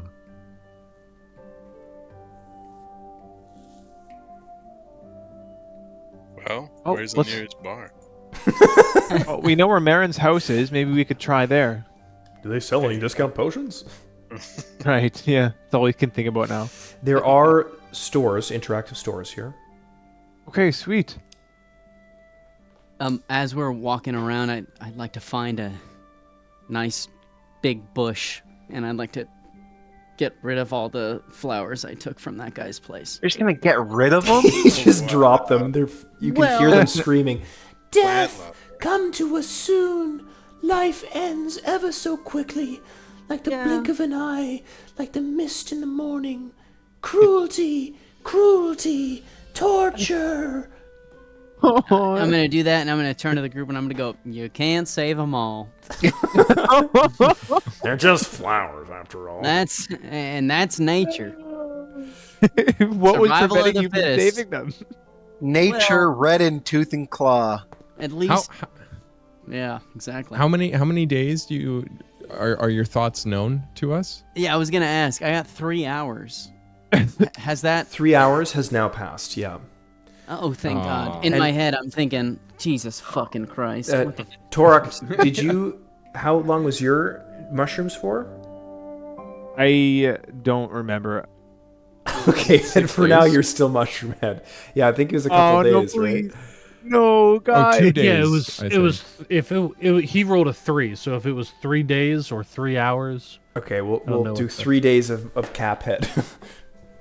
[SPEAKER 7] Well,
[SPEAKER 2] Oh,
[SPEAKER 7] where's the
[SPEAKER 2] let's-
[SPEAKER 7] nearest bar?
[SPEAKER 2] Oh, we know where Marin's house is. Maybe we could try there.
[SPEAKER 1] Do they sell any discount potions?
[SPEAKER 2] Right, yeah. That's all we can think about now.
[SPEAKER 1] There are stores, interactive stores here.
[SPEAKER 2] Okay, sweet.
[SPEAKER 6] As we're walking around, I'd like to find a nice big bush, and I'd like to get rid of all the flowers I took from that guy's place.
[SPEAKER 5] You're just gonna get rid of them?
[SPEAKER 1] You just drop them. You can hear
[SPEAKER 6] Well-
[SPEAKER 1] them screaming.
[SPEAKER 9] Death,
[SPEAKER 7] love.
[SPEAKER 9] come to us soon. Life ends ever so quickly, like the blink of an eye, like the mist in the morning. Cruelty, cruelty, torture.
[SPEAKER 6] I'm gonna do that, and I'm gonna turn to the group, and I'm gonna go, "You can't save them all."
[SPEAKER 1] They're just flowers, after all.
[SPEAKER 6] That's nature.
[SPEAKER 2] What was
[SPEAKER 6] Survival of
[SPEAKER 2] preventing
[SPEAKER 6] the
[SPEAKER 2] you from
[SPEAKER 6] fittest.
[SPEAKER 2] saving them?
[SPEAKER 5] Nature, red in tooth and claw.
[SPEAKER 6] At
[SPEAKER 3] How,
[SPEAKER 6] least, yeah, exactly.
[SPEAKER 3] how many days do you are your thoughts known to us?
[SPEAKER 6] Yeah, I was gonna ask. I got 3 hours. Has that?
[SPEAKER 1] 3 hours has now passed, yeah.
[SPEAKER 6] Oh, thank
[SPEAKER 3] Aw.
[SPEAKER 6] God. In
[SPEAKER 1] And-
[SPEAKER 6] my head, I'm thinking, Jesus fucking Christ. What the
[SPEAKER 1] Torak, did you... How long was your mushrooms for?
[SPEAKER 2] I don't remember.
[SPEAKER 1] Okay, then for now
[SPEAKER 3] days?
[SPEAKER 1] you're still mushroom head. Yeah, I think it was a couple days, right?
[SPEAKER 2] No, guys.
[SPEAKER 3] 2 days.
[SPEAKER 4] Yeah, it was.
[SPEAKER 3] I
[SPEAKER 4] It
[SPEAKER 3] think.
[SPEAKER 4] was. If he rolled a 3, so if it was 3 days or 3 hours.
[SPEAKER 1] Okay, we'll
[SPEAKER 4] don't know
[SPEAKER 1] do
[SPEAKER 4] what the-
[SPEAKER 1] 3 days of cap head.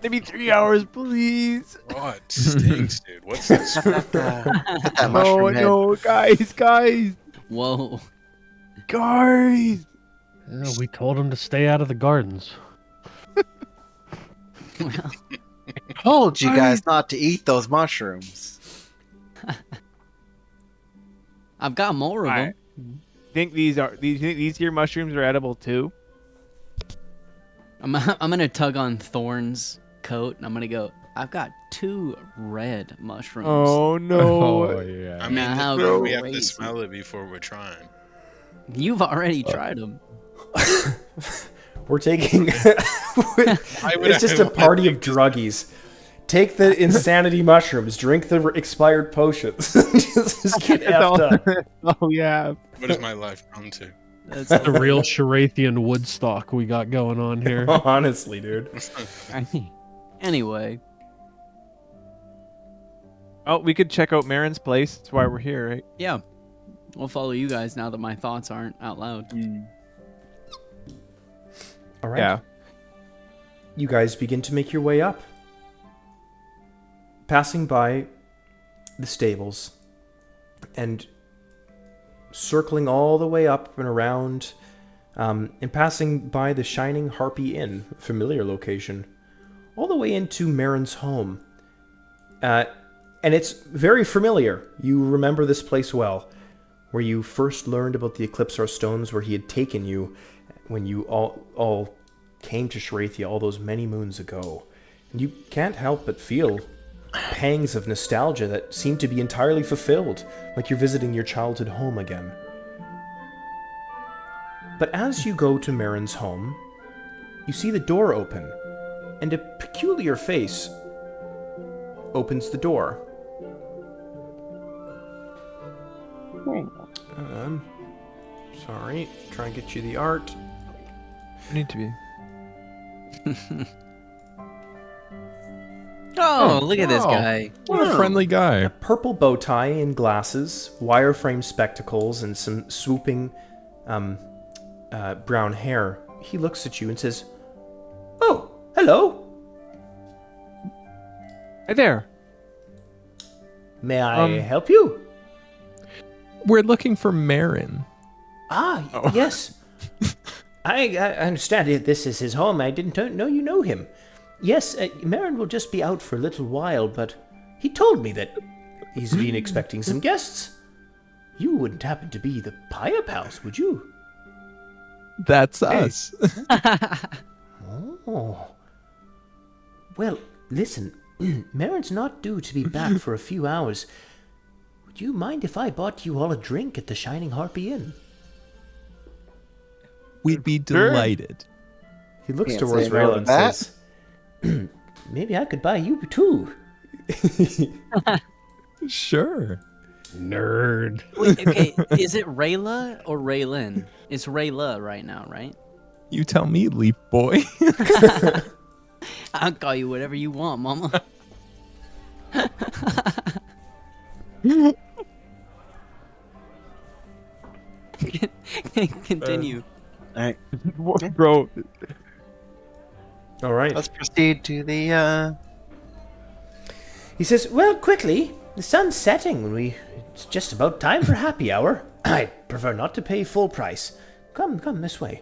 [SPEAKER 2] Maybe 3 hours, please.
[SPEAKER 7] Oh, it stinks, dude. What's this?
[SPEAKER 5] Get that
[SPEAKER 2] No,
[SPEAKER 5] mushroom head.
[SPEAKER 2] no, guys.
[SPEAKER 6] Whoa.
[SPEAKER 2] Guys.
[SPEAKER 4] We told him to stay out of the gardens.
[SPEAKER 6] Well,
[SPEAKER 5] Told you guys not to eat those mushrooms.
[SPEAKER 6] I've got more of them.
[SPEAKER 2] Alright. Think these here mushrooms are edible too?
[SPEAKER 6] I'm gonna tug on Thorn's coat, and I'm gonna go, I've got 2 red mushrooms.
[SPEAKER 2] Oh no.
[SPEAKER 3] Oh yeah.
[SPEAKER 7] I mean,
[SPEAKER 6] Nah, how
[SPEAKER 7] we have to
[SPEAKER 6] crazy.
[SPEAKER 7] smell it before we're trying.
[SPEAKER 6] You've already tried them.
[SPEAKER 1] We're taking...
[SPEAKER 7] Why would
[SPEAKER 1] It's just
[SPEAKER 7] I
[SPEAKER 1] a party of druggies. Take the insanity mushrooms, drink the expired potions. just get effed up.
[SPEAKER 2] Oh yeah.
[SPEAKER 7] What has my life come to?
[SPEAKER 6] That's
[SPEAKER 4] The real Sherathian Woodstock we got going on here.
[SPEAKER 1] Honestly, dude.
[SPEAKER 6] Anyway,
[SPEAKER 2] Oh, we could check out Marin's place. That's why we're here, right?
[SPEAKER 6] yeah. We'll follow you guys now that my thoughts aren't out loud.
[SPEAKER 1] All right.
[SPEAKER 2] Yeah.
[SPEAKER 1] You guys begin to make your way up. Passing by the stables and circling all the way up and around and passing by the Shining Harpy Inn, familiar location, all the way into Marin's home. And it's very familiar. You remember this place well. where you first learned about the Eclipsar stones, where he had taken you when you all came to Sherathia all those many moons ago. And you can't help but feel pangs of nostalgia that seem to be entirely fulfilled, like you're visiting your childhood home again. But as you go to Marin's home, you see the door open, and a peculiar face opens the door. Sorry, try and get you the art.
[SPEAKER 2] Need to be.
[SPEAKER 8] Oh, look at this
[SPEAKER 3] Oh.
[SPEAKER 8] guy.
[SPEAKER 3] What a friendly guy.
[SPEAKER 1] Purple bow tie and glasses, wireframe spectacles, and some swooping brown hair. He looks at you and says, "Oh, hello.
[SPEAKER 2] Hey there.
[SPEAKER 1] May I help you?"
[SPEAKER 3] We're looking for Marin.
[SPEAKER 1] Ah, yes. I understand it. This is his home. I don't know you know him. Yes, Marin will just be out for a little while, but he told me that he's been expecting some guests. You wouldn't happen to be the Pire Pals, would you?
[SPEAKER 3] That's us.
[SPEAKER 1] Oh. Well, listen, Marin's not due to be back for a few hours. Would you mind if I bought you all a drink at the Shining Harpy Inn?
[SPEAKER 3] We'd be delighted.
[SPEAKER 1] He looks
[SPEAKER 5] Can't
[SPEAKER 1] towards
[SPEAKER 5] say no
[SPEAKER 1] Rayla
[SPEAKER 5] to
[SPEAKER 1] and
[SPEAKER 5] that.
[SPEAKER 1] says, "Maybe I could buy you too."
[SPEAKER 3] Sure.
[SPEAKER 4] Nerd.
[SPEAKER 6] Wait, okay, is it Rayla or Raylin? It's Rayla right now, right?
[SPEAKER 3] You tell me, Leaf Boy.
[SPEAKER 6] I'll call you whatever you want, mama. Continue.
[SPEAKER 5] All right,
[SPEAKER 2] Bro,
[SPEAKER 1] All right.
[SPEAKER 5] let's proceed to the.
[SPEAKER 1] He says, "Well, quickly. The sun's setting. It's just about time for happy hour. I prefer not to pay full price. Come this way."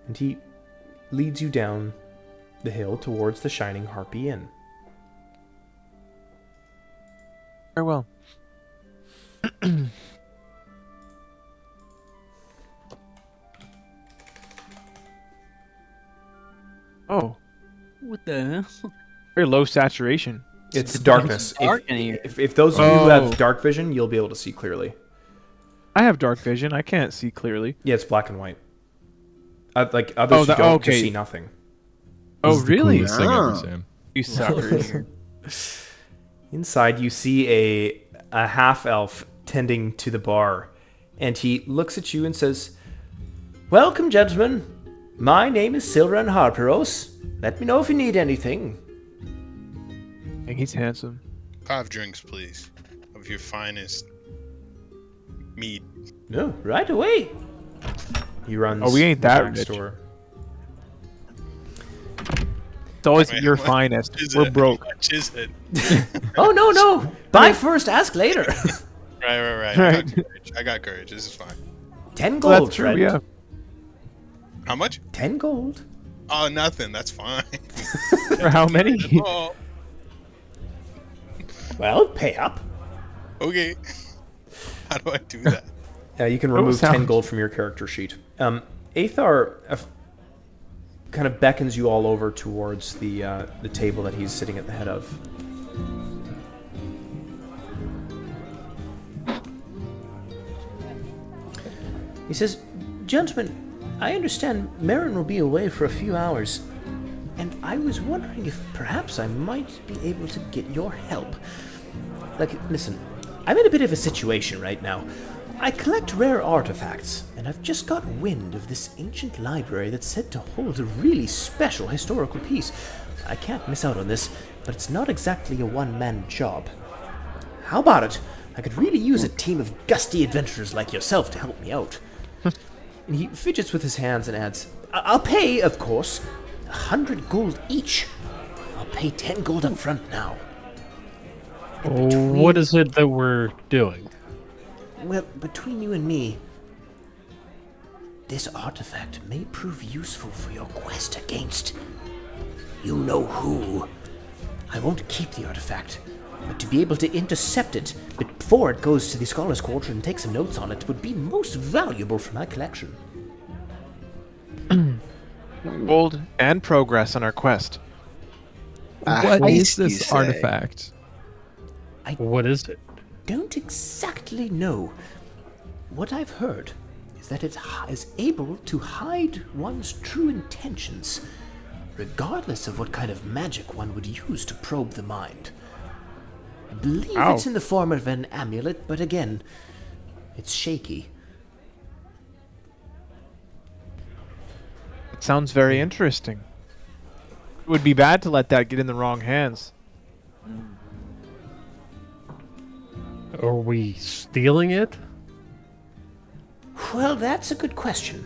[SPEAKER 1] And he leads you down the hill towards the Shining Harpy Inn.
[SPEAKER 2] very well. Oh,
[SPEAKER 6] What the hell?
[SPEAKER 2] very low saturation.
[SPEAKER 1] It's darkness.
[SPEAKER 6] dark in here.
[SPEAKER 1] If those of you who
[SPEAKER 2] Oh.
[SPEAKER 1] have dark vision, you'll be able to see clearly.
[SPEAKER 2] I have dark vision. I can't see clearly.
[SPEAKER 1] Yeah, it's black and white. Like others who don't just
[SPEAKER 2] okay.
[SPEAKER 1] see nothing.
[SPEAKER 2] Oh,
[SPEAKER 3] This is the
[SPEAKER 2] really?
[SPEAKER 3] coolest thing ever,
[SPEAKER 5] Oh.
[SPEAKER 3] Sam.
[SPEAKER 2] You suckers.
[SPEAKER 1] Inside, you see a half-elf tending to the bar, and he looks at you and says, "Welcome, gentlemen. My name is Silran Harperos. Let me know if you need anything."
[SPEAKER 2] Dang, he's handsome.
[SPEAKER 7] 5 drinks, please, of your finest mead.
[SPEAKER 1] No, right away. He runs.
[SPEAKER 2] Oh, we ain't
[SPEAKER 1] the
[SPEAKER 2] that
[SPEAKER 1] back
[SPEAKER 2] rich.
[SPEAKER 1] store.
[SPEAKER 2] It's always
[SPEAKER 7] Wait,
[SPEAKER 2] your
[SPEAKER 7] how much
[SPEAKER 2] finest.
[SPEAKER 7] is
[SPEAKER 2] We're
[SPEAKER 7] it?
[SPEAKER 2] broke.
[SPEAKER 7] How much is it?
[SPEAKER 1] Oh no! Buy first, ask later.
[SPEAKER 7] Right.
[SPEAKER 2] Right.
[SPEAKER 7] I got courage. This is fine.
[SPEAKER 1] 10
[SPEAKER 2] Well,
[SPEAKER 1] gold,
[SPEAKER 2] that's true.
[SPEAKER 1] friend.
[SPEAKER 2] Yeah.
[SPEAKER 7] How much?
[SPEAKER 1] 10 gold.
[SPEAKER 7] Oh, nothing. That's fine.
[SPEAKER 2] For how many?
[SPEAKER 7] Oh,
[SPEAKER 1] Well, pay up.
[SPEAKER 7] okay. How do I do that?
[SPEAKER 1] You can remove 10
[SPEAKER 2] sounds-
[SPEAKER 1] gold from your character sheet. Aethar kind of beckons you all over towards the table that he's sitting at the head of. He says, "Gentlemen, I understand Marin will be away for a few hours, and I was wondering if perhaps I might be able to get your help. Listen, I'm in a bit of a situation right now. I collect rare artifacts, and I've just got wind of this ancient library that's said to hold a really special historical piece. I can't miss out on this, but it's not exactly a one-man job. How about it? I could really use a team of gusty adventurers like yourself to help me out." And he fidgets with his hands and adds, "I'll pay, of course, 100 gold each. I'll pay 10 gold up front now." And between-
[SPEAKER 4] What is it that we're doing?
[SPEAKER 1] Well, between you and me, this artifact may prove useful for your quest against you know who. I won't keep the artifact,
[SPEAKER 9] But to be able to intercept it before it goes to the Scholar's Quarter and take some notes on it would be most valuable for my collection.
[SPEAKER 2] Gold and progress on our quest.
[SPEAKER 3] What
[SPEAKER 5] heist,
[SPEAKER 3] is
[SPEAKER 5] you
[SPEAKER 3] this
[SPEAKER 5] say?
[SPEAKER 3] artifact?
[SPEAKER 4] What is it?
[SPEAKER 9] Don't exactly know. What I've heard is that it is able to hide one's true intentions, regardless of what kind of magic one would use to probe the mind. I believe it's in the form of an amulet, but again, it's shaky.
[SPEAKER 2] It sounds very interesting. It would be bad to let that get in the wrong hands.
[SPEAKER 4] Are we stealing it?
[SPEAKER 9] Well, that's a good question.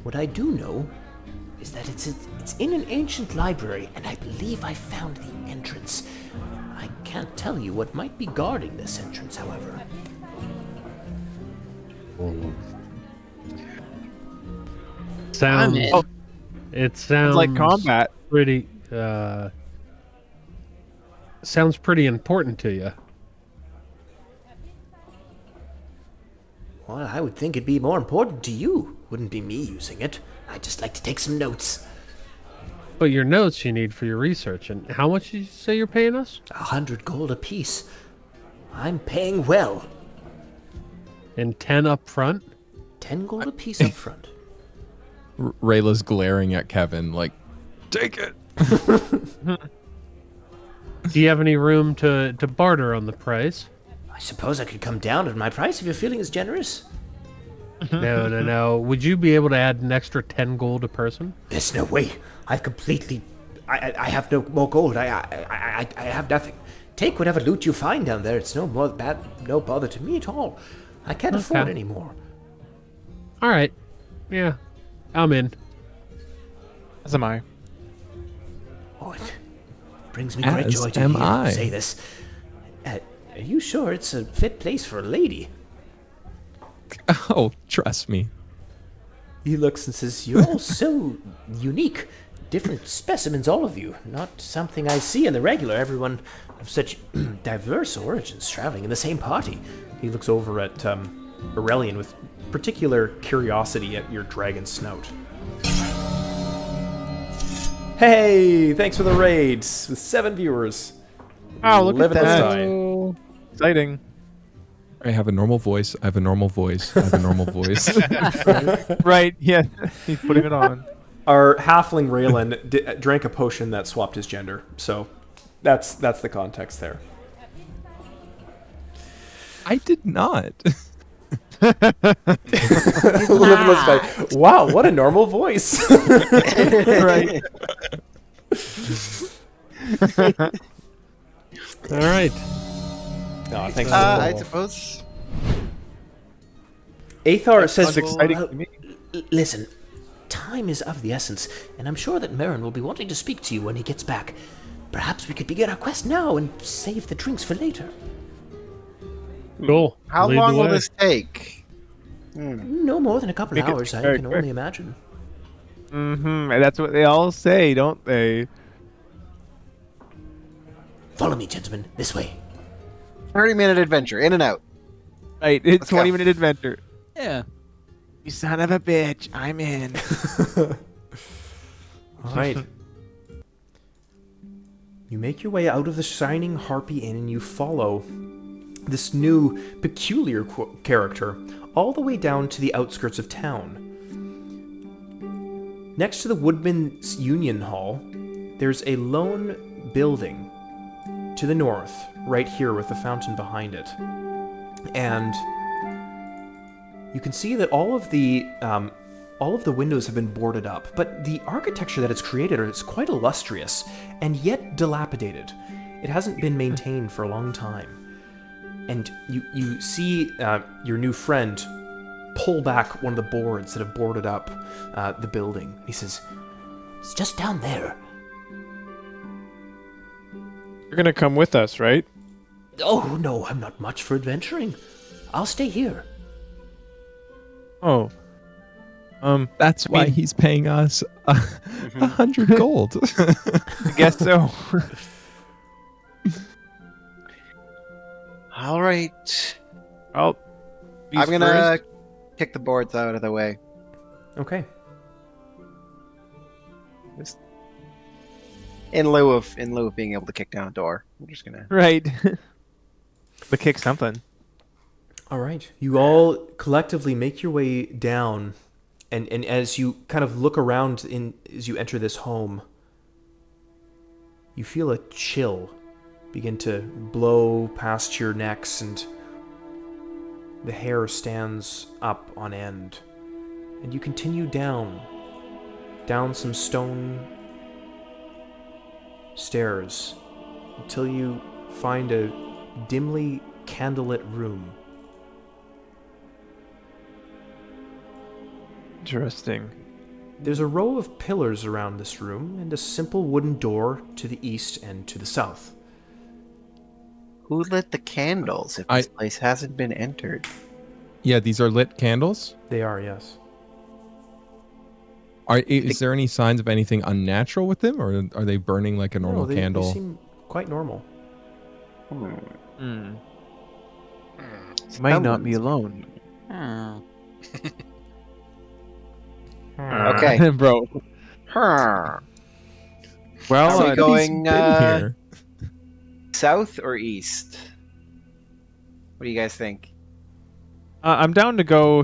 [SPEAKER 9] What I do know is that it's in an ancient library, and I believe I found the entrance. I can't tell you what might be guarding this entrance, however.
[SPEAKER 6] I'm in.
[SPEAKER 4] It sounds
[SPEAKER 2] like combat.
[SPEAKER 4] Pretty. Sounds pretty important to you.
[SPEAKER 9] Well, I would think it'd be more important to you. Wouldn't be me using it. I'd just like to take some notes.
[SPEAKER 4] But your notes you need for your research. And how much did you say you're paying us?
[SPEAKER 9] 100 gold apiece. I'm paying well.
[SPEAKER 4] And 10 up front?
[SPEAKER 9] 10 gold apiece up front.
[SPEAKER 3] Rayla's glaring at Kevin like, take it.
[SPEAKER 4] Do you have any room to barter on the price?
[SPEAKER 9] I suppose I could come down on my price if you're feeling as generous.
[SPEAKER 4] No. Would you be able to add an extra 10 gold a person?
[SPEAKER 9] There's no way. I've completely... I have no more gold. I have nothing. Take whatever loot you find down there. It's no bother to me at all. I can't afford any more.
[SPEAKER 4] All right. Yeah. I'm in.
[SPEAKER 2] As am I.
[SPEAKER 9] Oh, it brings me great
[SPEAKER 3] As
[SPEAKER 9] joy to
[SPEAKER 3] am
[SPEAKER 9] hear
[SPEAKER 3] I.
[SPEAKER 9] you say this. Are you sure it's a fit place for a lady?
[SPEAKER 3] Oh, trust me.
[SPEAKER 9] He looks and says, "You're all so unique. Different specimens, all of you. Not something I see in the regular. Everyone of such diverse origins traveling in the same party." He looks over at Aurelian with particular curiosity at your dragon snout. Hey, thanks for the raids with 7 viewers.
[SPEAKER 2] Wow, look
[SPEAKER 9] Living
[SPEAKER 2] at
[SPEAKER 9] the
[SPEAKER 2] that.
[SPEAKER 9] style.
[SPEAKER 2] Exciting.
[SPEAKER 3] I have a normal voice. I have a normal voice. I have a normal voice.
[SPEAKER 2] Right, yeah. He's putting it on.
[SPEAKER 1] Our halfling Raylan drank a potion that swapped his gender, so that's the context there.
[SPEAKER 3] I did not.
[SPEAKER 1] Liveless guy. Wow, what a normal voice.
[SPEAKER 2] Right.
[SPEAKER 4] All right.
[SPEAKER 1] Oh, thanks.
[SPEAKER 5] I suppose.
[SPEAKER 1] Aethar says,
[SPEAKER 2] Sounds exciting to me.
[SPEAKER 9] Listen, time is of the essence, and I'm sure that Marin will be wanting to speak to you when he gets back. Perhaps we could begin our quest now and save the drinks for later.
[SPEAKER 4] Cool.
[SPEAKER 5] How
[SPEAKER 4] Lead the
[SPEAKER 5] long will
[SPEAKER 4] way.
[SPEAKER 5] this take?
[SPEAKER 9] No more than a couple
[SPEAKER 2] Make it
[SPEAKER 9] hours, I
[SPEAKER 2] very
[SPEAKER 9] can
[SPEAKER 2] quick.
[SPEAKER 9] only imagine.
[SPEAKER 2] Mm-hmm. And that's what they all say, don't they?
[SPEAKER 9] Follow me, gentlemen. This way.
[SPEAKER 5] 30-minute adventure, in and out.
[SPEAKER 2] Right, it's
[SPEAKER 5] Let's go.
[SPEAKER 2] 20-minute adventure.
[SPEAKER 6] Yeah.
[SPEAKER 2] You son of a bitch, I'm in.
[SPEAKER 1] all right. You make your way out of the Shining Harpy Inn and you follow this new peculiar character all the way down to the outskirts of town. Next to the Woodman's Union Hall, there's a lone building to the north, right here with the fountain behind it. And you can see that all of the windows have been boarded up, but the architecture that it's created is quite illustrious and yet dilapidated. It hasn't been maintained for a long time. And you see your new friend pull back one of the boards that have boarded up the building. He says,
[SPEAKER 9] It's just down there.
[SPEAKER 2] You're gonna come with us, right?
[SPEAKER 9] Oh, no, I'm not much for adventuring. I'll stay here.
[SPEAKER 2] Oh.
[SPEAKER 3] That's why he's paying us 100 gold.
[SPEAKER 2] I guess so.
[SPEAKER 5] All right.
[SPEAKER 2] Oh,
[SPEAKER 5] I'm gonna kick the boards out of the way.
[SPEAKER 1] Okay.
[SPEAKER 5] Just in lieu of being able to kick down a door. I'm just gonna.
[SPEAKER 2] Right. But kick something.
[SPEAKER 1] All right. You all collectively make your way down, and as you kind of look around as you enter this home, you feel a chill begin to blow past your necks, and the hair stands up on end. And you continue down some stone stairs until you find a dimly candlelit room.
[SPEAKER 2] Interesting.
[SPEAKER 1] There's a row of pillars around this room and a simple wooden door to the east and to the south.
[SPEAKER 5] Who lit the candles if this place hasn't been entered?
[SPEAKER 3] Yeah, these are lit candles.
[SPEAKER 1] They are, yes.
[SPEAKER 3] Is there any signs of anything unnatural with them, or are they burning like a normal
[SPEAKER 1] They
[SPEAKER 3] candle?
[SPEAKER 1] seem quite normal.
[SPEAKER 2] You might not be alone.
[SPEAKER 5] Okay.
[SPEAKER 2] Bro.
[SPEAKER 5] Huh.
[SPEAKER 2] Well,
[SPEAKER 5] Are we going
[SPEAKER 3] Been here.
[SPEAKER 5] south or east? What do you guys think?
[SPEAKER 2] I'm down to go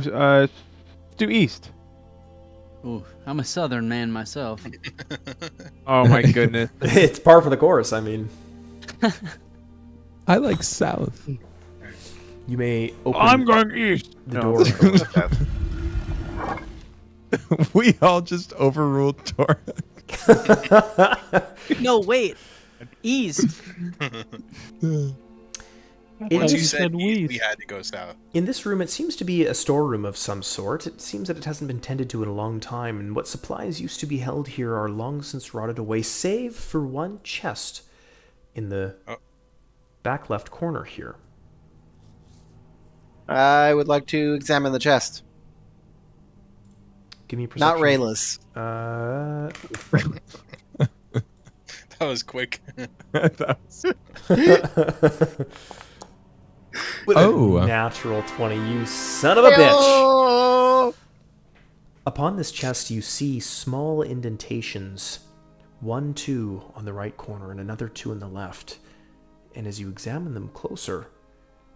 [SPEAKER 2] due east.
[SPEAKER 6] Ooh, I'm a southern man myself.
[SPEAKER 2] Oh my goodness.
[SPEAKER 1] It's par for the course, I mean.
[SPEAKER 3] I like south.
[SPEAKER 1] You may open
[SPEAKER 2] I'm going east.
[SPEAKER 1] the
[SPEAKER 2] No.
[SPEAKER 1] door.
[SPEAKER 3] We all just overruled Tora.
[SPEAKER 6] No, wait. East.
[SPEAKER 7] Once you
[SPEAKER 4] you
[SPEAKER 7] said
[SPEAKER 4] said
[SPEAKER 7] east, we
[SPEAKER 4] east.
[SPEAKER 7] had to go south.
[SPEAKER 1] In this room, it seems to be a storeroom of some sort. It seems that it hasn't been tended to in a long time, and what supplies used to be held here are long since rotted away, save for one chest in the back left corner here.
[SPEAKER 5] I would like to examine the chest.
[SPEAKER 1] Give me a
[SPEAKER 5] Not
[SPEAKER 1] perception.
[SPEAKER 5] Rayless.
[SPEAKER 7] That was quick.
[SPEAKER 1] With
[SPEAKER 3] Oh.
[SPEAKER 1] a natural 20, you son of a bitch! Upon this chest, you see small indentations. 1, 2 on the right corner and another 2 on the left. And as you examine them closer,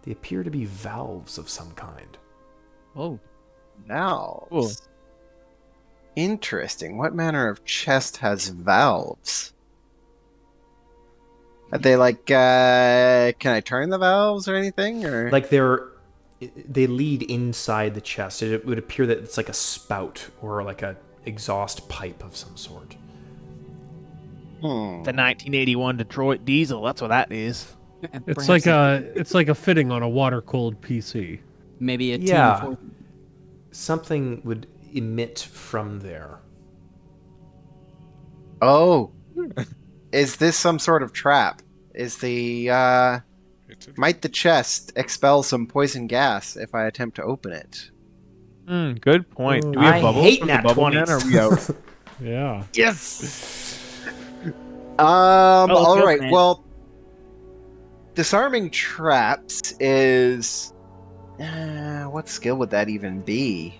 [SPEAKER 1] they appear to be valves of some kind.
[SPEAKER 6] Oh,
[SPEAKER 5] Valves.
[SPEAKER 2] Cool.
[SPEAKER 5] Interesting. What manner of chest has valves? Are they like, can I turn the valves or anything? Or
[SPEAKER 1] Like they lead inside the chest. It would appear that it's like a spout or like a exhaust pipe of some sort.
[SPEAKER 5] Hmm.
[SPEAKER 2] The 1981 Detroit diesel. That's what that is.
[SPEAKER 4] It's like a fitting on a water cooled PC.
[SPEAKER 6] maybe a
[SPEAKER 1] Yeah.
[SPEAKER 6] team for
[SPEAKER 1] Something would emit from there.
[SPEAKER 5] Oh. Is this some sort of trap? Is the, might the chest expel some poison gas if I attempt to open it?
[SPEAKER 2] Good point. Do we have
[SPEAKER 1] I
[SPEAKER 2] bubbles
[SPEAKER 1] hate
[SPEAKER 2] from
[SPEAKER 1] nat
[SPEAKER 2] the bubble man,
[SPEAKER 1] 20s.
[SPEAKER 2] or are we out?
[SPEAKER 4] Yeah.
[SPEAKER 5] Yes!
[SPEAKER 6] Oh,
[SPEAKER 5] alright,
[SPEAKER 6] man.
[SPEAKER 5] well, disarming traps is... what skill would that even be?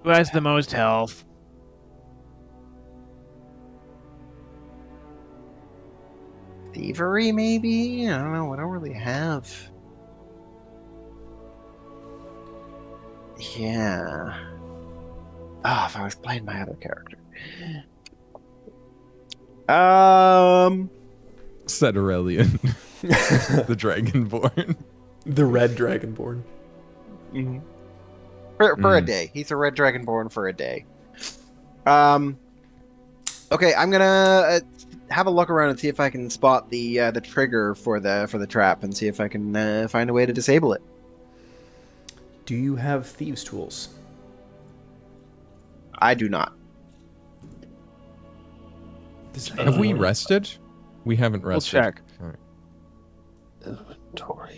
[SPEAKER 2] Who has the most health?
[SPEAKER 5] Thievery, maybe? I don't know, I don't really have... Yeah... if I was playing my other character.
[SPEAKER 3] Said Aurelian, the Dragonborn.
[SPEAKER 1] The red dragonborn.
[SPEAKER 5] For a day. He's a red dragonborn for a day. Okay, I'm gonna have a look around and see if I can spot the trigger for the trap and see if I can find a way to disable it.
[SPEAKER 1] Do you have thieves' tools?
[SPEAKER 5] I do not.
[SPEAKER 3] Have we rested? We haven't
[SPEAKER 2] We'll
[SPEAKER 3] rested.
[SPEAKER 2] check.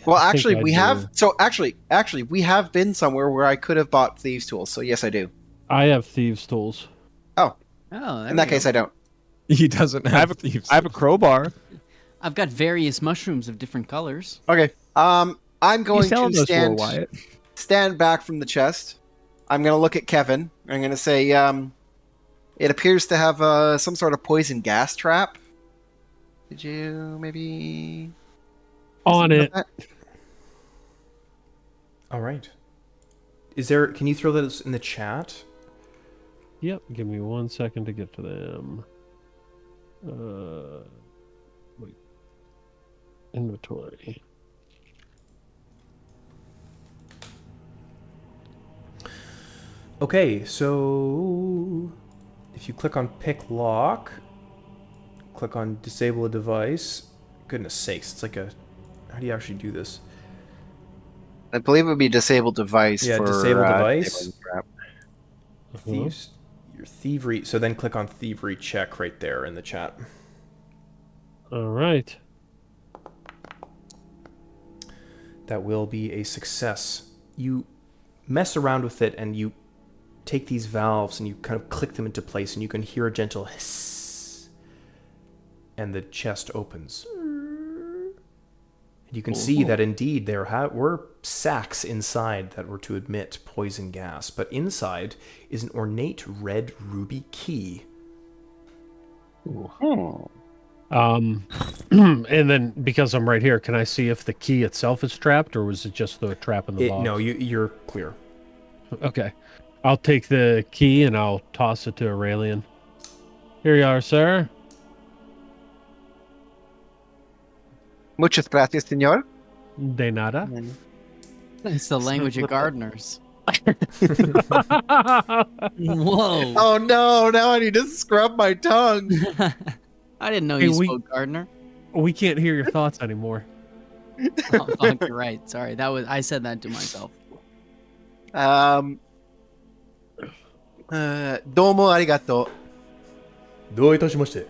[SPEAKER 5] Well,
[SPEAKER 4] I think
[SPEAKER 5] actually,
[SPEAKER 4] I
[SPEAKER 5] we
[SPEAKER 4] do.
[SPEAKER 5] have. So actually, we have been somewhere where I could have bought thieves' tools. So yes, I do.
[SPEAKER 4] I have thieves' tools.
[SPEAKER 6] Oh,
[SPEAKER 5] In that case, I don't.
[SPEAKER 3] He doesn't have thieves.
[SPEAKER 2] I have a crowbar.
[SPEAKER 6] I've got various mushrooms of different colors.
[SPEAKER 5] Okay. I'm
[SPEAKER 2] You
[SPEAKER 5] going
[SPEAKER 2] selling
[SPEAKER 5] to
[SPEAKER 2] those for, Wyatt?
[SPEAKER 5] stand back from the chest. I'm going to look at Kevin. I'm going to say, it appears to have some sort of poison gas trap. Did you maybe
[SPEAKER 4] On it.
[SPEAKER 5] that?
[SPEAKER 1] All right. Is there? Can you throw those in the chat?
[SPEAKER 4] Yep. Give me 1 second to get to them. Wait. Inventory.
[SPEAKER 1] Okay, so if you click on pick lock, click on disable a device. Goodness sakes, it's like a. How do you actually do this?
[SPEAKER 5] I believe it would be disable device
[SPEAKER 1] Yeah,
[SPEAKER 5] for
[SPEAKER 1] disable device.
[SPEAKER 5] disabling trap.
[SPEAKER 1] Thieves, your thievery. So then click on thievery check right there in the chat.
[SPEAKER 4] All right.
[SPEAKER 1] That will be a success. You mess around with it and you take these valves and you kind of click them into place and you can hear a gentle hiss. And the chest opens. And you can see that indeed there were sacks inside that were to emit poison gas, but inside is an ornate red ruby key.
[SPEAKER 4] And then because I'm right here, can I see if the key itself is trapped, or was it just the trap in the box?
[SPEAKER 1] No, you're clear.
[SPEAKER 4] Okay. I'll take the key and I'll toss it to Aurelian. Here you are, sir.
[SPEAKER 5] Muchas gracias, señor.
[SPEAKER 4] De nada.
[SPEAKER 6] It's the language of gardeners. Whoa.
[SPEAKER 5] Oh no, now I need to scrub my tongue.
[SPEAKER 6] I didn't know
[SPEAKER 4] Hey,
[SPEAKER 6] you spoke gardener.
[SPEAKER 4] We can't hear your thoughts anymore.
[SPEAKER 6] Oh, fuck, you're right. Sorry, I said that to myself.
[SPEAKER 5] Domo arigato.
[SPEAKER 1] どういたしまして?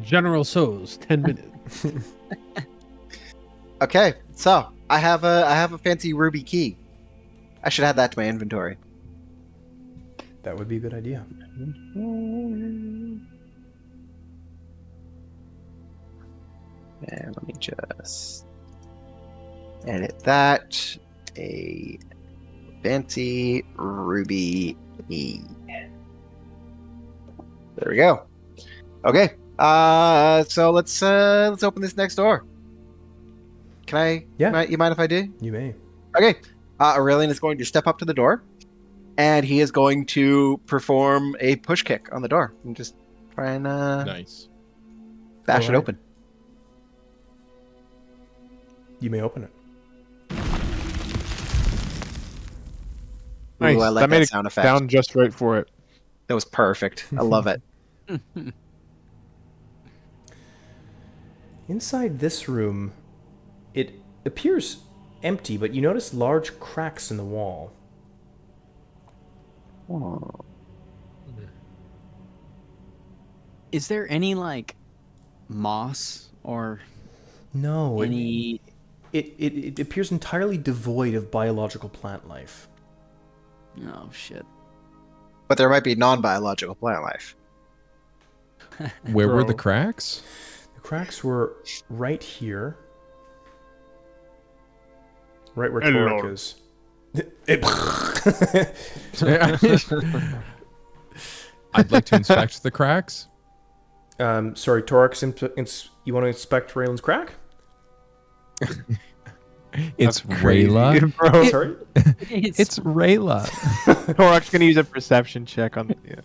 [SPEAKER 4] General So's 10 minutes.
[SPEAKER 5] Okay, so I have a fancy ruby key. I should add that to my inventory.
[SPEAKER 1] That would be a good idea.
[SPEAKER 5] And let me just edit that. A fancy ruby key. There we go. Okay. So let's open this next door. Can I?
[SPEAKER 1] Yeah.
[SPEAKER 5] You mind if I do?
[SPEAKER 1] You may.
[SPEAKER 5] Okay. Aurelian is going to step up to the door, and he is going to perform a push kick on the door and just try and
[SPEAKER 3] Nice.
[SPEAKER 5] bash it
[SPEAKER 1] Alright.
[SPEAKER 5] open.
[SPEAKER 1] You may open it.
[SPEAKER 2] Nice.
[SPEAKER 5] Ooh, I like
[SPEAKER 2] that made
[SPEAKER 5] that
[SPEAKER 2] it
[SPEAKER 5] sound effect.
[SPEAKER 2] sound just right for it.
[SPEAKER 5] That was perfect. I love it.
[SPEAKER 1] Inside this room, it appears empty, but you notice large cracks in the wall.
[SPEAKER 6] Is there any like moss or
[SPEAKER 1] No,
[SPEAKER 6] any?
[SPEAKER 1] it appears entirely devoid of biological plant life.
[SPEAKER 6] Oh shit!
[SPEAKER 5] But there might be non-biological plant life.
[SPEAKER 3] Where were
[SPEAKER 2] Bro.
[SPEAKER 3] the cracks?
[SPEAKER 1] The cracks were right here. Right where
[SPEAKER 2] Hello.
[SPEAKER 1] Torek is.
[SPEAKER 3] I'd like to inspect the cracks.
[SPEAKER 1] Sorry, Torek, you want to inspect Raylan's crack?
[SPEAKER 3] It's
[SPEAKER 2] Crazy,
[SPEAKER 3] Rayla.
[SPEAKER 2] bro.
[SPEAKER 1] Sorry?
[SPEAKER 3] It's Rayla.
[SPEAKER 2] Torak's gonna use a perception check on. Yeah,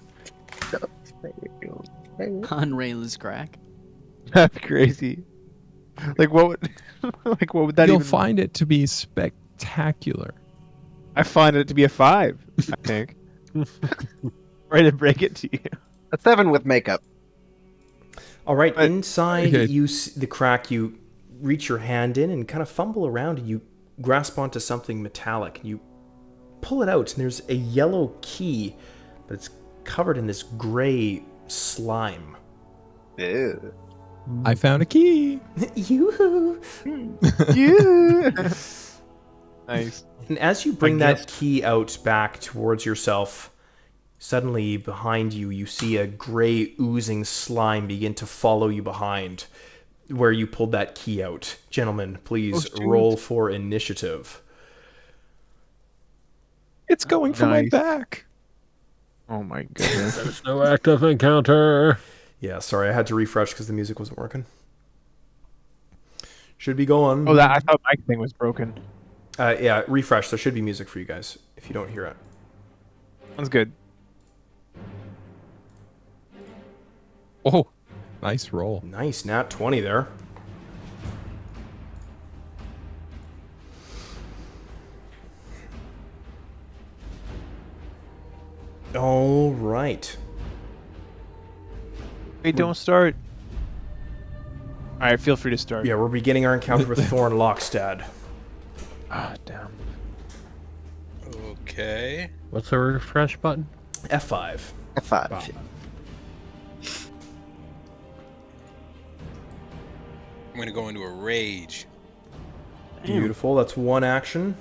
[SPEAKER 6] On Rayla's crack.
[SPEAKER 2] that's crazy. Like what would, like what would that
[SPEAKER 3] You'll
[SPEAKER 2] even?
[SPEAKER 3] find it to be spectacular.
[SPEAKER 2] I find it to be a 5. I think. Ready to break it to you.
[SPEAKER 5] A 7 with makeup.
[SPEAKER 1] All right,
[SPEAKER 2] But-
[SPEAKER 1] inside
[SPEAKER 3] Okay.
[SPEAKER 1] the crack, you reach your hand in and kind of fumble around, and you grasp onto something metallic. And you pull it out, and there's a yellow key, but it's covered in this gray slime.
[SPEAKER 5] Ew.
[SPEAKER 3] I found a key.
[SPEAKER 1] Yoo-hoo!
[SPEAKER 2] Yeah. Nice.
[SPEAKER 1] And as you bring that key out back towards yourself, Suddenly, behind you, you see a gray oozing slime begin to follow you behind where you pulled that key out. Gentlemen, please roll for initiative.
[SPEAKER 3] It's going for my
[SPEAKER 2] Nice.
[SPEAKER 3] back.
[SPEAKER 2] Oh my goodness.
[SPEAKER 4] There's no active encounter.
[SPEAKER 1] Yeah, sorry, I had to refresh because the music wasn't working. Should be going.
[SPEAKER 2] Oh, I thought my thing was broken.
[SPEAKER 1] Yeah, refresh. There should be music for you guys if you don't hear it.
[SPEAKER 2] Sounds good.
[SPEAKER 3] Oh, nice roll.
[SPEAKER 1] Nice, nat 20 there. All right.
[SPEAKER 2] Wait, don't start. All right, feel free to start.
[SPEAKER 1] Yeah, we're beginning our encounter with Thorn Lockstad.
[SPEAKER 2] Ah, damn.
[SPEAKER 7] Okay.
[SPEAKER 4] What's the refresh button?
[SPEAKER 1] F5.
[SPEAKER 5] F5.
[SPEAKER 1] Wow.
[SPEAKER 7] I'm gonna go into a rage.
[SPEAKER 1] Beautiful. That's one action.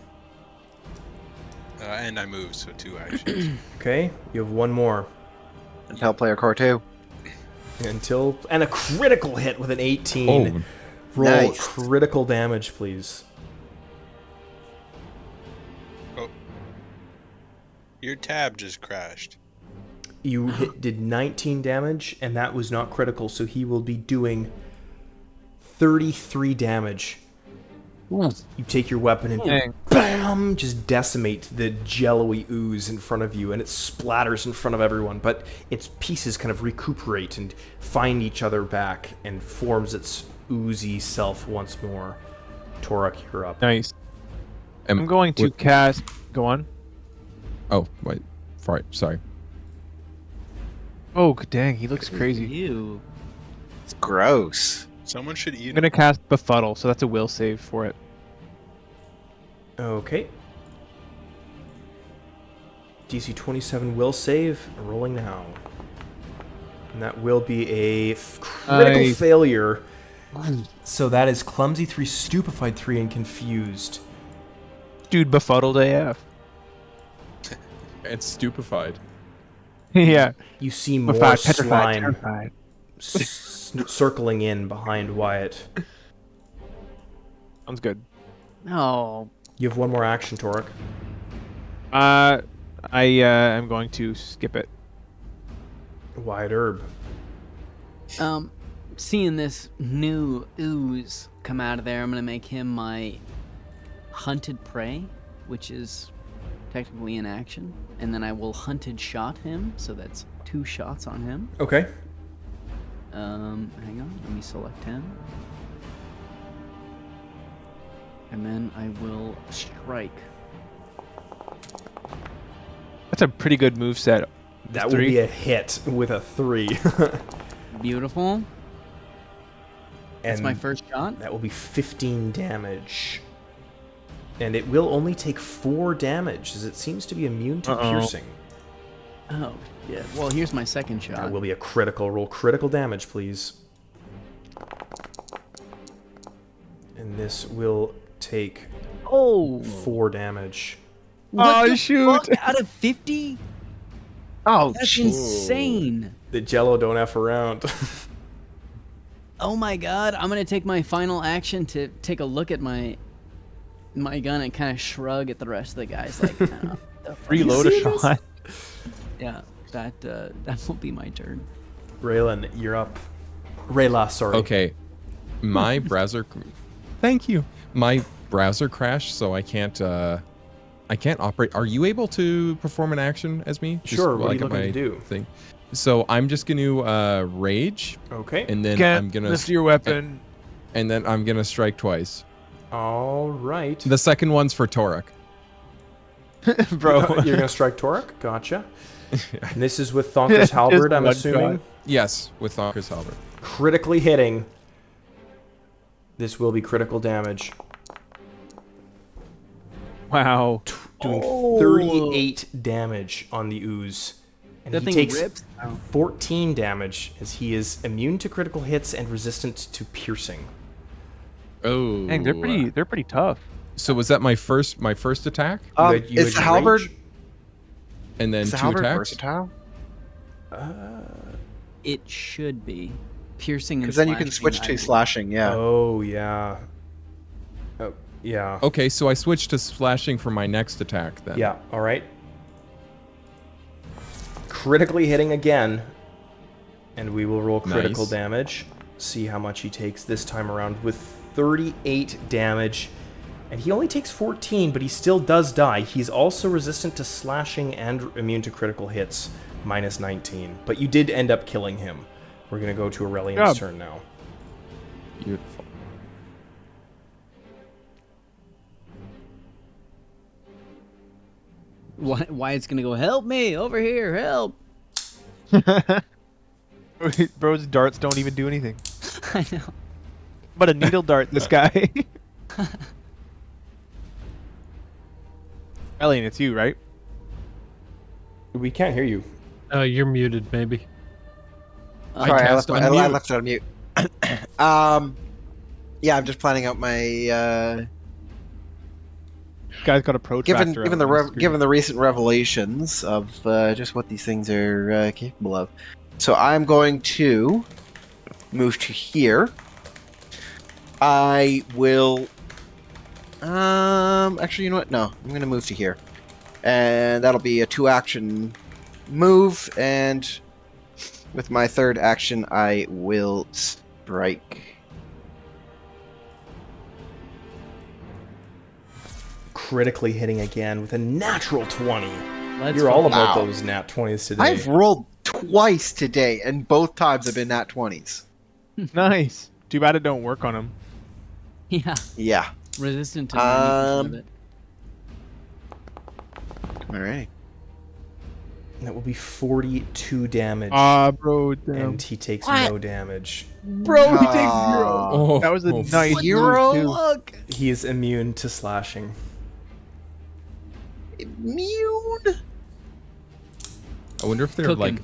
[SPEAKER 7] And I move, so 2 actions.
[SPEAKER 1] Okay, you have one more.
[SPEAKER 5] Until player core 2.
[SPEAKER 1] And a critical hit with an 18.
[SPEAKER 3] Oh,
[SPEAKER 1] Roll
[SPEAKER 5] nice.
[SPEAKER 1] critical damage, please.
[SPEAKER 7] Oh. Your tab just crashed.
[SPEAKER 1] You did 19 damage, and that was not critical, so he will be doing 33 damage. You take your weapon and
[SPEAKER 2] Dang.
[SPEAKER 1] BAM! Just decimate the jello-y ooze in front of you, and it splatters in front of everyone, but its pieces kind of recuperate and find each other back and forms its oozy self once more. Torek, you're up.
[SPEAKER 2] Nice. I'm going to cast. Go on.
[SPEAKER 3] Oh, wait. Sorry.
[SPEAKER 2] Oh, dang, he looks crazy.
[SPEAKER 6] You.
[SPEAKER 5] It's gross.
[SPEAKER 7] Someone should eat
[SPEAKER 2] I'm gonna cast Befuddle, so that's a will save for it.
[SPEAKER 1] Okay. DC 27 will save. Rolling now. And that will be a critical
[SPEAKER 2] Nice.
[SPEAKER 1] failure. So that is Clumsy 3, Stupefied 3, and Confused.
[SPEAKER 2] Dude, Befuddled AF.
[SPEAKER 3] It's stupefied.
[SPEAKER 2] Yeah.
[SPEAKER 1] You see more
[SPEAKER 2] Petrified, petrified,
[SPEAKER 1] slime
[SPEAKER 2] terrified.
[SPEAKER 1] circling in behind Wyatt.
[SPEAKER 2] Sounds good.
[SPEAKER 6] Oh,
[SPEAKER 1] You have one more action, Torek.
[SPEAKER 2] I am going to skip it.
[SPEAKER 1] Wyatt Herb.
[SPEAKER 6] seeing this new ooze come out of there, I'm gonna make him my hunted prey, which is technically an action, and then I will hunted shot him, so that's 2 shots on him.
[SPEAKER 1] Okay.
[SPEAKER 6] Hang on, let me select him. And then I will strike.
[SPEAKER 2] That's a pretty good move set.
[SPEAKER 1] That will be a hit with a 3.
[SPEAKER 6] Beautiful. That's
[SPEAKER 1] And
[SPEAKER 6] my first shot.
[SPEAKER 1] that will be 15 damage. And it will only take 4 damage, as it seems to be immune to piercing.
[SPEAKER 6] Oh, yeah. Well, here's my second shot.
[SPEAKER 1] That will be a critical. Roll critical damage, please. And this will take
[SPEAKER 6] Oh,
[SPEAKER 1] 4 damage.
[SPEAKER 6] what
[SPEAKER 2] Oh,
[SPEAKER 6] the
[SPEAKER 2] shoot.
[SPEAKER 6] fuck? Out of 50?
[SPEAKER 5] Oh,
[SPEAKER 6] That's
[SPEAKER 5] jeez.
[SPEAKER 6] insane.
[SPEAKER 1] The Jello don't F around.
[SPEAKER 6] Oh my god, I'm gonna take my final action to take a look at my gun and kind of shrug at the rest of the guys, like, the fuck
[SPEAKER 2] Reload
[SPEAKER 6] is
[SPEAKER 2] a
[SPEAKER 6] this?
[SPEAKER 2] shot.
[SPEAKER 6] Yeah, that will be my turn.
[SPEAKER 1] Raylan, you're up. Rayla, sorry.
[SPEAKER 3] Okay. My browser. Thank you. My browser crashed, so I can't operate. Are you able to perform an action as me? Just
[SPEAKER 1] Sure, what are you
[SPEAKER 3] at
[SPEAKER 1] looking to
[SPEAKER 3] my
[SPEAKER 1] do?
[SPEAKER 3] Thing. So I'm just going to rage,
[SPEAKER 1] Okay.
[SPEAKER 3] and then
[SPEAKER 2] Can't
[SPEAKER 3] I'm gonna
[SPEAKER 2] lift your weapon.
[SPEAKER 3] and then I'm gonna strike twice.
[SPEAKER 1] All right.
[SPEAKER 3] The second one's for Torek.
[SPEAKER 2] Bro.
[SPEAKER 1] You're going to strike Torek? Gotcha. And this is with Thonker's Halberd, I'm
[SPEAKER 2] one
[SPEAKER 1] assuming.
[SPEAKER 2] shot.
[SPEAKER 3] Yes, with Thonker's Halberd.
[SPEAKER 1] Critically hitting. This will be critical damage.
[SPEAKER 2] Wow.
[SPEAKER 1] Doing
[SPEAKER 6] Oh.
[SPEAKER 1] 38 damage on the ooze. And
[SPEAKER 6] That
[SPEAKER 1] he
[SPEAKER 6] thing
[SPEAKER 1] takes
[SPEAKER 6] rips?
[SPEAKER 1] 14 damage as he is immune to critical hits and resistant to piercing.
[SPEAKER 3] Oh.
[SPEAKER 2] Dang, they're pretty tough.
[SPEAKER 3] So was that my first attack?
[SPEAKER 1] You had
[SPEAKER 5] Is the
[SPEAKER 1] your
[SPEAKER 5] halberd
[SPEAKER 1] rage?
[SPEAKER 3] and then
[SPEAKER 5] Is the
[SPEAKER 3] 2
[SPEAKER 5] halberd
[SPEAKER 3] attacks.
[SPEAKER 5] versatile?
[SPEAKER 6] It should be piercing and
[SPEAKER 5] Because then you can
[SPEAKER 6] slashing,
[SPEAKER 5] switch
[SPEAKER 6] I
[SPEAKER 5] to
[SPEAKER 6] believe.
[SPEAKER 5] slashing. Yeah.
[SPEAKER 1] Oh yeah. Oh yeah.
[SPEAKER 3] Okay, so I switch to slashing for my next attack then.
[SPEAKER 1] Yeah. All right. Critically hitting again, and we will roll critical
[SPEAKER 3] Nice.
[SPEAKER 1] damage. See how much he takes this time around with 38 damage. And he only takes 14, but he still does die. He's also resistant to slashing and immune to critical hits, minus 19. But you did end up killing him. We're going to go to Aurelian's turn now.
[SPEAKER 3] Beautiful.
[SPEAKER 6] Wyatt's gonna go, help me over here, help.
[SPEAKER 2] Bro's darts don't even do anything.
[SPEAKER 6] I know.
[SPEAKER 2] But a needle dart, this guy. Elliot, it's you, right?
[SPEAKER 1] We can't hear you.
[SPEAKER 4] You're muted, maybe.
[SPEAKER 5] Sorry, I
[SPEAKER 3] cast
[SPEAKER 5] left
[SPEAKER 3] on
[SPEAKER 5] it on mute. Yeah, I'm just planning out my.
[SPEAKER 2] Guy's got a protractor.
[SPEAKER 5] Given the recent revelations of just what these things are capable of, so I'm going to move to here. I will. Actually, you know what? No, I'm going to move to here, and that'll be a 2-action move. And with my 3rd action, I will strike.
[SPEAKER 1] Critically hitting again with a natural 20.
[SPEAKER 6] Let's
[SPEAKER 1] You're all
[SPEAKER 6] fucking-
[SPEAKER 1] about
[SPEAKER 5] Wow.
[SPEAKER 1] those nat 20s today.
[SPEAKER 5] I've rolled twice today, and both times have been nat 20s.
[SPEAKER 2] Nice. Too bad it don't work on him.
[SPEAKER 6] Yeah,
[SPEAKER 5] Yeah.
[SPEAKER 6] resistant to 90% of
[SPEAKER 5] Um,
[SPEAKER 6] it.
[SPEAKER 5] All right.
[SPEAKER 1] That will be 42 damage.
[SPEAKER 2] Bro,
[SPEAKER 1] and he takes no damage.
[SPEAKER 2] Bro, he takes 0.
[SPEAKER 3] Oh,
[SPEAKER 2] That was a
[SPEAKER 3] oh,
[SPEAKER 2] nice
[SPEAKER 5] Zero?
[SPEAKER 2] move, too.
[SPEAKER 6] Look.
[SPEAKER 1] He is immune to slashing.
[SPEAKER 5] Immune.
[SPEAKER 3] I wonder if they're like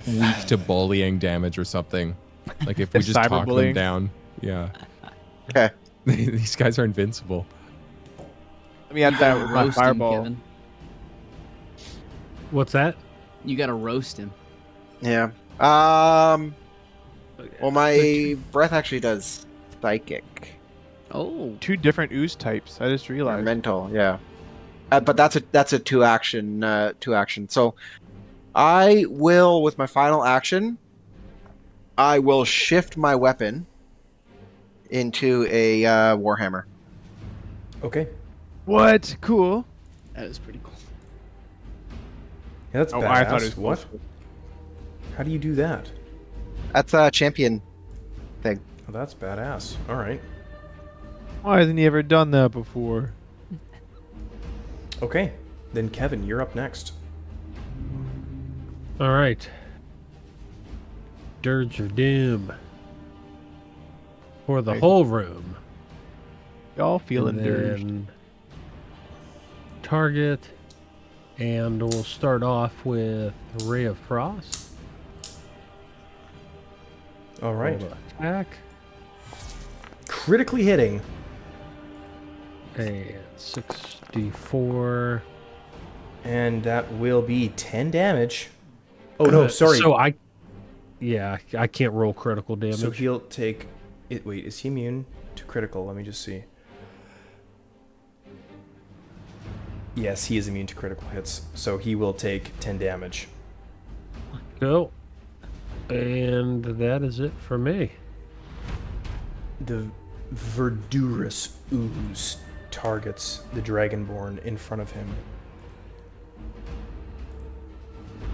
[SPEAKER 6] Cooking.
[SPEAKER 3] weak to bullying damage or something. Like if we
[SPEAKER 2] It's
[SPEAKER 3] just talk them
[SPEAKER 2] cyberbullying.
[SPEAKER 3] down. Yeah.
[SPEAKER 5] Okay.
[SPEAKER 3] These guys are invincible.
[SPEAKER 2] Let me add that with my
[SPEAKER 6] Roast him,
[SPEAKER 2] fireball.
[SPEAKER 6] Kevin.
[SPEAKER 4] What's that?
[SPEAKER 6] You gotta roast him.
[SPEAKER 5] Yeah. Well, my breath actually does psychic
[SPEAKER 6] Oh,
[SPEAKER 2] 2 different ooze types. I just
[SPEAKER 5] or
[SPEAKER 2] realized.
[SPEAKER 5] mental. Yeah. But that's a 2-action. 2-action. So I will, with my final action, I will shift my weapon into a warhammer.
[SPEAKER 1] Okay.
[SPEAKER 2] What? Cool.
[SPEAKER 6] that is pretty cool.
[SPEAKER 1] Yeah, that's
[SPEAKER 2] Oh,
[SPEAKER 1] badass.
[SPEAKER 2] I thought it was
[SPEAKER 1] What? How do you do that?
[SPEAKER 5] That's a champion thing.
[SPEAKER 1] Oh, that's badass. All right.
[SPEAKER 2] Why hasn't he ever done that before?
[SPEAKER 1] Okay. Then Kevin, you're up next.
[SPEAKER 4] All right. Dirge of Doom. For the
[SPEAKER 2] Nice.
[SPEAKER 4] whole room.
[SPEAKER 2] Y'all feeling
[SPEAKER 4] And
[SPEAKER 2] dirged.
[SPEAKER 4] then target. And we'll start off with Ray of Frost.
[SPEAKER 1] All right.
[SPEAKER 4] Roll Attack.
[SPEAKER 1] Critically hitting.
[SPEAKER 4] And 64.
[SPEAKER 1] And that will be 10 damage. Oh, no, sorry.
[SPEAKER 4] So I can't roll critical damage.
[SPEAKER 1] So he'll take... Wait, is he immune to critical? Let me just see. Yes, he is immune to critical hits. So he will take 10 damage.
[SPEAKER 4] Cool. And that is it for me.
[SPEAKER 1] The verdurous ooze targets the dragonborn in front of him.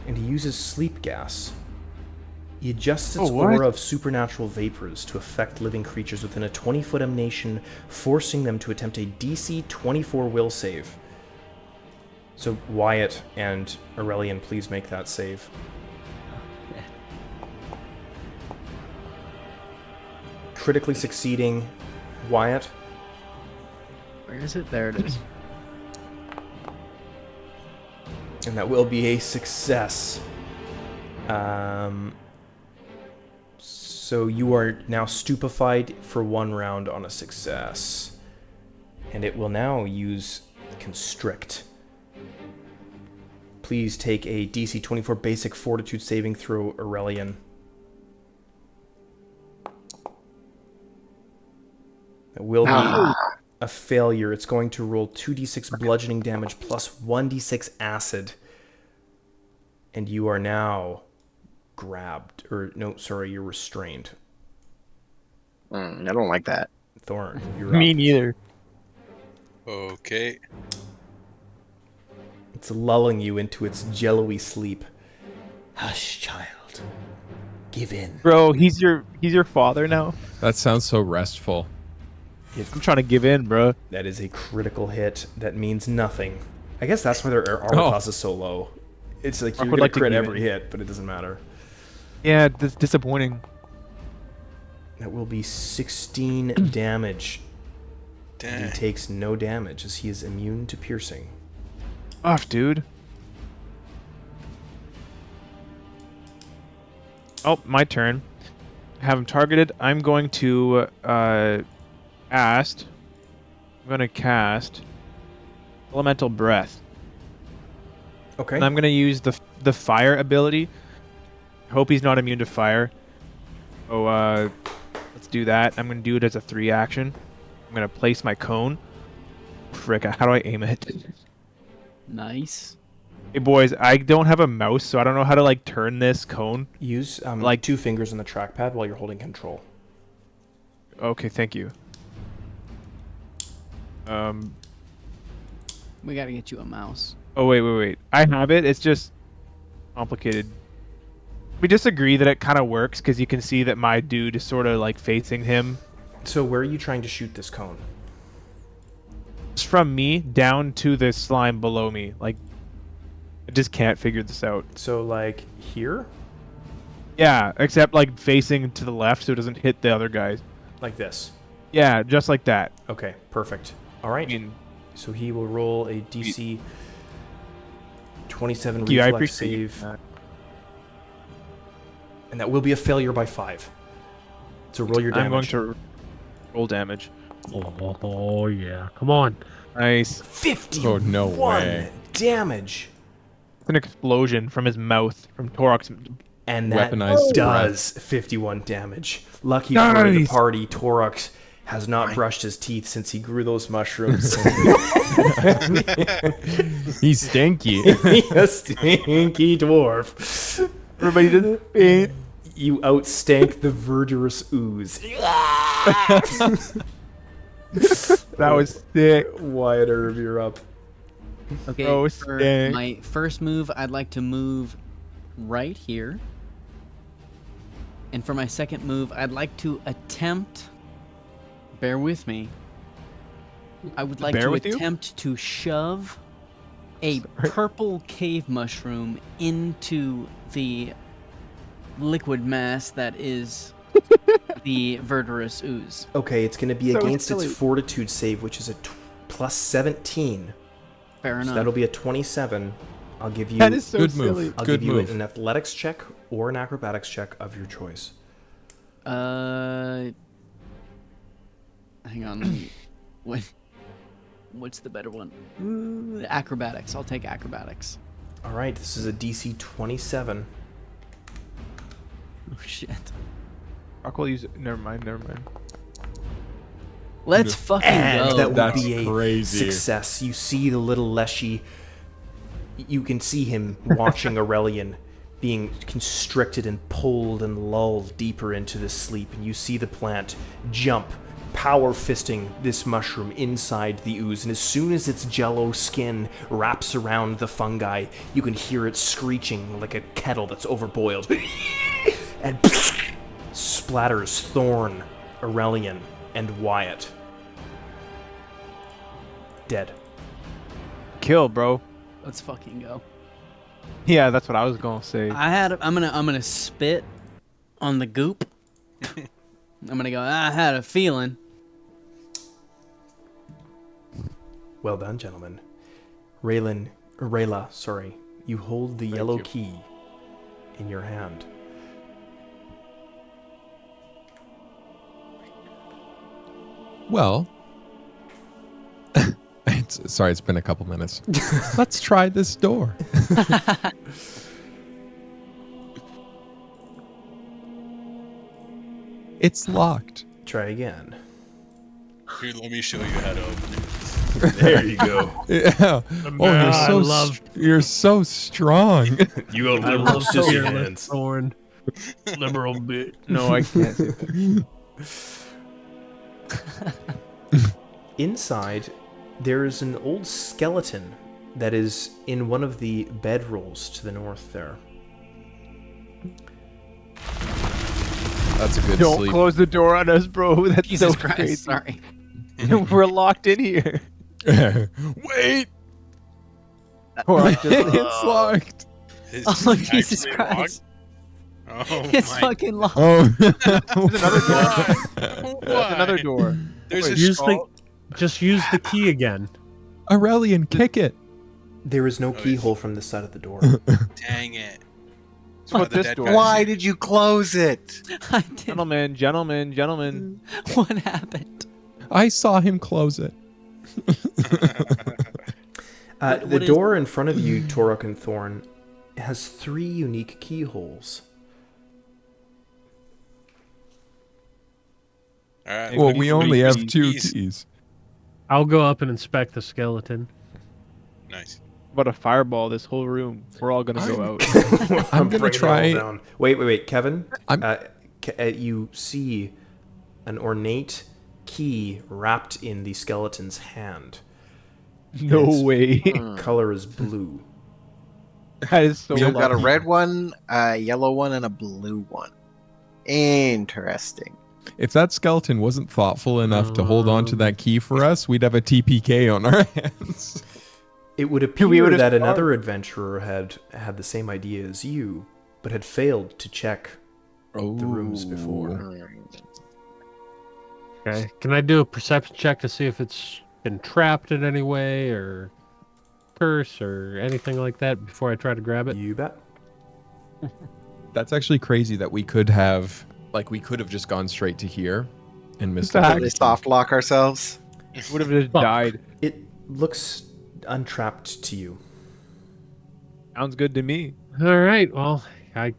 [SPEAKER 1] And he uses sleep gas. He adjusts its
[SPEAKER 2] what?
[SPEAKER 1] aura of supernatural vapors to affect living creatures within a 20-foot emanation, forcing them to attempt a DC 24 will save. So Wyatt and Aurelian, please make that save. Critically succeeding. Wyatt,
[SPEAKER 6] Where is it? There it is.
[SPEAKER 1] and that will be a success. So you are now stupefied for 1 round on a success. And it will now use Constrict. please take a DC 24 basic fortitude saving throw, Aurelian. It will be a failure. It's going to roll 2d6 bludgeoning damage plus 1d6 acid. And you are now grabbed. Or, no, sorry, you're restrained.
[SPEAKER 5] I don't like that.
[SPEAKER 1] Thorn, you're
[SPEAKER 2] Me
[SPEAKER 1] up.
[SPEAKER 2] neither.
[SPEAKER 7] Okay.
[SPEAKER 1] It's lulling you into its jello-y sleep. Hush, child. Give in.
[SPEAKER 2] Bro, he's your father now.
[SPEAKER 3] That sounds so restful.
[SPEAKER 2] I'm trying to give in, bro.
[SPEAKER 1] That is a critical hit. That means nothing. I guess that's why their armor class is so low. It's like you're
[SPEAKER 2] would
[SPEAKER 1] going
[SPEAKER 2] like
[SPEAKER 1] to
[SPEAKER 2] to
[SPEAKER 1] crit
[SPEAKER 2] give
[SPEAKER 1] every
[SPEAKER 2] in.
[SPEAKER 1] hit, but it doesn't matter.
[SPEAKER 2] Yeah, that's disappointing.
[SPEAKER 1] That will be 16 damage. And
[SPEAKER 7] Dang.
[SPEAKER 1] he takes no damage as he is immune to piercing.
[SPEAKER 2] Off, dude. Oh, my turn. Have him targeted. I'm going to cast Elemental Breath.
[SPEAKER 1] Okay.
[SPEAKER 2] And I'm going to use the fire ability. Hope he's not immune to fire. So let's do that. I'm going to do it as a 3 action. I'm going to place my cone. Frick, how do I aim it?
[SPEAKER 6] Nice.
[SPEAKER 2] Hey boys, I don't have a mouse, so I don't know how to like turn this cone.
[SPEAKER 1] Use
[SPEAKER 2] Like-
[SPEAKER 1] 2 fingers on the trackpad while you're holding control.
[SPEAKER 2] Okay, thank you.
[SPEAKER 6] We gotta get you a mouse.
[SPEAKER 2] Oh wait. I have it. It's just complicated. We disagree that it kind of works because you can see that my dude is sort of like facing him.
[SPEAKER 1] So where are you trying to shoot this cone?
[SPEAKER 2] It's from me down to the slime below me. Like, I just can't figure this out.
[SPEAKER 1] So like here?
[SPEAKER 2] Yeah, except like facing to the left so it doesn't hit the other guys.
[SPEAKER 1] Like this.
[SPEAKER 2] Yeah, just like that.
[SPEAKER 1] Okay, perfect. All right.
[SPEAKER 2] I mean,
[SPEAKER 1] So he will roll a DC 27
[SPEAKER 2] yeah, I
[SPEAKER 1] reflex
[SPEAKER 2] appreciate
[SPEAKER 1] save.
[SPEAKER 2] that.
[SPEAKER 1] And that will be a failure by 5. So roll your damage.
[SPEAKER 2] I'm going to roll damage.
[SPEAKER 4] Oh yeah, come on.
[SPEAKER 2] Nice.
[SPEAKER 1] 51
[SPEAKER 3] Oh, no way.
[SPEAKER 1] damage.
[SPEAKER 2] It's an explosion from his mouth, from Torok's.
[SPEAKER 1] And that
[SPEAKER 3] Weaponized
[SPEAKER 1] does 51 damage. Lucky for the
[SPEAKER 2] Nice.
[SPEAKER 1] party, Torok has not brushed his teeth since he grew those mushrooms.
[SPEAKER 3] He's stinky.
[SPEAKER 1] A stinky dwarf.
[SPEAKER 2] Everybody did it.
[SPEAKER 1] You outstank the verdurous ooze.
[SPEAKER 2] That was sick.
[SPEAKER 1] Wyatt Herb, you're up.
[SPEAKER 6] Okay,
[SPEAKER 2] Oh,
[SPEAKER 6] for
[SPEAKER 2] dang.
[SPEAKER 6] my first move, I'd like to move right here. And for my second move, I'd like to attempt. Bear with me. I would like
[SPEAKER 2] Bear
[SPEAKER 6] to
[SPEAKER 2] with you?
[SPEAKER 6] attempt to shove a purple cave mushroom into the liquid mass that is the verdurous ooze.
[SPEAKER 1] Okay, it's going to be
[SPEAKER 2] So
[SPEAKER 1] against
[SPEAKER 2] silly.
[SPEAKER 1] its fortitude save, which is a plus 17.
[SPEAKER 6] Fair
[SPEAKER 1] So
[SPEAKER 6] enough.
[SPEAKER 1] that'll be a 27. I'll give you.
[SPEAKER 2] That is so
[SPEAKER 3] Good move.
[SPEAKER 2] silly.
[SPEAKER 1] I'll
[SPEAKER 3] Good
[SPEAKER 1] give you
[SPEAKER 3] move.
[SPEAKER 1] an athletics check or an acrobatics check of your choice.
[SPEAKER 6] Hang on. let me- What's the better one? Acrobatics. I'll take acrobatics.
[SPEAKER 1] All right, this is a DC 27.
[SPEAKER 6] Oh shit.
[SPEAKER 2] Rock will use. Never mind.
[SPEAKER 6] Let's fucking
[SPEAKER 1] And
[SPEAKER 6] go.
[SPEAKER 1] that would
[SPEAKER 3] That's
[SPEAKER 1] be a
[SPEAKER 3] crazy.
[SPEAKER 1] success. You see the little Leshy. You can see him watching Aurelian being constricted and pulled and lulled deeper into this sleep. And you see the plant jump, power fisting this mushroom inside the ooze. And as soon as its jello skin wraps around the fungi, you can hear it screeching like a kettle that's overboiled. And splatters Thorn, Aurelian, and Wyatt. Dead.
[SPEAKER 2] Kill, bro.
[SPEAKER 6] Let's fucking go.
[SPEAKER 2] Yeah, that's what I was gonna say.
[SPEAKER 6] I'm gonna spit on the goop. I'm gonna go. I had a feeling.
[SPEAKER 1] Well done, gentlemen. Rayla, sorry. You hold the yellow
[SPEAKER 3] you.
[SPEAKER 1] key in your hand.
[SPEAKER 3] Well, Sorry, it's been a couple minutes. Let's try this door. It's locked.
[SPEAKER 1] Try again.
[SPEAKER 7] Here, let me show you how to open it.
[SPEAKER 1] There you go.
[SPEAKER 3] Yeah. Oh, you're so strong.
[SPEAKER 1] You got
[SPEAKER 4] I
[SPEAKER 1] liberal
[SPEAKER 4] love
[SPEAKER 1] sissy
[SPEAKER 4] fearless
[SPEAKER 1] hands.
[SPEAKER 4] Thorn. Liberal bitch.
[SPEAKER 2] No, I can't say that.
[SPEAKER 1] Inside, there is an old skeleton that is in one of the bedrolls to the north there.
[SPEAKER 3] That's a good
[SPEAKER 2] Don't
[SPEAKER 3] sleep.
[SPEAKER 2] close the door on us, bro. That's
[SPEAKER 6] Jesus
[SPEAKER 2] so
[SPEAKER 6] Christ,
[SPEAKER 2] crazy.
[SPEAKER 6] sorry.
[SPEAKER 2] We're locked in here.
[SPEAKER 3] Wait. It's locked.
[SPEAKER 7] It's
[SPEAKER 6] Oh, Jesus
[SPEAKER 7] actually
[SPEAKER 6] Christ.
[SPEAKER 7] locked? Oh
[SPEAKER 6] It's
[SPEAKER 7] my
[SPEAKER 6] fucking locked.
[SPEAKER 3] Oh.
[SPEAKER 2] There's another door.
[SPEAKER 7] God.
[SPEAKER 2] There's another door.
[SPEAKER 7] There's a
[SPEAKER 4] Use
[SPEAKER 7] skull.
[SPEAKER 4] Just use the key again.
[SPEAKER 3] Aurelian, kick it.
[SPEAKER 1] There is no
[SPEAKER 7] Oh,
[SPEAKER 1] keyhole from this side of the door.
[SPEAKER 7] Dang it.
[SPEAKER 2] What
[SPEAKER 7] What the
[SPEAKER 2] this
[SPEAKER 7] dead
[SPEAKER 2] door?
[SPEAKER 7] guy-
[SPEAKER 5] Why did you close it?
[SPEAKER 6] I didn't.
[SPEAKER 2] Gentlemen.
[SPEAKER 6] What happened?
[SPEAKER 3] I saw him close it.
[SPEAKER 6] What
[SPEAKER 1] The
[SPEAKER 6] is-
[SPEAKER 1] door in front of you, Torok and Thorn, has 3 unique keyholes.
[SPEAKER 7] All right.
[SPEAKER 3] Well,
[SPEAKER 7] what do
[SPEAKER 3] we
[SPEAKER 7] you- what do
[SPEAKER 3] only
[SPEAKER 7] you
[SPEAKER 3] have
[SPEAKER 7] think
[SPEAKER 3] 2
[SPEAKER 7] keys?
[SPEAKER 3] keys.
[SPEAKER 4] I'll go up and inspect the skeleton.
[SPEAKER 7] Nice.
[SPEAKER 2] What a fireball this whole room. We're all gonna go out.
[SPEAKER 3] I'm gonna
[SPEAKER 1] bringing it all
[SPEAKER 3] try-
[SPEAKER 1] down. Wait, Kevin.
[SPEAKER 3] I'm-
[SPEAKER 1] You see an ornate key wrapped in the skeleton's hand.
[SPEAKER 2] No
[SPEAKER 1] Yes.
[SPEAKER 2] way.
[SPEAKER 1] Color is blue.
[SPEAKER 2] That is so
[SPEAKER 5] We've got a
[SPEAKER 2] lucky.
[SPEAKER 5] red one, a yellow one, and a blue one. Interesting.
[SPEAKER 3] If that skeleton wasn't thoughtful enough to hold on to that key for us, we'd have a TPK on our hands.
[SPEAKER 1] It would
[SPEAKER 2] We
[SPEAKER 1] appear
[SPEAKER 2] would've
[SPEAKER 1] that
[SPEAKER 2] starved.
[SPEAKER 1] another adventurer had the same idea as you, but had failed to check the rooms before.
[SPEAKER 4] Okay. Can I do a perception check to see if it's been trapped in any way or curse or anything like that before I try to grab it?
[SPEAKER 1] You bet.
[SPEAKER 3] That's actually crazy that we could have just gone straight to here and missed
[SPEAKER 2] Exactly.
[SPEAKER 5] Really soft lock ourselves.
[SPEAKER 2] Would have just died.
[SPEAKER 1] It looks untrapped to you.
[SPEAKER 2] Sounds good to me.
[SPEAKER 4] All right. Well, I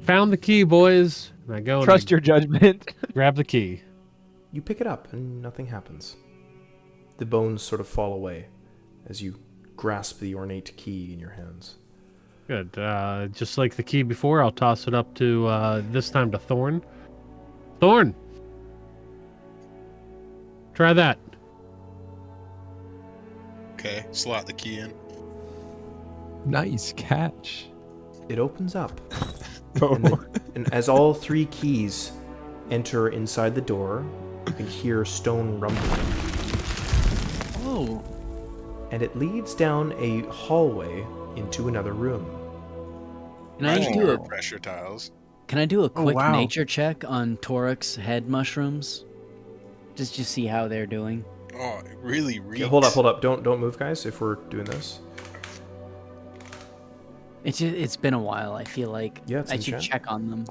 [SPEAKER 4] found the key, boys. And I go
[SPEAKER 2] Trust
[SPEAKER 4] and
[SPEAKER 2] your judgment.
[SPEAKER 4] I grab the key.
[SPEAKER 1] You pick it up and nothing happens. The bones sort of fall away as you grasp the ornate key in your hands.
[SPEAKER 4] Good. Just like the key before, I'll toss it up to this time to Thorn. Thorn, try that.
[SPEAKER 7] Okay, slot the key in.
[SPEAKER 3] Nice catch.
[SPEAKER 1] It opens up. And as all 3 keys enter inside the door, you can hear stone rumbling.
[SPEAKER 6] Oh.
[SPEAKER 1] And it leads down a hallway into another room.
[SPEAKER 6] Can I
[SPEAKER 7] Imagine
[SPEAKER 6] do
[SPEAKER 7] your
[SPEAKER 6] a
[SPEAKER 7] pressure tiles.
[SPEAKER 6] Can I do a quick
[SPEAKER 2] wow.
[SPEAKER 6] nature check on Torok's head mushrooms? Just to see how they're doing.
[SPEAKER 7] Oh, it really reeks.
[SPEAKER 1] Okay, hold up. Don't move, guys, if we're doing this.
[SPEAKER 6] It's been a while. I feel like
[SPEAKER 1] Yeah, it's
[SPEAKER 6] I
[SPEAKER 1] in
[SPEAKER 6] should
[SPEAKER 1] chat.
[SPEAKER 6] check on them.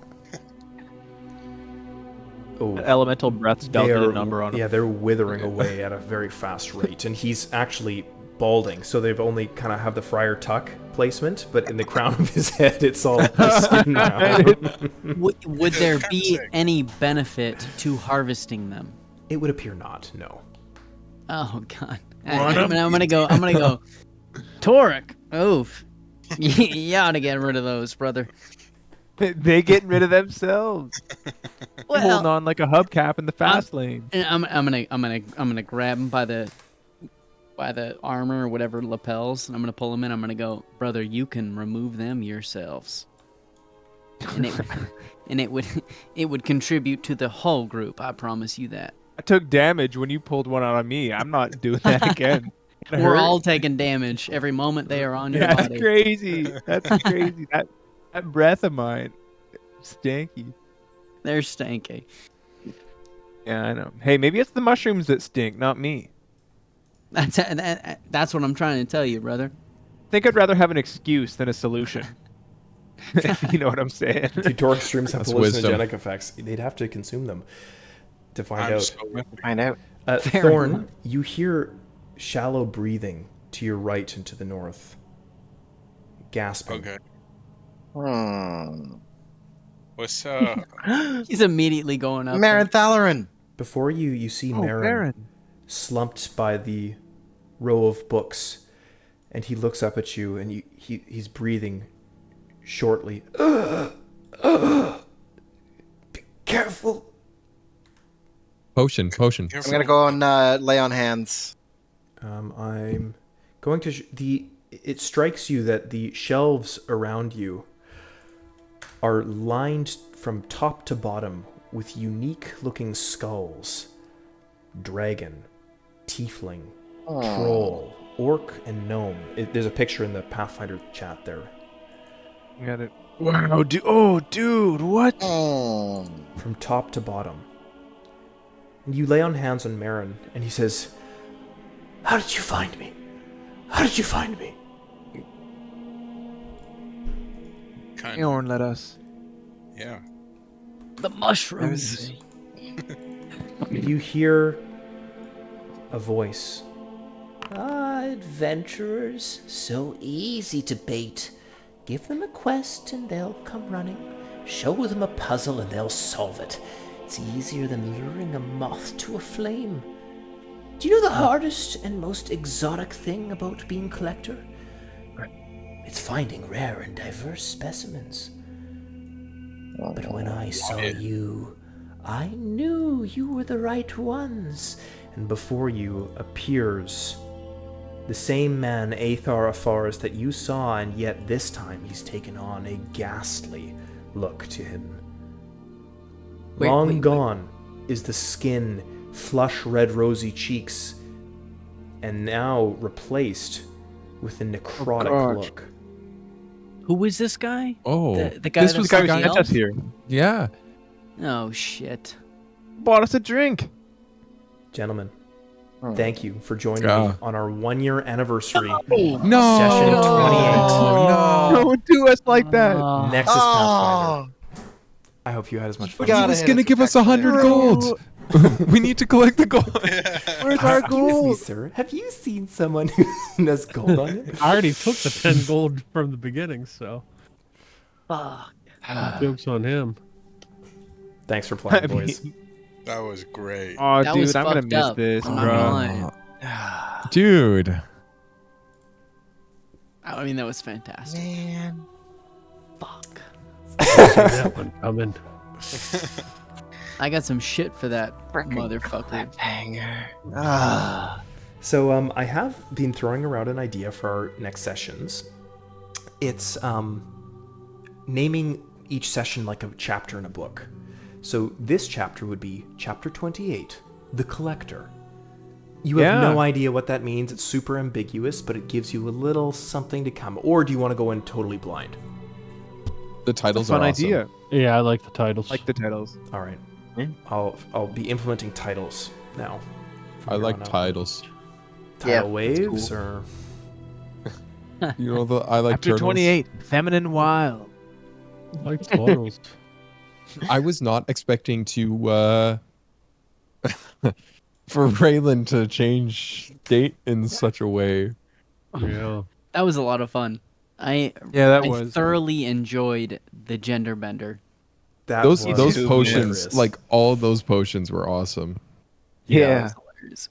[SPEAKER 1] Oh,
[SPEAKER 2] Elemental breath spell did a number on him.
[SPEAKER 1] yeah, they're withering away at a very fast rate, and he's actually balding. So they've only kind of have the friar tuck placement, but in the crown of his head, it's all the skin now.
[SPEAKER 6] Would there be
[SPEAKER 7] sick.
[SPEAKER 6] any benefit to harvesting them?
[SPEAKER 1] It would appear not. No.
[SPEAKER 6] Oh God! I'm gonna go. Torok. Oof. You ought to get rid of those, brother.
[SPEAKER 2] They getting rid of themselves.
[SPEAKER 6] Well,
[SPEAKER 2] Holding on like a hubcap in the fast lane.
[SPEAKER 6] and I'm gonna grab him by the armor or whatever lapels, and I'm gonna pull him in. I'm gonna go, brother. You can remove them yourselves. And it would contribute to the whole group. I promise you that.
[SPEAKER 2] I took damage when you pulled one out on me. I'm not doing that again. It
[SPEAKER 6] We're
[SPEAKER 2] hurt.
[SPEAKER 6] all taking damage every moment they are on your
[SPEAKER 2] That's
[SPEAKER 6] body.
[SPEAKER 2] crazy. That's crazy. That breath of mine, stanky.
[SPEAKER 6] They're stanky.
[SPEAKER 2] Yeah, I know. Hey, maybe it's the mushrooms that stink, not me.
[SPEAKER 6] That's what I'm trying to tell you, brother.
[SPEAKER 2] I think I'd rather have an excuse than a solution. You know what I'm saying?
[SPEAKER 1] The Torok streams have
[SPEAKER 3] That's wisdom.
[SPEAKER 1] hallucinogenic effects. They'd have to consume them to find
[SPEAKER 7] I'm
[SPEAKER 1] out.
[SPEAKER 7] so
[SPEAKER 5] Find out.
[SPEAKER 8] Fair
[SPEAKER 1] Thorn,
[SPEAKER 8] enough.
[SPEAKER 1] you hear shallow breathing to your right and to the north. Gasping.
[SPEAKER 7] Okay.
[SPEAKER 5] Hmm.
[SPEAKER 7] What's
[SPEAKER 6] He's immediately going up.
[SPEAKER 5] Marin Thalarin.
[SPEAKER 1] Before you, you see
[SPEAKER 2] Oh,
[SPEAKER 1] Marin
[SPEAKER 2] Baron.
[SPEAKER 1] slumped by the row of books, and he looks up at you, and he's breathing shortly. Be careful.
[SPEAKER 3] Potion.
[SPEAKER 5] I'm gonna go and lay on hands.
[SPEAKER 1] I'm going to it strikes you that the shelves around you are lined from top to bottom with unique looking skulls. Dragon, tiefling, troll, orc, and gnome. There's a picture in the Pathfinder chat there.
[SPEAKER 2] Got it. Wow, dude. Oh, dude, what?
[SPEAKER 1] From top to bottom. And you lay on hands on Marin, and he says, "How did you find me? How did you find me?"
[SPEAKER 7] kind
[SPEAKER 2] Eorn let us.
[SPEAKER 7] Yeah.
[SPEAKER 6] The mushrooms.
[SPEAKER 1] You hear a voice.
[SPEAKER 9] Adventurers, so easy to bait. Give them a quest and they'll come running. Show them a puzzle and they'll solve it. It's easier than luring a moth to a flame. Do you know the hardest and most exotic thing about being collector? It's finding rare and diverse specimens. But when I saw you, I knew you were the right ones.
[SPEAKER 1] And before you appears the same man, Aethar Afars, that you saw, and yet this time he's taken on a ghastly look to him. Long gone is the skin, flush red rosy cheeks, and now replaced with a necrotic look.
[SPEAKER 6] Who is this guy?
[SPEAKER 3] Oh,
[SPEAKER 6] the guy
[SPEAKER 3] this
[SPEAKER 6] that
[SPEAKER 3] was
[SPEAKER 2] Guy
[SPEAKER 3] the
[SPEAKER 2] who
[SPEAKER 3] guy.
[SPEAKER 2] sent us here.
[SPEAKER 3] Yeah.
[SPEAKER 6] Oh shit.
[SPEAKER 2] Bought us a drink.
[SPEAKER 1] Gentlemen, thank you for joining
[SPEAKER 3] Yeah.
[SPEAKER 1] me on our 1-year anniversary
[SPEAKER 3] No.
[SPEAKER 1] session 28.
[SPEAKER 3] Oh, no.
[SPEAKER 2] Don't do us like that.
[SPEAKER 1] Nexus Pathfinder. I hope you had as much fun.
[SPEAKER 3] He was gonna give us 100 gold. We need to collect the gold.
[SPEAKER 2] Where's our
[SPEAKER 1] Excuse me,
[SPEAKER 2] gold?
[SPEAKER 1] sir. Have you seen someone who has gold on him?
[SPEAKER 4] I already took the 10 gold from the beginning, so
[SPEAKER 6] Fuck.
[SPEAKER 4] joke's on him.
[SPEAKER 1] Thanks for playing,
[SPEAKER 2] I
[SPEAKER 1] boys.
[SPEAKER 2] mean-
[SPEAKER 7] That was great.
[SPEAKER 2] Oh,
[SPEAKER 6] That was
[SPEAKER 2] dude, I'm gonna
[SPEAKER 6] fucked
[SPEAKER 2] miss
[SPEAKER 6] up.
[SPEAKER 2] this,
[SPEAKER 6] I'm not
[SPEAKER 2] bro.
[SPEAKER 6] gonna lie.
[SPEAKER 3] Dude.
[SPEAKER 6] I mean, that was fantastic.
[SPEAKER 5] Man.
[SPEAKER 6] Fuck.
[SPEAKER 4] See that one coming.
[SPEAKER 6] I got some shit for that motherfucker.
[SPEAKER 5] Hanger.
[SPEAKER 1] So I have been throwing around an idea for our next sessions. It's naming each session like a chapter in a book. So this chapter would be chapter 28, The Collector. You have
[SPEAKER 2] Yeah.
[SPEAKER 1] no idea what that means. It's super ambiguous, but it gives you a little something to come. Or do you want to go in totally blind?
[SPEAKER 3] The titles
[SPEAKER 2] Fun
[SPEAKER 3] are awesome.
[SPEAKER 2] idea.
[SPEAKER 4] Yeah, I like the titles.
[SPEAKER 2] Like the titles.
[SPEAKER 1] All right. I'll be implementing titles now. from
[SPEAKER 3] I
[SPEAKER 1] here
[SPEAKER 3] like
[SPEAKER 1] on out.
[SPEAKER 3] titles.
[SPEAKER 1] Title
[SPEAKER 5] Yeah,
[SPEAKER 1] waves or
[SPEAKER 3] You know, I like
[SPEAKER 2] Chapter
[SPEAKER 3] turtles.
[SPEAKER 2] 28, Feminine Wild.
[SPEAKER 4] I like titles.
[SPEAKER 3] I was not expecting to for Raylan to change date in such a way.
[SPEAKER 4] Yeah.
[SPEAKER 6] That was a lot of fun. I
[SPEAKER 2] Yeah, that
[SPEAKER 6] I
[SPEAKER 2] was.
[SPEAKER 6] thoroughly enjoyed the gender bender.
[SPEAKER 1] that
[SPEAKER 3] Those
[SPEAKER 1] was
[SPEAKER 3] those
[SPEAKER 7] too
[SPEAKER 3] potions,
[SPEAKER 1] hilarious.
[SPEAKER 3] like all those potions were awesome.
[SPEAKER 2] Yeah.
[SPEAKER 6] Hilarious.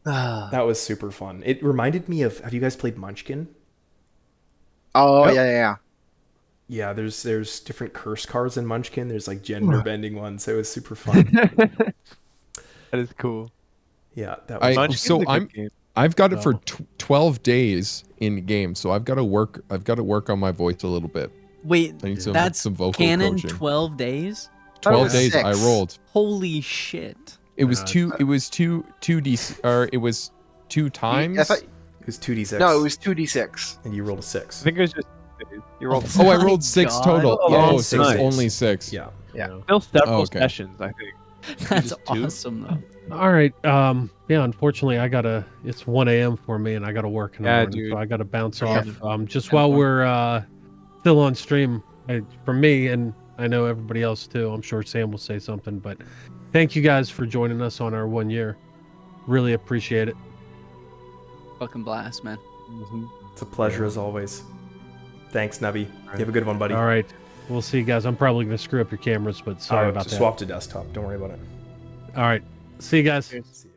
[SPEAKER 1] That was super fun. It reminded me of. Have you guys played Munchkin?
[SPEAKER 5] Oh,
[SPEAKER 2] Yep.
[SPEAKER 5] yeah.
[SPEAKER 1] Yeah, there's different curse cards in Munchkin. There's like gender bending ones. It was super fun.
[SPEAKER 2] That is cool.
[SPEAKER 1] Yeah, that was.
[SPEAKER 2] Munchkin's
[SPEAKER 3] so
[SPEAKER 2] a good
[SPEAKER 3] I'm-
[SPEAKER 2] game.
[SPEAKER 3] I've got it for 12 days in game, so I've got to work on my voice a little bit.
[SPEAKER 6] Wait,
[SPEAKER 3] I need some
[SPEAKER 6] that's
[SPEAKER 3] vocal
[SPEAKER 6] canon
[SPEAKER 3] coaching.
[SPEAKER 6] 12 days?
[SPEAKER 3] 12
[SPEAKER 5] was
[SPEAKER 3] days
[SPEAKER 5] 6.
[SPEAKER 3] I rolled.
[SPEAKER 6] Holy shit.
[SPEAKER 3] It was
[SPEAKER 4] Yeah.
[SPEAKER 3] two D or it was 2 times.
[SPEAKER 5] I thought,
[SPEAKER 1] It was 2d6.
[SPEAKER 5] no, it was 2d6.
[SPEAKER 1] And you rolled a
[SPEAKER 2] I
[SPEAKER 1] 6.
[SPEAKER 2] think it was just you rolled
[SPEAKER 3] Oh, I
[SPEAKER 6] My
[SPEAKER 3] rolled 6
[SPEAKER 6] God.
[SPEAKER 3] total.
[SPEAKER 1] Yeah,
[SPEAKER 3] Oh,
[SPEAKER 1] it's
[SPEAKER 3] so it's
[SPEAKER 1] 6 days.
[SPEAKER 3] only 6.
[SPEAKER 1] Yeah.
[SPEAKER 5] Yeah.
[SPEAKER 2] still several
[SPEAKER 3] Oh, okay.
[SPEAKER 2] sessions, I think.
[SPEAKER 6] That's
[SPEAKER 2] Just 2?
[SPEAKER 6] awesome, though.
[SPEAKER 4] All right. Yeah, unfortunately, it's 1 a.m. for me, and I gotta work in the
[SPEAKER 2] Yeah,
[SPEAKER 4] morning,
[SPEAKER 2] dude.
[SPEAKER 4] so I gotta bounce
[SPEAKER 2] Yeah.
[SPEAKER 4] off. Just while we're still on stream, for me, and I know everybody else too. I'm sure Sam will say something, but thank you guys for joining us on our 1 year. Really appreciate it.
[SPEAKER 8] Fucking blast, man.
[SPEAKER 1] It's a pleasure as always. Thanks, Nubby. You have a good one, buddy.
[SPEAKER 4] All right. We'll see you guys. I'm probably going to screw up your cameras, but sorry about that.
[SPEAKER 1] Swap to desktop. Don't worry about it.
[SPEAKER 4] All right. See you guys.
[SPEAKER 8] Cheers.
[SPEAKER 1] See ya.